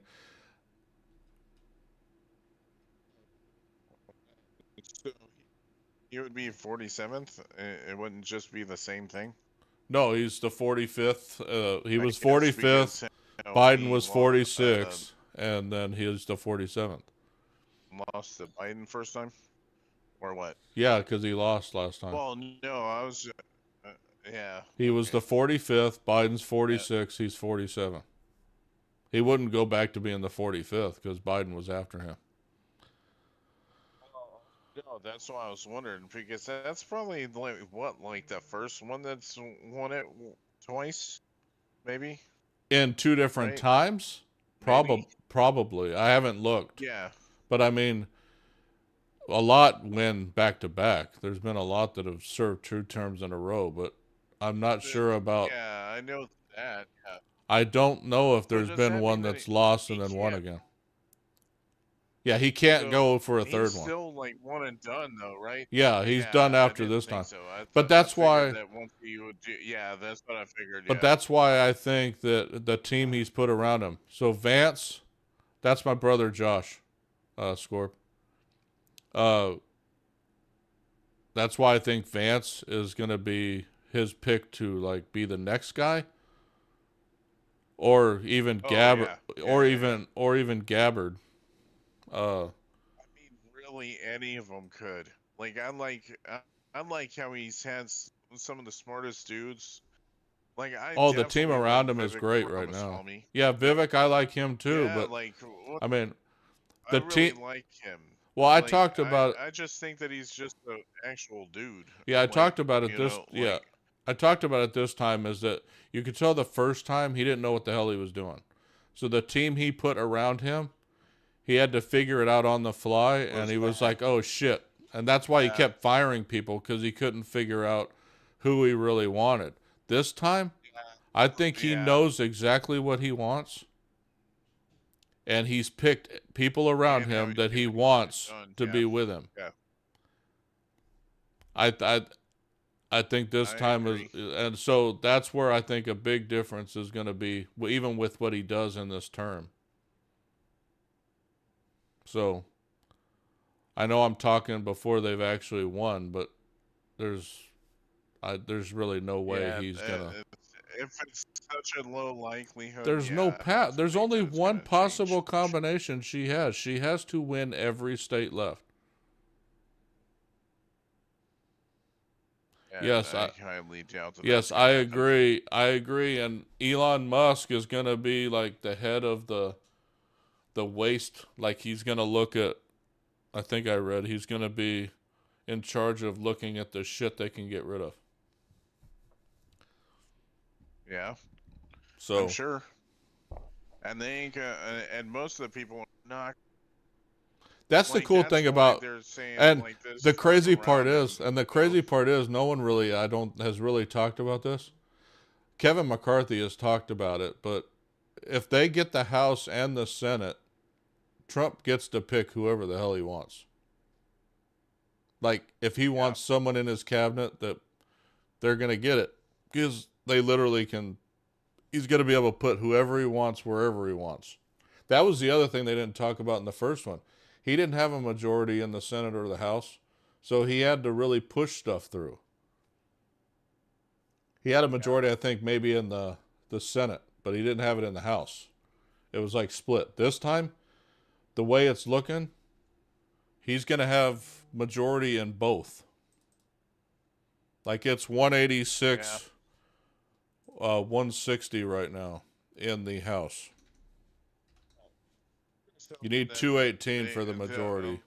So he He would be 47th. It wouldn't just be the same thing. No, he's the 45th. He I was guess because 45th. Biden he was 46, and then he's the 47th. lost to Biden first time, or what? Yeah, because he lost last time. Well, no, I was. Uh, yeah. He was the 45th. Biden's Yeah. 46. He's 47. He wouldn't go back to being the 45th because Biden was after him. No, that's why I was wondering because that's probably like what, like the first one that's won it twice, maybe, In two different right? times? Maybe. Probably. I haven't looked. Yeah. But I mean, a lot win back to back. There's been a lot that have served 2 terms in a row, but I'm not sure about. Yeah, I know that. Yeah. I don't know if But there's does been that one mean that that's lost he and then won can't? again. Yeah, he can't So go for a he's third one. still like one and done though, right? Yeah, he's done Yeah, I after didn't this think time. so. But I that's figured why that once he would do. Yeah, that's what I figured. but Yeah. that's why I think that the team he's put around him. So Vance, that's my brother Josh, Scorp. Uh, that's why I think Vance is gonna be his pick to like be the next guy, or even Oh Gabbard, yeah. Yeah, yeah, yeah. or even Gabbard. Uh, I mean, really, any of them could. Like, I like how he's had some of the smartest dudes. Like, I oh, the team definitely like around him is Vivek great right now. Ramaswamy. Yeah, Like, Vivek, I like him too, yeah, but like what I mean I the really team. like him. Well, I Like, talked about I just think that he's just an actual dude. yeah, I Like, talked about it you this know, yeah. like, I talked about it this time is that you could tell the first time he didn't know what the hell he was doing. So the team he put around him, he had to figure it out on the fly and was he was bad. like, "Oh shit." And that's why he Yeah, kept firing people cuz he couldn't figure out who he really wanted. This time, I think he yeah, knows exactly what he wants and he's picked people around and how him he's that he gonna get it wants done. to Yeah, be with him. yeah, I I I think this I time is, agree. and so that's where I think a big difference is going to be, even with what he does in this term. So I know I'm talking before they've actually won, but there's, there's really no way Yeah, he's gonna. if it's such a low likelihood, There's no yeah, I have pat. to There's think only that it's one gonna change possible for sure. combination she has. She has to win every state left. And Yes, I highly doubt that yes, that's I gonna happen. agree. I agree. And Elon Musk is gonna be like the head of the waste. Like he's gonna look at. I think I read he's gonna be in charge of looking at the shit they can get rid of. Yeah, I'm So sure. And they ain't gonna, and most of the people are not that's the like. cool That's thing why about, they're saying and like this the stuff crazy part around him. is, and the You know? crazy part is, no one really, I don't, has really talked about this. Kevin McCarthy has talked about it, but if they get the House and the Senate, Trump gets to pick whoever the hell he wants. Like, if he Yeah, wants someone in his cabinet, that they're gonna get it because they literally can. He's gonna be able to put whoever he wants wherever he wants. That was the other thing they didn't talk about in the first one. He didn't have a majority in the Senate or the House, so he had to really push stuff through. He had a yeah, majority, I think, maybe in the Senate, but he didn't have it in the House. It was like split. This time, the way it's looking, he's going to have majority in both. Like it's yeah. 186, 160 right now in the House. You Something need that 218 they, for the majority.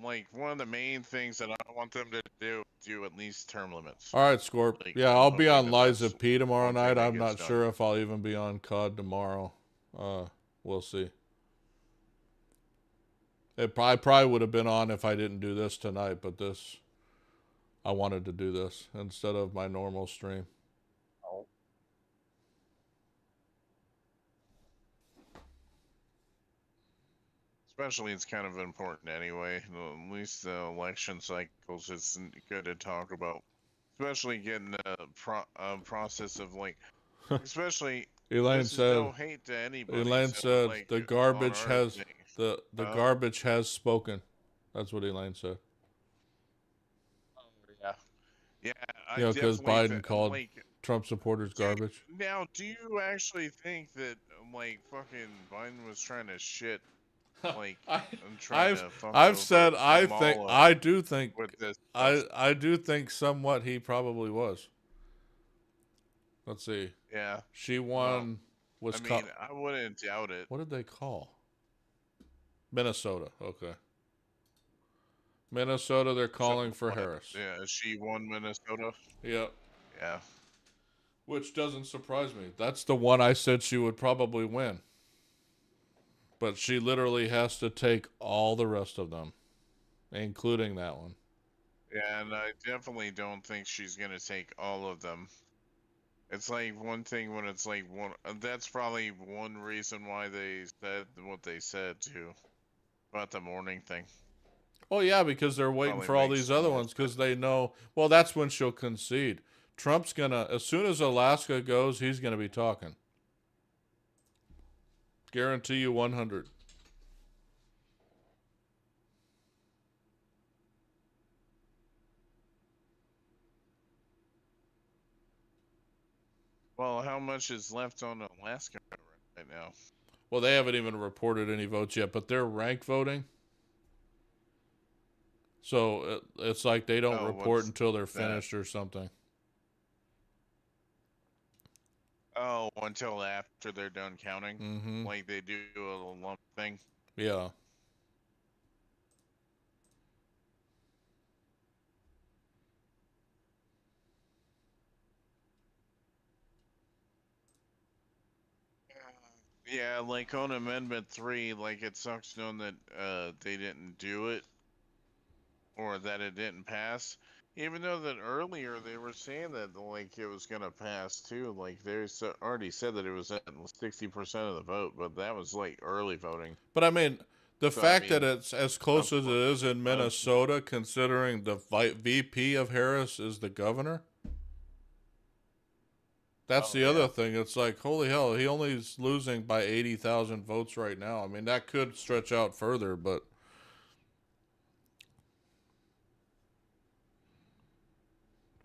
like one of the main things that I want them to do at least term limits. All right, Scorp. Like, Yeah, I'm I'll be hoping on that Liza that's P tomorrow one thing night. that I'm gets not done. sure if I'll even be on COD tomorrow. We'll see. I probably would have been on if I didn't do this tonight, but this, I wanted to do this instead of my normal stream. Especially, it's kind of important anyway. At least the election cycles, it's good to talk about. Especially getting a process of like, especially Elaine this is no said, hate to anybody. Elaine So said like the on garbage our has thing, the huh? garbage has spoken. That's what Elaine said. Yeah. Yeah, I You know, because definitely Biden called like, Trump supporters dude. garbage. Now, do you actually think that like fucking Biden was trying to shit, like, I, and trying I've to fuck I've over said Kamala I do think with this stuff? I do think somewhat he probably was. Let's see. Yeah. She Well, won. I Was mean, I wouldn't doubt it. what did they call Minnesota? Okay, Minnesota. They're So calling for what? Harris. Yeah, she won Minnesota. Yep. Yeah. Which doesn't surprise me. That's the one I said she would probably win. But she literally has to take all the rest of them, including that one. Yeah, and I definitely don't think she's gonna take all of them. It's like one thing when it's like one. That's probably one reason why they said what they said too about the morning thing. Oh yeah, because they're waiting Probably for all makes these some other more ones sense. because they know. Well, that's when she'll concede. Trump's gonna as soon as Alaska goes, he's gonna be talking. Guarantee you 100. Well, how much is left on Alaska right now? Well, they haven't even reported any votes yet, but they're rank voting. So it's like they don't Oh, report what's until they're that? finished or something. Oh, until after they're done counting, Mm-hmm. like they do a little lump thing. Yeah. Yeah, like on Amendment 3, like it sucks knowing that they didn't do it or that it didn't pass. Even though that earlier they were saying that like it was gonna pass too, like they already said that it was at 60% of the vote, but that was like early voting. But I mean, the So I fact that mean, it's as of close as it course, is in uh, Minnesota, considering the VP of Harris is the governor, that's oh the other yeah, thing. It's like, holy hell, he only is losing by 80,000 votes right now. I mean, that could stretch out further, but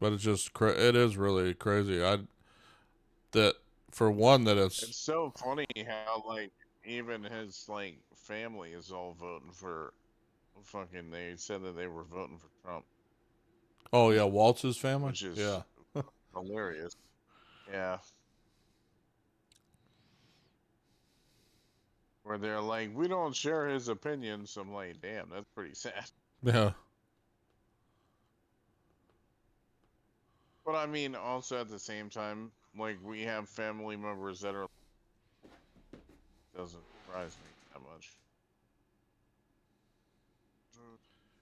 it's just it is really crazy. That for one that it's it's so funny how like even his like family is all voting for fucking. They said that they were voting for Trump, oh yeah, Waltz's family. which is Yeah. hilarious. Yeah. Where they're like, we don't share his opinions. I'm like, damn, that's pretty sad. Yeah. But I mean, also at the same time, like we have family members that are doesn't surprise me that much.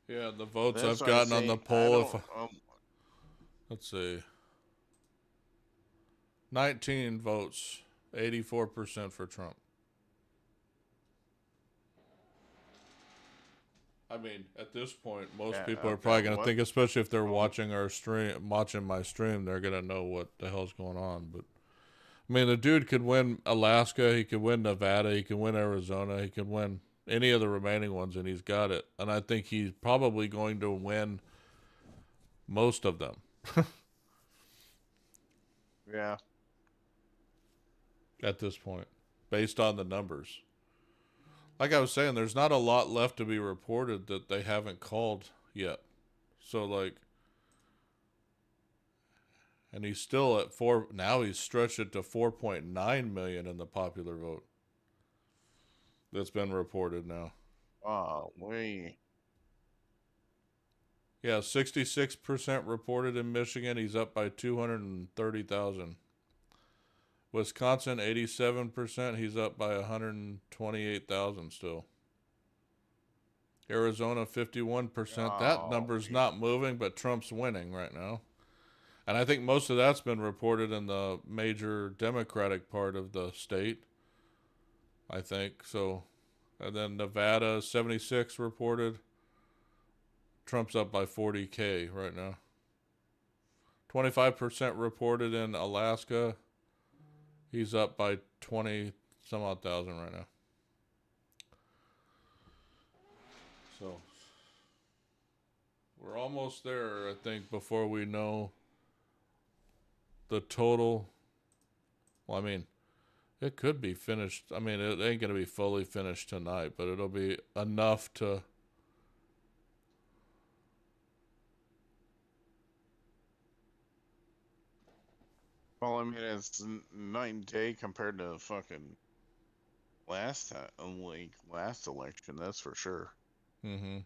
Yeah, the votes That's I've why I gotten on the say I poll, if don't. let's see, 19 votes, 84% for Trump. I mean, at this point, most Yeah, people are probably about going to what? think, especially if they're Um, watching our stream, watching my stream, they're going to know what the hell's going on. But I mean, the dude could win Alaska, he could win Nevada, he could win Arizona, he could win any of the remaining ones, and he's got it. And I think he's probably going to win most of them yeah. at this point, based on the numbers. Like I was saying, there's not a lot left to be reported that they haven't called yet. So like, and he's still at four. Now he's stretched it to 4.9 million in the popular vote that's been reported now. Oh, we. Yeah, 66% reported in Michigan. He's up by 230,000. Wisconsin, 87%. He's up by 128,000 still. Arizona, 51%. That Oh, number's we. not moving, but Trump's winning right now. And I think most of that's been reported in the major Democratic part of the state. I think so. And then Nevada, 76 reported. Trump's up by 40K right now. 25% reported in Alaska. He's up by 20 some odd thousand right now. So We're almost there, I think, before we know the total. Well, I mean, it could be finished. I mean, it ain't going to be fully finished tonight, but it'll be enough to. Well, I mean, it's night and day compared to fucking last time, like last election. That's for sure. Mm-hmm.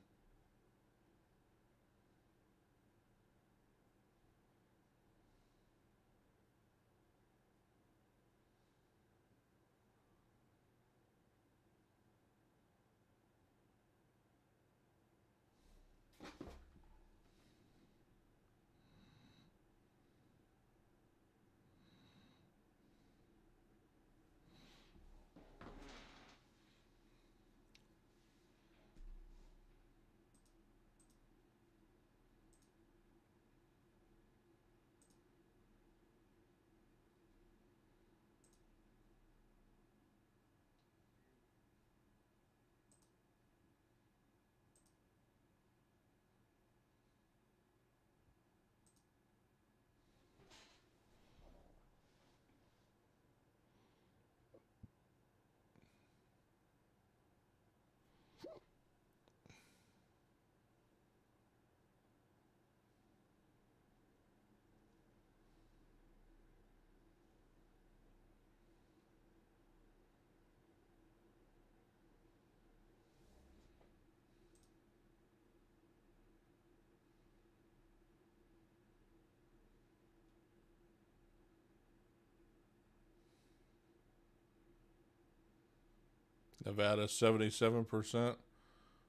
Nevada 77%.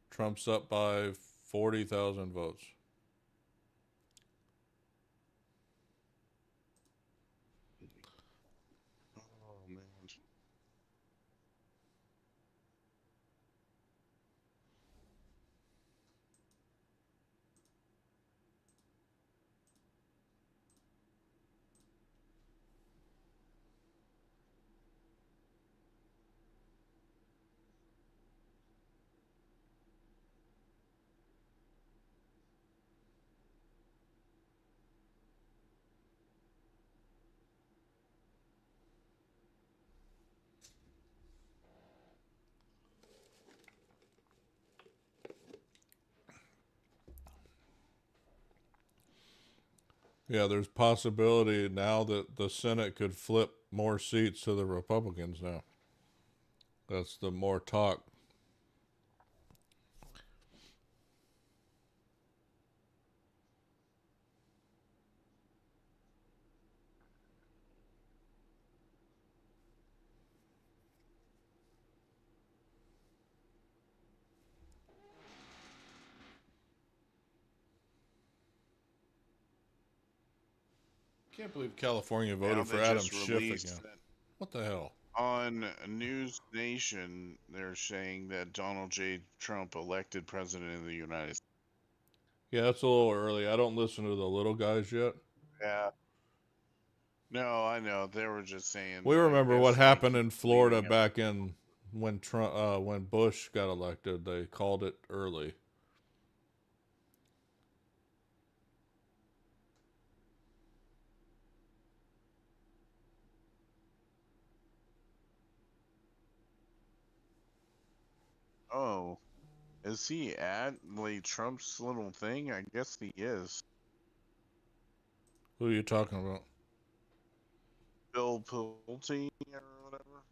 Trump's up by 40,000 votes. Oh man. Yeah, there's possibility now that the Senate could flip more seats to the Republicans now. That's the more talk. Can't believe California Now voted they for Adam just Schiff released again. that What the hell? on News Nation. They're saying that Donald J. Trump elected president of the United States. Yeah, that's a little early. I don't listen to the little guys yet. Yeah. No, I know. They were just saying. We I remember what guess like happened he's in Florida leading up. back in when Trump, when Bush got elected. They called it early. Oh, is he at like Trump's little thing? I guess he is. Who are you talking about? Bill Pulte or whatever.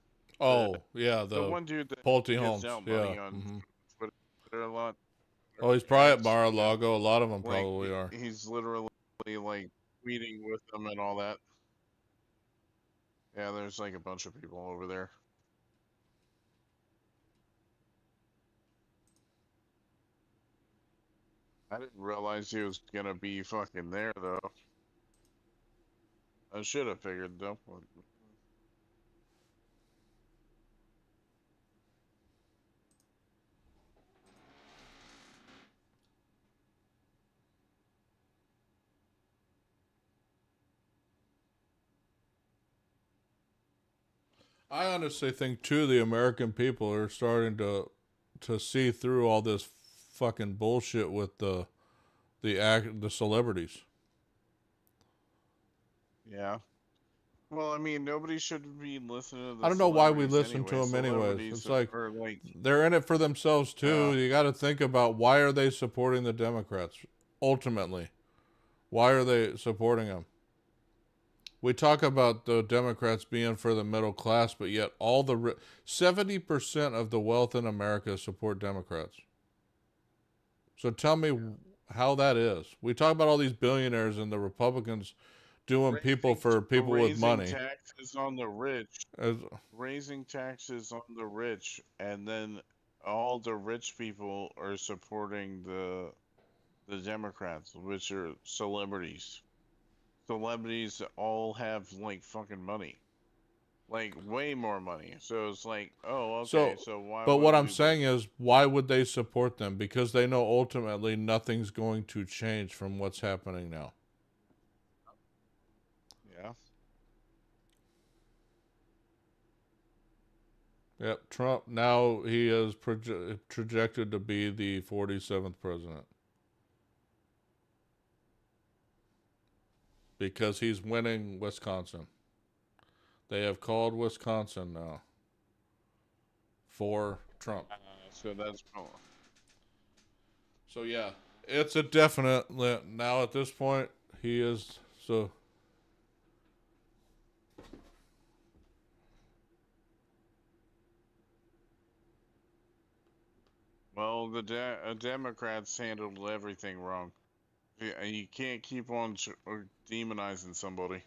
The Oh, yeah, the the one dude that Pulte gives Holmes. out Yeah. money on Hmm. Twitter a lot. Oh, he's Yeah, probably at it's yeah. Mar-a-Lago. A lot of them Like probably are. he's literally like meeting with them and all that. Yeah, there's like a bunch of people over there. I didn't realize he was gonna be fucking there though. I should have figured though. I honestly think too the American people are starting to see through all this fucking bullshit with the the celebrities. Yeah. Well, I mean, nobody should be listening to I the don't know why we celebrities listen to anyway. them anyways. Celebrities It's like are like, they're in it for themselves too. yeah, You got to think about why are they supporting the Democrats ultimately? Why are they supporting them? We talk about the Democrats being for the middle class, but yet 70% of the wealth in America support Democrats. So tell me how that is. We talk about all these billionaires and the Republicans doing people raising for people with raising money. taxes on the rich, As, raising taxes on the rich, and then all the rich people are supporting the Democrats, which are celebrities. Celebrities all have like fucking money, like way more money. So it's like, oh, okay, so, so why but would what I'm we? saying is, why would they support them? Because they know ultimately nothing's going to change from what's happening now. Yeah. Yep, Trump now he is projected to be the 47th president because he's winning Wisconsin. They have called Wisconsin now for Trump. So that's So yeah, it's a definite now at this point. He is so. well, the Democrats handled everything wrong. You can't keep on or demonizing somebody,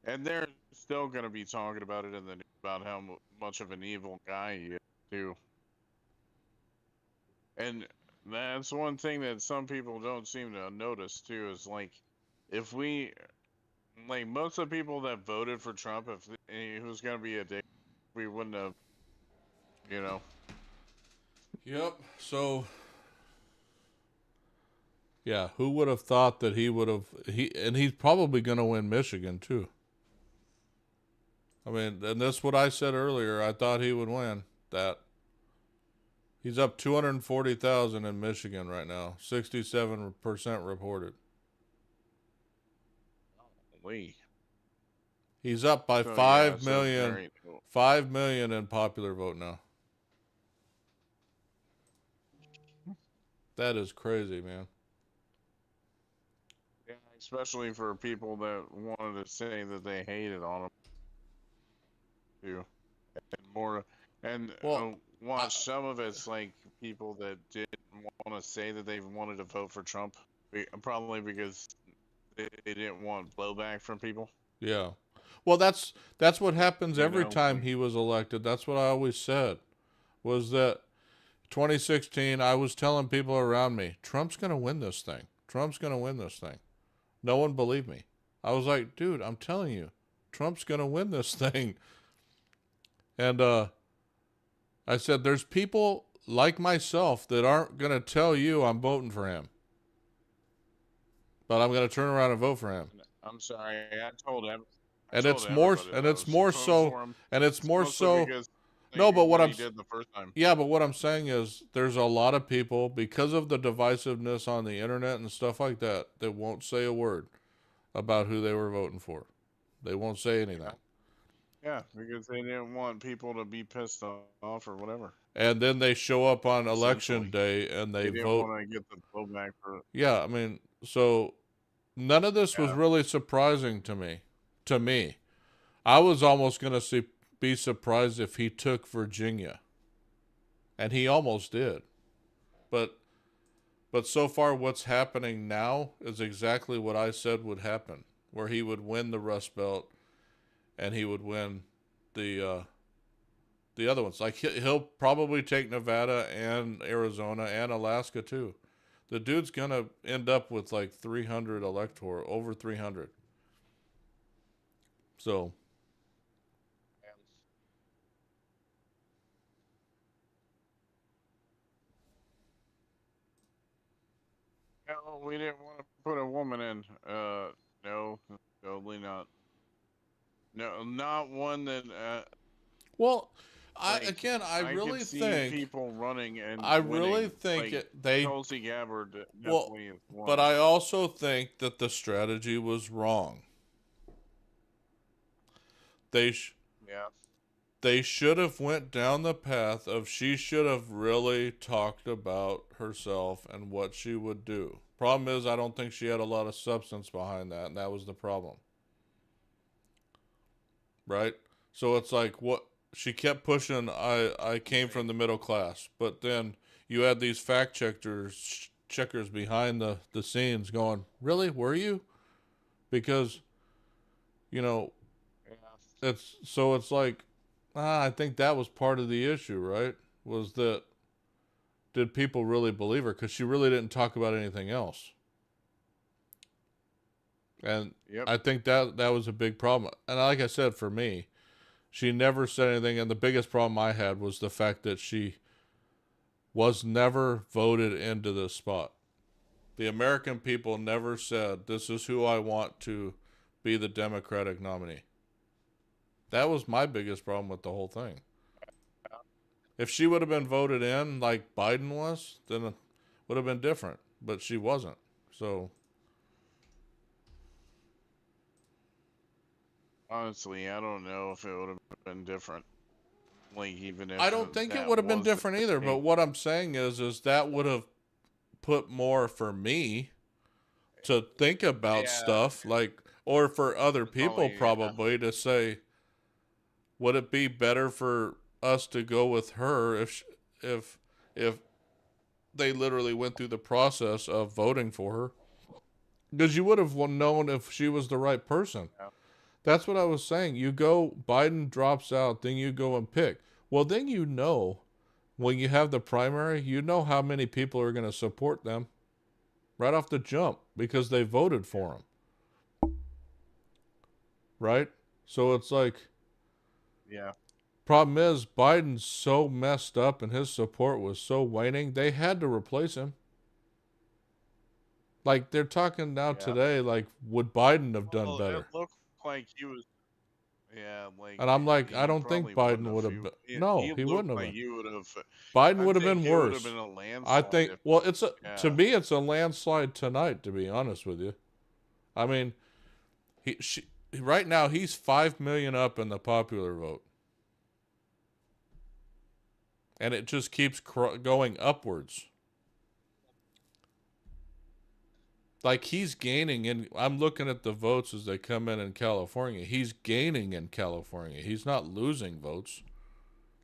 and they're still gonna be talking about it in the news about how much of an evil guy he is too. And that's one thing that some people don't seem to notice too is like, if we like most of the people that voted for Trump, if he was gonna be a dick, we wouldn't have, you know. Yep. So yeah, who would have thought that he would have he's probably going to win Michigan too. I mean, and that's what I said earlier. I thought he would win that. He's up 240,000 in Michigan right now. 67% reported. Lee. He's up by So yeah, 5 so million, very cool. 5 million in popular vote now. That is crazy, man. Yeah, especially for people that wanted to say that they hated on him too, and more, and Well, I, watch some of it's like people that didn't want to say that they wanted to vote for Trump, probably because they didn't want blowback from people. yeah. Well, that's what happens You every know, time like, he was elected. That's what I always said. Was that 2016, I was telling people around me, Trump's going to win this thing. Trump's going to win this thing. No one believed me. I was like, dude, I'm telling you, Trump's going to win this thing. And I said, there's people like myself that aren't going to tell you I'm voting for him, but I'm going to turn around and vote for him. I'm sorry, I And told it's more, everybody and that I it's was more voting so, for him. and it's It's more mostly so. because No, but what he did the first time. yeah, but what I'm saying is there's a lot of people because of the divisiveness on the internet and stuff like that that won't say a word about who they were voting for. They won't say anything. Yeah, because they didn't want people to be pissed off or whatever. And then they show up on election Essentially, day and they they didn't vote. want to get the blowback for. Yeah, I mean, so none of this was Yeah, really surprising to me. To me, I was almost going to be surprised if he took Virginia, and he almost did. But so far, what's happening now is exactly what I said would happen, where he would win the Rust Belt and he would win the other ones. Like he'll probably take Nevada and Arizona and Alaska too. The dude's gonna end up with like 300 electoral, over 300. So no, we didn't want to put a woman in. No, totally not. No, not one that. well, I I could really see think people running and I really winning. think Like they Tulsi Gabbard well, definitely is but one. I also think that the strategy was wrong. They sh- Yeah. they should have went down the path of she should have really talked about herself and what she would do. Problem is, I don't think she had a lot of substance behind that, and that was the problem, right? So it's like what she kept pushing. I came from the middle class, but then you had these fact checkers behind the scenes going, really, were you? Because you know Yeah. it's like I think that was part of the issue, right? Was that did people really believe her? Because she really didn't talk about anything else, and Yep. I think that was a big problem. And like I said, for me, she never said anything. And the biggest problem I had was the fact that she was never voted into this spot. The American people never said, "This is who I want to be the Democratic nominee." That was my biggest problem with the whole thing. If she would have been voted in like Biden was, then it would have been different. But she wasn't. So Honestly, I don't know if it would have been different. Like even I if don't think it that would have been was the different either. But case. what I'm saying is that would have put more for me to think about Yeah. stuff like, or for other people Probably. Yeah. probably to say, would it be better for us to go with her if if they literally went through the process of voting for her? Because you would have known if she was the right person. Yeah. That's what I was saying. You go, Biden drops out, then you go and pick. Well, then you know when you have the primary, you know how many people are going to support them right off the jump because they voted for him, right? So it's like, Yeah. problem is, Biden's so messed up and his support was so waning, they had to replace him. Like, they're talking now Yeah. today, like, would Biden have done Well, it better? looked like he was. Yeah, like And I'm like, I he don't think probably wouldn't Biden have. would have been. No, He he looked wouldn't have like been. he would have. Biden I would have think been it would have worse. been a I landslide think. if. Well, to Yeah. me, it's a landslide tonight. To be honest with you, I mean, right now he's 5 million up in the popular vote, and it just keeps going upwards. Like he's gaining in. I'm looking at the votes as they come in California. He's gaining in California. He's not losing votes.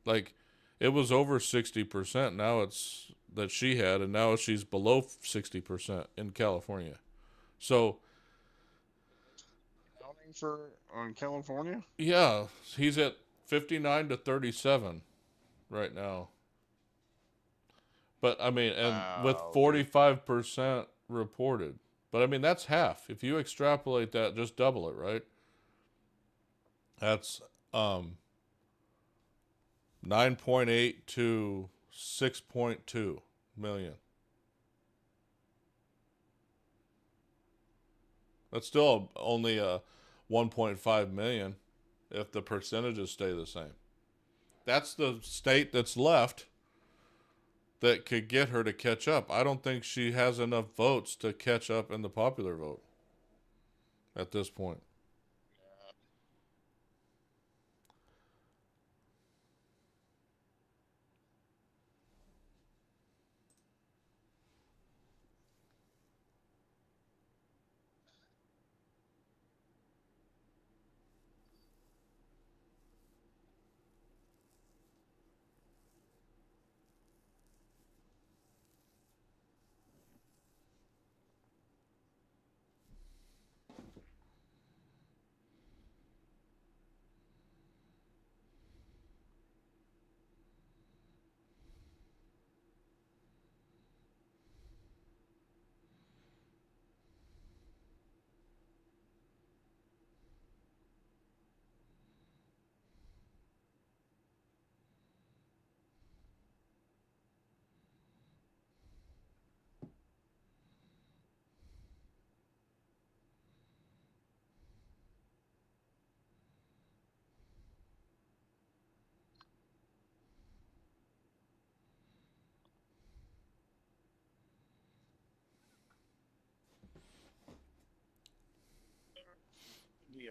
Like it was over 60%. Now it's that she had, and now she's below 60% in California. So Counting for on California. yeah, he's at 59 to 37 right now. But I mean, and with Wow, dude. 45% reported. But I mean, that's half. If you extrapolate that, just double it, right? That's um 9.8 to 6.2 million. That's still only 1.5 million if the percentages stay the same. That's the state that's left that could get her to catch up. I don't think she has enough votes to catch up in the popular vote at this point.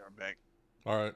right back. All right.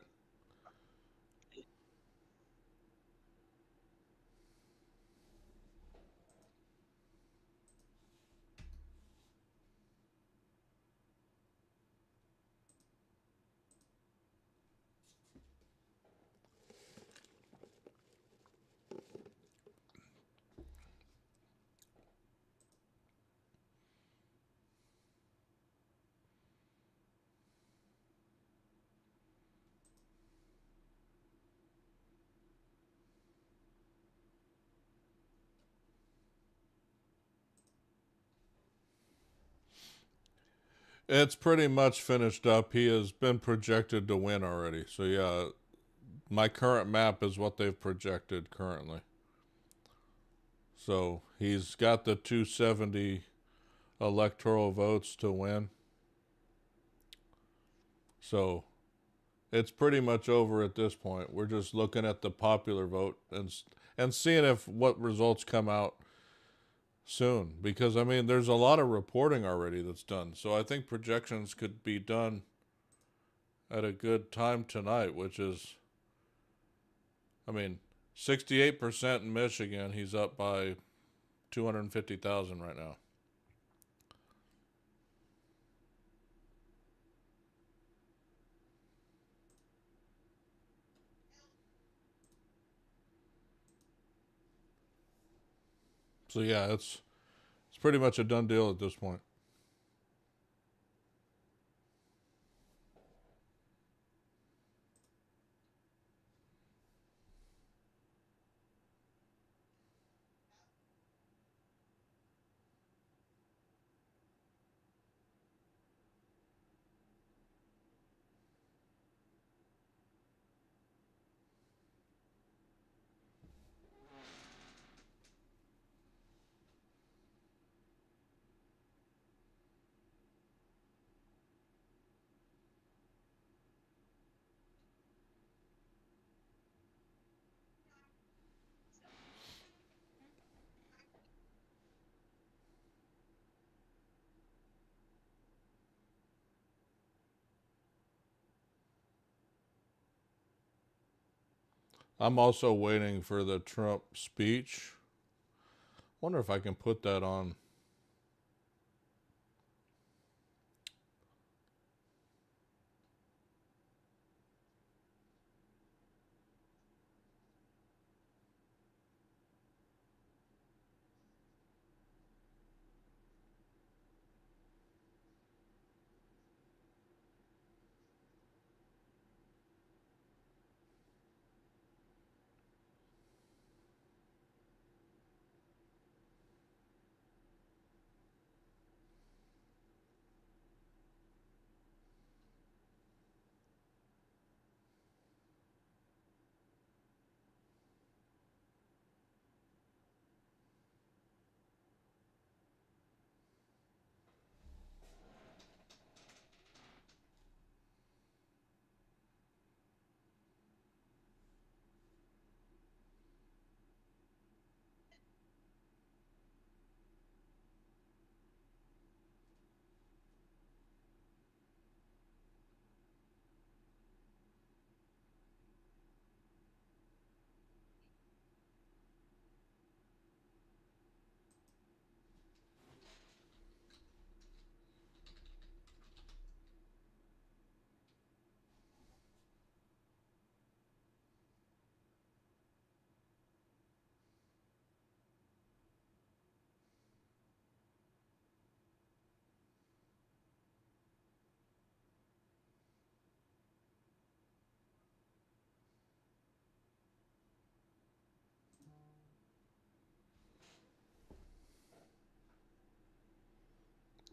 It's pretty much finished up. He has been projected to win already. So yeah, my current map is what they've projected currently. So he's got the 270 electoral votes to win. So it's pretty much over at this point. We're just looking at the popular vote and seeing if what results come out soon. Because I mean, there's a lot of reporting already that's done. So I think projections could be done at a good time tonight, which is, I mean, 68% in Michigan. He's up by 250,000 right now. So yeah, it's pretty much a done deal at this point. I'm also waiting for the Trump speech. Wonder if I can put that on.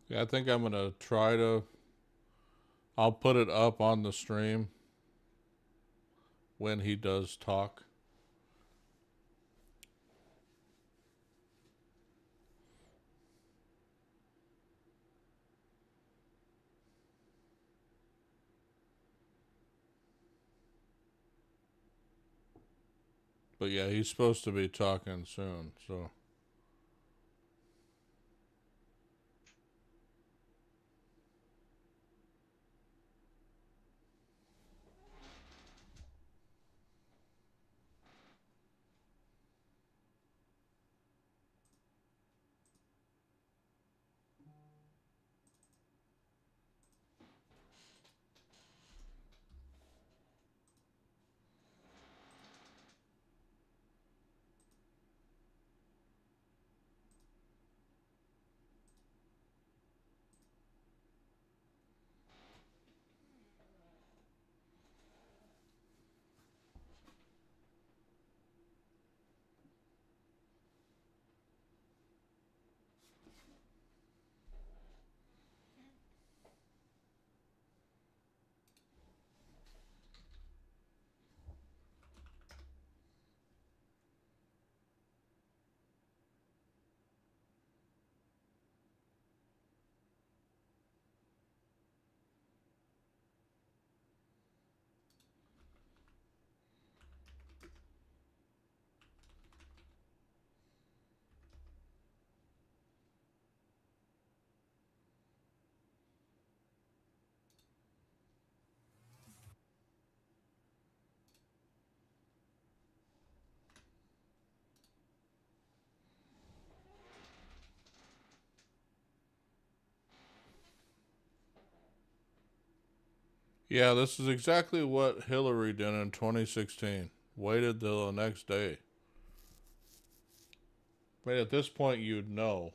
Yeah, I think I'm gonna try to. I'll put it up on the stream when he does talk. But yeah, he's supposed to be talking soon. So Yeah, this is exactly what Hillary did in 2016. Waited till the next day. But at this point, you'd know.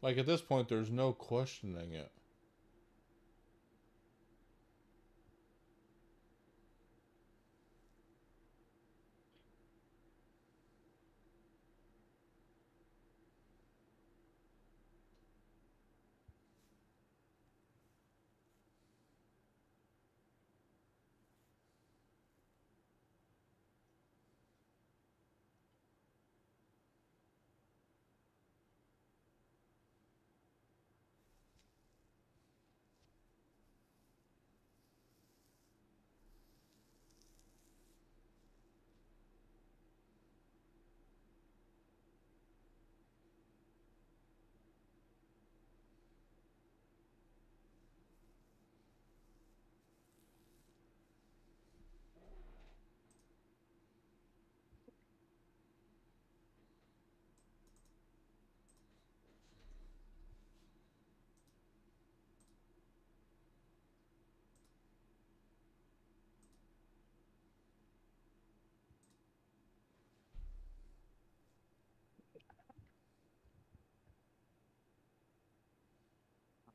Like at this point, there's no questioning it.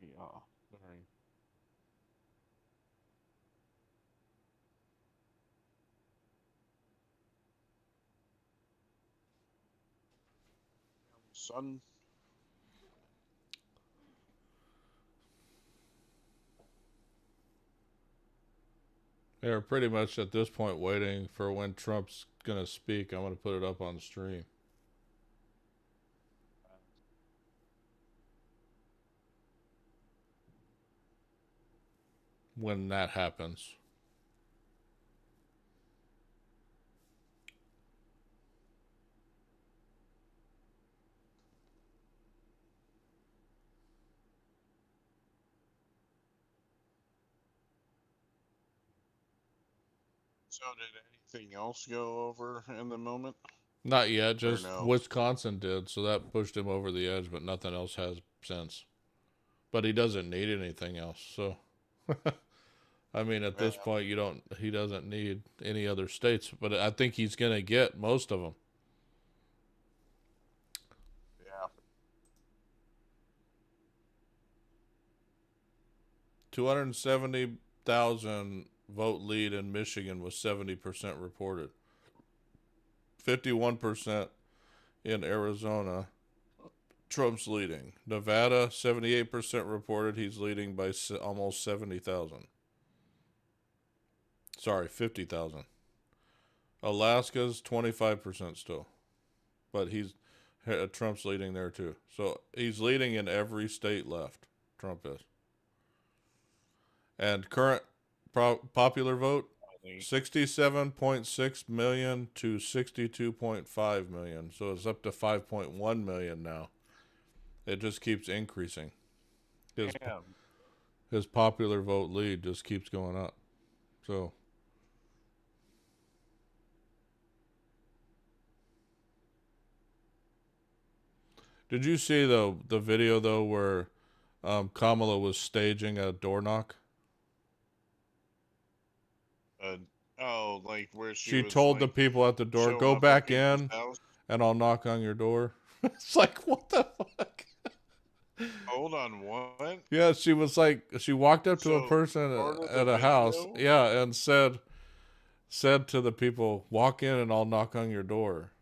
Yeah. Very. Son. They're pretty much at this point waiting for when Trump's gonna speak. I'm gonna put it up on the stream when that happens. So did anything else go over in the moment? Not yet, Or just no? Wisconsin did, so that pushed him over the edge, but nothing else has since. But he doesn't need anything else, so I mean at Yeah. this point he doesn't need any other states, but I think he's gonna get most of them. Yeah. 270,000 vote lead in Michigan was 70% reported. 51% in Arizona. Trump's leading. Nevada, 78% reported he's leading by almost 70,000. Sorry, 50,000. Alaska's 25% still. But Trump's leading there too. So he's leading in every state left. Trump is. And current popular vote, 67.6 million to 62.5 million. So it's up to 5.1 million now. It just keeps increasing. His Damn. his popular vote lead just keeps going up. So did you see the video though where Kamala was staging a door knock? Uh, oh, like where she She was told the like people at the door, showing "Go up at back people's in, house. and I'll knock on your door." It's like, what the fuck? Hold on, what? Yeah, she was like, she walked up to a So person part of the at a house, video. yeah, and said to the people, "Walk in, and I'll knock on your door."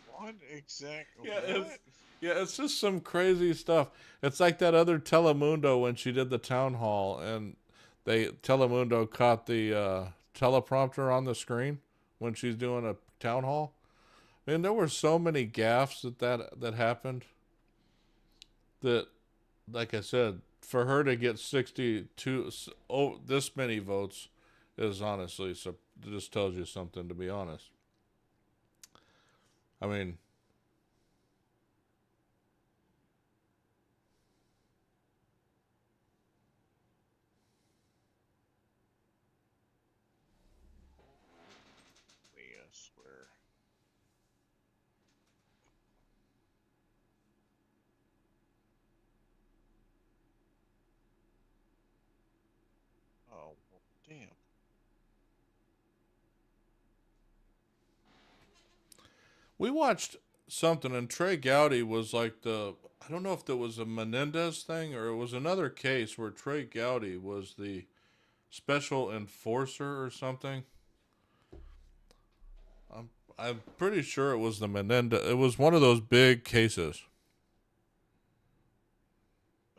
What exact? Yeah, What? it's just some crazy stuff. It's like that other Telemundo when she did the town hall, and Telemundo caught the teleprompter on the screen when she's doing a town hall. Man, there were so many gaffes that happened that, like I said, for her to get 62, this many votes is honestly, so just tells you something. To be honest, I mean, I swear. Damn. We watched something, and Trey Gowdy was like I don't know if it was a Menendez thing or it was another case where Trey Gowdy was the special enforcer or something. I'm pretty sure it was the Menendez. It was one of those big cases.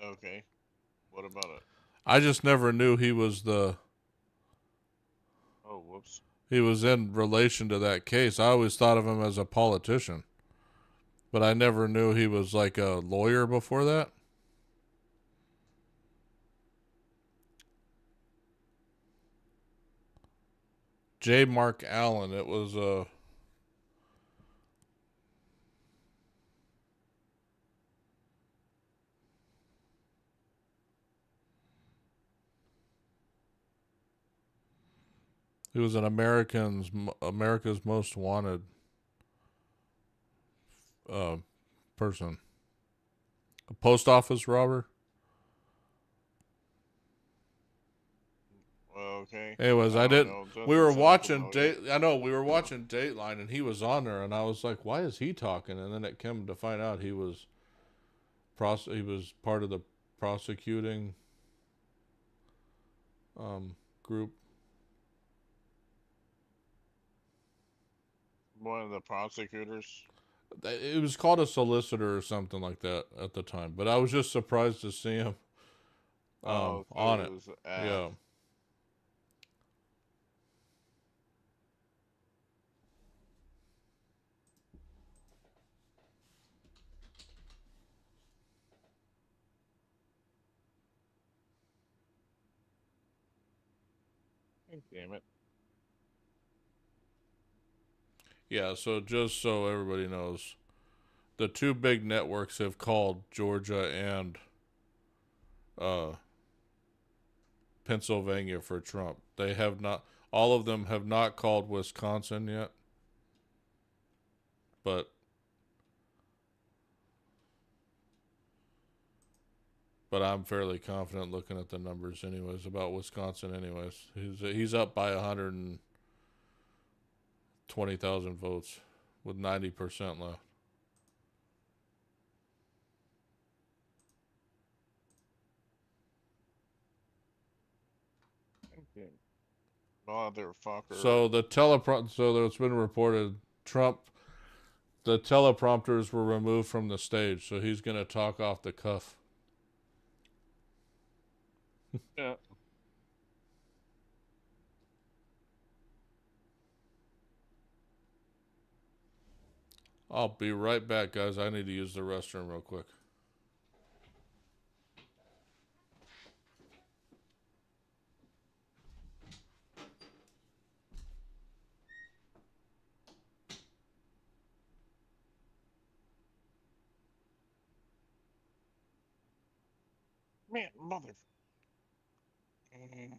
Okay. What about it? I just never knew he was Oh, whoops. he was in relation to that case. I always thought of him as a politician, but I never knew he was like a lawyer before that. J. Mark Allen. It was he was an America's Most Wanted uh, person. A post office robber. Okay. Anyways, I I don't didn't. know. It We doesn't were sound watching familiar. I know we were watching Dateline, and he was on there, and I was like, "Why is he talking?" And then it came to find out he was he was part of the prosecuting group. One of the prosecutors. It was called a solicitor or something like that at the time, but I was just surprised to see him Oh, so on he it. was Yeah. damn it. Yeah, so just so everybody knows, the two big networks have called Georgia and uh, Pennsylvania for Trump. They have not. All of them have not called Wisconsin yet, but I'm fairly confident looking at the numbers, anyways, about Wisconsin. Anyways, he's up by 120,000 votes with 90% left. Okay. Motherfucker. So it's been reported Trump the teleprompters were removed from the stage, so he's gonna talk off the cuff. Yeah. I'll be right back, guys. I need to use the restroom real quick. Man, mother. Mm.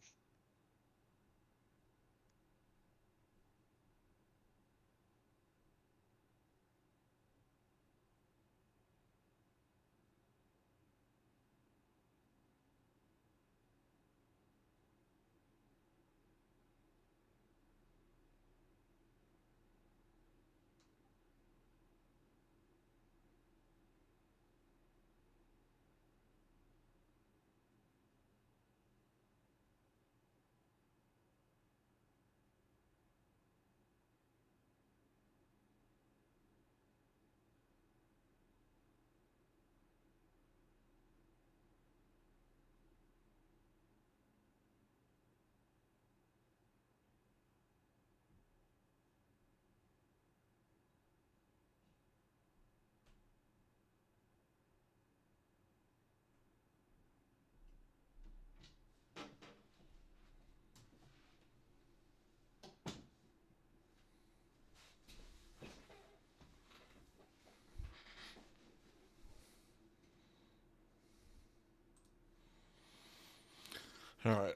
All right,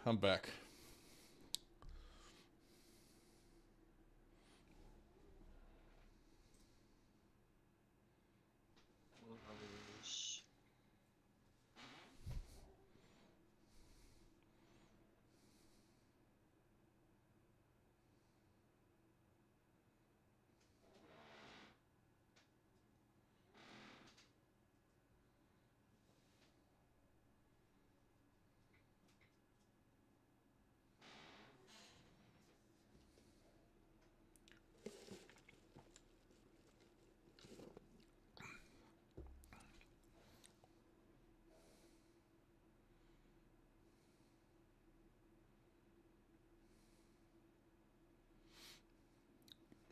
I'm back.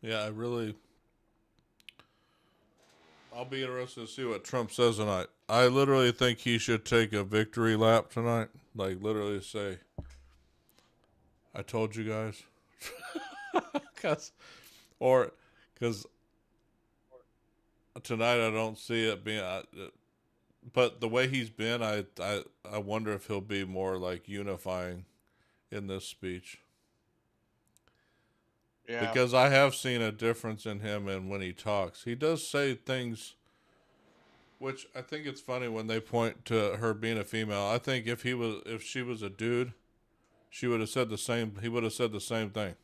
Yeah, I'll be interested to see what Trump says tonight. I literally think he should take a victory lap tonight. Like, literally say, I told you guys. Cause, or, because tonight I don't see it being. But the way he's been, I wonder if he'll be more like unifying in this speech. Yeah. Because I have seen a difference in him and when he talks. He does say things which I think it's funny when they point to her being a female. I think if she was a dude, she would have said the same he would have said the same thing.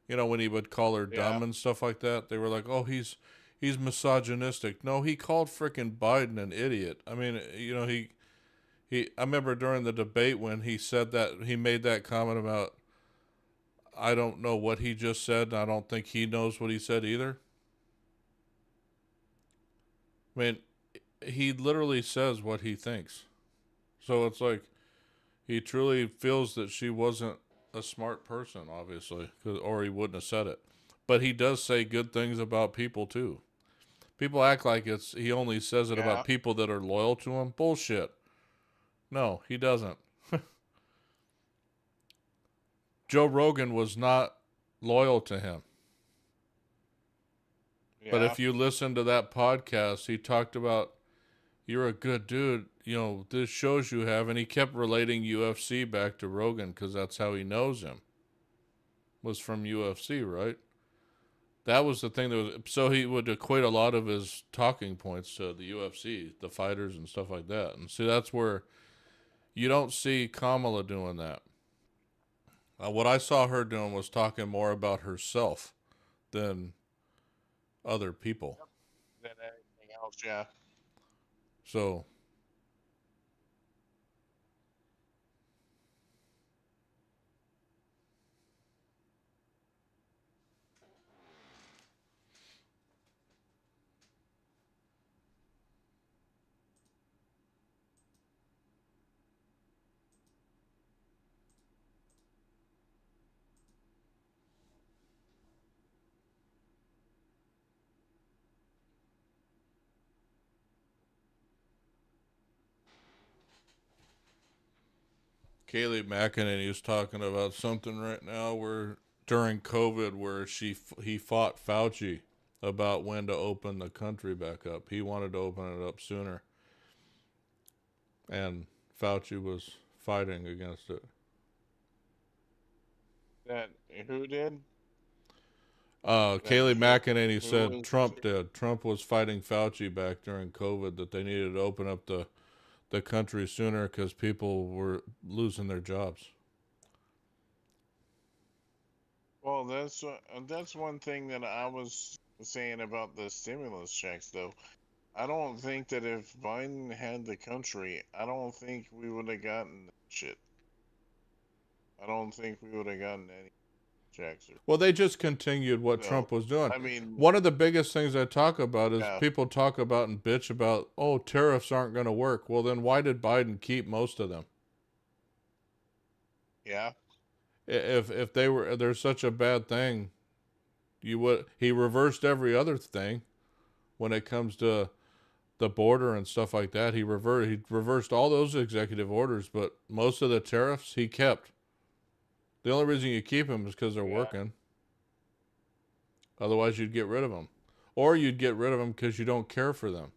You know, when he would call her Yeah. dumb and stuff like that, they were like, "Oh, he's misogynistic." No, he called frickin' Biden an idiot. I mean, you know, he I remember during the debate when he said that he made that comment about I don't know what he just said, and I don't think he knows what he said either. I mean, he literally says what he thinks. So it's like he truly feels that she wasn't a smart person, obviously, or he wouldn't have said it. But he does say good things about people too. People act like he only says it Yeah. about people that are loyal to him. Bullshit. No, he doesn't. Joe Rogan was not loyal to him. But Yeah. if you listen to that podcast, he talked about you're a good dude. You know, this shows you have, and he kept relating UFC back to Rogan because that's how he knows him. Was from UFC, right? That was the thing that was so he would equate a lot of his talking points to the UFC, the fighters and stuff like that. And see, that's where you don't see Kamala doing that. What I saw her doing was talking more about herself than other people. Than anything else. Yeah. So Kayleigh McEnany is talking about something right now where during COVID where he fought Fauci about when to open the country back up. He wanted to open it up sooner, and Fauci was fighting against it. That who did? That Kayleigh McEnany who said was? Trump did. Trump was fighting Fauci back during COVID that they needed to open up the country sooner because people were losing their jobs. Well, that's one thing that I was saying about the stimulus checks, though. I don't think that if Biden had the country, I don't think we would have gotten that shit. I don't think we would have gotten any checks. Well, they just continued what So, Trump was doing. I mean, One of the biggest things I talk about is yeah, people talk about and bitch about, oh, tariffs aren't going to work. Well, then why did Biden keep most of them? yeah, If they were there's such a bad thing, he reversed every other thing when it comes to the border and stuff like that. He reversed all those executive orders, but most of the tariffs he kept. The only reason you keep them is because they're yeah, working. Otherwise, you'd get rid of them, or you'd get rid of them because you don't care for them.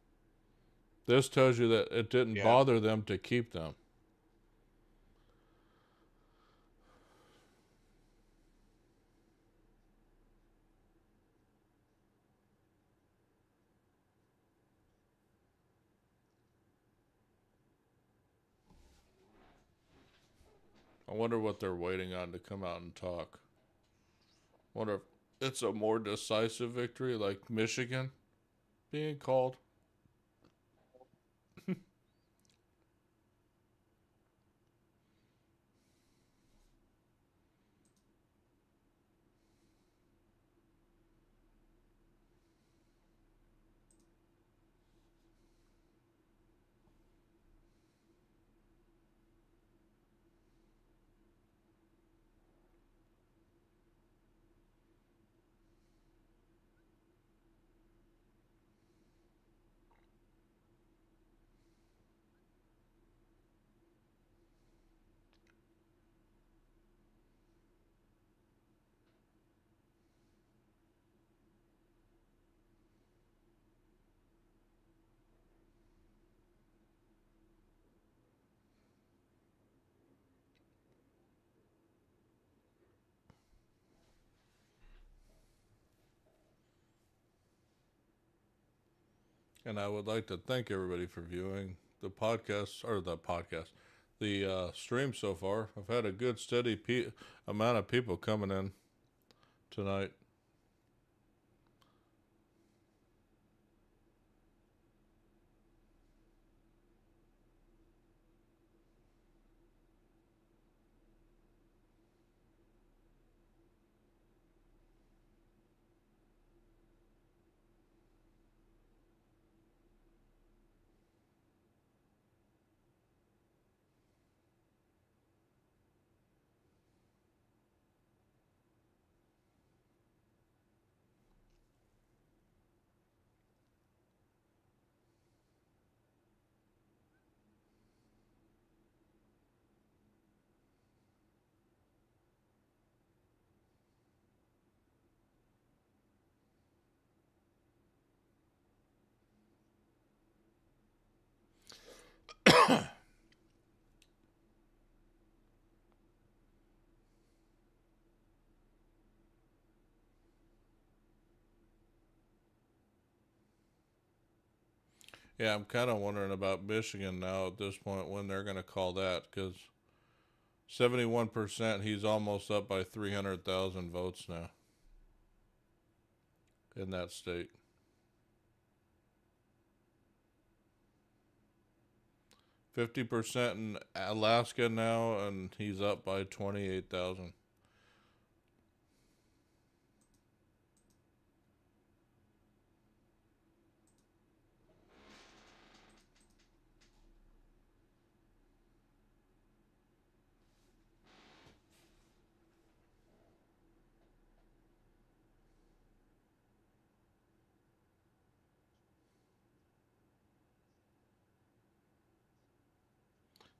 This tells you that it didn't yeah. bother them to keep them. I wonder what they're waiting on to come out and talk. Wonder if it's a more decisive victory like Michigan being called. And I would like to thank everybody for viewing the podcast, or the stream so far. I've had a good steady amount of people coming in tonight. Yeah, I'm kind of wondering about Michigan now at this point when they're going to call that, because 71%, he's almost up by 300,000 votes now in that state. 50% in Alaska now, and he's up by 28,000.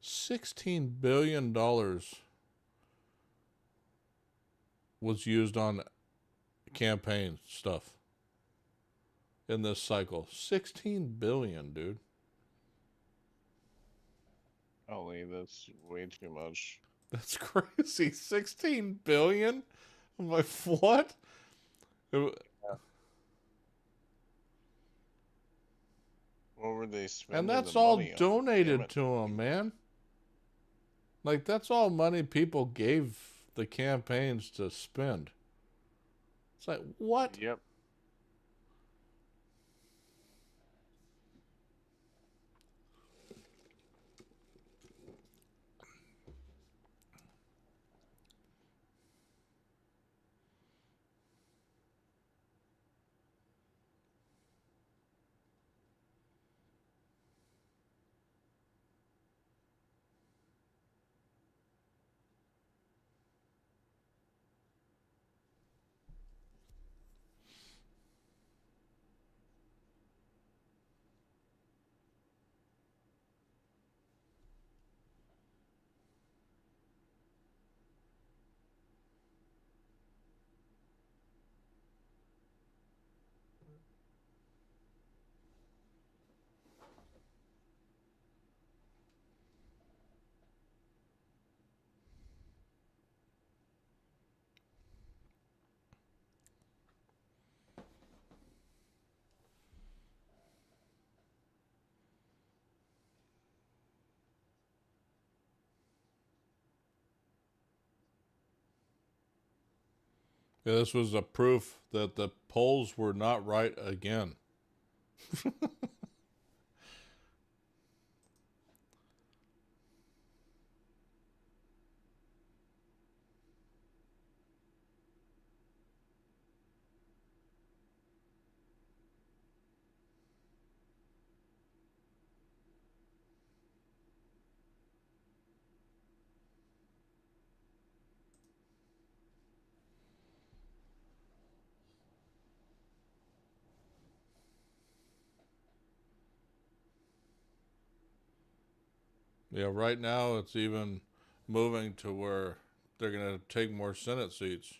$16 billion was used on campaign stuff in this cycle. 16 billion, dude. Holy, that's way too much. That's crazy. 16 billion? I'm like, what? What were they spending And that's the all money on? Damn donated it. to him, man. Like, that's all money people gave the campaigns to spend. It's like, what? Yep. Yeah, this was a proof that the polls were not right again. Yeah, right now it's even moving to where they're going to take more Senate seats.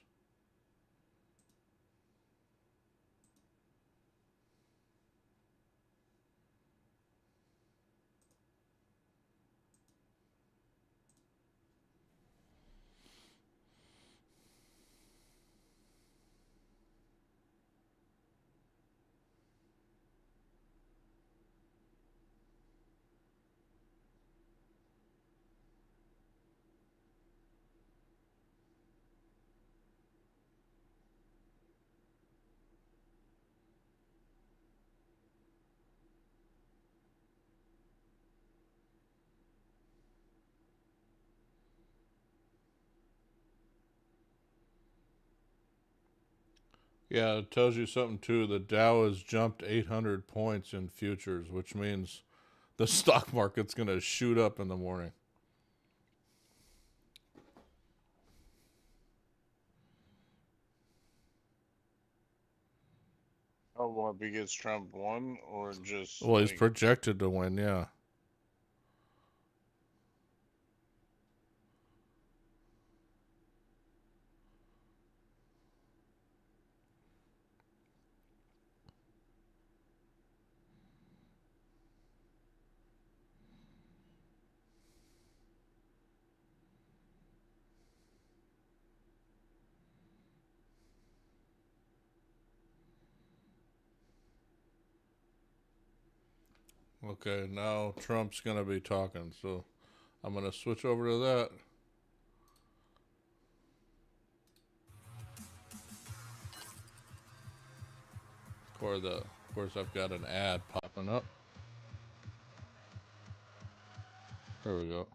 Yeah, it tells you something too. The Dow has jumped 800 points in futures, which means the stock market's going to shoot up in the morning. Oh, what? Because Trump won, or just Well, he's like? projected to win, yeah. Okay, now Trump's going to be talking, so I'm going to switch over to that. Of course, I've got an ad popping up. There we go.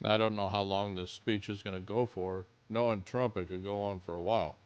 I don't know how long this speech is going to go for. Knowing Trump, it could go on for a while.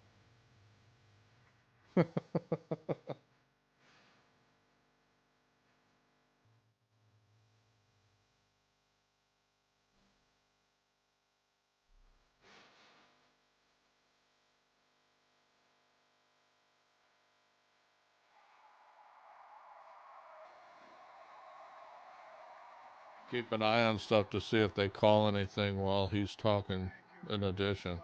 Keep an eye on stuff to see if they call anything while he's talking in addition.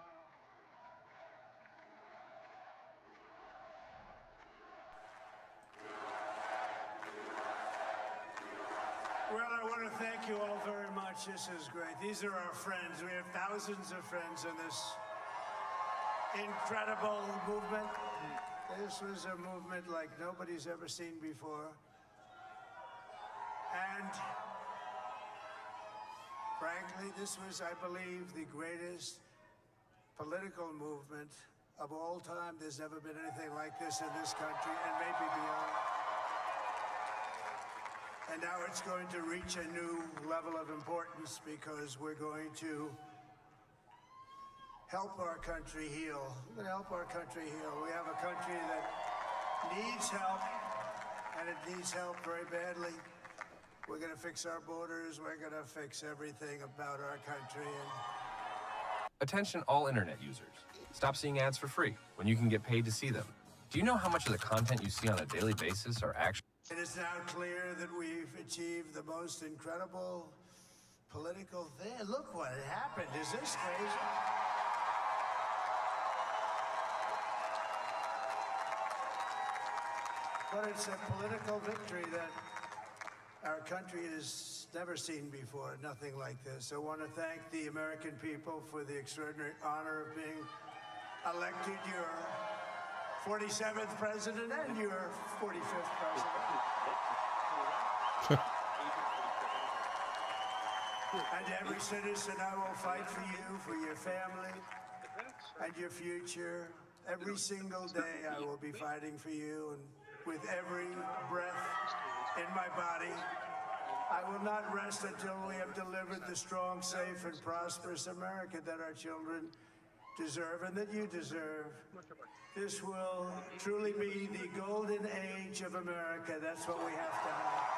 Well, I want to thank you all very much. This is great. These are our friends. We have thousands of friends in this incredible movement. This was a movement like nobody's ever seen before. And frankly, this was, I believe, the greatest political movement of all time. There's never been anything like this in this country, and maybe beyond. And now it's going to reach a new level of importance because we're going to help our country heal. We're going to help our country heal. We have a country that needs help, and it needs help very badly. We're going to fix our borders. We're going to fix everything about our country. Attention all internet users. Stop seeing ads for free when you can get paid to see them. Do you know how much of the content you see on a daily basis are actually... It is now clear that we've achieved the most incredible political thing. Look what happened. Is this crazy? But it's a political victory that our country has never seen before, nothing like this. I want to thank the American people for the extraordinary honor of being elected your 47th president and your 45th president. And every citizen, I will fight for you, for your family, and your future. Every single day, I will be fighting for you, and with every breath in my body, I will not rest until we have delivered the strong, safe, and prosperous America that our children deserve and that you deserve. This will truly be the golden age of America. That's what we have to have.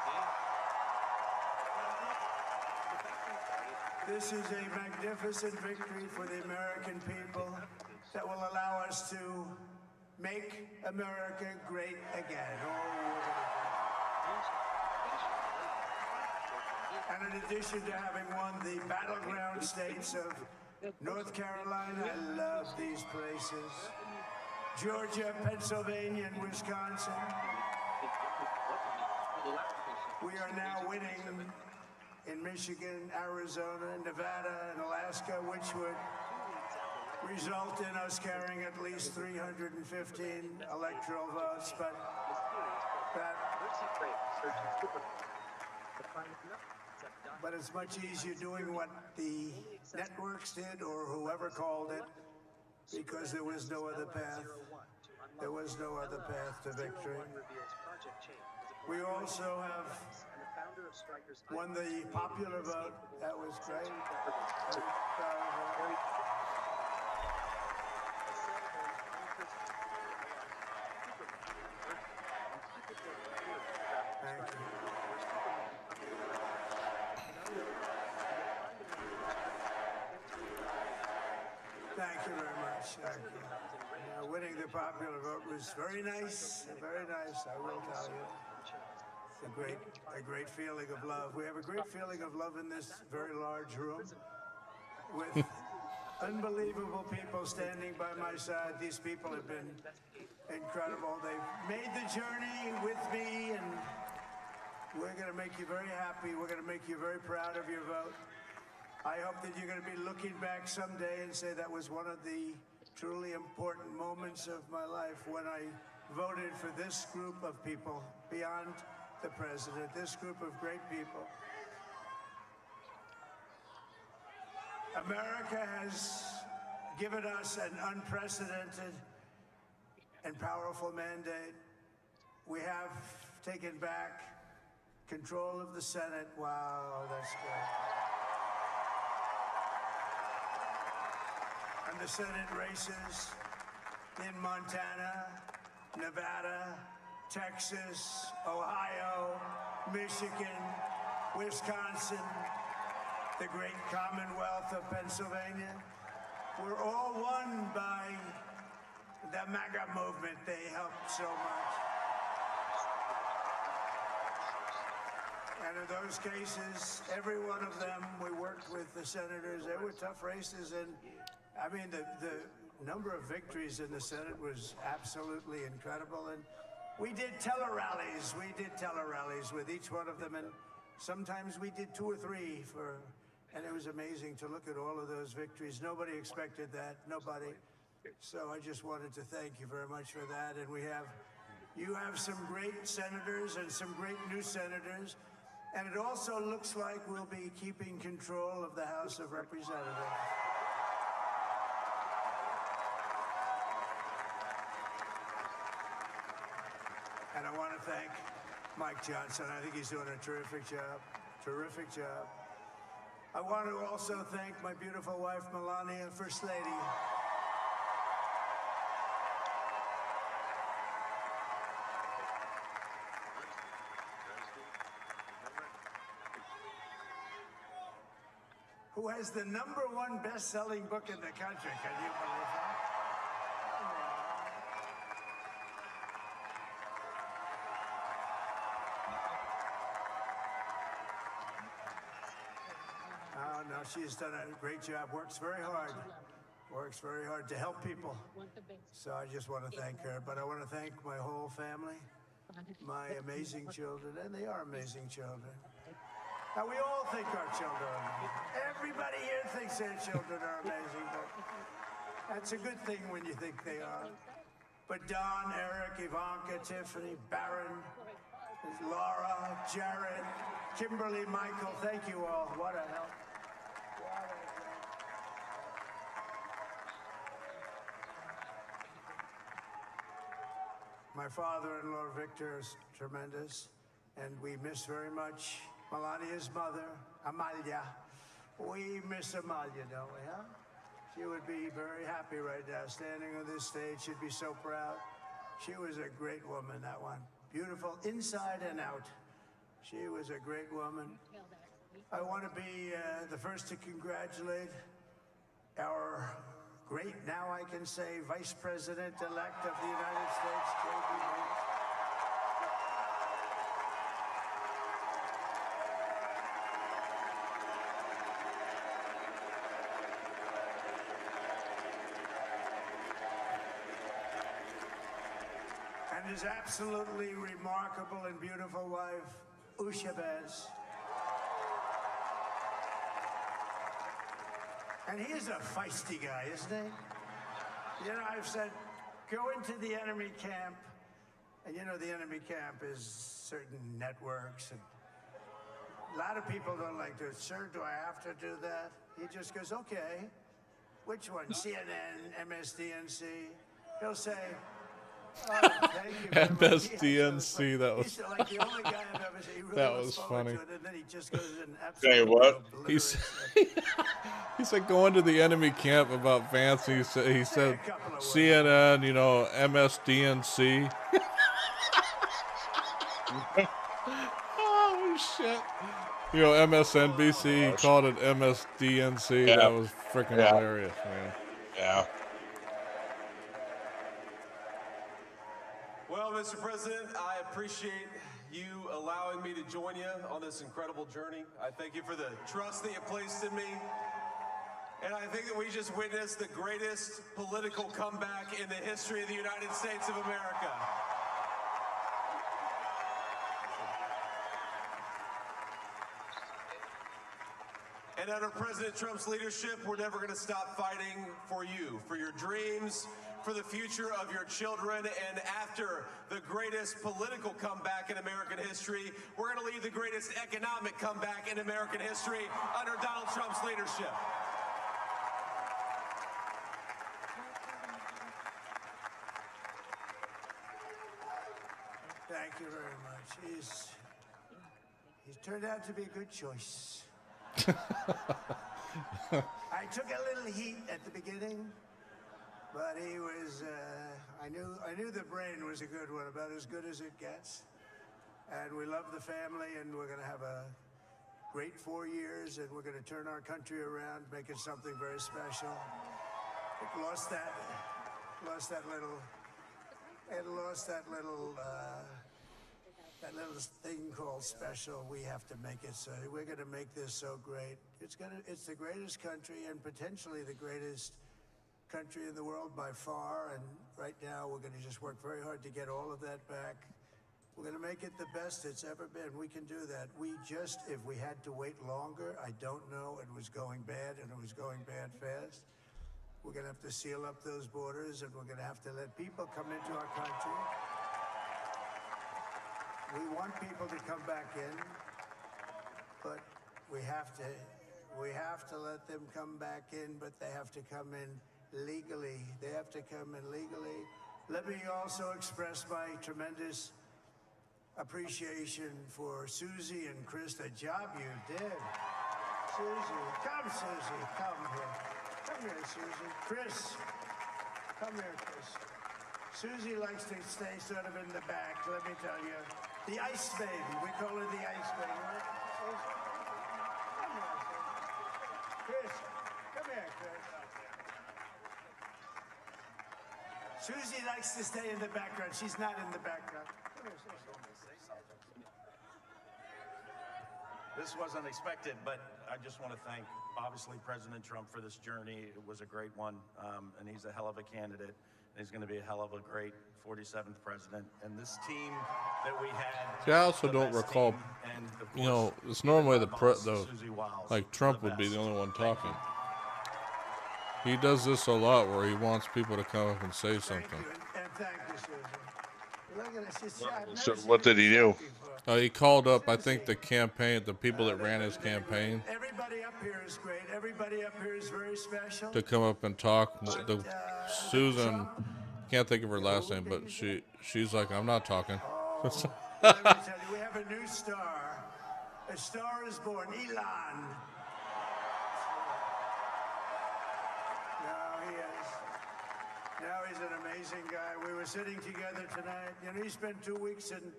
This is a magnificent victory for the American people that will allow us to make America great again. And in addition to having won the battleground states of North Carolina, I love these places, Georgia, Pennsylvania, and Wisconsin, we are now winning in Michigan, Arizona, Nevada, and Alaska, which would result in us carrying at least 315 electoral votes, but it's much easier doing what the networks did or whoever called it, because there was no other path. There was no other path to victory. We also have won the popular vote. That was great. Thank you. Thank you very much. Thank you. Winning the popular vote was very nice. Very nice, I will tell you. A great feeling of love. We have a great feeling of love in this very large room with unbelievable people standing by my side. These people have been incredible. They've made the journey with me, and we're going to make you very happy. We're going to make you very proud of your vote. I hope that you're going to be looking back someday and say that was one of the truly important moments of my life when I voted for this group of people beyond the president, this group of great people. America has given us an unprecedented and powerful mandate. We have taken back control of the Senate. Wow, that's good. And the Senate races in Montana, Nevada, Texas, Ohio, Michigan, Wisconsin, the great Commonwealth of Pennsylvania, were all won by the MAGA movement. They helped so much. And in those cases, every one of them, we worked with the senators. They were tough races, and I mean, the number of victories in the Senate was absolutely incredible. And we did tele-rallies. We did tele-rallies with each one of them, and sometimes we did 2 or 3 and it was amazing to look at all of those victories. Nobody expected that, nobody. So I just wanted to thank you very much for that. And you have some great senators and some great new senators. And it also looks like we'll be keeping control of the House of Representatives. And I want to thank Mike Johnson. I think he's doing a terrific job. Terrific job. I want to also thank my beautiful wife, Melania, First Lady. Who has the #1 best-selling book in the country. Can you believe that? Oh, no, she's done a great job. Works very hard to help people. So I just want to thank her. But I want to thank my whole family, my amazing children, and they are amazing children. Now, we all think our children are amazing. Everybody here thinks their children are amazing, but that's a good thing when you think they are. But Don, Eric, Ivanka, Tiffany, Barron, Laura, Jared, Kimberly, Michael, thank you all. What a help. My father-in-law, Victor, is tremendous, and we miss very much Melania's mother, Amalia. We miss Amalia, don't we, huh? She would be very happy right now, standing on this stage. She'd be so proud. She was a great woman, that one. Beautiful inside and out. She was a great woman. I want to be the first to congratulate our great, now I can say, Vice President-elect of the United States, J.D. Vance. And his absolutely remarkable and beautiful wife, Ushabez. And he is a feisty guy, isn't he? You know, I've said, go into the enemy camp. And you know, the enemy camp is certain networks. And a lot of people don't like to. Sir, do I have to do that? He just goes, okay. Which one? CNN, MSDNC? He'll say, oh, thank you very much. MSDNC, that was He's like the only guy I've ever seen. He really that looks was forward funny. to it, and then he just goes in Tell you absolute what, He's obliteration. he said going to the enemy camp about Vance. He said CNN, you know, MSDNC. Oh shit! You know, MSNBC. He called it MSDNC. Yeah. That was freaking Yeah. hilarious, man. yeah. Well, Mr. President, I appreciate you allowing me to join you on this incredible journey. I thank you for the trust that you placed in me. And I think that we just witnessed the greatest political comeback in the history of the United States of America. And under President Trump's leadership, we're never going to stop fighting for you, for your dreams, for the future of your children. And after the greatest political comeback in American history, we're going to lead the greatest economic comeback in American history under Donald Trump's leadership. Thank you very much. He's turned out to be a good choice. I took a little heat at the beginning, but he was, I knew the brain was a good one, about as good as it gets. And we love the family, and we're going to have a great 4 years, and we're going to turn our country around, make it something very special. It lost that little thing called special. We have to make it so. We're going to make this so great. It's the greatest country and potentially the greatest country in the world by far. And right now we're going to just work very hard to get all of that back. We're going to make it the best it's ever been. We can do that. If we had to wait longer, I don't know. It was going bad, and it was going bad fast. We're going to have to seal up those borders, and we're going to have to let people come into our country. We want people to come back in, but we have to let them come back in, but they have to come in legally. They have to come in legally. Let me also express my tremendous appreciation for Susie and Chris, the job you did. Susie, come here. Come here, Susie. Chris, come here, Chris. Susie likes to stay sort of in the back, let me tell you. The ice baby, we call her the ice baby, right? Susie? Come here, Susie. Chris, come here, Chris. Susie likes to stay in the background. She's not in the background. Come here, Susie. This wasn't expected, but I just want to thank, obviously, President Trump for this journey. It was a great one, and he's a hell of a candidate. And he's going to be a hell of a great 47th president. And this team that we had. See, I also don't recall, you know, it's normally like Trump would be the only one talking. He does this a lot where he wants people to come up and say something. And thank you, Susie. Look at this. I've never So seen what did he this do? before. He called up, I think, the people that ran his campaign Everybody up here is great. Everybody up here is very special. to come up and talk. Susan, can't think of her last name, but she's like, I'm not talking. Let me tell you, we have a new star. A star is born, Elon. Now he's an amazing guy. We were sitting together tonight. You know, he spent 2 weeks in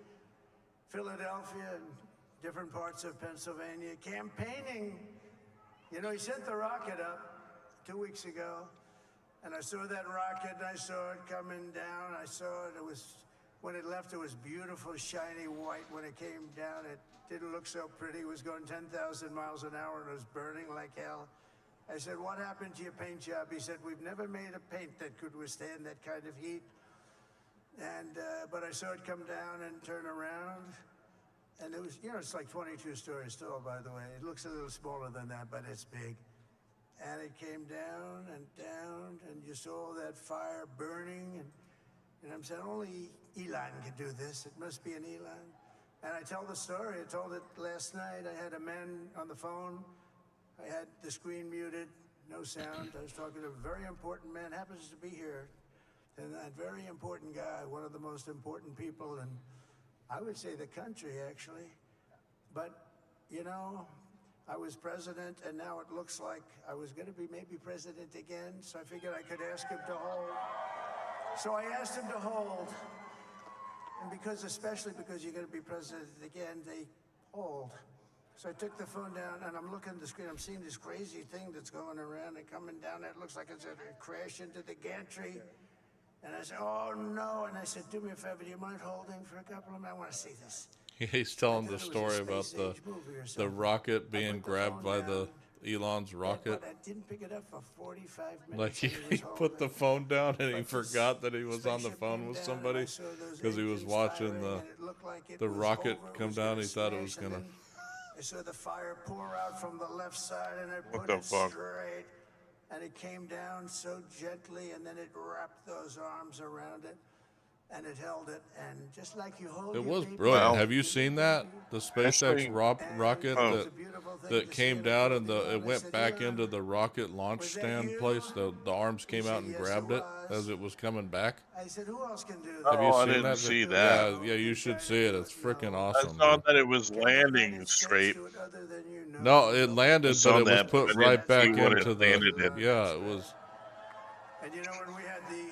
Philadelphia and different parts of Pennsylvania, campaigning. You know, he sent the rocket up 2 weeks ago, and I saw that rocket, and I saw it coming down. I saw it. It was, when it left, it was beautiful, shiny white. When it came down, it didn't look so pretty. It was going 10,000 miles an hour, and it was burning like hell. I said, what happened to your paint job? He said, we've never made a paint that could withstand that kind of heat. And, but I saw it come down and turn around. And it was, you know, it's like 22 stories tall, by the way. It looks a little smaller than that, but it's big. And it came down, and you saw that fire burning. And I'm saying, only Elon can do this. It must be an Elon. And I tell the story. I told it last night. I had a man on the phone. I had the screen muted, no sound. I was talking to a very important man, happens to be here. And that very important guy, one of the most important people in, I would say, the country, actually. But, you know, I was president, and now it looks like I was going to be maybe president again, so I figured I could ask him to hold. So I asked him to hold. And because, especially because you're going to be president again, they hold. So I took the phone down, and I'm looking at the screen. I'm seeing this crazy thing that's going around and coming down. It looks like it's going to crash into the gantry. And I said, oh, no. And I said, do me a favor. Do you mind holding for a couple of minutes? I want to see this. He's telling the story about the rocket being grabbed by the Elon's rocket. But I didn't pick it up for 45 minutes. Like he put the phone down and he forgot that he was on the phone with somebody because he was watching the rocket come down. He thought it was gonna. I saw the fire pour out from the left side, and it What put the it fuck? straight, and it came down so gently, and then it wrapped those arms around it, and it held it, and just like you hold It your was baby, brilliant. Wow. Have you seen that? The SpaceX rocket that came down and it went back into the rocket launch stand place. The arms came out and grabbed it as it was coming back. I said, who else can do Oh, that? Have you I seen didn't that? see that. Yeah, you should see it. It's freaking I awesome. saw Dude. that it was Can the landing United States straight. do it other than you? No, it landed, It's but on it was that, put but I right didn't back see what it into landed the. in. Yeah, it was. And you know, when we had the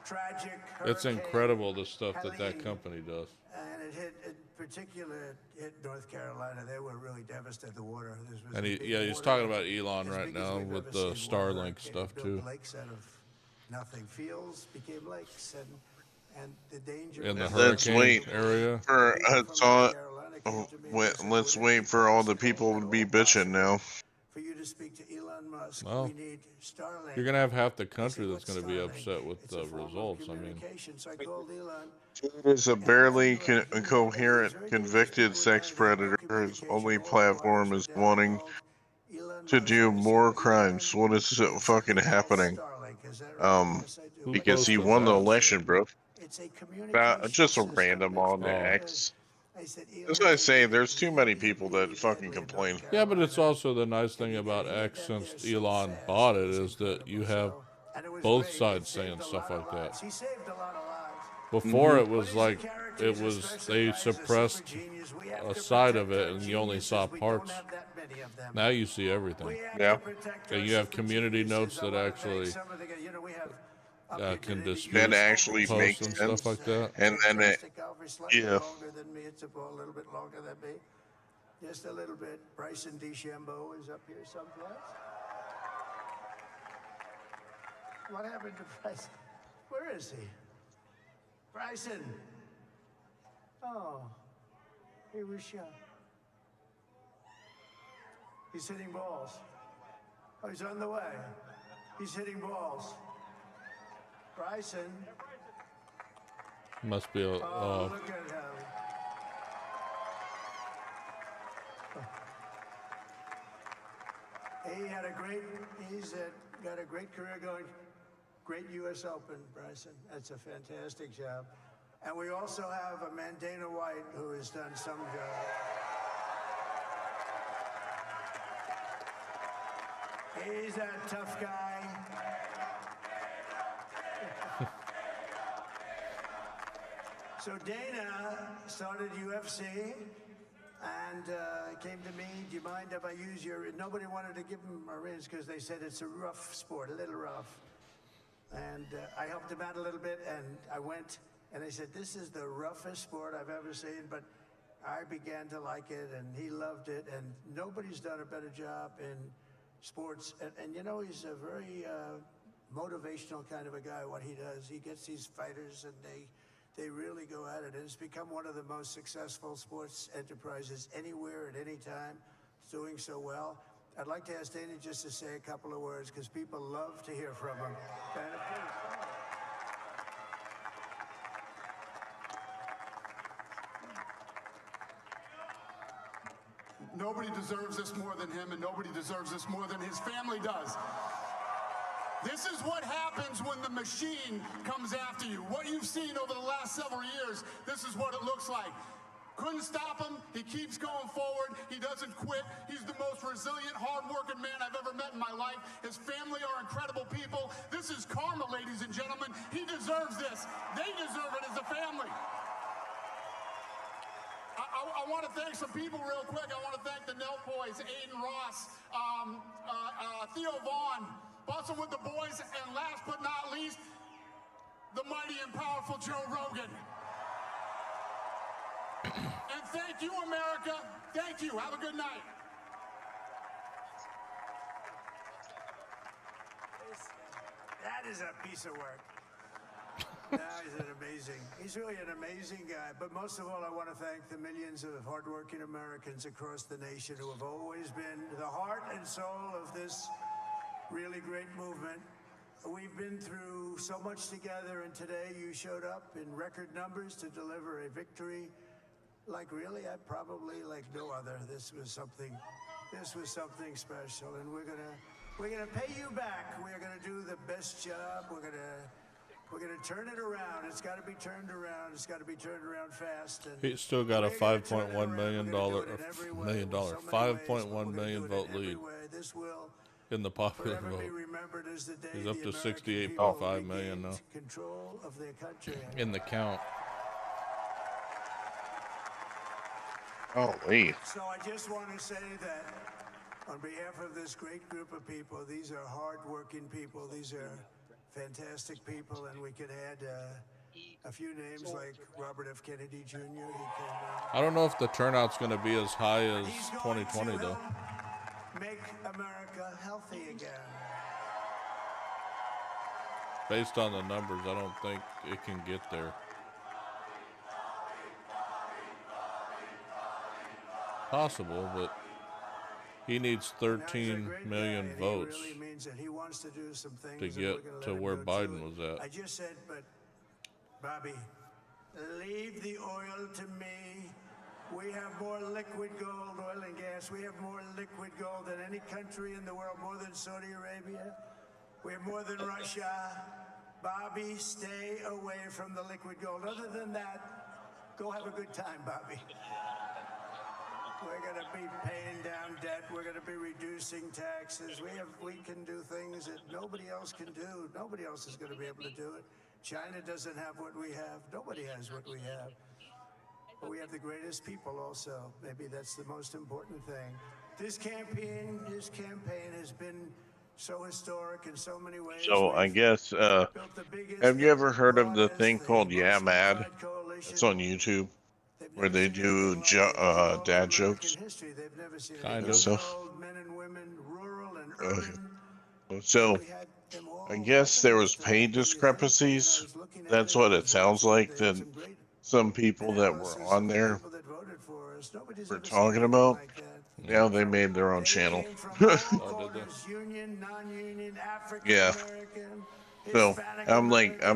tragic It's hurricane incredible the stuff that Helene, company does. and it hit, in particular, it hit North Carolina. They were really devastated. The water. This was And a big he's water, talking about Elon as right big as now we've with ever the seen water Starlink hurricane. stuff Built too. lakes out of nothing. Fields became lakes, and the danger. In the was- Let's hurricane wait area. for People from North Carolina came to me and they said, let's "Would it wait be for all the possible people at to be all bitching now. for you to speak to Elon Musk? Well, We need Starlink." You're gonna have half the I said, country that's "What's gonna be Starlink?" upset with It's a the form of results. I mean, communication. So I called Elon. It is a And I barely feel like he was coherent, very dangerous. convicted People were sex dying. They had no predator. His communication. only All the platform wires were is down. I wanting called Elon to Musk do and I more said, crimes. "Elon, What is it's fucking called happening? Starlink. Is that right?" Yes, I do. who But Because he posted won the that? election, bro. it's a communication Just a system. random It's on the very Oh. good. X. I said, That's Elon, what I they say. made it There's too many really, people really that fucking deadly in complain. North Yeah, but it's Carolina. also the nice thing And you about get hit X down since there so Elon fast. bought It it was is that you have incredible. And it was both great. It sides saved saying a stuff lot of like that. lives. He saved a lot of lives. Before it But was he's a like character. it He's a was special they guy. He's a super suppressed genius. We have a to side of protect it our and you only geniuses. saw We parts. don't have that many of them. Now you see everything. We have Yeah. to protect And our you have super community geniuses. notes I that wanna thank actually some of the guys. You know, we have up here can today the dispute That US actually Open makes posts and sense. stuff like that. And then it, fantastic golfer, slightly yeah. longer than me. It's a little bit longer than me. Just a little bit. Bryson DeChambeau is up here someplace. What happened to Bryson? Where is he? Bryson. Oh, he was shot. He's hitting balls. Oh, he's on the way. He's hitting balls. Bryson. Must be a. Oh, look at him. He had a great, got a great career going. Great U.S. Open, Bryson. That's a fantastic job. And we also have a man, Dana White, who has done some job. He's a tough guy. So Dana started UFC and came to me, do you mind if I use your, nobody wanted to give him a rinse because they said it's a rough sport, a little rough. And I helped him out a little bit and I went and I said, this is the roughest sport I've ever seen, but I began to like it, and he loved it, and nobody's done a better job in sports. And you know, he's a very motivational kind of a guy. What he does, he gets these fighters, and they really go at it. And it's become one of the most successful sports enterprises anywhere at any time. It's doing so well. I'd like to ask Danny just to say a couple of words, because people love to hear from him. Dana, please. Nobody deserves this more than him, and nobody deserves this more than his family does. This is what happens when the machine comes after you. What you've seen over the last several years, this is what it looks like. Couldn't stop him. He keeps going forward. He doesn't quit. He's the most resilient, hard-working man I've ever met in my life. His family are incredible people. This is karma, ladies and gentlemen. He deserves this. They deserve it as a family. I want to thank some people real quick. I want to thank the Nelk boys, Aiden Ross, Theo Vaughn, Bustle with the Boys, and last but not least, the mighty and powerful Joe Rogan. And thank you, America. Thank you. Have a good night. That is a piece of work. He's really an amazing guy. But most of all, I want to thank the millions of hardworking Americans across the nation who have always been the heart and soul of this really great movement. We've been through so much together, and today you showed up in record numbers to deliver a victory like really, like no other. This was something special, and we're gonna pay you back. We're gonna do the best job. We're gonna turn it around. It's got to be turned around. It's got to be turned around fast. And He's still got a $5.1 million vote lead This will in the popular forever be vote. remembered as the day He's the up to American 68.5 million people now regained control of their country. in the count. Holy. So I just want to say that on behalf of this great group of people, these are hard-working people. These are fantastic people, and we can add a few names like Robert F. Kennedy Jr. I don't know if the turnout's going to be as high as He's going 2020 to though. make America healthy again. Based on the numbers, I don't think it can get there. Possible, but he needs 13 million votes He really means it. He wants to do some things to get to where Biden was at. I just said, but Bobby, leave the oil to me. We have more liquid gold, oil and gas. We have more liquid gold than any country in the world, more than Saudi Arabia. We have more than Russia. Bobby, stay away from the liquid gold. Other than that, go have a good time, Bobby. We're going to be paying down debt. We're going to be reducing taxes. We can do things that nobody else can do. Nobody else is going to be able to do it. China doesn't have what we have. Nobody has what we have. But we have the greatest people also. Maybe that's the most important thing. This campaign has been so historic in so many ways. So I guess, have you ever heard of the thing called Yeah Mad? It's on YouTube, where they do dad jokes Kind and of. stuff. So I guess there was pay discrepancies. That's what it sounds like. That some people that were on there were talking about. Now they made their own channel. Yeah. So I'm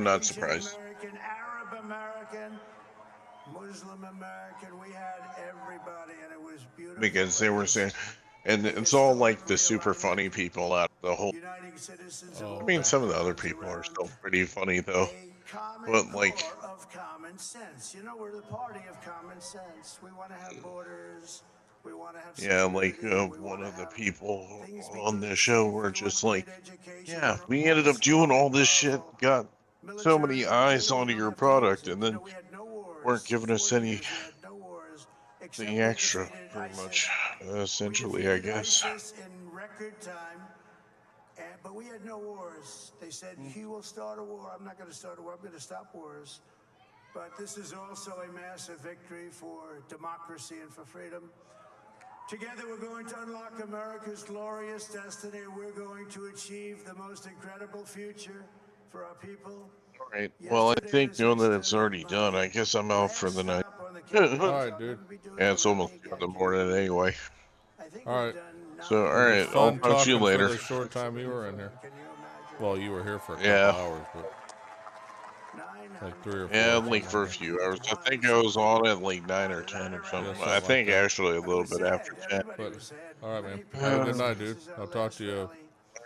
not surprised. Arab American, Muslim American, we had everybody, and it was beautiful. Because they were saying, and it's all like the super funny people out of the whole. I mean, some of the other people are still pretty funny though. But like, of common sense. You know, we're the party of common sense. We want to have borders. We want to have one of the people on this show were just like, yeah, we ended up doing all this shit, got so many eyes onto your product, and then weren't giving us anything extra, pretty much, essentially, I guess. In record time, but we had no wars. They said, he will start a war. I'm not going to start a war. I'm going to stop wars. but this is also a massive victory for democracy and for freedom. Together, we're going to unlock America's glorious destiny. We're going to achieve the most incredible future for our people. All right. Well, I think knowing that it's already done, I guess I'm out for the night. All right, dude. Yeah, it's almost 2 in the morning anyway. All right. So, all It was right. I'll fun talk to you talking for later. the short time you were in here. Well, you were here for a couple Yeah. hours, but like 3 or 4. Yeah, something like for a like that. few hours. I think I was on at like 9 or 10 or something. something I like think that. actually a little bit after 10. But, all right, man. Have a good night, dude. I'll talk to you.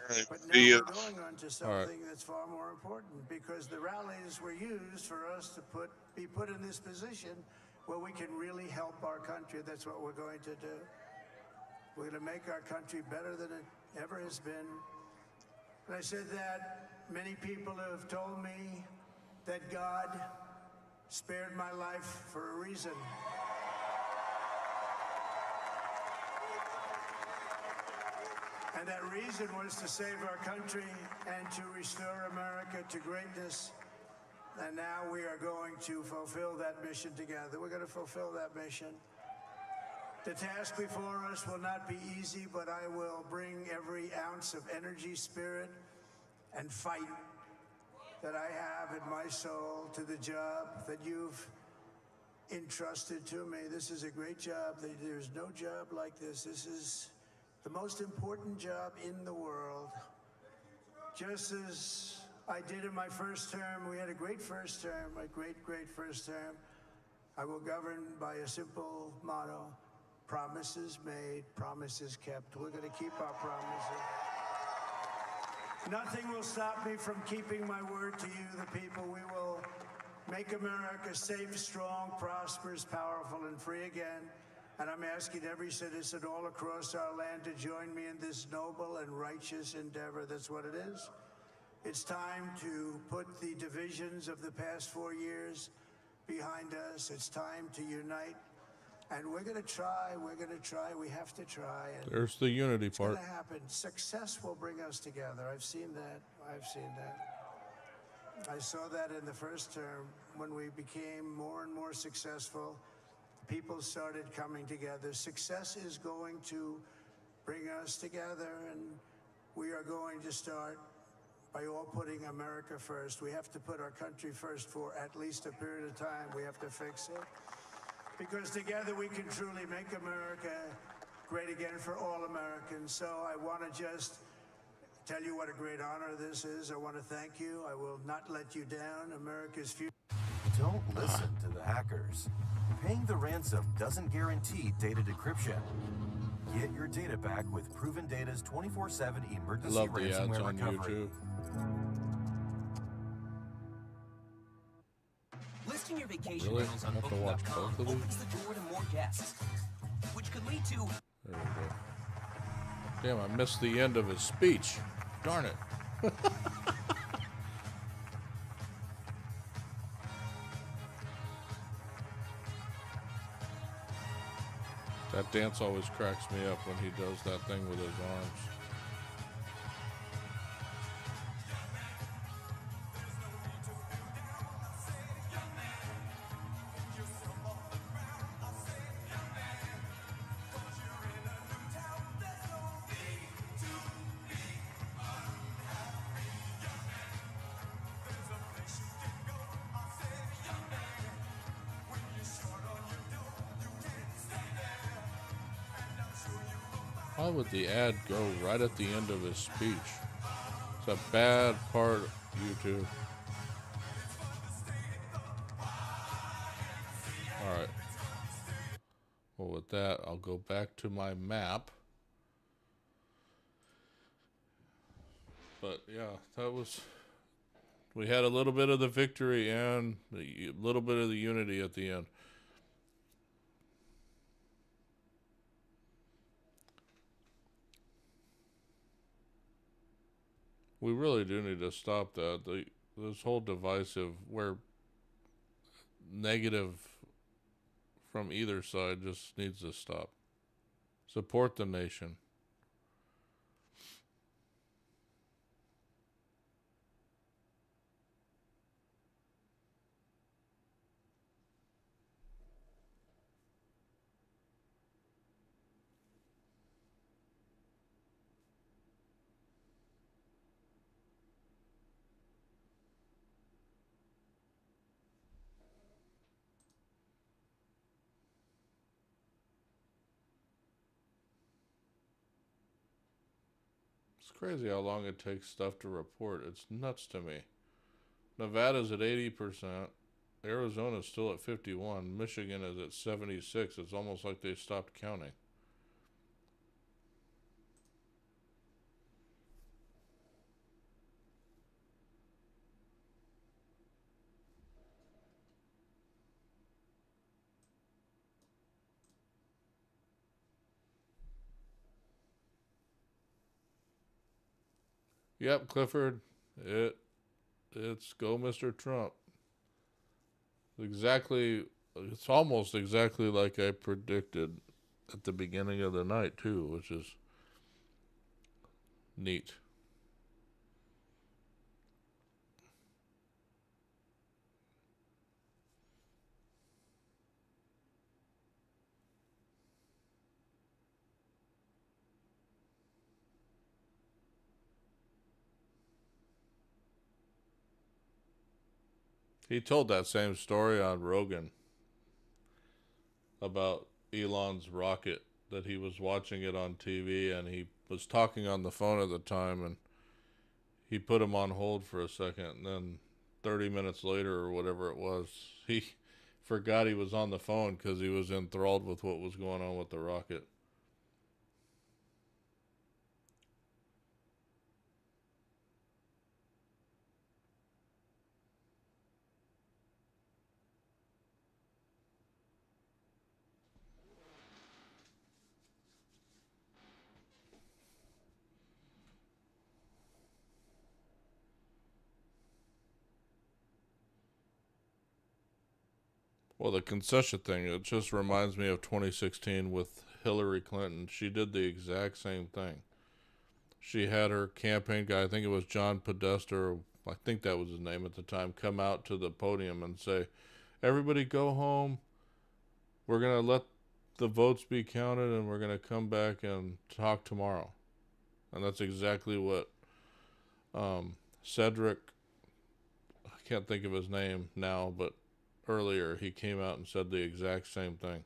But now See ya. we're going on to something that's far more important, because the rallies were used for us to be put in this position where we can really help our country. That's what we're going to do. We're going to make our country better than it ever has been. And I said that many people have told me that God spared my life for a reason. And that reason was to save our country and to restore America to greatness. And now we are going to fulfill that mission together. We're going to fulfill that mission. The task before us will not be easy, but I will bring every ounce of energy, spirit, and fight that I have in my soul to the job that you've entrusted to me. This is a great job. There's no job like this. This is the most important job in the world. Just as I did in my first term, we had a great first term, a great, great first term. I will govern by a simple motto: promises made, promises kept. We're going to keep our promises. Nothing will stop me from keeping my word to you, the people. We will make America safe, strong, prosperous, powerful, and free again. And I'm asking every citizen all across our land to join me in this noble and righteous endeavor. That's what it is. It's time to put the divisions of the past 4 years behind us. It's time to unite. And we're going to try. We're going to try. We have to try. And There's the unity it's part. going to happen. Success will bring us together. I've seen that. I've seen that. I saw that in the first term when we became more and more successful. People started coming together. Success is going to bring us together, and we are going to start by all putting America first. We have to put our country first for at least a period of time. We have to fix it. Because together we can truly make America great again for all Americans. So I want to just tell you what a great honor this is. I want to thank you. I will not let you down. America's future. Don't listen to the hackers. Paying the ransom doesn't guarantee data decryption. Get your data back with Proven Data's 24/7 I emergency love the ads ransomware on recovery. YouTube. Listing your vacation Really? rentals on I have to watch Booking.com both of these? opens the door to more guests, which could lead to There we go. Damn, I missed the end of his speech. Darn it. That dance always cracks me up when he does that thing with his arms. Why would the ad go right at the end of his speech? It's a bad part of YouTube. Alright. Well, with that, I'll go back to my map. But yeah, that was... We had a little bit of the victory and a little bit of the unity at the end. We really do need to stop that. This whole divisive, where negative from either side just needs to stop. Support the nation. It's crazy how long it takes stuff to report. It's nuts to me. Nevada's at 80%. Arizona's still at 51. Michigan is at 76. It's almost like they stopped counting. Yep, Clifford. It's go Mr. Trump. It's almost exactly like I predicted at the beginning of the night too, which is neat. He told that same story on Rogan about Elon's rocket, that he was watching it on TV and he was talking on the phone at the time, and he put him on hold for a second, and then 30 minutes later or whatever it was, he forgot he was on the phone because he was enthralled with what was going on with the rocket. Well, the concession thing, it just reminds me of 2016 with Hillary Clinton. She did the exact same thing. She had her campaign guy, I think it was John Podesta, I think that was his name at the time, come out to the podium and say, everybody go home. We're going to let the votes be counted and we're going to come back and talk tomorrow. And that's exactly what Cedric, I can't think of his name now, but earlier he came out and said the exact same thing.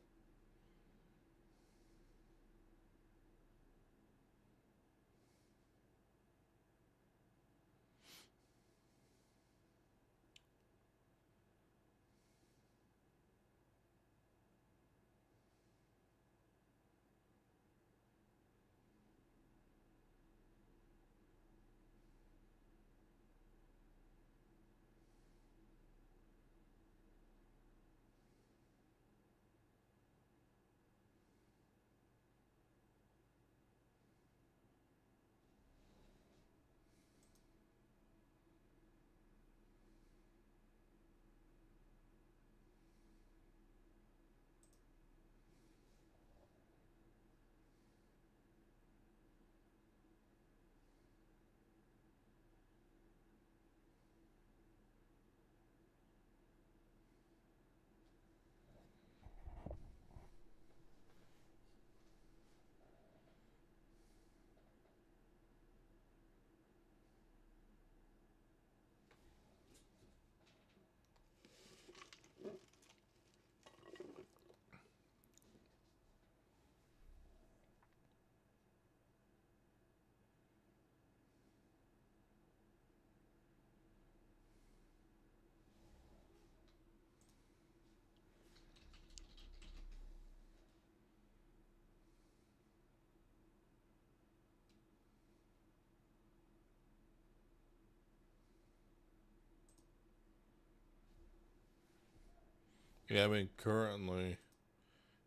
Yeah, I mean, currently,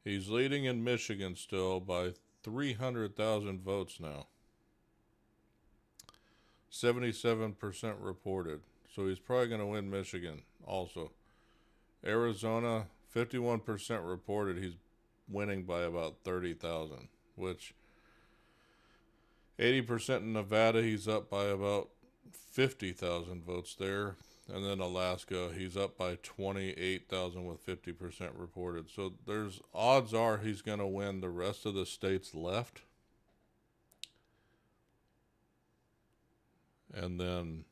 he's leading in Michigan still by 300,000 votes now. 77% reported. So he's probably going to win Michigan also. Arizona, 51% reported. He's winning by about 30,000, which 80% in Nevada, he's up by about 50,000 votes there. And then Alaska, he's up by 28,000 with 50% reported. So there's odds are he's going to win the rest of the states left. And then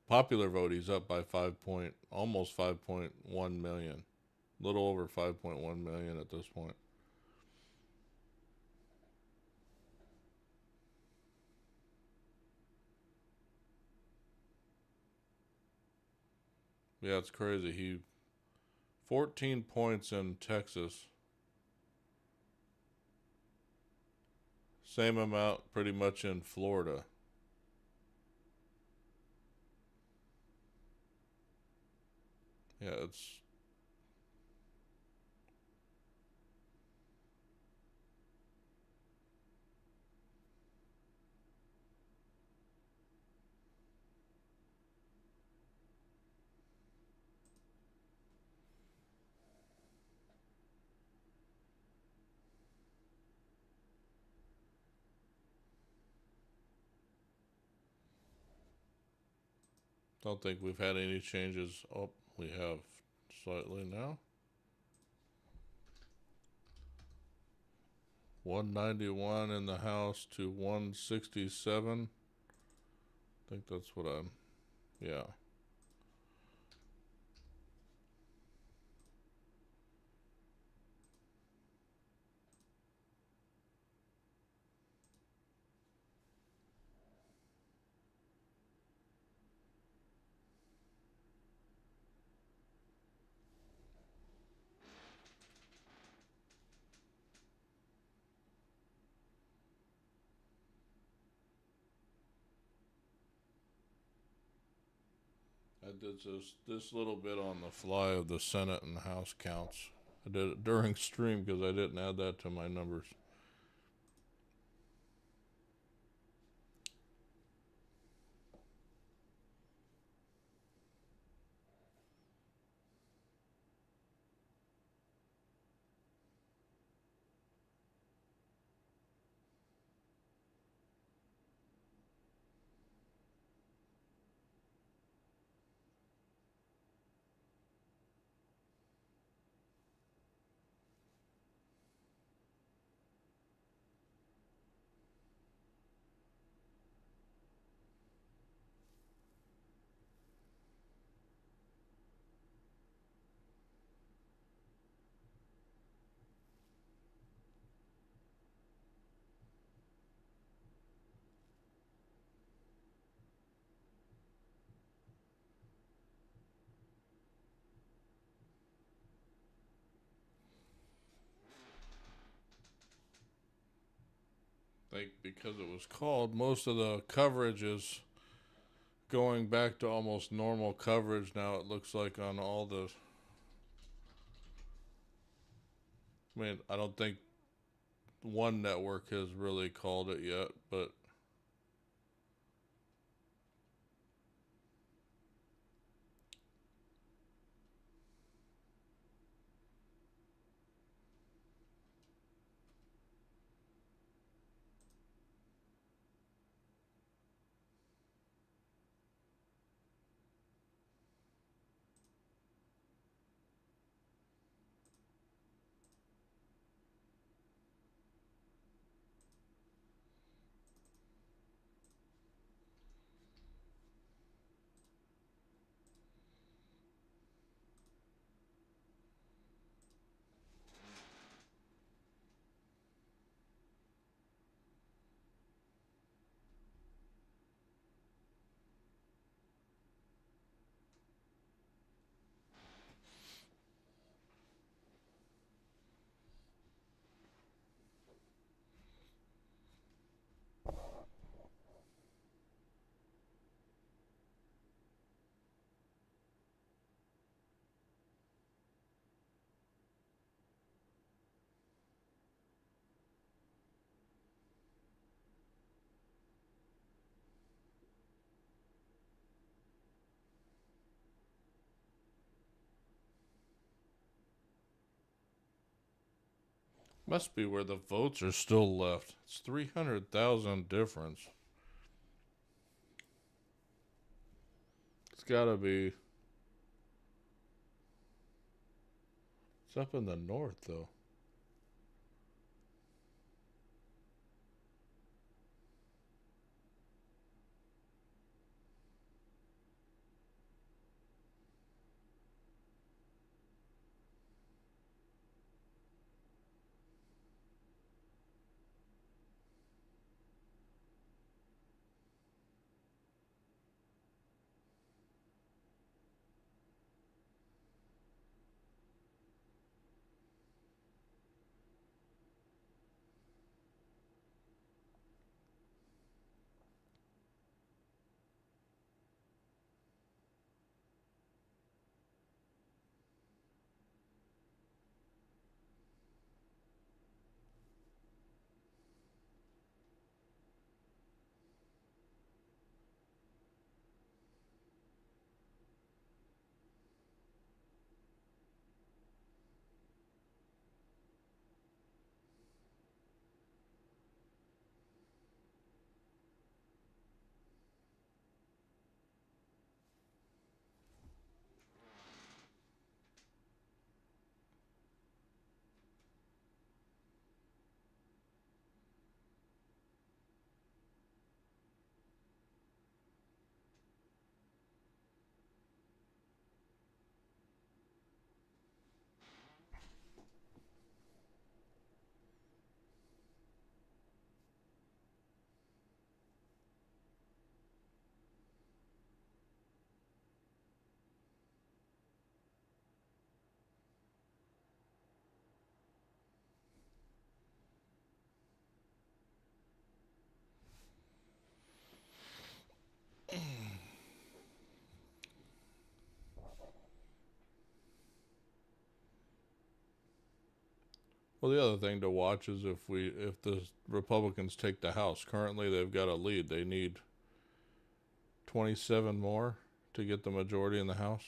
popular vote, he's up by almost 5.1 million. A little over 5.1 million at this point. Yeah, it's crazy. He 14 points in Texas. Same amount pretty much in Florida. Yeah, it's don't think we've had any changes. Oh, we have slightly now. 191 in the House to 167. I think that's what I'm. Yeah. I did this little bit on the fly of the Senate and House counts. I did it during stream because I didn't add that to my numbers. I think because it was called, most of the coverage is going back to almost normal coverage now, it looks like, on all the. I mean, I don't think one network has really called it yet, but must be where the votes are still left. It's 300,000 difference. It's gotta be. It's up in the north, though. Well, the other thing to watch is if the Republicans take the House. Currently, they've got a lead. They need 27 more to get the majority in the House.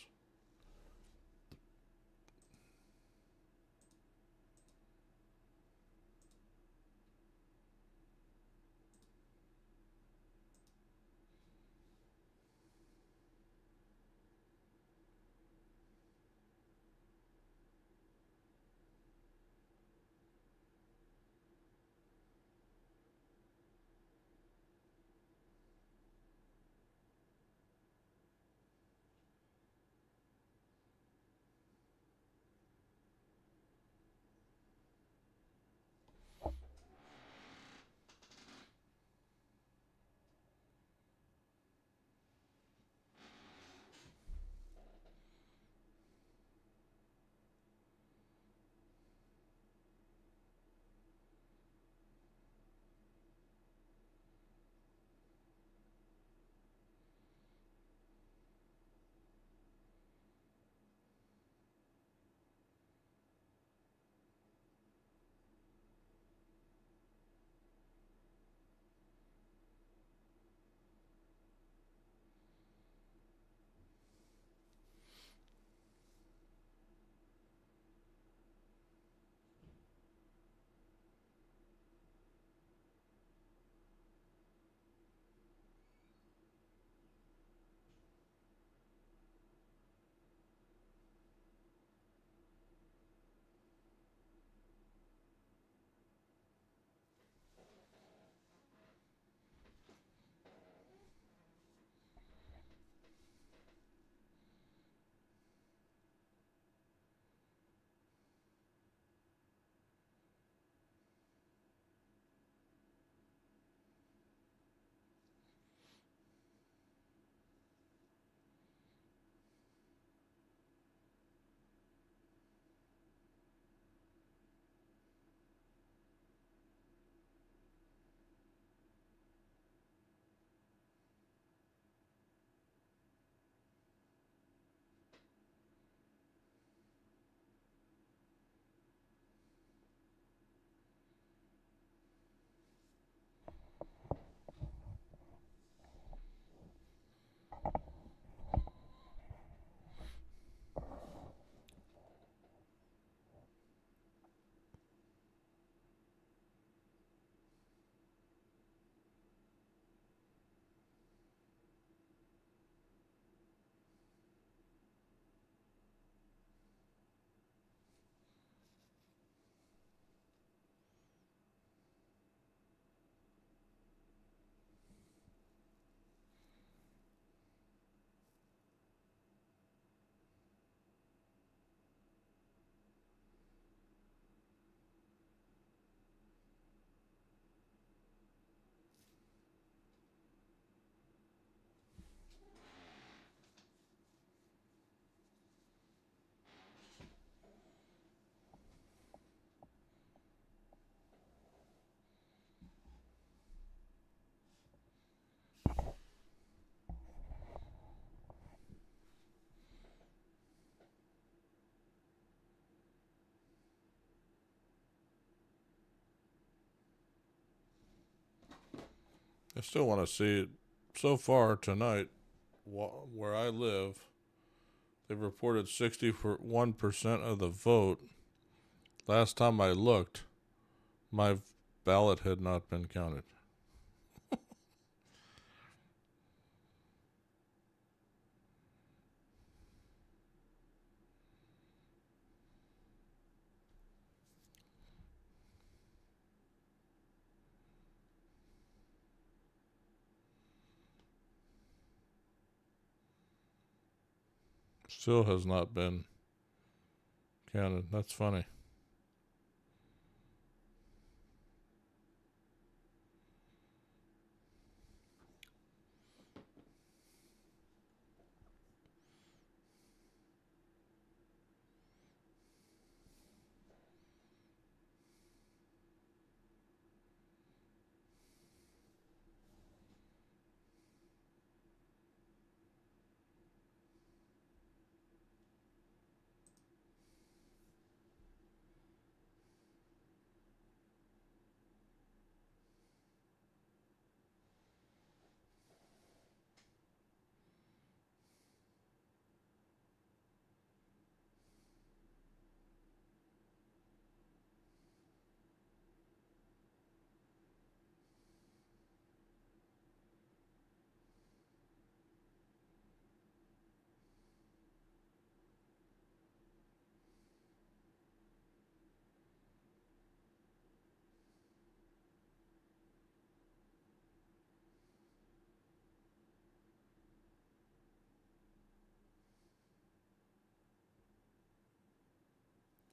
I still want to see it. So far tonight, where I live, they've reported 61% of the vote. Last time I looked, my ballot had not been counted. Still has not been counted. That's funny.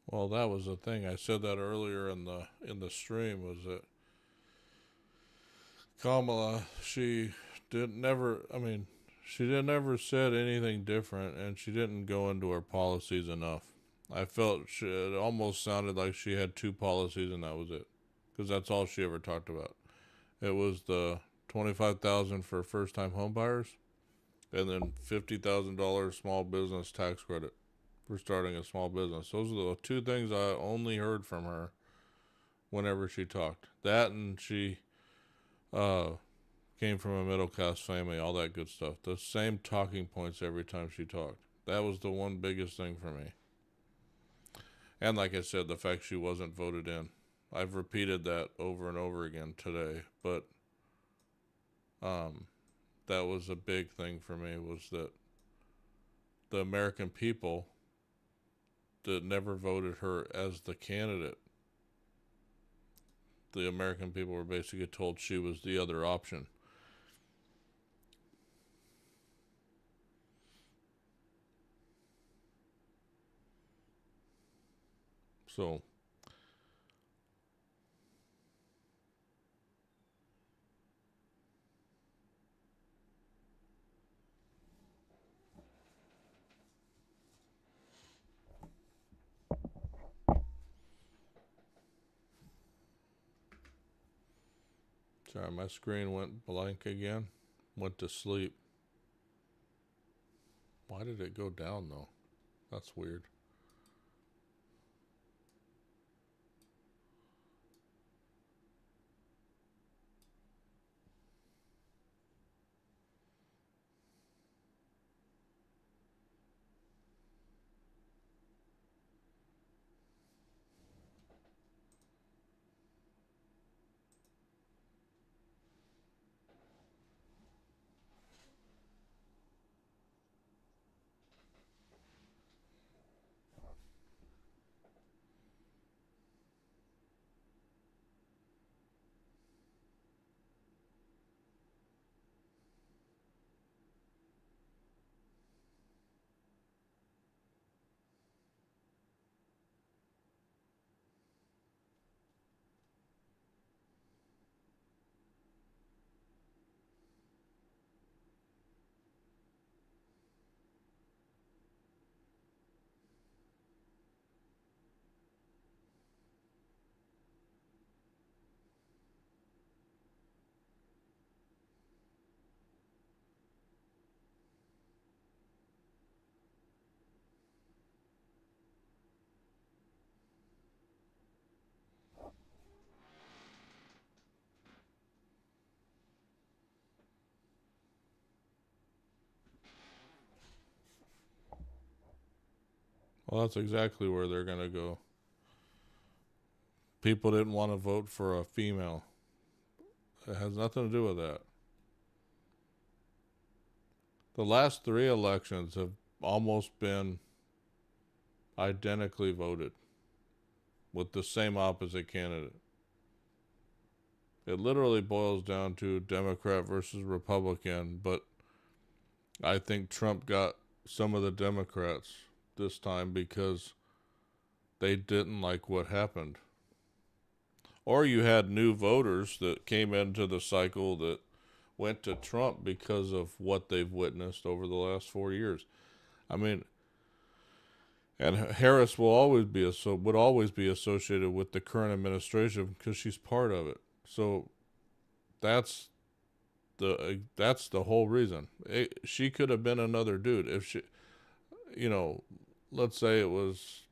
Well, that was the thing. I said that earlier in the stream, was that Kamala, she didn't never. I mean, she didn't ever said anything different, and she didn't go into her policies enough. I felt it almost sounded like she had two policies, and that was it, because that's all she ever talked about. It was the 25,000 for first-time home buyers, and then $50,000 small business tax credit for starting a small business. Those are the two things I only heard from her whenever she talked. That, and she came from a middle class family, all that good stuff. The same talking points every time she talked. That was the one biggest thing for me. And like I said, the fact she wasn't voted in. I've repeated that over and over again today, but that was a big thing for me, was that the American people that never voted her as the candidate, the American people were basically told she was the other option. So, sorry, my screen went blank again. Went to sleep. Why did it go down though? That's weird. Well, that's exactly where they're going to go. People didn't want to vote for a female. It has nothing to do with that. The last three elections have almost been identically voted with the same opposite candidate. It literally boils down to Democrat versus Republican, but I think Trump got some of the Democrats this time because they didn't like what happened. Or you had new voters that came into the cycle that went to Trump because of what they've witnessed over the last 4 years. I mean, and Harris will always be would always be associated with the current administration because she's part of it. So that's the whole reason. She could have been another dude if she, let's say it was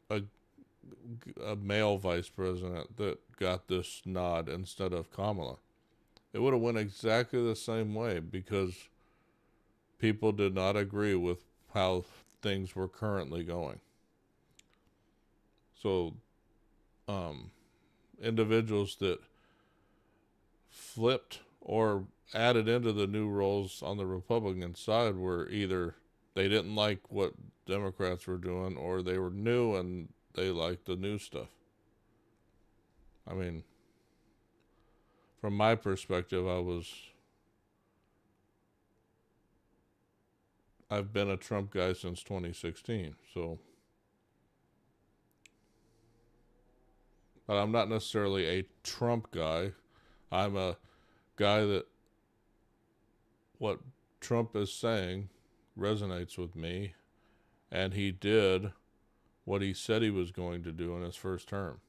a male vice president that got this nod instead of Kamala. It would have went exactly the same way because people did not agree with how things were currently going. So, individuals that flipped or added into the new roles on the Republican side were either they didn't like what Democrats were doing, or they were new and they liked the new stuff. I mean, from my perspective, I've been a Trump guy since 2016, so But I'm not necessarily a Trump guy. I'm a guy that what Trump is saying resonates with me, and he did what he said he was going to do in his first term.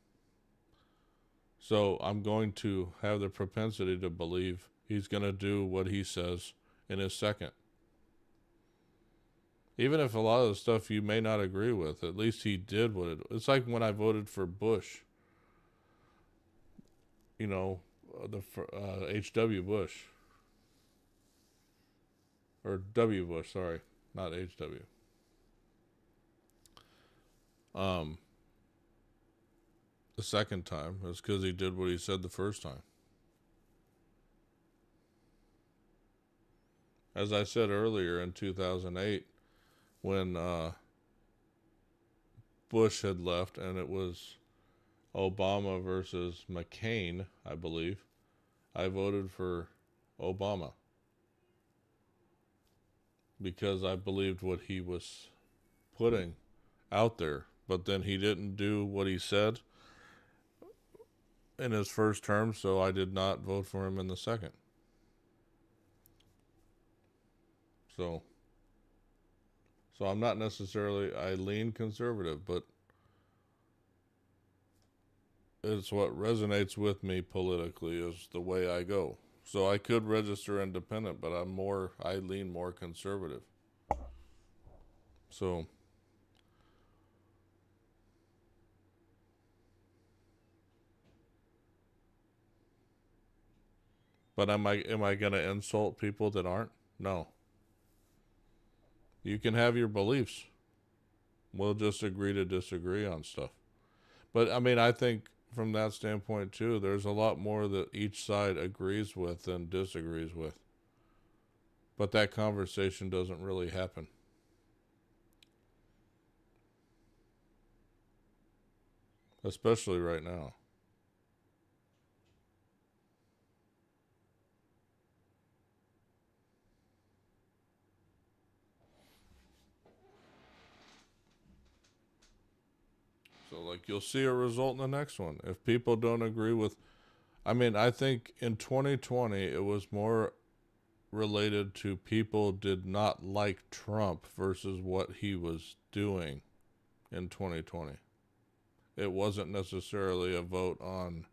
So I'm going to have the propensity to believe he's going to do what he says in his second. Even if a lot of the stuff you may not agree with, at least he did what it's like when I voted for Bush. You know, H.W. Bush. Or W. Bush, sorry, not H.W. The second time is because he did what he said the first time. As I said earlier, in 2008, when Bush had left and it was Obama versus McCain, I believe, I voted for Obama because I believed what he was putting out there. But then he didn't do what he said in his first term, so I did not vote for him in the second. So I'm not necessarily, I lean conservative, but it's what resonates with me politically is the way I go. So I could register independent, but I lean more conservative. So but am I going to insult people that aren't? No. You can have your beliefs. We'll just agree to disagree on stuff. But I mean, I think from that standpoint too, there's a lot more that each side agrees with than disagrees with. But that conversation doesn't really happen. Especially right now. So, like, you'll see a result in the next one. If people don't agree with... I mean, I think in 2020, it was more related to people did not like Trump versus what he was doing in 2020. It wasn't necessarily a vote on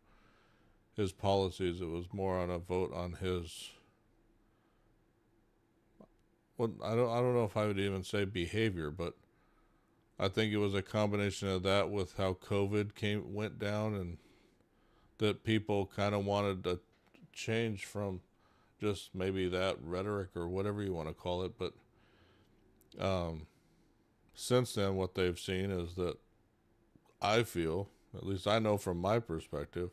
his policies. It was more on a vote on his... Well, I don't know if I would even say behavior, but I think it was a combination of that with how COVID went down, and that people kind of wanted to change from just maybe that rhetoric or whatever you want to call it. But since then, what they've seen is that I feel, at least I know from my perspective,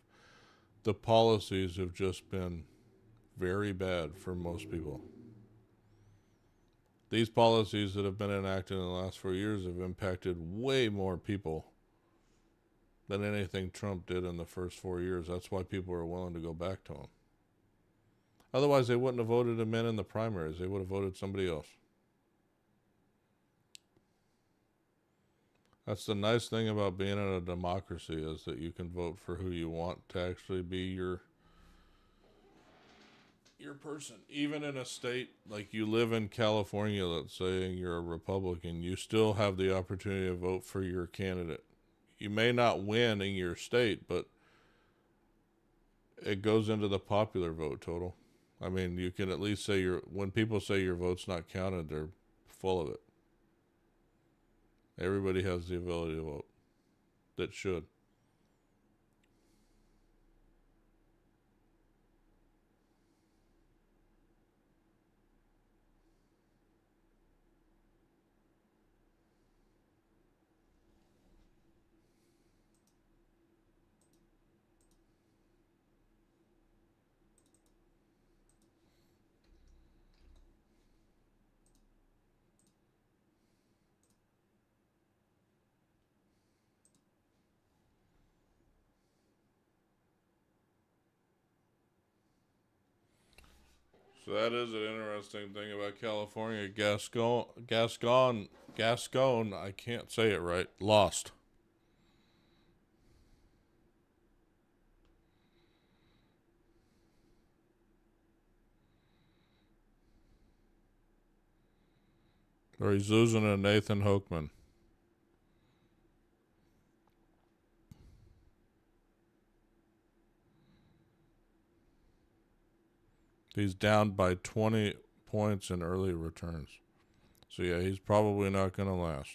the policies have just been very bad for most people. These policies that have been enacted in the last 4 years have impacted way more people than anything Trump did in the first 4 years. That's why people are willing to go back to him. Otherwise, they wouldn't have voted him in the primaries. They would have voted somebody else. That's the nice thing about being in a democracy, is that you can vote for who you want to actually be your person. Even in a state like you live in California, let's say, and you're a Republican, you still have the opportunity to vote for your candidate. You may not win in your state, but it goes into the popular vote total. I mean, you can at least say when people say your vote's not counted, they're full of it. Everybody has the ability to vote. That should. So that is an interesting thing about California. Gascon, I can't say it right, lost. Or he's losing to Nathan Hochman. He's down by 20 points in early returns. So yeah, he's probably not going to last.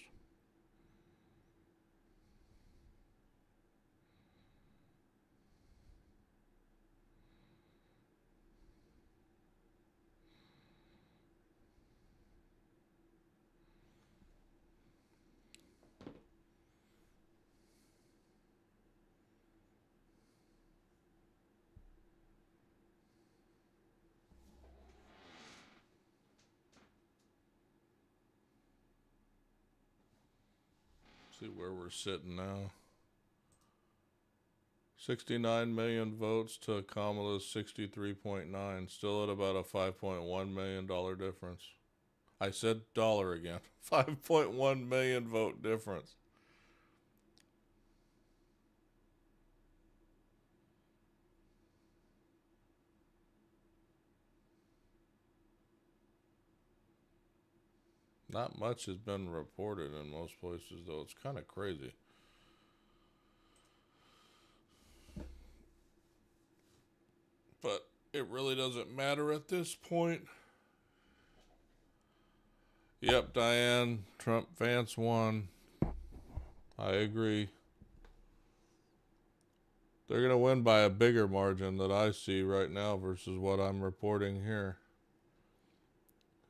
See where we're sitting now. 69 million votes to Kamala's 63.9. Still at about a $5.1 million difference. I said dollar again. 5.1 million vote difference. Not much has been reported in most places, though. It's kind of crazy. But it really doesn't matter at this point. Yep, Diane, Trump, Vance won. I agree. They're going to win by a bigger margin that I see right now versus what I'm reporting here.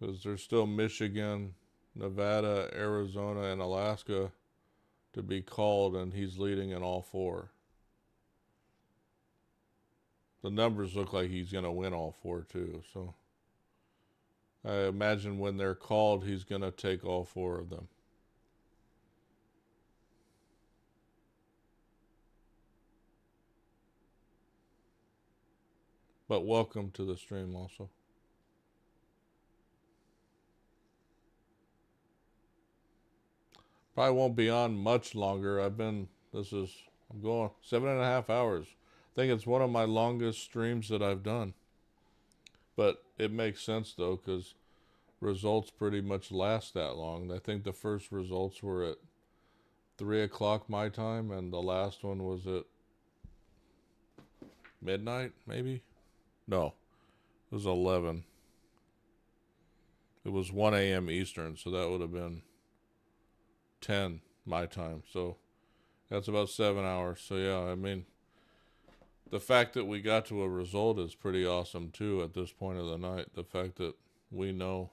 Because there's still Michigan, Nevada, Arizona, and Alaska to be called, and he's leading in all four. The numbers look like he's going to win all four, too. So I imagine when they're called, he's going to take all four of them. But welcome to the stream also. Probably won't be on much longer. I'm going 7.5 hours. I think it's one of my longest streams that I've done. But it makes sense though, because results pretty much last that long. I think the first results were at 3 o'clock my time, and the last one was at midnight, maybe? No, it was 11. It was 1 a.m. Eastern, so that would have been 10 my time. So that's about 7 hours. So yeah, I mean, the fact that we got to a result is pretty awesome too at this point of the night. The fact that we know,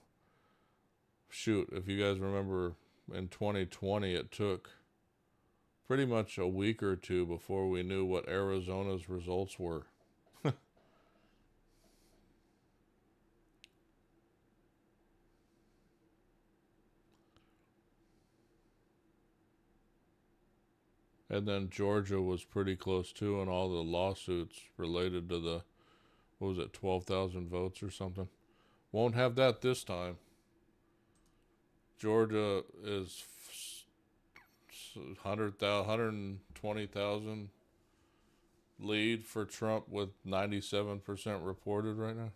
shoot, if you guys remember in 2020, it took pretty much a week or two before we knew what Arizona's results were. And then Georgia was pretty close too, and all the lawsuits related to the, 12,000 votes or something. Won't have that this time. Georgia is 120,000 lead for Trump with 97% reported right now.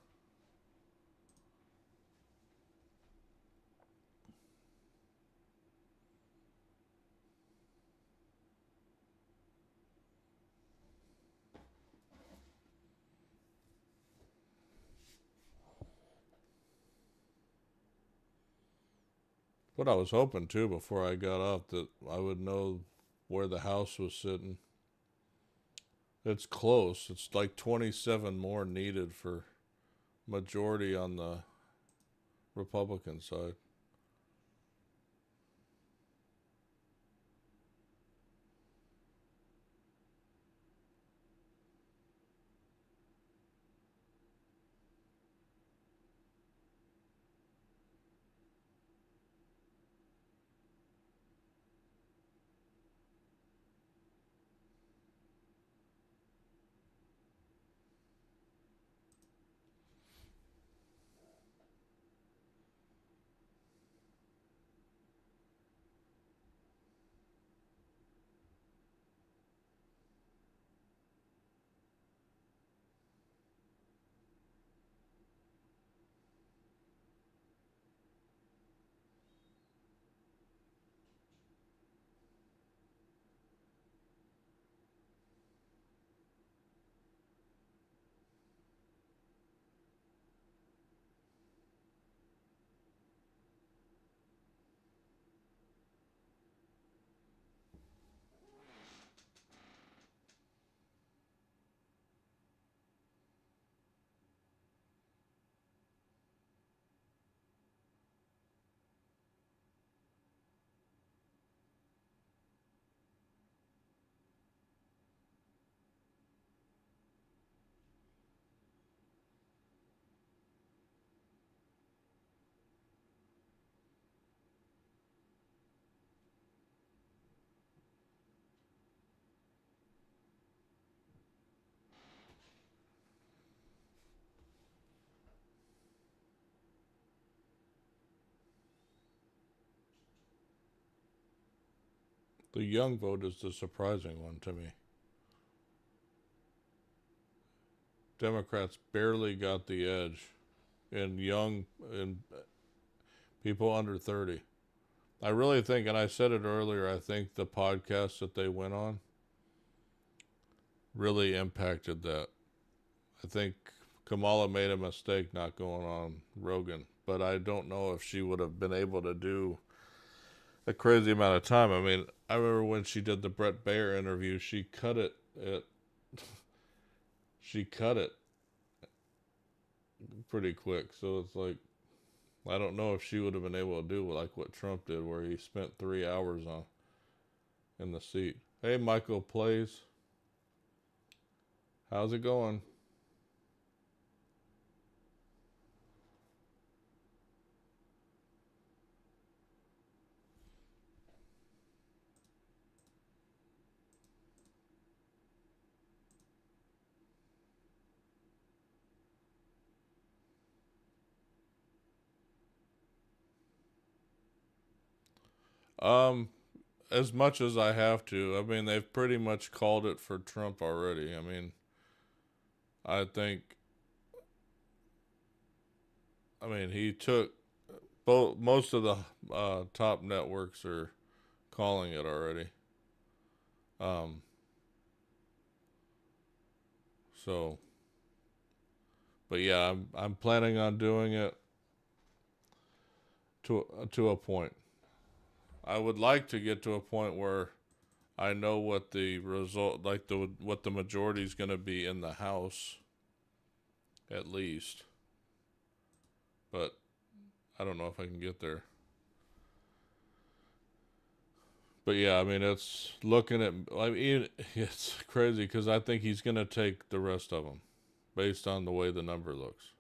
What I was hoping too before I got off, that I would know where the House was sitting. It's close. It's like 27 more needed for majority on the Republican side. The young vote is the surprising one to me. Democrats barely got the edge in people under 30. I really think, and I said it earlier, I think the podcast that they went on really impacted that. I think Kamala made a mistake not going on Rogan, but I don't know if she would have been able to do a crazy amount of time. I mean, I remember when she did the Brett Baer interview, she cut it pretty quick. So it's like, I don't know if she would have been able to do like what Trump did, where he spent 3 hours in the seat. Hey, Michael Plays. How's it going? As much as I have to. I mean, they've pretty much called it for Trump already. I mean, he took most of the top networks are calling it already. So, but yeah, I'm planning on doing it to a point. I would like to get to a point where I know what the result, like what the majority is going to be in the House, at least. But I don't know if I can get there. But yeah, I mean, it's crazy because I think he's going to take the rest of them based on the way the number looks.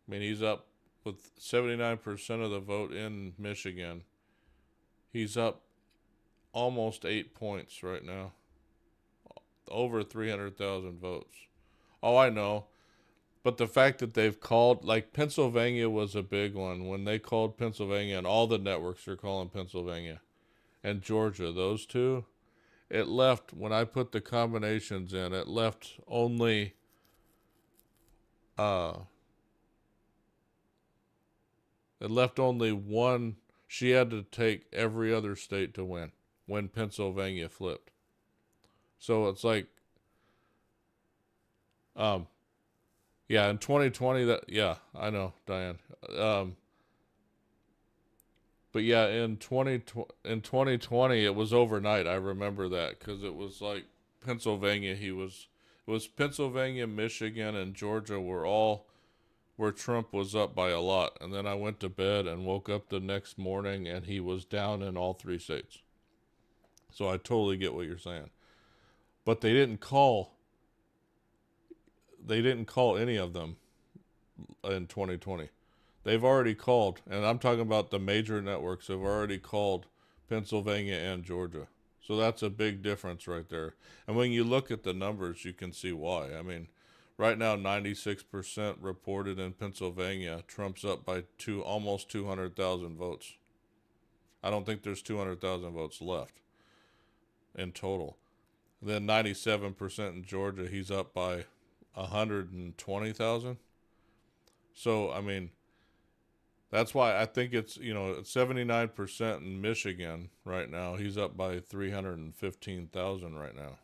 I mean, he's up with 79% of the vote in Michigan. He's up almost 8 points right now. Over 300,000 votes. Oh, I know. But the fact that they've called, like Pennsylvania was a big one. When they called Pennsylvania, and all the networks are calling Pennsylvania, and Georgia, those two, it left, when I put the combinations in, it left only one. She had to take every other state to win when Pennsylvania flipped. So it's like, yeah, in 2020, I know, Diane. But yeah, in 2020, it was overnight. I remember that because it was like Pennsylvania. It was Pennsylvania, Michigan, and Georgia were all where Trump was up by a lot. And then I went to bed and woke up the next morning and he was down in all 3 states. So I totally get what you're saying. But they didn't call any of them in 2020. They've already called, and I'm talking about the major networks have already called Pennsylvania and Georgia. So that's a big difference right there. And when you look at the numbers, you can see why. I mean, right now, 96% reported in Pennsylvania. Trump's up by almost 200,000 votes. I don't think there's 200,000 votes left in total. Then 97% in Georgia, he's up by 120,000. So, I mean, that's why I think it's 79% in Michigan right now. He's up by 315,000 right now.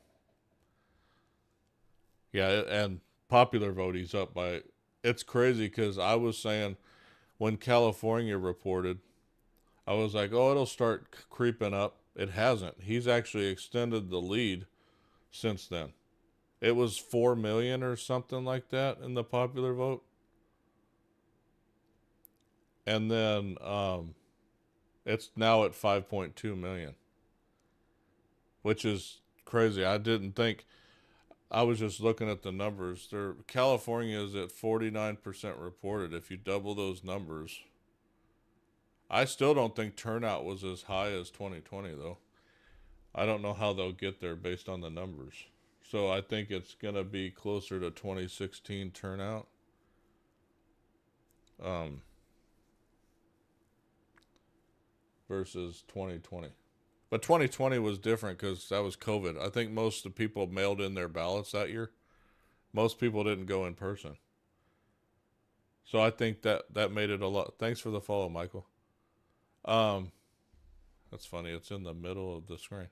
Yeah, and popular vote, he's up by, it's crazy because I was saying when California reported, I was like, oh, it'll start creeping up. It hasn't. He's actually extended the lead since then. It was 4 million or something like that in the popular vote. And then it's now at 5.2 million, which is crazy. I didn't think, I was just looking at the numbers. California is at 49% reported. If you double those numbers, I still don't think turnout was as high as 2020 though. I don't know how they'll get there based on the numbers. So I think it's going to be closer to 2016 turnout. Versus 2020. But 2020 was different because that was COVID. I think most of the people mailed in their ballots that year. Most people didn't go in person. So I think that made it a lot. Thanks for the follow, Michael. That's funny. It's in the middle of the screen.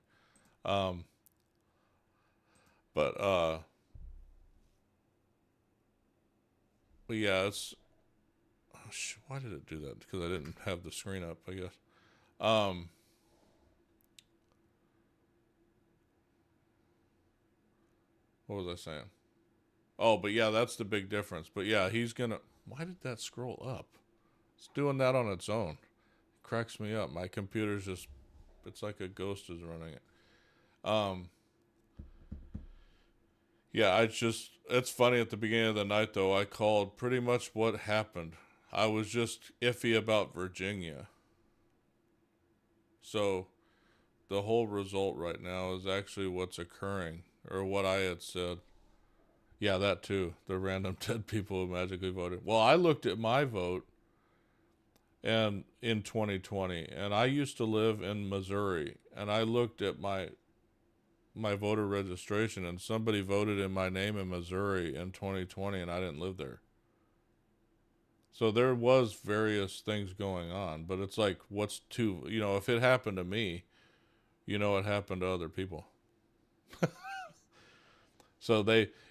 But yeah, it's why did it do that? Because I didn't have the screen up, I guess. What was I saying? Oh, but yeah, that's the big difference. But yeah, he's gonna. Why did that scroll up? It's doing that on its own. It cracks me up. My computer's just. It's like a ghost is running it. Yeah, it's funny at the beginning of the night though. I called pretty much what happened. I was just iffy about Virginia. So the whole result right now is actually what's occurring, or what I had said. Yeah, that too. The random 10 people who magically voted. Well, I looked at my vote and in 2020, and I used to live in Missouri, and I looked at my voter registration, and somebody voted in my name in Missouri in 2020, and I didn't live there. So there was various things going on, but it's like, if it happened to me, it happened to other people. So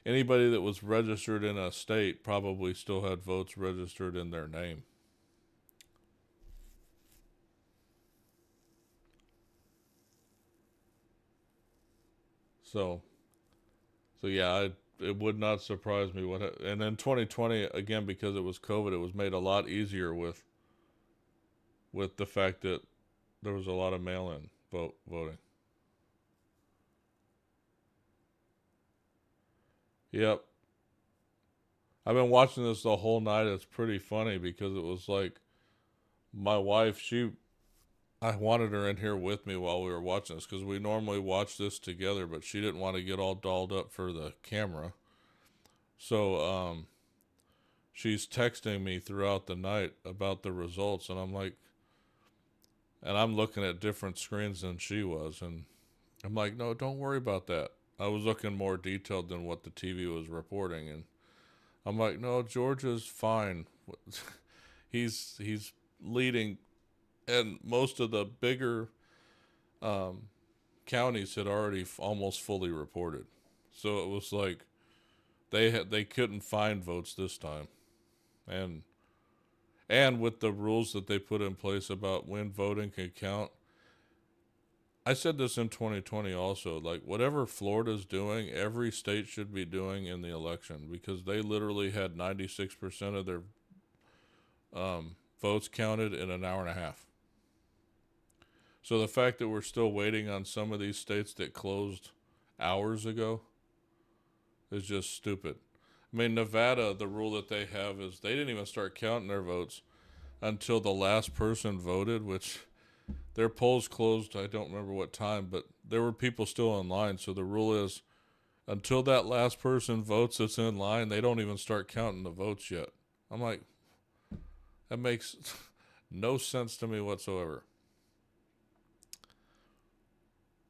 anybody that was registered in a state probably still had votes registered in their name. So yeah, it would not surprise me and then 2020 again, because it was COVID, it was made a lot easier with the fact that there was a lot of mail-in voting. Yep. I've been watching this the whole night. It's pretty funny because it was like my wife, I wanted her in here with me while we were watching this because we normally watch this together, but she didn't want to get all dolled up for the camera. So she's texting me throughout the night about the results, and I'm like, and I'm looking at different screens than she was, and I'm like, no, don't worry about that. I was looking more detailed than what the TV was reporting, and I'm like, no, Georgia's fine. He's leading, and most of the bigger counties had already almost fully reported. So it was like they couldn't find votes this time, and with the rules that they put in place about when voting can count. I said this in 2020 also, like whatever Florida's doing, every state should be doing in the election, because they literally had 96% of their votes counted in an hour and a half. So the fact that we're still waiting on some of these states that closed hours ago is just stupid. I mean, Nevada, the rule that they have is they didn't even start counting their votes until the last person voted, which their polls closed, I don't remember what time, but there were people still in line. So the rule is until that last person votes that's in line, they don't even start counting the votes yet. I'm like, that makes no sense to me whatsoever.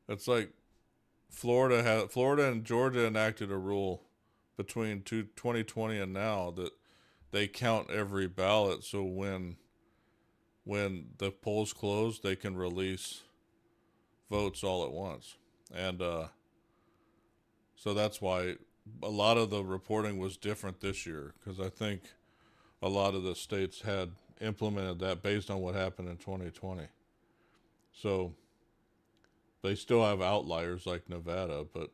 It's like Florida and Georgia enacted a rule between 2020 and now that they count every ballot, so when the polls close, they can release votes all at once. And so that's why a lot of the reporting was different this year, because I think a lot of the states had implemented that based on what happened in 2020. So they still have outliers like Nevada, but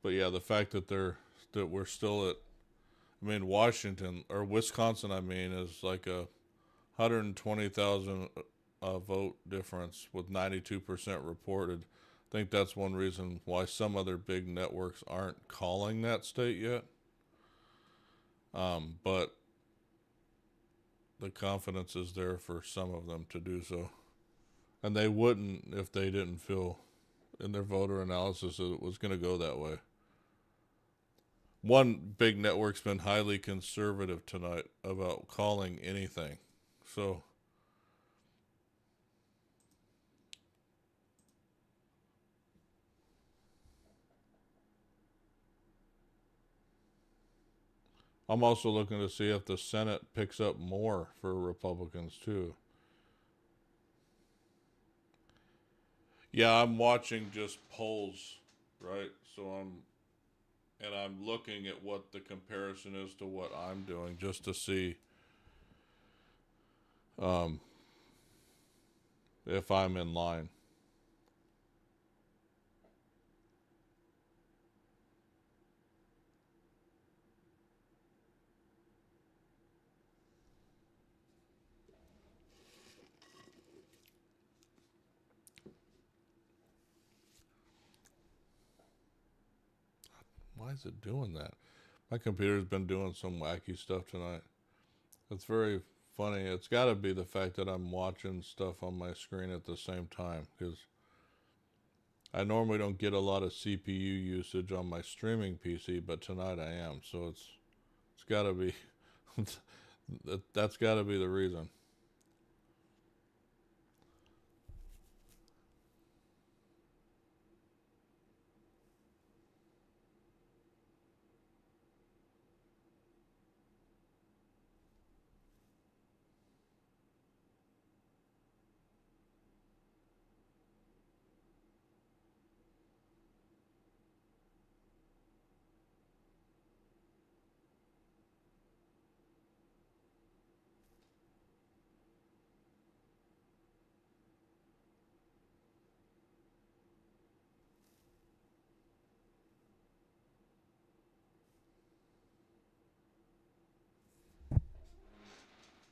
yeah, the fact that we're still at, I mean, Washington or Wisconsin, I mean, is like a 120,000 vote difference with 92% reported. I think that's one reason why some other big networks aren't calling that state yet. But the confidence is there for some of them to do so. And they wouldn't if they didn't feel in their voter analysis that it was going to go that way. One big network's been highly conservative tonight about calling anything. So I'm also looking to see if the Senate picks up more for Republicans too. Yeah, I'm watching just polls, right? So I'm looking at what the comparison is to what I'm doing just to see if I'm in line. Why is it doing that? My computer's been doing some wacky stuff tonight. It's very funny. It's got to be the fact that I'm watching stuff on my screen at the same time, because I normally don't get a lot of CPU usage on my streaming PC, but tonight I am. So it's got to be that's got to be the reason.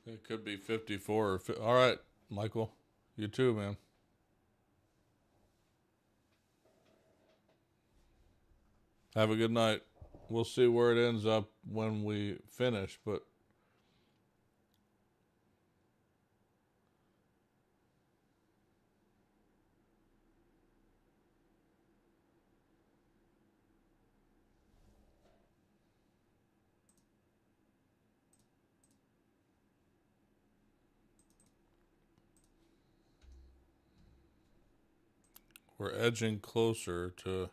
It could be 54 or all right, Michael. You too, man. Have a good night. We'll see where it ends up when we finish, but we're edging closer to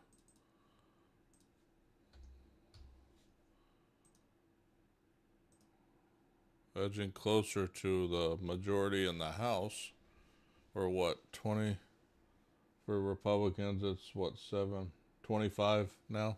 the majority in the House. Or what, 20 for Republicans? It's what, 25 now?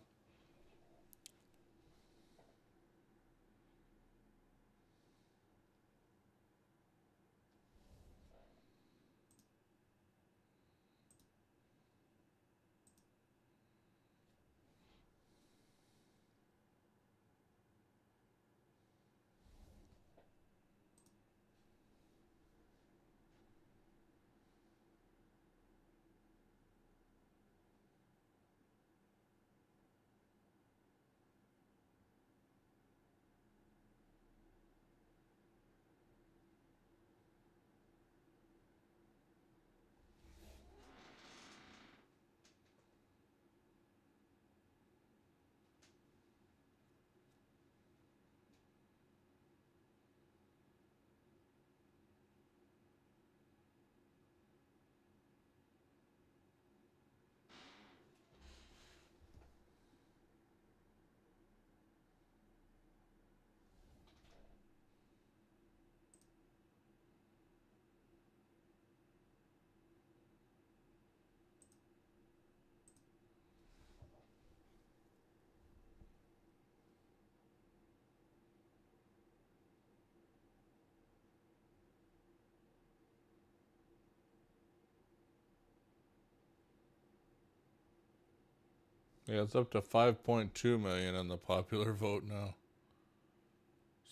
Yeah, it's up to 5.2 million in the popular vote now.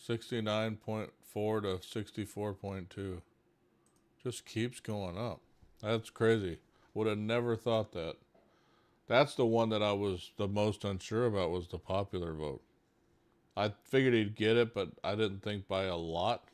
69.4 to 64.2. Just keeps going up. That's crazy. Would have never thought that. That's the one that I was the most unsure about, was the popular vote. I figured he'd get it, but I didn't think by a lot.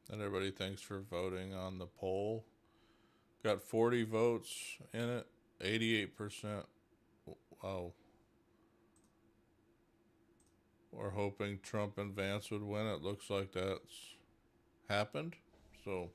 And everybody, thanks for voting on the poll. Got 40 votes in it, 88%. Wow. We're hoping Trump and Vance would win. It looks like that's happened. So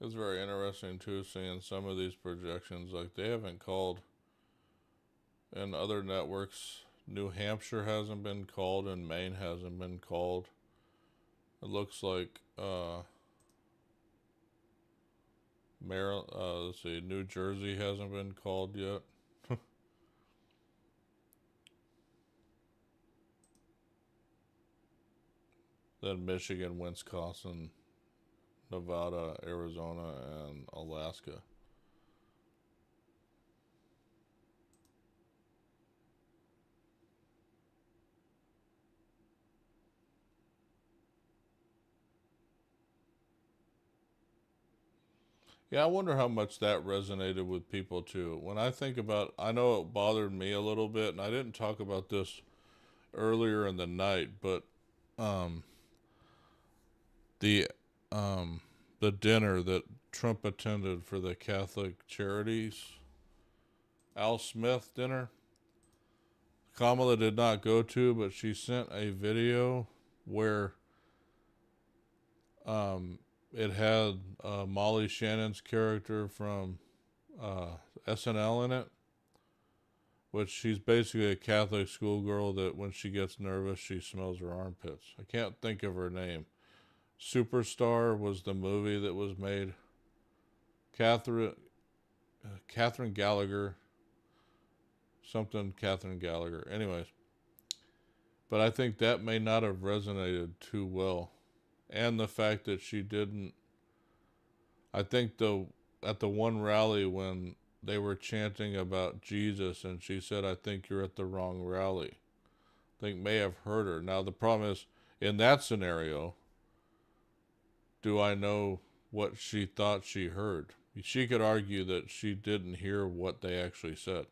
it's very interesting too, seeing some of these projections. Like, they haven't called in other networks. New Hampshire hasn't been called and Maine hasn't been called. It looks like Maryland, let's see, New Jersey hasn't been called yet. Then Michigan, Wisconsin, Nevada, Arizona, and Alaska. Yeah, I wonder how much that resonated with people too. When I think about, I know it bothered me a little bit, and I didn't talk about this earlier in the night, but um, the the dinner that Trump attended for the Catholic Charities, Al Smith dinner, Kamala did not go to, but she sent a video where it had Molly Shannon's character from SNL in it, which she's basically a Catholic schoolgirl that when she gets nervous, she smells her armpits. I can't think of her name. Superstar was the movie that was made. Catherine Gallagher, something Catherine Gallagher. Anyways, but I think that may not have resonated too well. And the fact that she didn't, I think at the one rally when they were chanting about Jesus and she said, I think you're at the wrong rally, I think may have hurt her. Now the problem is, in that scenario, do I know what she thought she heard? She could argue that she didn't hear what they actually said.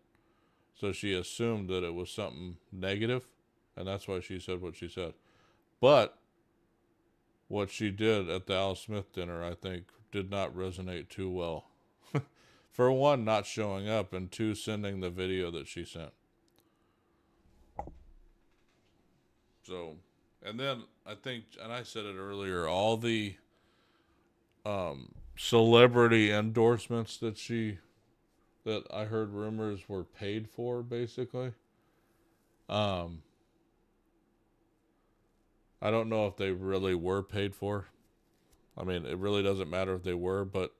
So she assumed that it was something negative, and that's why she said what she said. But what she did at the Al Smith dinner, I think, did not resonate too well. For one, not showing up, and two, sending the video that she sent. So, and then I think, and I said it earlier, all the celebrity endorsements that I heard rumors were paid for, basically. I don't know if they really were paid for. I mean, it really doesn't matter if they were, but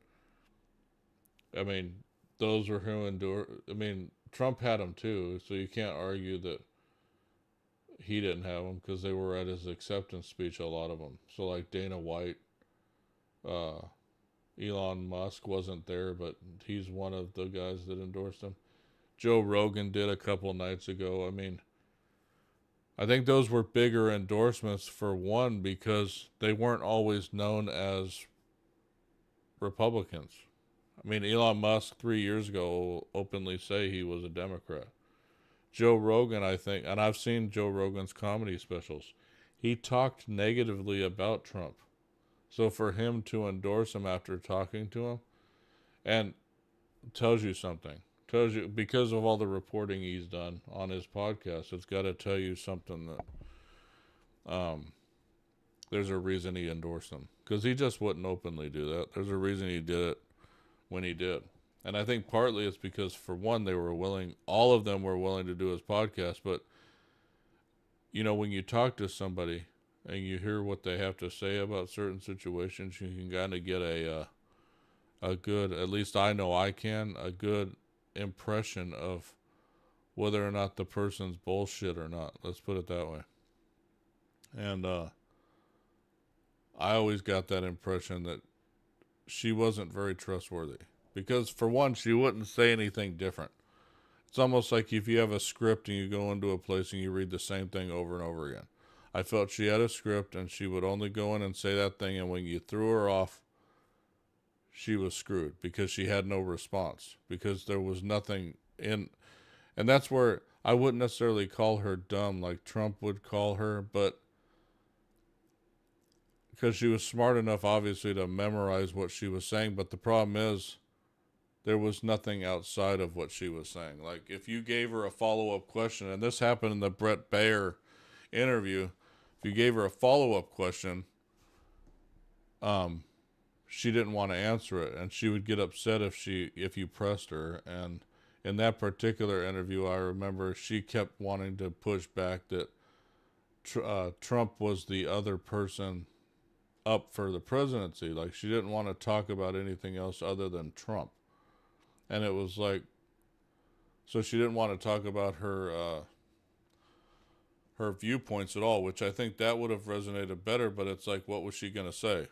I mean, those were who endured. I mean, Trump had them too, so you can't argue that he didn't have them because they were at his acceptance speech, a lot of them. So, like Dana White, Elon Musk wasn't there, but he's one of the guys that endorsed him. Joe Rogan did a couple nights ago. I mean, I think those were bigger endorsements for one because they weren't always known as Republicans. I mean, Elon Musk 3 years ago will openly say he was a Democrat. Joe Rogan, I think, and I've seen Joe Rogan's comedy specials, he talked negatively about Trump. So for him to endorse him after talking to him, and tells you something. Tells you, because of all the reporting he's done on his podcast, it's got to tell you something that there's a reason he endorsed him. Because he just wouldn't openly do that. There's a reason he did it when he did. And I think partly it's because, for one, they were willing, all of them were willing to do his podcast. But, you know, when you talk to somebody and you hear what they have to say about certain situations, you can kind of get a good, at least I know I can, a good impression of whether or not the person's bullshit or not. Let's put it that way. And I always got that impression that she wasn't very trustworthy. Because, for one, she wouldn't say anything different. It's almost like if you have a script and you go into a place and you read the same thing over and over again. I felt she had a script and she would only go in and say that thing, and when you threw her off, she was screwed because she had no response, because there was nothing in. And that's where I wouldn't necessarily call her dumb like Trump would call her, but because she was smart enough, obviously, to memorize what she was saying. But the problem is, there was nothing outside of what she was saying. Like, if you gave her a follow-up question, and this happened in the Brett Baer interview, if you gave her a follow-up question, she didn't want to answer it, and she would get upset if you pressed her. And in that particular interview, I remember she kept wanting to push back that Trump was the other person up for the presidency. Like, she didn't want to talk about anything else other than Trump. And it was like, so she didn't want to talk about her viewpoints at all, which I think that would have resonated better. But it's like, what was she going to say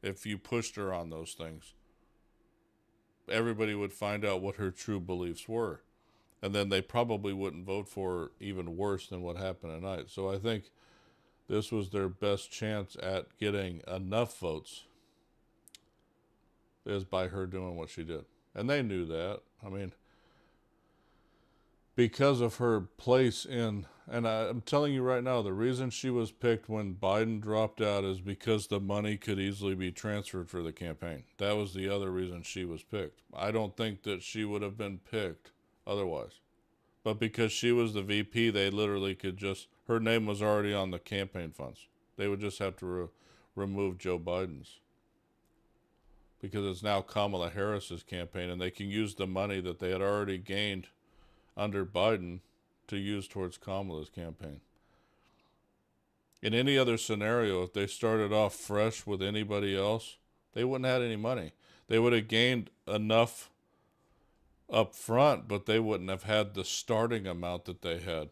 if you pushed her on those things? Everybody would find out what her true beliefs were, and then they probably wouldn't vote for her even worse than what happened tonight. So I think this was their best chance at getting enough votes is by her doing what she did. And they knew that. I mean, because of her place in, and I'm telling you right now, the reason she was picked when Biden dropped out is because the money could easily be transferred for the campaign. That was the other reason she was picked. I don't think that she would have been picked otherwise. But because she was the VP, they literally could just, her name was already on the campaign funds. They would just have to remove Joe Biden's. Because it's now Kamala Harris's campaign, and they can use the money that they had already gained under Biden to use towards Kamala's campaign. In any other scenario, if they started off fresh with anybody else, they wouldn't have had any money. They would have gained enough up front, but they wouldn't have had the starting amount that they had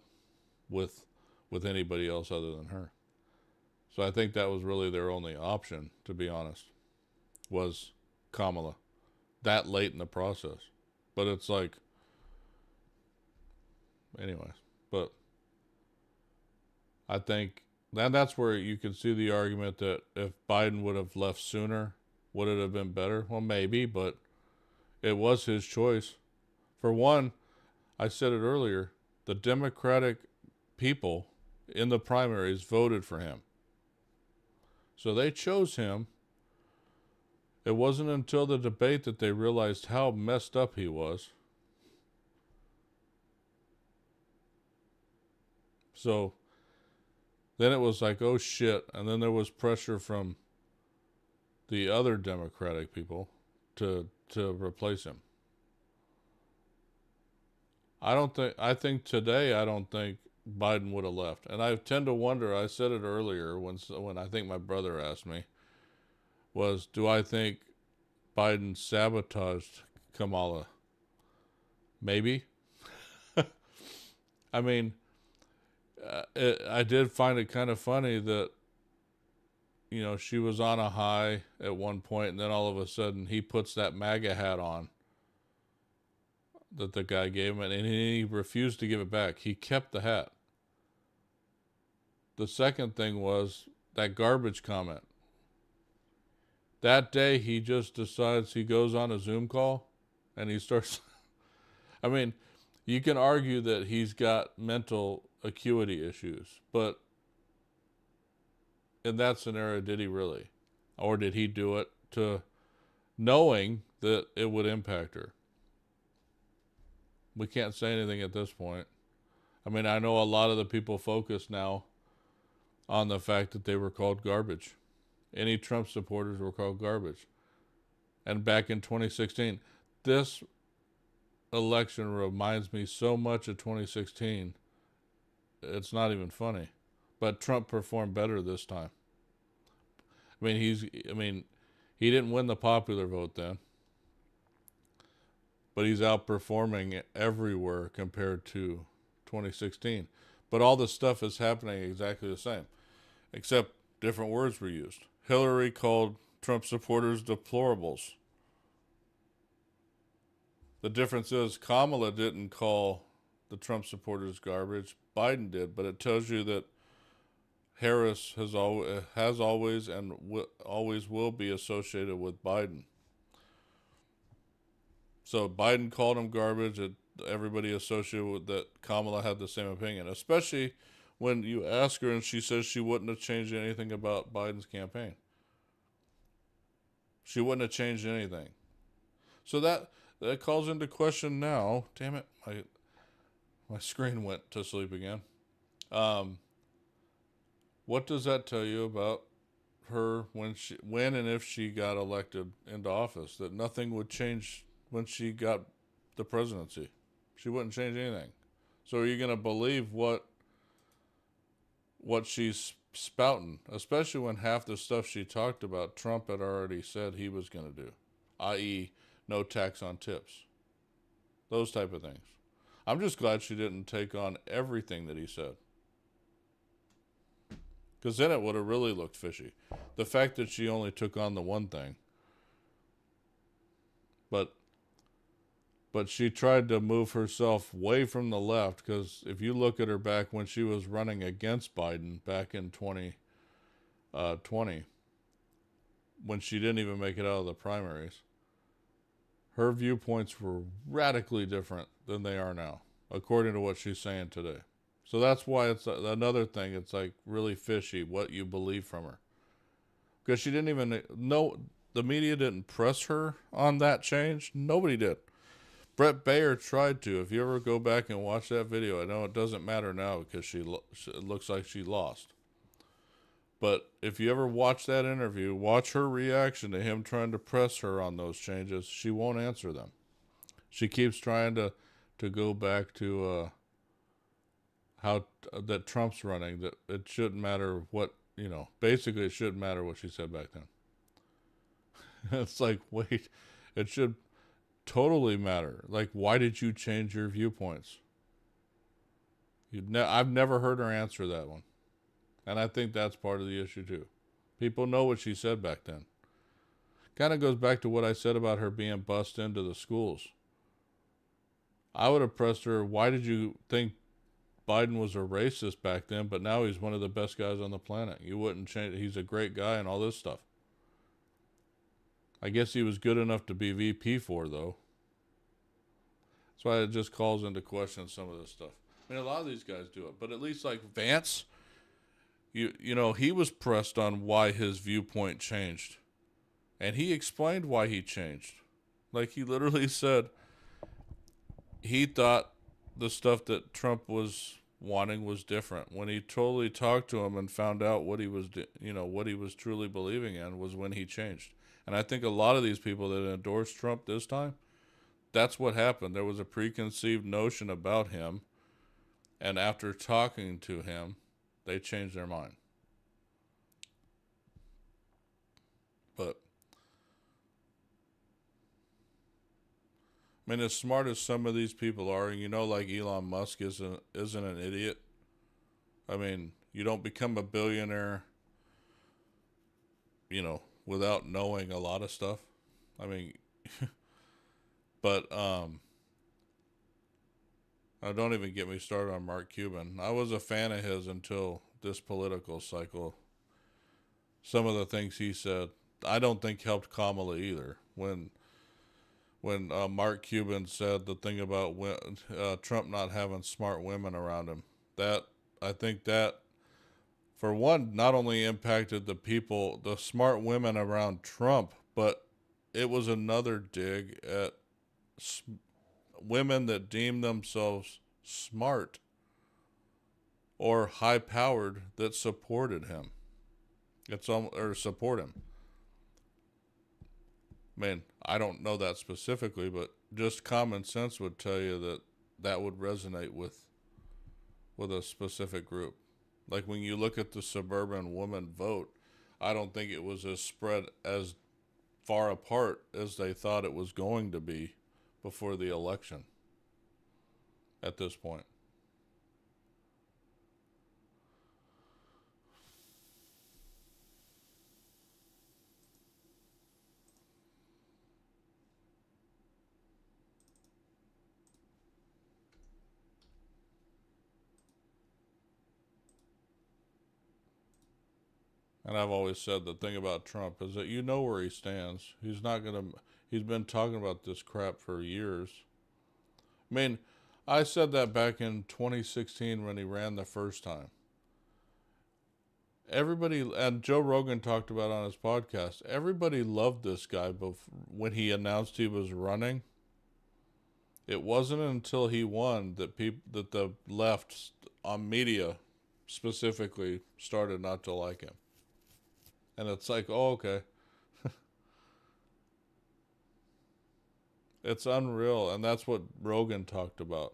with anybody else other than her. So I think that was really their only option, to be honest, was Kamala that late in the process. But it's like, anyways, but I think that's where you can see the argument that if Biden would have left sooner, would it have been better? Well, maybe, but it was his choice. For one, I said it earlier, the Democratic people in the primaries voted for him. So they chose him. It wasn't until the debate that they realized how messed up he was. So then it was like, oh shit. And then there was pressure from the other Democratic people to replace him. I think today, I don't think Biden would have left. And I tend to wonder, I said it earlier when I think my brother asked me, was, do I think Biden sabotaged Kamala? Maybe. I mean, I did find it kind of funny that, you know, she was on a high at one point, and then all of a sudden he puts that MAGA hat on that the guy gave him, and he refused to give it back. He kept the hat. The second thing was that garbage comment. That day, he just decides, he goes on a Zoom call and he starts. I mean, you can argue that he's got mental acuity issues, but in that scenario, did he really? Or did he do it to knowing that it would impact her? We can't say anything at this point. I mean, I know a lot of the people focus now on the fact that they were called garbage. Any Trump supporters were called garbage. And back in 2016, this election reminds me so much of 2016. It's not even funny. But Trump performed better this time. I mean, he didn't win the popular vote then. But he's outperforming everywhere compared to 2016. But all this stuff is happening exactly the same. except different words were used. Hillary called Trump supporters deplorables. The difference is Kamala didn't call the Trump supporters garbage. Biden did, but it tells you that Harris has always and always will be associated with Biden. So Biden called him garbage. Everybody associated with that Kamala had the same opinion, especially when you ask her and she says she wouldn't have changed anything about Biden's campaign. She wouldn't have changed anything. So that calls into question now. Damn it, my screen went to sleep again. What does that tell you about her when and if she got elected into office? That nothing would change when she got the presidency. She wouldn't change anything. So are you going to believe what she's spouting, especially when half the stuff she talked about Trump had already said he was going to do, i.e. no tax on tips, those type of things. I'm just glad she didn't take on everything that he said, because then it would have really looked fishy. The fact that she only took on the one thing, but she tried to move herself way from the left, because if you look at her back when she was running against Biden back in 2020, when she didn't even make it out of the primaries, her viewpoints were radically different than they are now, according to what she's saying today. So that's why it's another thing. It's like really fishy what you believe from her, because she didn't even know. The media didn't press her on that change. Nobody did. Brett Baer tried to. If you ever go back and watch that video, I know it doesn't matter now because it looks like she lost. But if you ever watch that interview, watch her reaction to him trying to press her on those changes. She won't answer them. She keeps trying to go back to how that Trump's running, that it shouldn't matter what, basically it shouldn't matter what she said back then. It's like, wait, it should totally matter. Like, why did you change your viewpoints? I've never heard her answer that one. And I think that's part of the issue too. People know what she said back then. Kind of goes back to what I said about her being bussed into the schools. I would have pressed her, why did you think Biden was a racist back then, but now he's one of the best guys on the planet? You wouldn't change. He's a great guy and all this stuff. I guess he was good enough to be VP for, though. That's why it just calls into question some of this stuff. I mean, a lot of these guys do it, but at least like Vance, you know, he was pressed on why his viewpoint changed, and he explained why he changed. Like, he literally said he thought the stuff that Trump was wanting was different. When he totally talked to him and found out what he was, what he was truly believing in, was when he changed. And I think a lot of these people that endorsed Trump this time, that's what happened. There was a preconceived notion about him, and after talking to him, they changed their mind. But, I mean, as smart as some of these people are, like Elon Musk isn't an idiot. I mean, you don't become a billionaire, without knowing a lot of stuff. I mean, but don't even get me started on Mark Cuban. I was a fan of his until this political cycle. Some of the things he said, I don't think helped Kamala either. When Mark Cuban said the thing about Trump not having smart women around him, I think that, for one, not only impacted the smart women around Trump, but it was another dig at women that deemed themselves smart or high-powered that supported him. Or support him. I mean, I don't know that specifically, but just common sense would tell you that would resonate with a specific group. Like, when you look at the suburban woman vote, I don't think it was spread as far apart as they thought it was going to be before the election at this point. And I've always said the thing about Trump is that you know where he stands. He's been talking about this crap for years. I mean, I said that back in 2016 when he ran the first time. Everybody, and Joe Rogan talked about on his podcast, everybody loved this guy when he announced he was running. It wasn't until he won that the left on media specifically started not to like him. And it's like, oh, okay. It's unreal. And that's what Rogan talked about.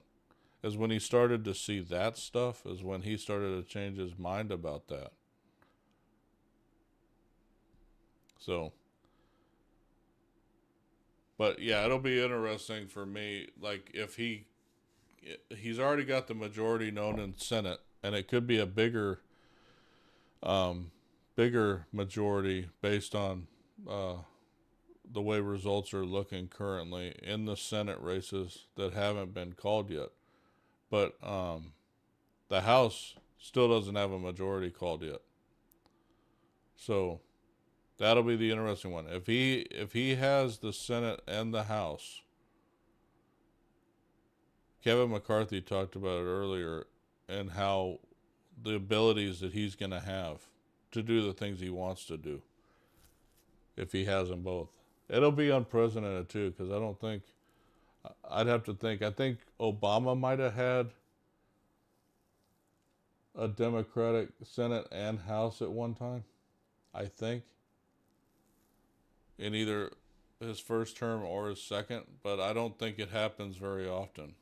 Is when he started to see that stuff, is when he started to change his mind about that. So, but yeah, it'll be interesting for me. Like, if he's already got the majority known in Senate, and it could be a bigger majority based on the way results are looking currently in the Senate races that haven't been called yet. But the House still doesn't have a majority called yet. So that'll be the interesting one. If he has the Senate and the House, Kevin McCarthy talked about it earlier, and how the abilities that he's going to have to do the things he wants to do if he has them both. It'll be unprecedented too, because I'd have to think. I think Obama might have had a Democratic Senate and House at one time. I think. In either his first term or his second, but I don't think it happens very often.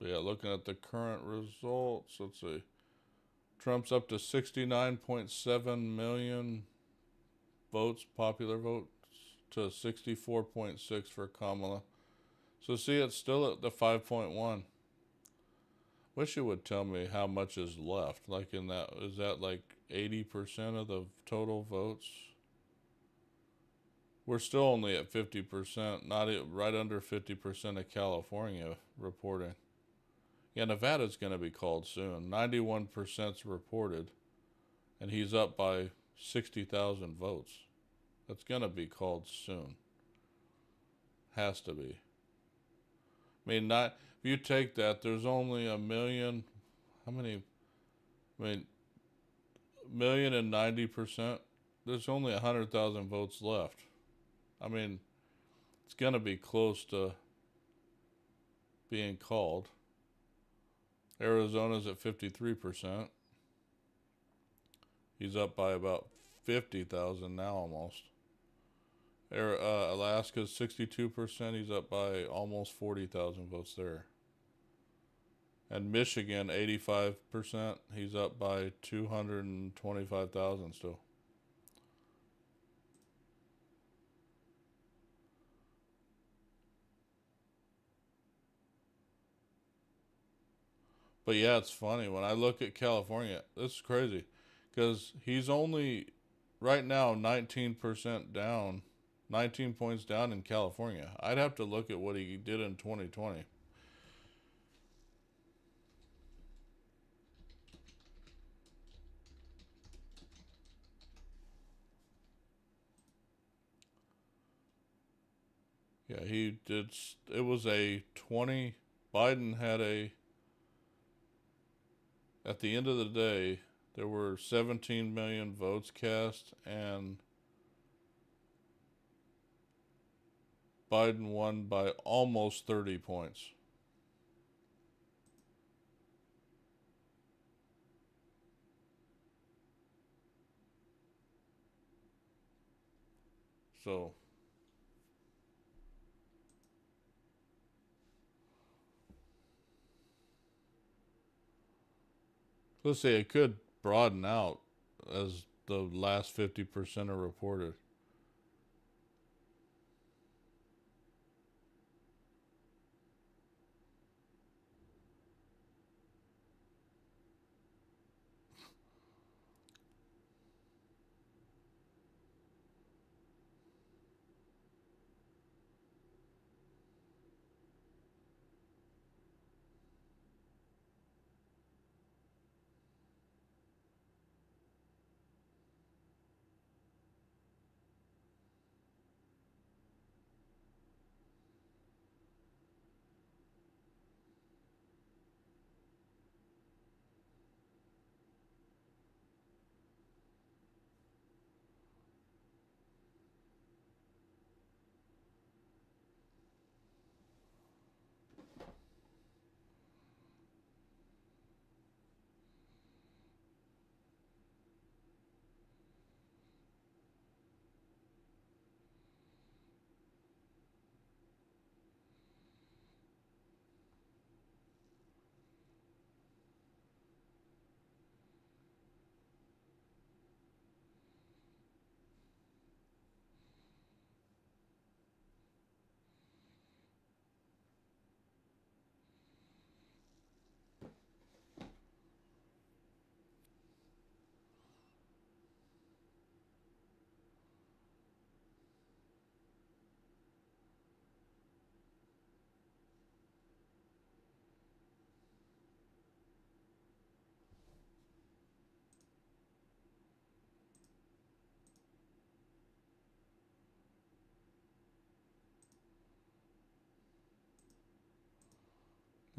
But yeah, looking at the current results, let's see. Trump's up to 69.7 million votes, popular votes, to 64.6 for Kamala. So see, it's still at the 5.1. Wish you would tell me how much is left. Like is that like 80% of the total votes? We're still only at 50%, right under 50% of California reporting. Yeah, Nevada's going to be called soon. 91%'s reported, and he's up by 60,000 votes. That's going to be called soon. Has to be. I mean, if you take that, there's only a million. How many? I mean, 1,090%. There's only 100,000 votes left. I mean, it's going to be close to being called. Arizona's at 53%. He's up by about 50,000 now almost. Alaska's 62%. He's up by almost 40,000 votes there. And Michigan, 85%. He's up by 225,000 still. But yeah, it's funny. When I look at California, this is crazy. Because he's only, right now, 19% down. 19 points down in California. I'd have to look at what he did in 2020. Yeah, he did. It was a 20. Biden had at the end of the day, there were 17 million votes cast, and Biden won by almost 30 points. So, let's say it could broaden out as the last 50% are reported.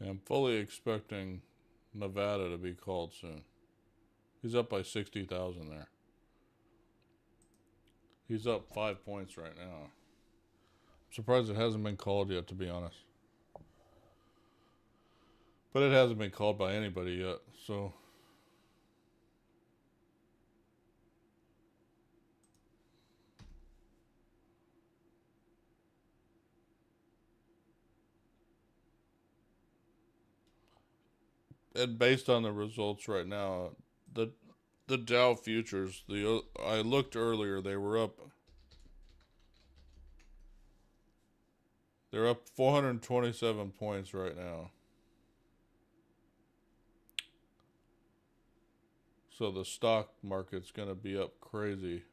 I'm fully expecting Nevada to be called soon. He's up by 60,000 there. He's up 5 points right now. I'm surprised it hasn't been called yet, to be honest. But it hasn't been called by anybody yet, so... And based on the results right now, the Dow futures, I looked earlier, they're up 427 points right now. So the stock market's going to be up crazy.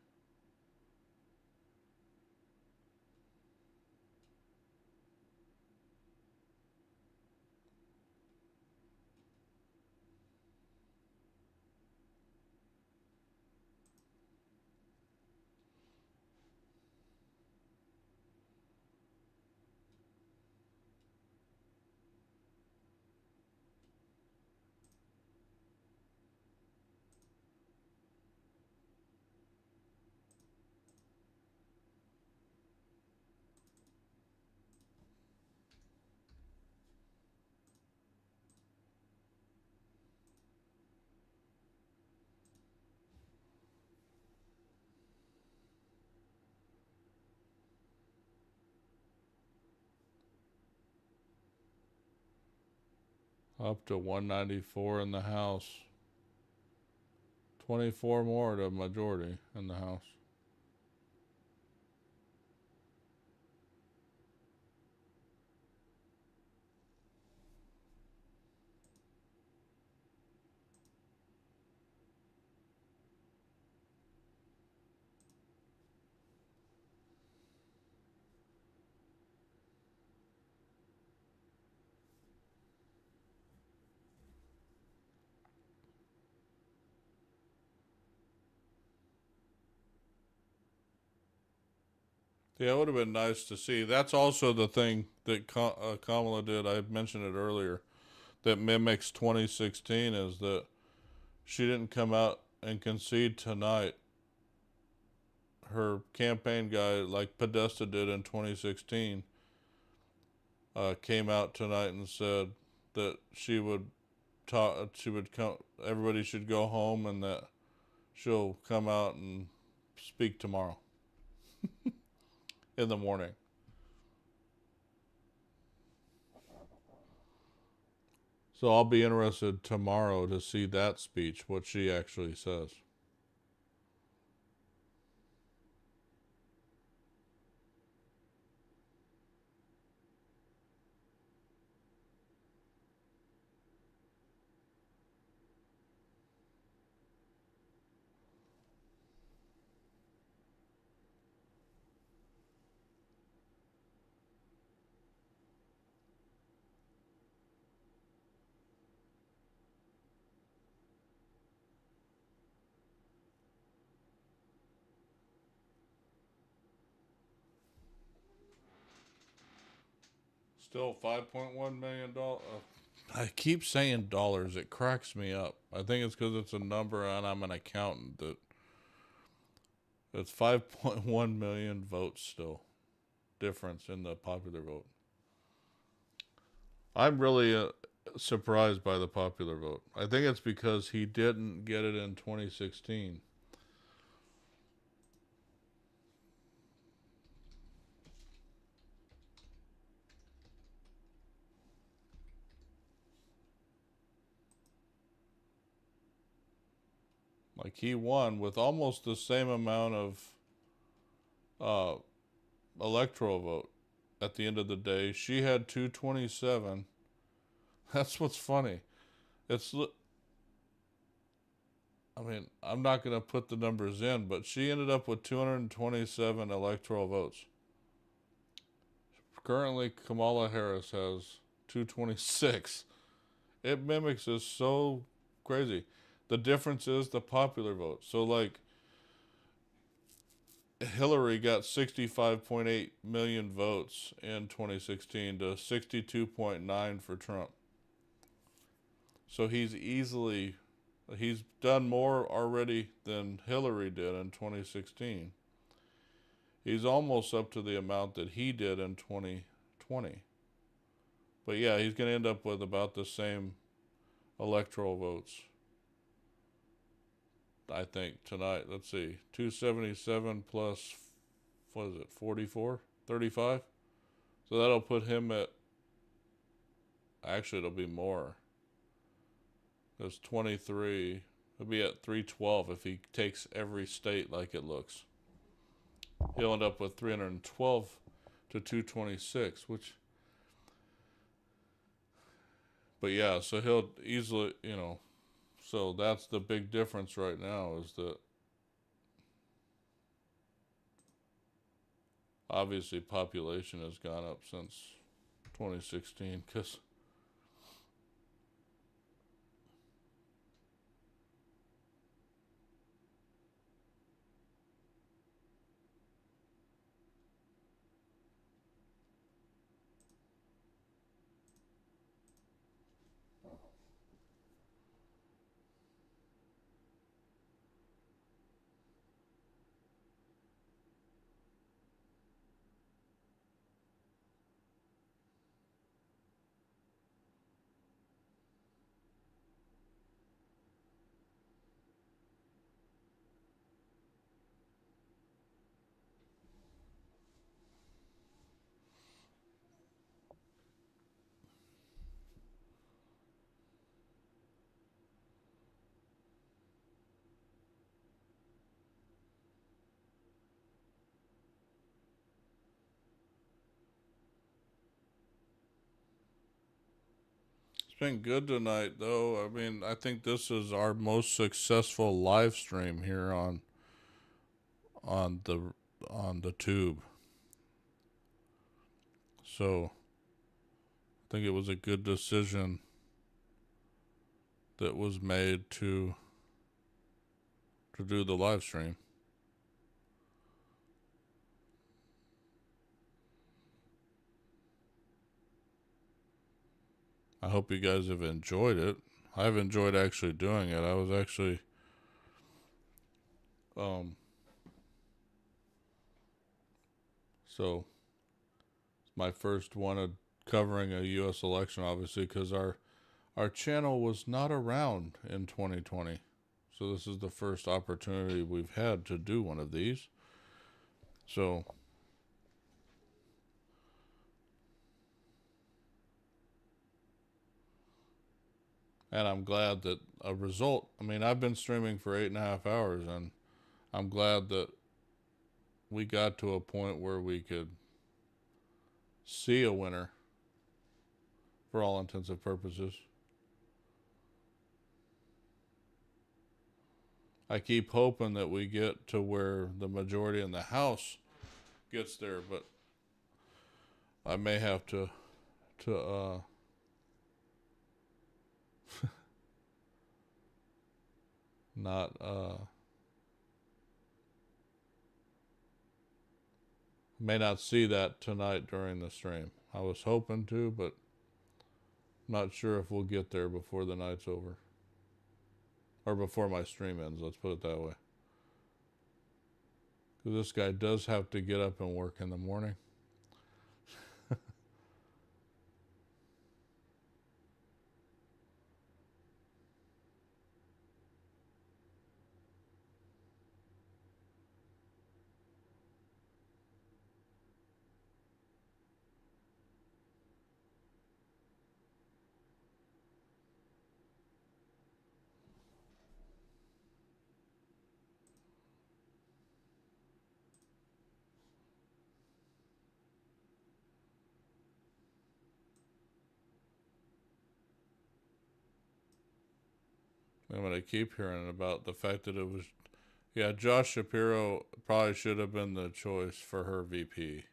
Up to 194 in the House. 24 more to majority in the House. Yeah, it would have been nice to see. That's also the thing that Kamala did. I mentioned it earlier. That mimics 2016 is that she didn't come out and concede tonight. Her campaign guy, like Podesta did in 2016, came out tonight and said that she would come. Everybody should go home, and that she'll come out and speak tomorrow in the morning. So I'll be interested tomorrow to see that speech, what she actually says. Still $5.1 million. I keep saying dollars. It cracks me up. I think it's because it's a number and I'm an accountant. That it's 5.1 million votes still. Difference in the popular vote. I'm really surprised by the popular vote. I think it's because he didn't get it in 2016. Like he won with almost the same amount of electoral vote at the end of the day. She had 227. That's what's funny. I mean, I'm not going to put the numbers in, but she ended up with 227 electoral votes. Currently, Kamala Harris has 226. It mimics is so crazy. The difference is the popular vote. So, like, Hillary got 65.8 million votes in 2016 to 62.9 for Trump. So he's done more already than Hillary did in 2016. He's almost up to the amount that he did in 2020. But yeah, he's going to end up with about the same electoral votes, I think, tonight. Let's see. 277 plus, what is it, 44? 35? So that'll put him at, actually, it'll be more. There's 23. He'll be at 312 if he takes every state like it looks. He'll end up with 312 to 226, which, but yeah, so he'll easily, so that's the big difference right now is that obviously population has gone up since 2016 because it's been good tonight, though. I mean, I think this is our most successful live stream here on the tube. So I think it was a good decision that was made to do the live stream. I hope you guys have enjoyed it. I've enjoyed actually doing it. I was actually so it's my first one covering a US election, obviously, because our channel was not around in 2020. So this is the first opportunity we've had to do one of these. So and I'm glad that a result, I mean, I've been streaming for 8.5 hours, and I'm glad that we got to a point where we could see a winner for all intents and purposes. I keep hoping that we get to where the majority in the House gets there, but I may have to not may not see that tonight during the stream. I was hoping to, but not sure if we'll get there before the night's over. Or before my stream ends, let's put it that way. Because this guy does have to get up and work in the morning. I'm going to keep hearing about the fact that it was, yeah, Josh Shapiro probably should have been the choice for her VP.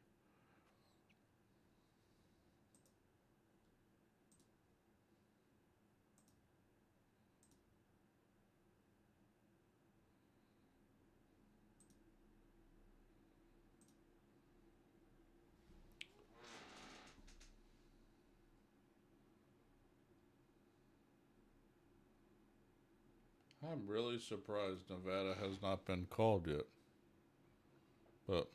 I'm really surprised Nevada has not been called yet. But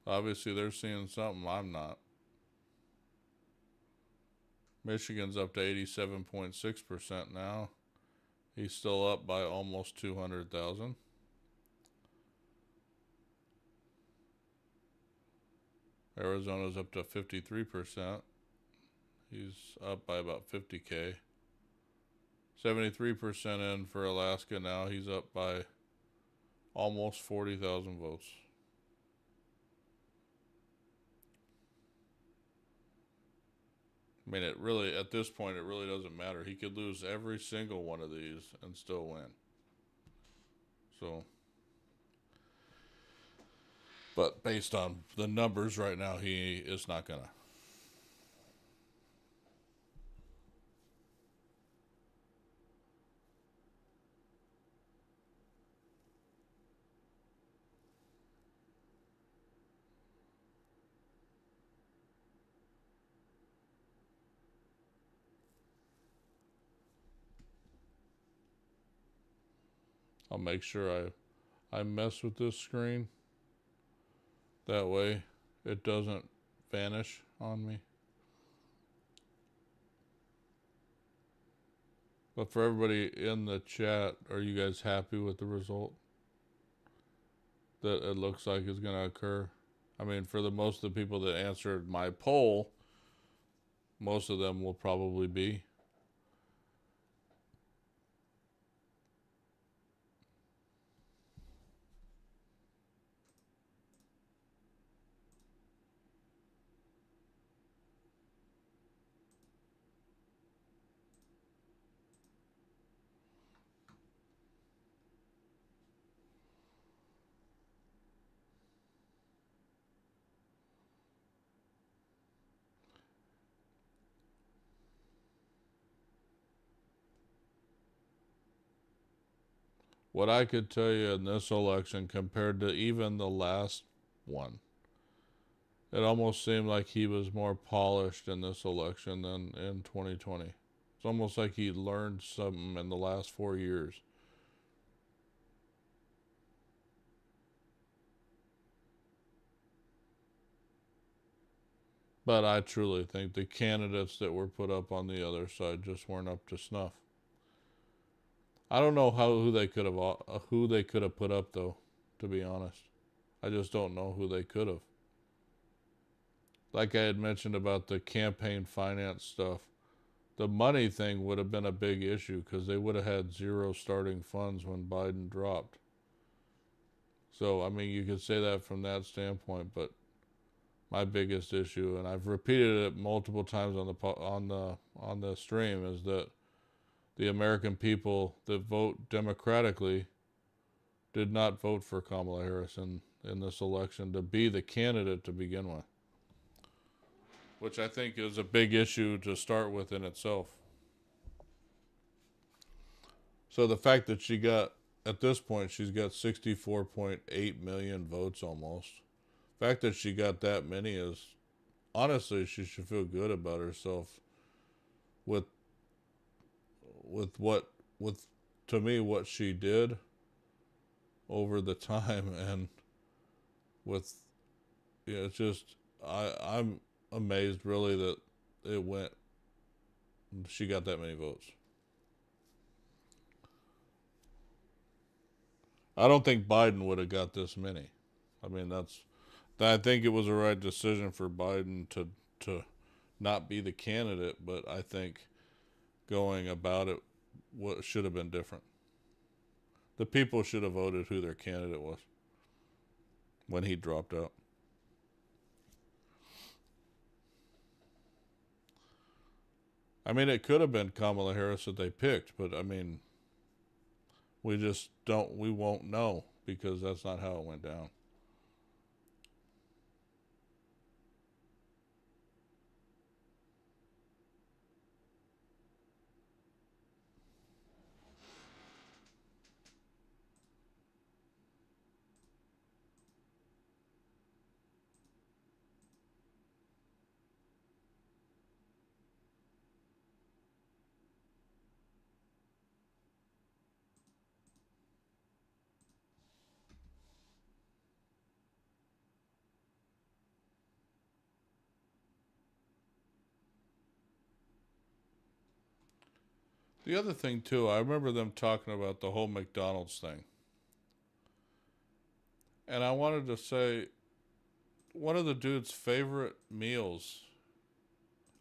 obviously they're seeing something I'm not. Michigan's up to 87.6% now. He's still up by almost 200,000. Arizona's up to 53%. He's up by about 50K. 73% in for Alaska now. He's up by almost 40,000 votes. I mean, it really, at this point, it really doesn't matter. He could lose every single one of these and still win. So, but based on the numbers right now, he is not gonna. I'll make sure I mess with this screen. That way it doesn't vanish on me. But for everybody in the chat, are you guys happy with the result that it looks like is going to occur? I mean, for the most of the people that answered my poll, most of them will probably be. What I could tell you in this election compared to even the last one, it almost seemed like he was more polished in this election than in 2020. It's almost like he learned something in the last 4 years. But I truly think the candidates that were put up on the other side just weren't up to snuff. I don't know who they could have put up though, to be honest. I just don't know who they could have. Like I had mentioned about the campaign finance stuff, the money thing would have been a big issue because they would have had zero starting funds when Biden dropped. So I mean, you could say that from that standpoint, but my biggest issue, and I've repeated it multiple times on the stream, is that the American people that vote democratically did not vote for Kamala Harris in this election to be the candidate to begin with, which I think is a big issue to start with in itself. So the fact that she got, at this point, she's got 64.8 million votes almost. The fact that she got that many is, honestly, she should feel good about herself with to me, what she did over the time, and with, yeah, it's just, I'm amazed really that she got that many votes. I don't think Biden would have got this many. I mean, I think it was a right decision for Biden to not be the candidate, but I think going about it should have been different. The people should have voted who their candidate was when he dropped out. I mean, it could have been Kamala Harris that they picked, but I mean, we won't know because that's not how it went down. The other thing too, I remember them talking about the whole McDonald's thing. And I wanted to say, one of the dude's favorite meals,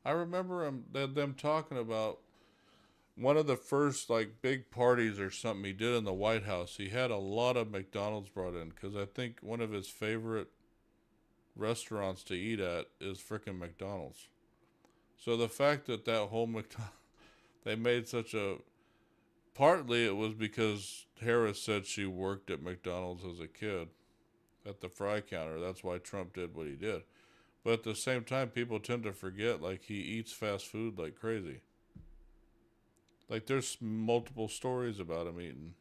I remember them talking about one of the first like big parties or something he did in the White House. He had a lot of McDonald's brought in because I think one of his favorite restaurants to eat at is frickin' McDonald's. So the fact that whole McDonald's, they made such a, partly it was because Harris said she worked at McDonald's as a kid at the fry counter. That's why Trump did what he did. But at the same time, people tend to forget, like, he eats fast food like crazy. Like, there's multiple stories about him eating.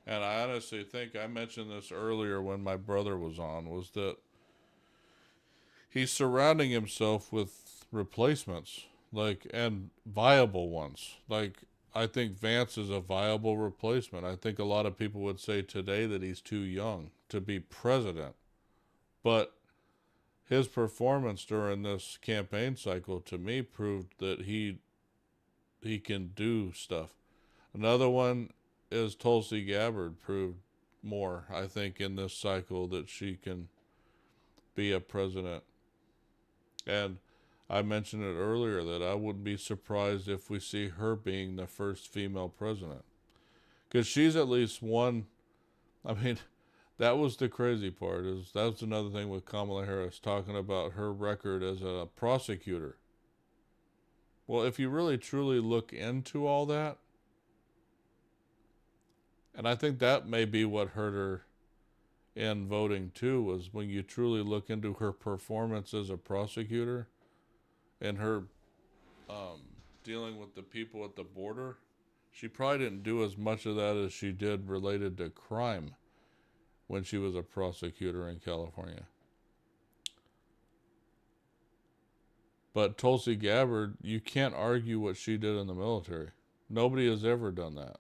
And I honestly think, I mentioned this earlier when my brother was on, was that he's surrounding himself with replacements, like, and viable ones. Like, I think Vance is a viable replacement. I think a lot of people would say today that he's too young to be president. But his performance during this campaign cycle, to me, proved that he can do stuff. Another one is Tulsi Gabbard proved more, I think, in this cycle that she can be a president. And I mentioned it earlier that I wouldn't be surprised if we see her being the first female president. Because she's at least one, I mean, that was the crazy part. That was another thing with Kamala Harris, talking about her record as a prosecutor. Well, if you really truly look into all that, and I think that may be what hurt her in voting too, was when you truly look into her performance as a prosecutor and her dealing with the people at the border, she probably didn't do as much of that as she did related to crime when she was a prosecutor in California. But Tulsi Gabbard, you can't argue what she did in the military. Nobody has ever done that.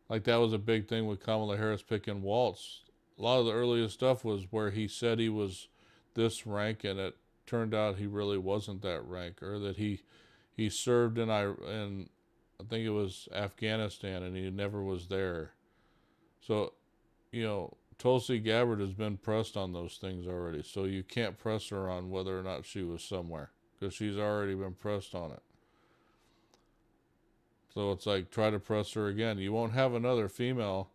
Like, that was a big thing with Kamala Harris picking Waltz. A lot of the earliest stuff was where he said he was this rank, and it turned out he really wasn't that rank, or that he served in I think it was Afghanistan, and he never was there. So, Tulsi Gabbard has been pressed on those things already, so you can't press her on whether or not she was somewhere, because she's already been pressed on it. So it's like, try to press her again. You won't have another female.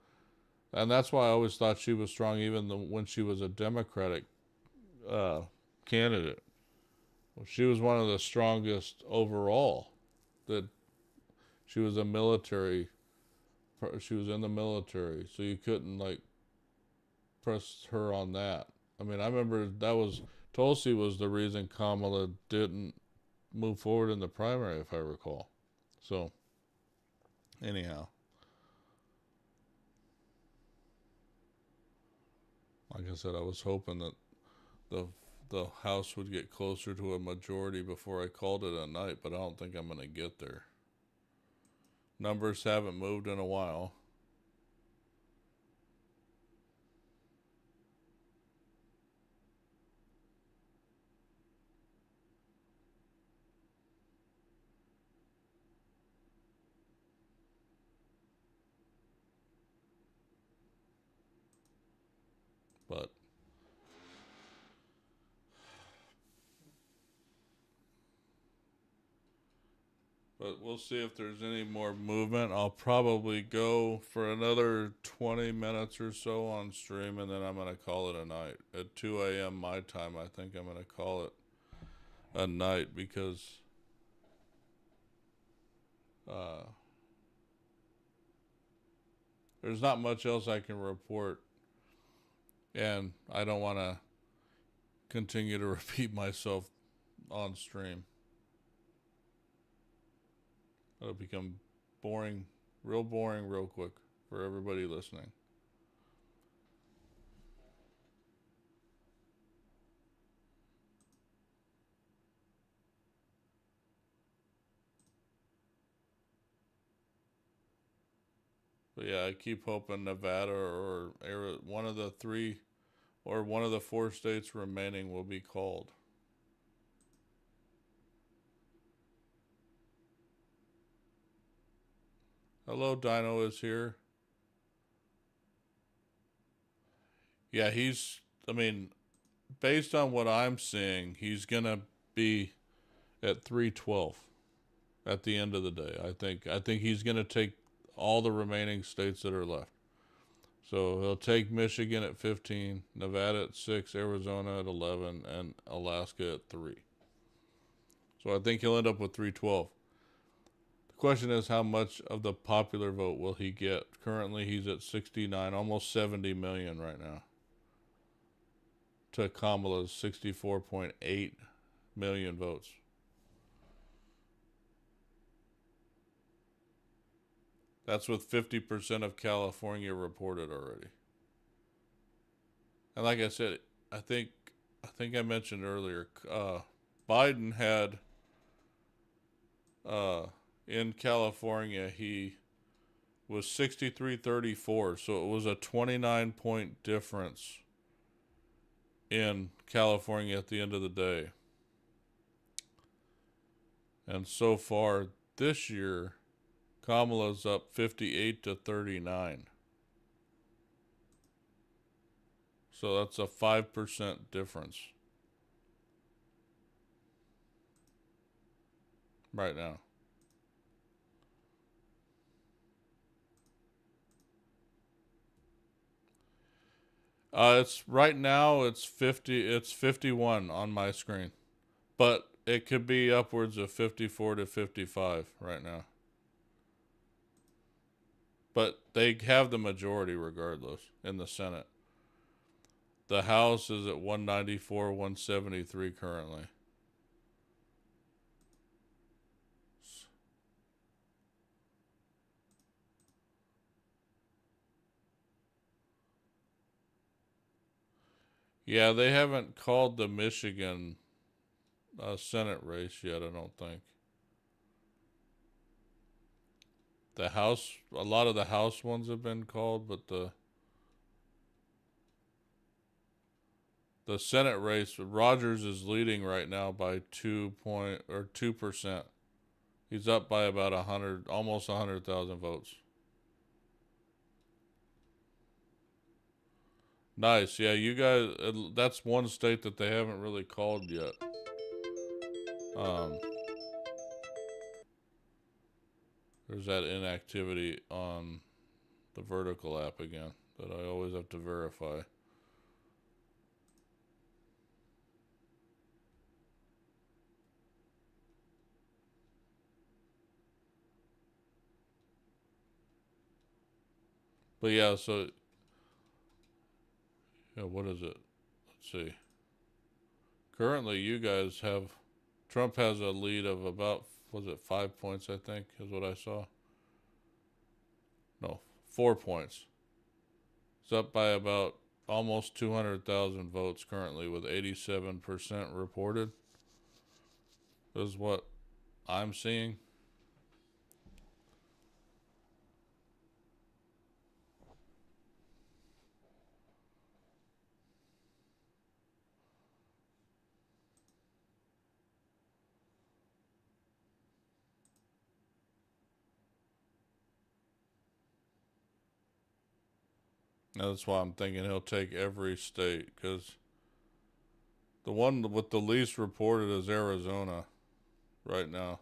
And that's why I always thought she was strong, even when she was a Democratic candidate. She was one of the strongest overall. That she was in the military, so you couldn't, like, press her on that. I mean, I remember Tulsi was the reason Kamala didn't move forward in the primary, if I recall. So, anyhow, like I said, I was hoping that the House would get closer to a majority before I called it a night, but I don't think I'm going to get there. Numbers haven't moved in a while. But we'll see if there's any more movement. I'll probably go for another 20 minutes or so on stream, and then I'm going to call it a night. At 2 a.m. my time, I think I'm going to call it a night, because there's not much else I can report, and I don't want to continue to repeat myself on stream. It'll become boring real quick for everybody listening. But yeah, I keep hoping Nevada or one of the three or one of the 4 states remaining will be called. Hello, Dino is here. Yeah, I mean, based on what I'm seeing, he's going to be at 312 at the end of the day. I think he's going to take all the remaining states that are left. So he'll take Michigan at 15, Nevada at 6, Arizona at 11, and Alaska at 3. So I think he'll end up with 312. The question is, how much of the popular vote will he get? Currently, he's at 69, almost 70 million right now, to Kamala's 64.8 million votes. That's with 50% of California reported already. And like I said, I think I mentioned earlier, Biden had in California, he was 63-34, so it was a 29-point difference in California at the end of the day. And so far this year, Kamala's up 58-39. So that's a 5% difference right now. It's right now it's 51 on my screen. But it could be upwards of 54-55 right now. But they have the majority regardless in the Senate. The House is at 194, 173 currently. Yeah, they haven't called the Michigan Senate race yet, I don't think. The House, a lot of the House ones have been called, but the Senate race, Rogers is leading right now by 2%. He's up by about 100, almost 100,000 votes. Nice. Yeah, you guys, that's one state that they haven't really called yet. There's that inactivity on the vertical app again that I always have to verify. But yeah, so yeah, what is it? Let's see. Currently, you guys have Trump has a lead of about, was it 5 points? I think is what I saw. No, 4 points. It's up by about almost 200,000 votes currently, with 87% reported. Is what I'm seeing. That's why I'm thinking he'll take every state, because the one with the least reported is Arizona right now.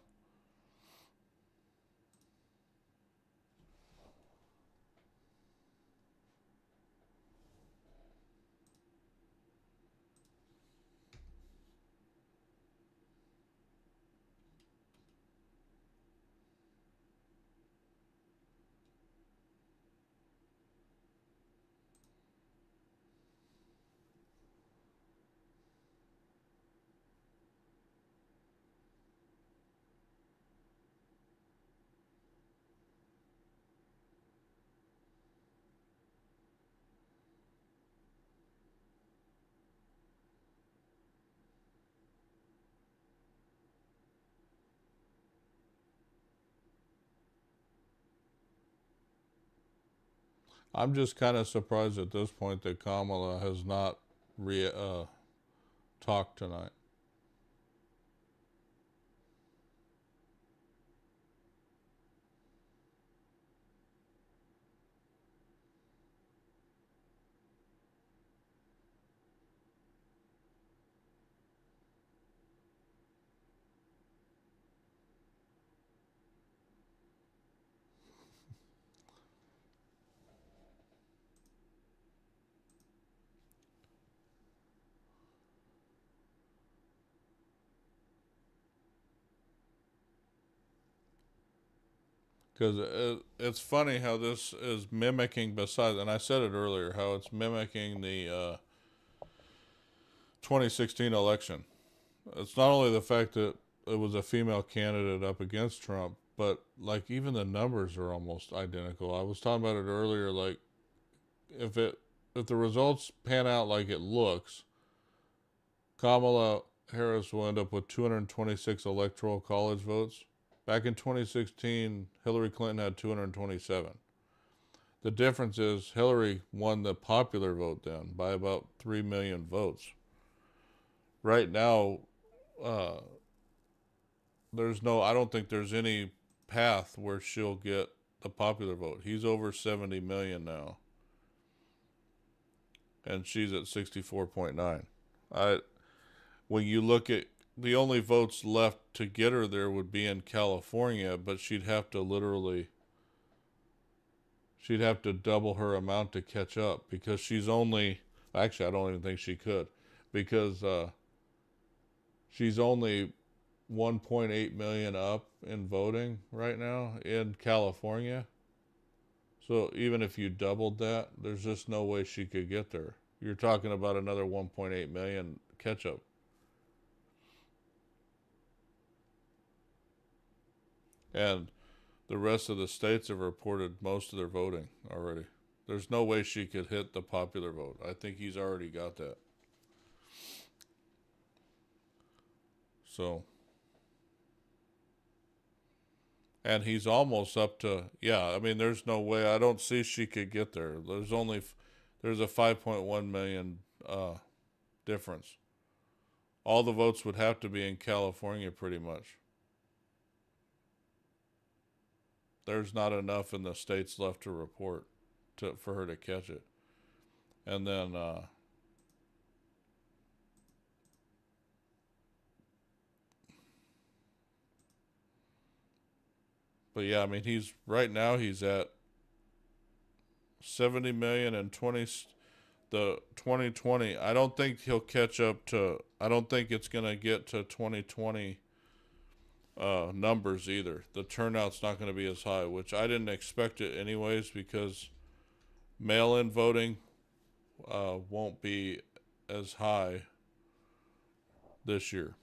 I'm just kind of surprised at this point that Kamala has not talked tonight. Because it's funny how this is mimicking, besides, and I said it earlier, how it's mimicking the 2016 election. It's not only the fact that it was a female candidate up against Trump, but like even the numbers are almost identical. I was talking about it earlier. Like if the results pan out like it looks, Kamala Harris will end up with 226 electoral college votes. Back in 2016, Hillary Clinton had 227. The difference is Hillary won the popular vote then by about 3 million votes. Right now, I don't think there's any path where she'll get the popular vote. He's over 70 million now. And she's at 64.9. When you look at the only votes left to get her there would be in California, but she'd have to double her amount to catch up because actually, I don't even think she could, because she's only 1.8 million up in voting right now in California. So even if you doubled that, there's just no way she could get there. You're talking about another 1.8 million catch up. And the rest of the states have reported most of their voting already. There's no way she could hit the popular vote. I think he's already got that. So, and he's almost up to, there's no way. I don't see she could get there. There's a 5.1 million difference. All the votes would have to be in California pretty much. There's not enough in the states left to report for her to catch it. And then but yeah, I mean he's at 70 million and the 2020. I don't think he'll catch up to, I don't think it's going to get to 2020 numbers either. The turnout's not going to be as high, which I didn't expect it anyways, because mail-in voting won't be as high this year.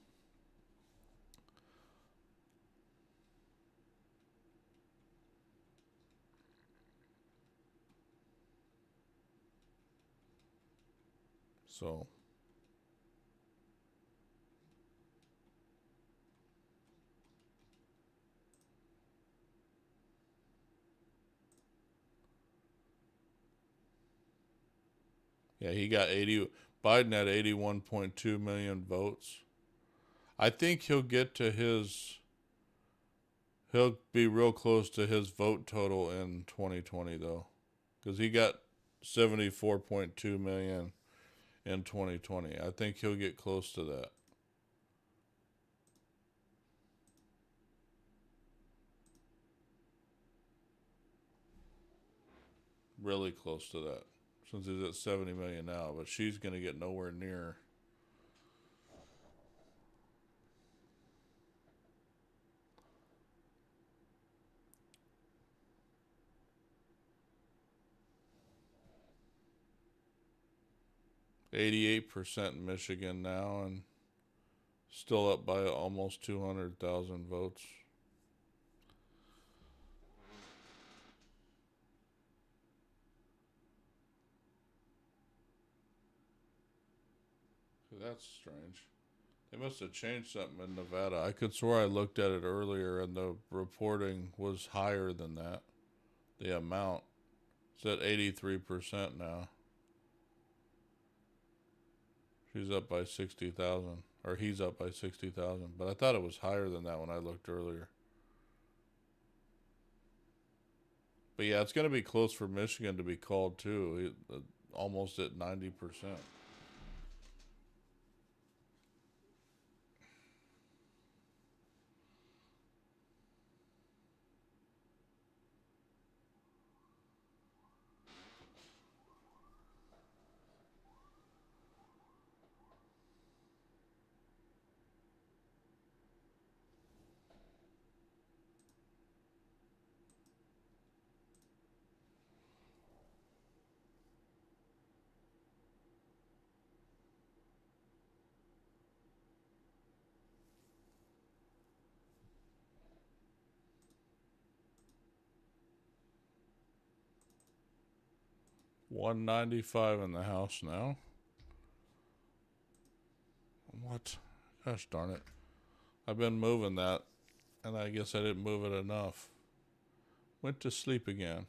So yeah, Biden had 81.2 million votes. I think he'll be real close to his vote total in 2020 though, because he got 74.2 million in 2020. I think he'll get close to that. Really close to that, since he's at 70 million now, but she's going to get nowhere near. %88 in Michigan now, and still up by almost 200,000 votes. That's strange. They must have changed something in Nevada. I could swear I looked at it earlier and the reporting was higher than that. The amount. It's at 83% now. She's up by 60,000, or he's up by 60,000. But I thought it was higher than that when I looked earlier. But yeah, it's going to be close for Michigan to be called too. Almost at 90%. $195 in the House now. What? Gosh darn it. I've been moving that, and I guess I didn't move it enough. Went to sleep again.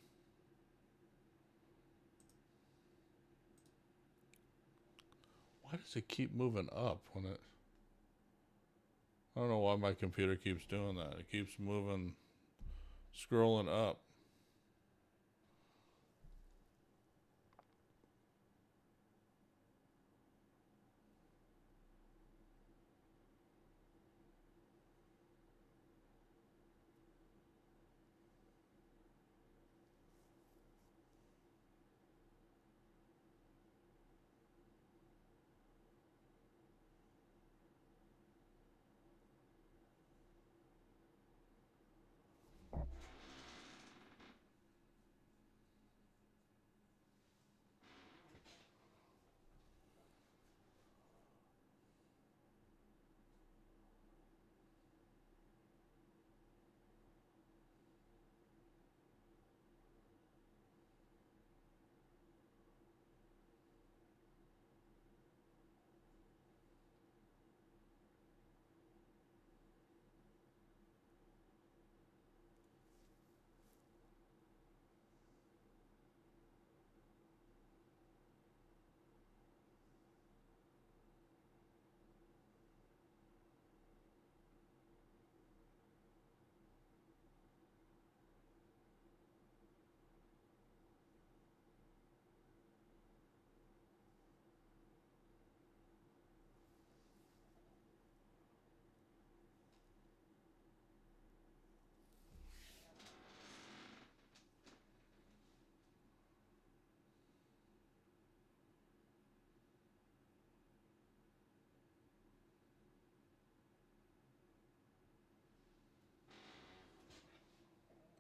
Why does it keep moving up when it... I don't know why my computer keeps doing that. It keeps moving, scrolling up.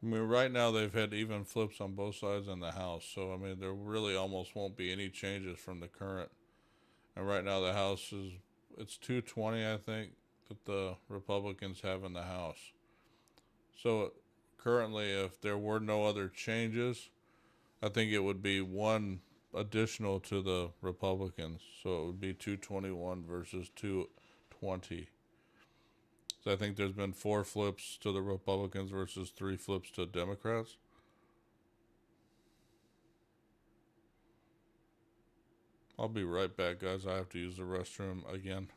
I mean, right now they've had even flips on both sides in the House. So, I mean, there really almost won't be any changes from the current. And right now the House is, it's 220, I think, that the Republicans have in the House. So currently, if there were no other changes, I think it would be one additional to the Republicans. So it would be 221 versus 220. So I think there's been 4 flips to the Republicans versus 3 flips to Democrats. I'll be right back, guys. I have to use the restroom again.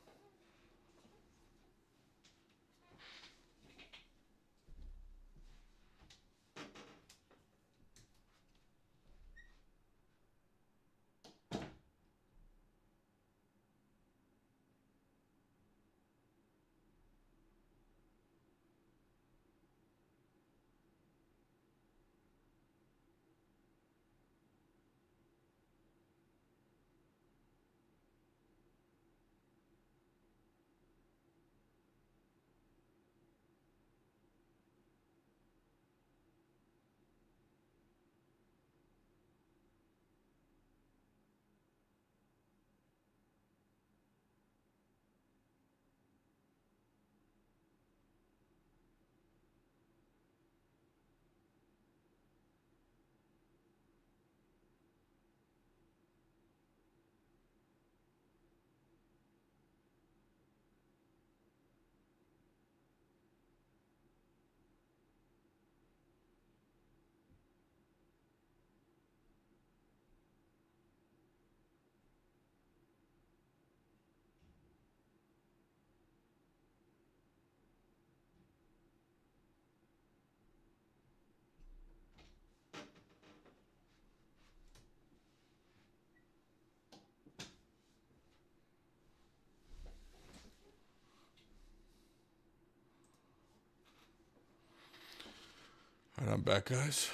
All right, I'm back, guys.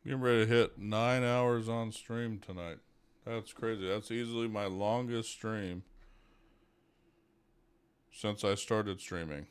Getting ready to hit 9 hours on stream tonight. That's crazy. That's easily my longest stream since I started streaming.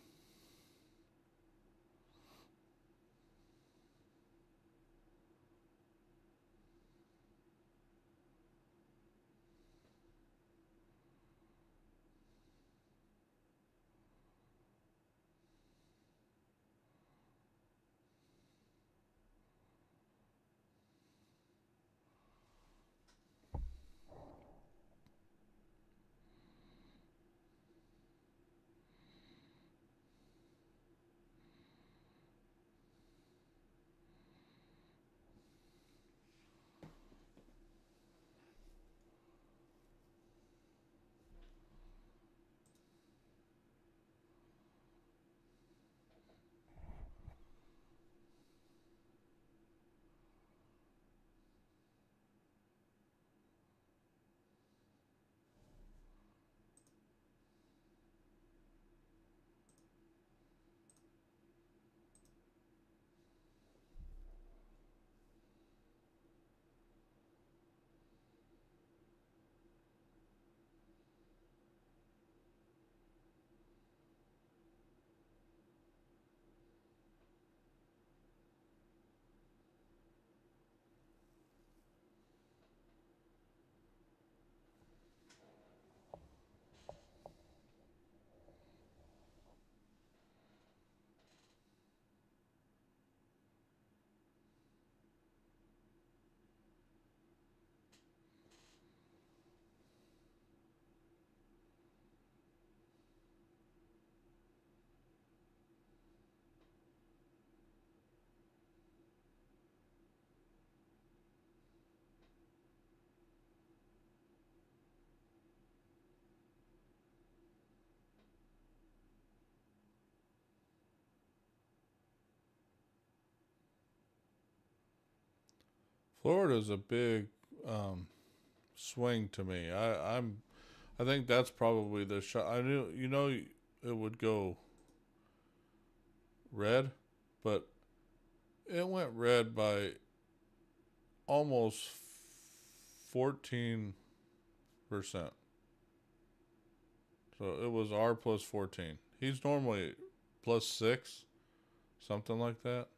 Florida's a big swing to me. I think that's probably the shot. I knew, it would go red, but it went red by almost 14%. So it was R plus 14. He's normally plus 6, something like that.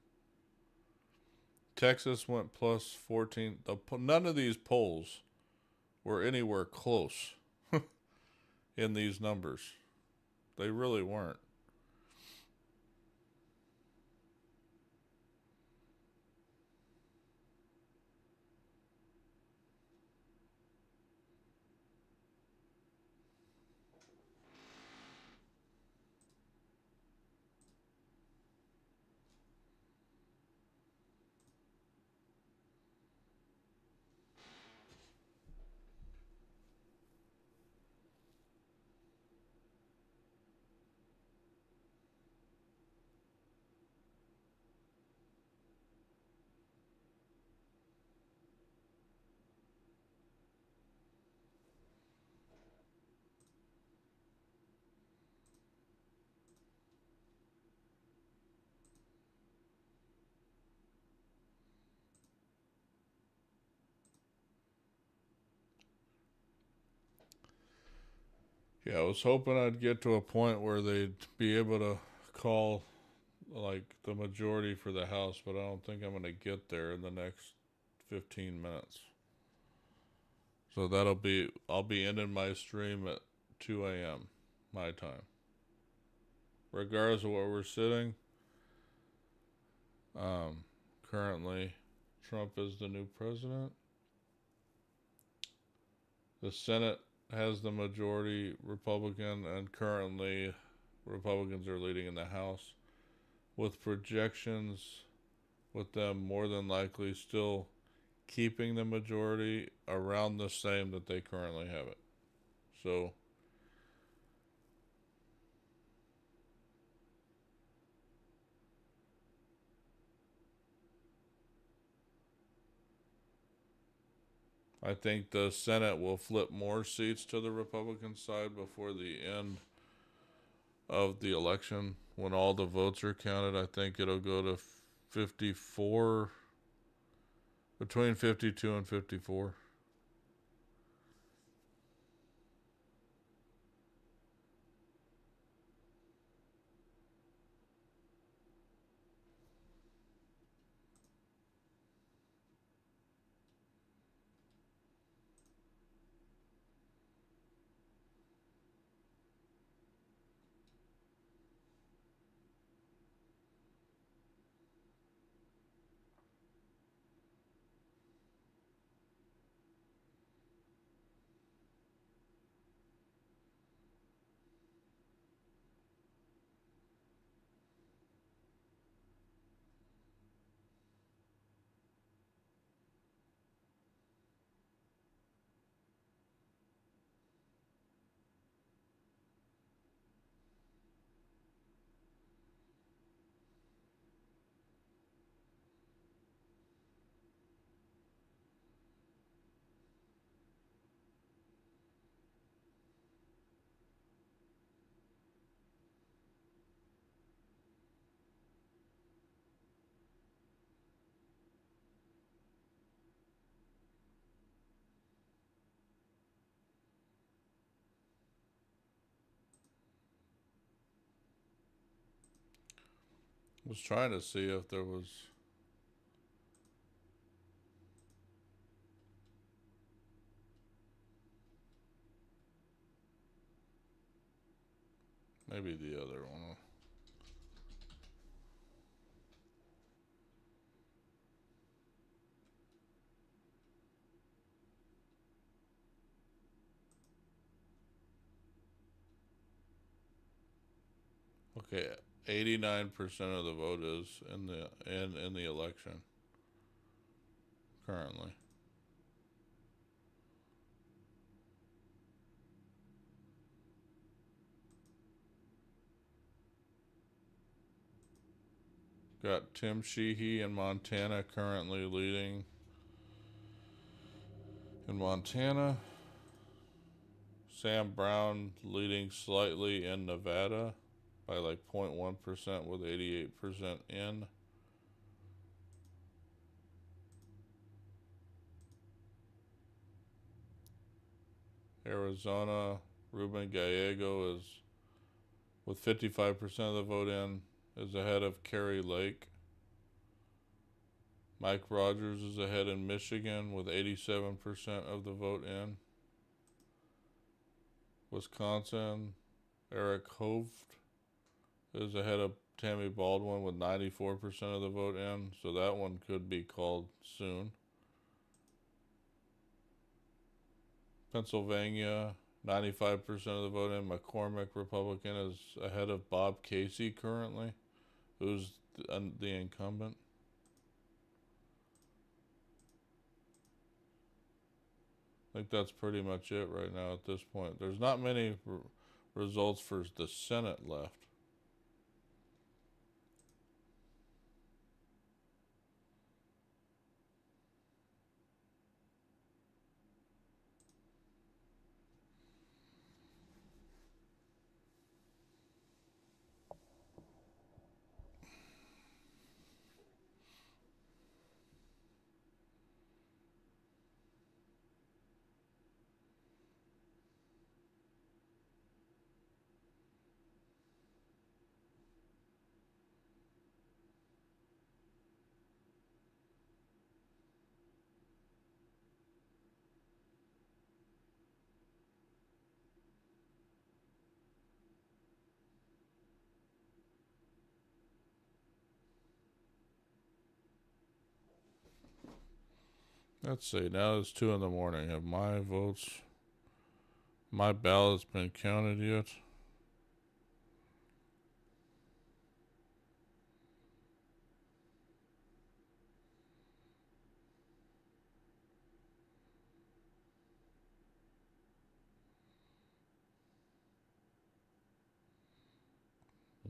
Texas went plus 14. None of these polls were anywhere close in these numbers. They really weren't. Yeah, I was hoping I'd get to a point where they'd be able to call like the majority for the House, but I don't think I'm going to get there in the next 15 minutes. So I'll be ending my stream at 2 a.m. my time. Regardless of where we're sitting, currently Trump is the new president. The Senate has the majority Republican, and currently Republicans are leading in the House, with projections with them more than likely still keeping the majority around the same that they currently have it. So I think the Senate will flip more seats to the Republican side before the end of the election, when all the votes are counted, I think it'll go to 54, between 52 and 54. I was trying to see if there was maybe the other one. Okay, 89% of the vote is in the election currently. Got Tim Sheehy in Montana currently leading in Montana. Sam Brown leading slightly in Nevada by like 0.1% with 88% in. Arizona, Ruben Gallego is with 55% of the vote in, is ahead of Kerry Lake. Mike Rogers is ahead in Michigan with 87% of the vote in. Wisconsin, Eric Hoft is ahead of Tammy Baldwin with 94% of the vote in, so that one could be called soon. Pennsylvania, 95% of the vote in. McCormick, Republican, is ahead of Bob Casey currently, who's the incumbent. I think that's pretty much it right now at this point. There's not many results for the Senate left. Let's see, now it's 2 in the morning. Have my ballots been counted yet?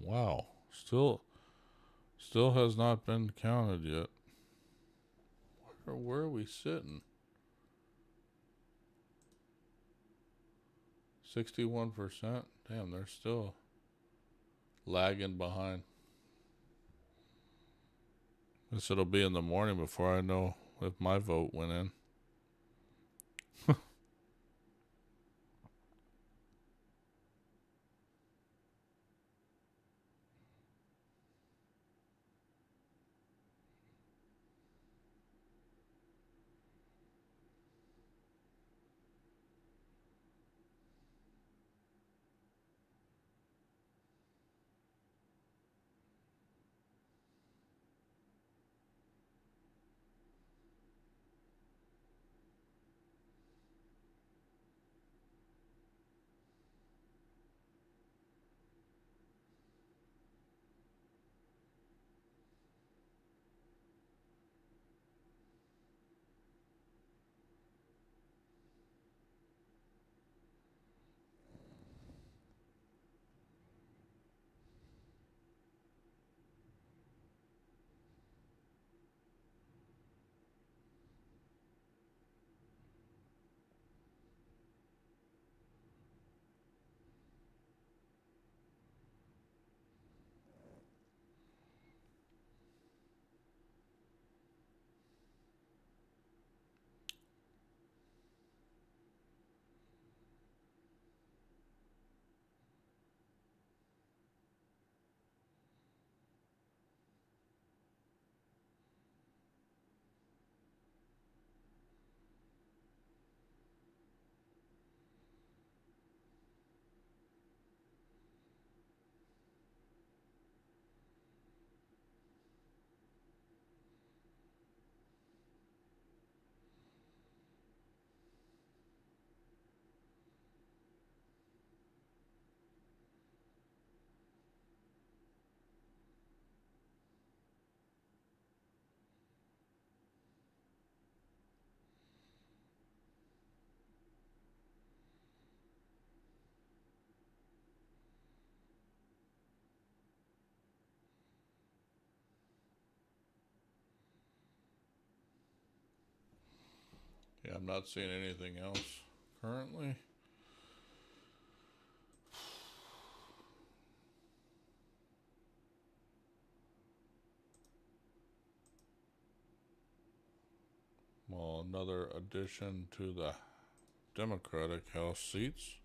Wow, still has not been counted yet. Where are we sitting? 61%? Damn, there's still lagging behind. Guess it'll be in the morning before I know if my vote went in. Yeah, I'm not seeing anything else currently. Well, another addition to the Democratic House seats.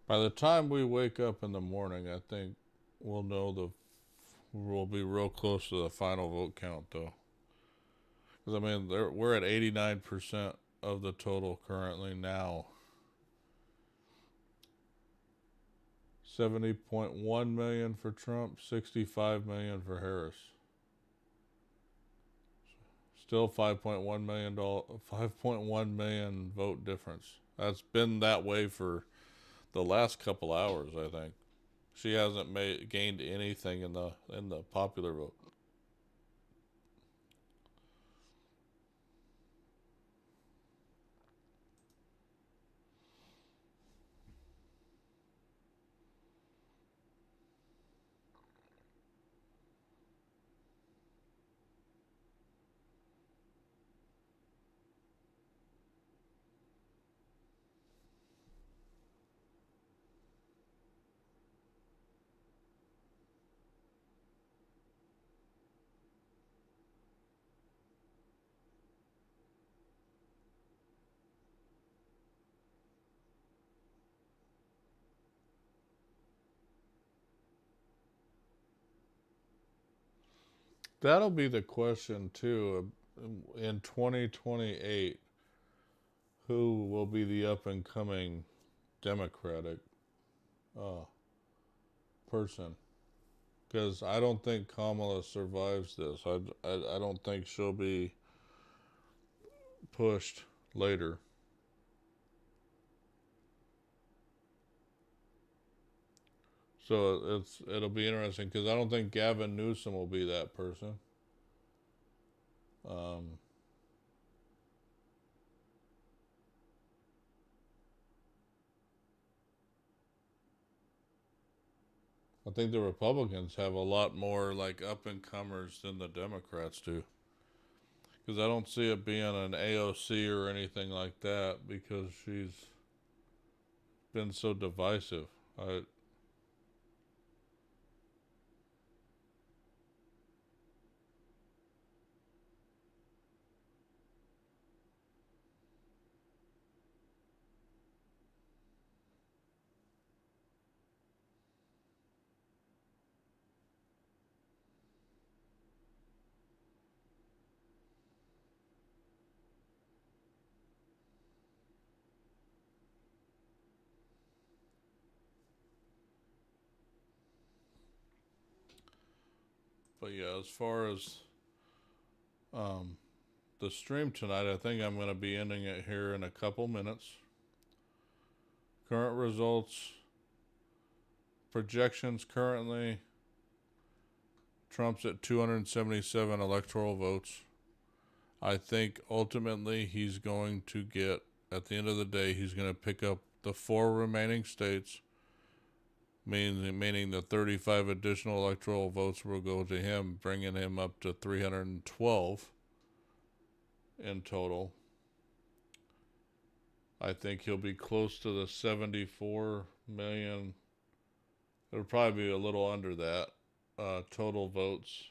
By the time we wake up in the morning, I think we'll know we'll be real close to the final vote count, though. Because, I mean, we're at 89% of the total currently now. 70.1 million for Trump, 65 million for Harris. Still 5.1 million vote difference. That's been that way for the last couple hours, I think. She hasn't gained anything in the popular vote. That'll be the question too. In 2028, who will be the up and coming Democratic person. Because I don't think Kamala survives this. I don't think she'll be pushed later. So it'll be interesting because I don't think Gavin Newsom will be that person. I think the Republicans have a lot more like up and comers than the Democrats do. Because I don't see it being an AOC or anything like that because she's been so divisive. But yeah, as far as the stream tonight, I think I'm going to be ending it here in a couple minutes. Current results, projections currently, Trump's at 277 electoral votes. I think ultimately he's going to get, at the end of the day, he's going to pick up the 4 remaining states, meaning the 35 additional electoral votes will go to him, bringing him up to 312 in total. I think he'll be close to the 74 million. It'll probably be a little under that total votes.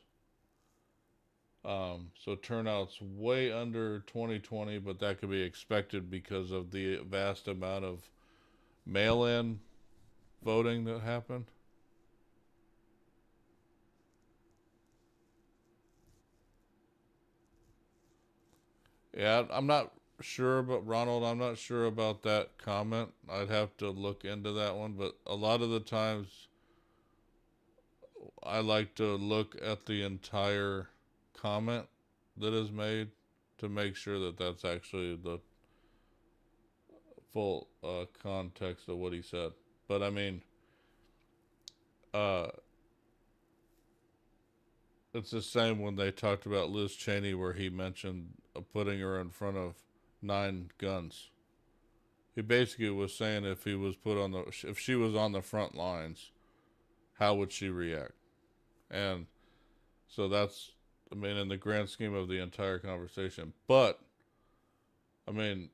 So turnout's way under 2020, but that could be expected because of the vast amount of mail-in voting that happened. Yeah, I'm not sure, but Ronald, I'm not sure about that comment. I'd have to look into that one, but a lot of the times I like to look at the entire comment that is made to make sure that that's actually the full context of what he said. But I mean, it's the same when they talked about Liz Cheney, where he mentioned putting her in front of 9 guns. He basically was saying if she was on the front lines, how would she react? And so that's, I mean, in the grand scheme of the entire conversation. But I mean,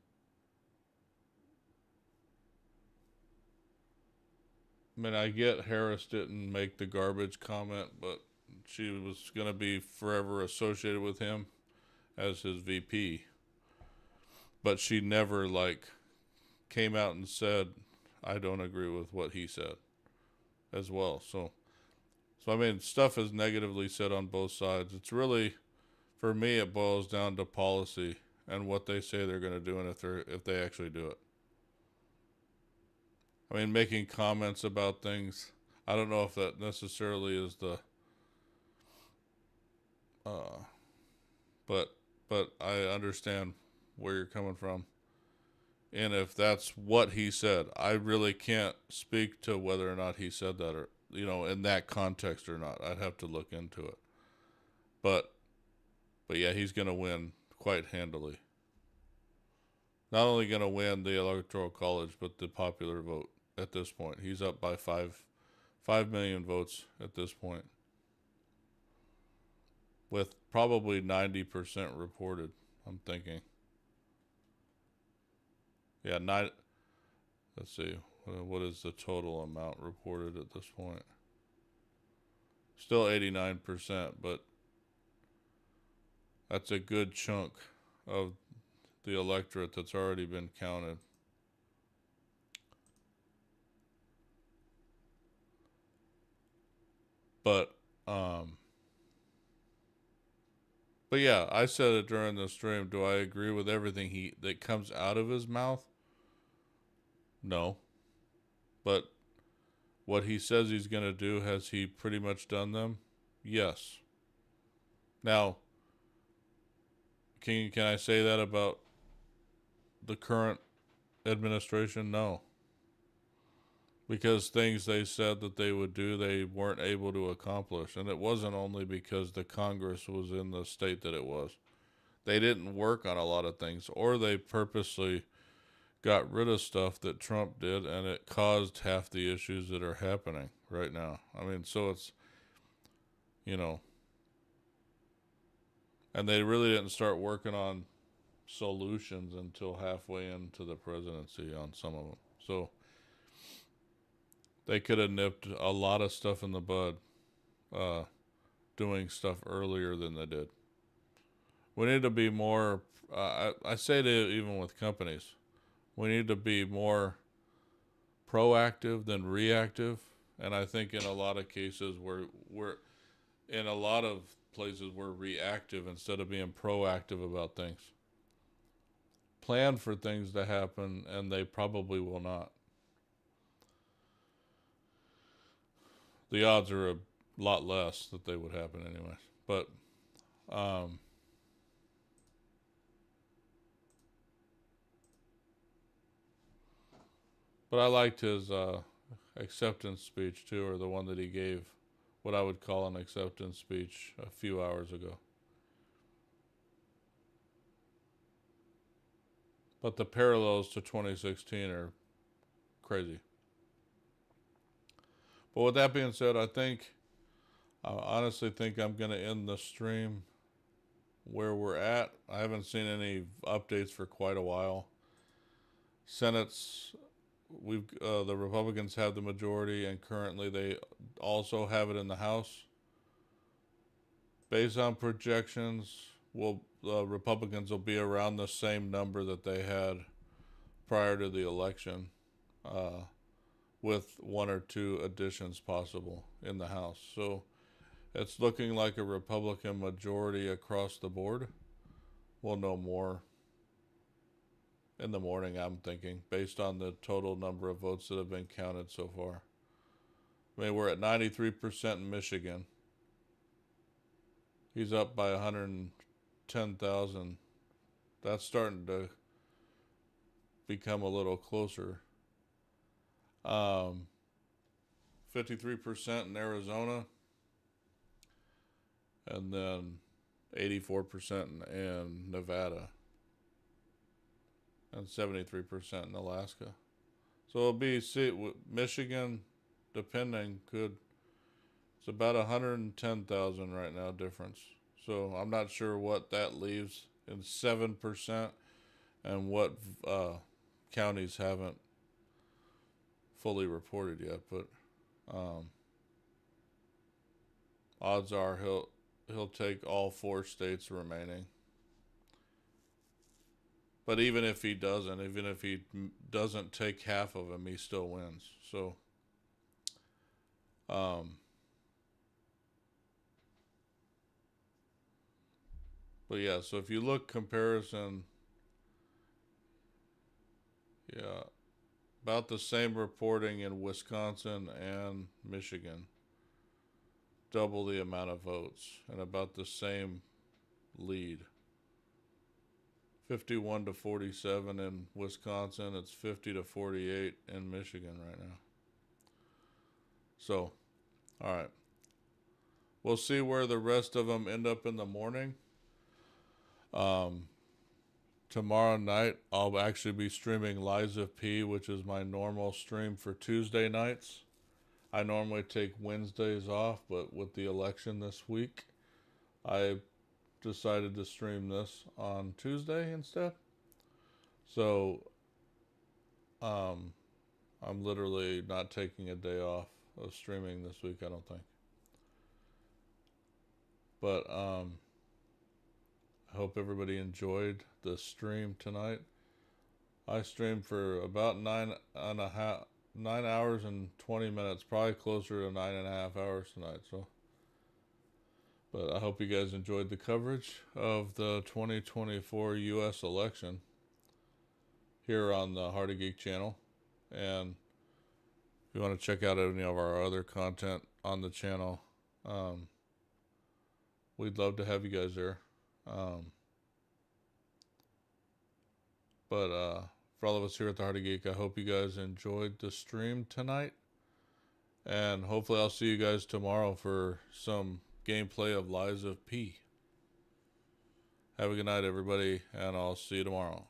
I get Harris didn't make the garbage comment, but she was going to be forever associated with him as his VP. But she never, came out and said, I don't agree with what he said as well. So I mean, stuff is negatively said on both sides. It's really, for me, it boils down to policy and what they say they're going to do and if they actually do it. I mean, making comments about things, I don't know if that necessarily is the, but I understand where you're coming from. And if that's what he said, I really can't speak to whether or not he said that or, in that context or not. I'd have to look into it. But yeah, he's going to win quite handily. Not only going to win the Electoral College, but the popular vote at this point. He's up by 5 million votes at this point, with probably 90% reported, I'm thinking. Yeah, let's see. What is the total amount reported at this point? Still 89%, but that's a good chunk of the electorate that's already been counted. But yeah, I said it during the stream. Do I agree with everything that comes out of his mouth? No. But what he says he's going to do, has he pretty much done them? Yes. Now, can I say that about the current administration? No. Because things they said that they would do, they weren't able to accomplish. And it wasn't only because the Congress was in the state that it was. They didn't work on a lot of things, or they purposely got rid of stuff that Trump did, and it caused half the issues that are happening right now. I mean, so it's, you know, and they really didn't start working on solutions until halfway into the presidency on some of them. So they could have nipped a lot of stuff in the bud, doing stuff earlier than they did. We need to be more, I say to even with companies, we need to be more proactive than reactive. And I think in a lot of cases we're in a lot of places we're reactive instead of being proactive about things. Plan for things to happen, and they probably will not. The odds are a lot less that they would happen anyway. But I liked his acceptance speech too, or the one that he gave, what I would call an acceptance speech a few hours ago. But the parallels to 2016 are crazy. But with that being said, I honestly think I'm going to end the stream where we're at. I haven't seen any updates for quite a while. Senate's, the Republicans have the majority, and currently they also have it in the House. Based on projections, the Republicans will be around the same number that they had prior to the election, with one or two additions possible in the House. So it's looking like a Republican majority across the board. We'll know more in the morning, I'm thinking, based on the total number of votes that have been counted so far. I mean, we're at 93% in Michigan. He's up by 110,000. That's starting to become a little closer. 53% in Arizona, and then 84% in Nevada, and 73% in Alaska. So it'll be, Michigan, depending, it's about 110,000 right now difference. So I'm not sure what that leaves in 7%, and what counties haven't fully reported yet, but odds are he'll take all 4 states remaining. But even if he doesn't take half of them, he still wins. So but yeah, so if you look comparison, yeah, about the same reporting in Wisconsin and Michigan. Double the amount of votes, and about the same lead. 51 to 47 in Wisconsin. It's 50 to 48 in Michigan right now. So, all right. We'll see where the rest of them end up in the morning. Tomorrow night, I'll actually be streaming Liza P, which is my normal stream for Tuesday nights. I normally take Wednesdays off, but with the election this week, I decided to stream this on Tuesday instead. So, I'm literally not taking a day off of streaming this week, I don't think. But, I hope everybody enjoyed the stream tonight. I streamed for about 9 hours and 20 minutes, probably closer to 9.5 hours tonight. So, but I hope you guys enjoyed the coverage of the 2024 U.S. election here on the Heart of Geek channel. And If you want to check out any of our other content on the channel, we'd love to have you guys there. But for all of us here at the Heart of Geek, I hope you guys enjoyed the stream tonight. And hopefully I'll see you guys tomorrow for some gameplay of Lies of P. Have a good night, everybody, and I'll see you tomorrow.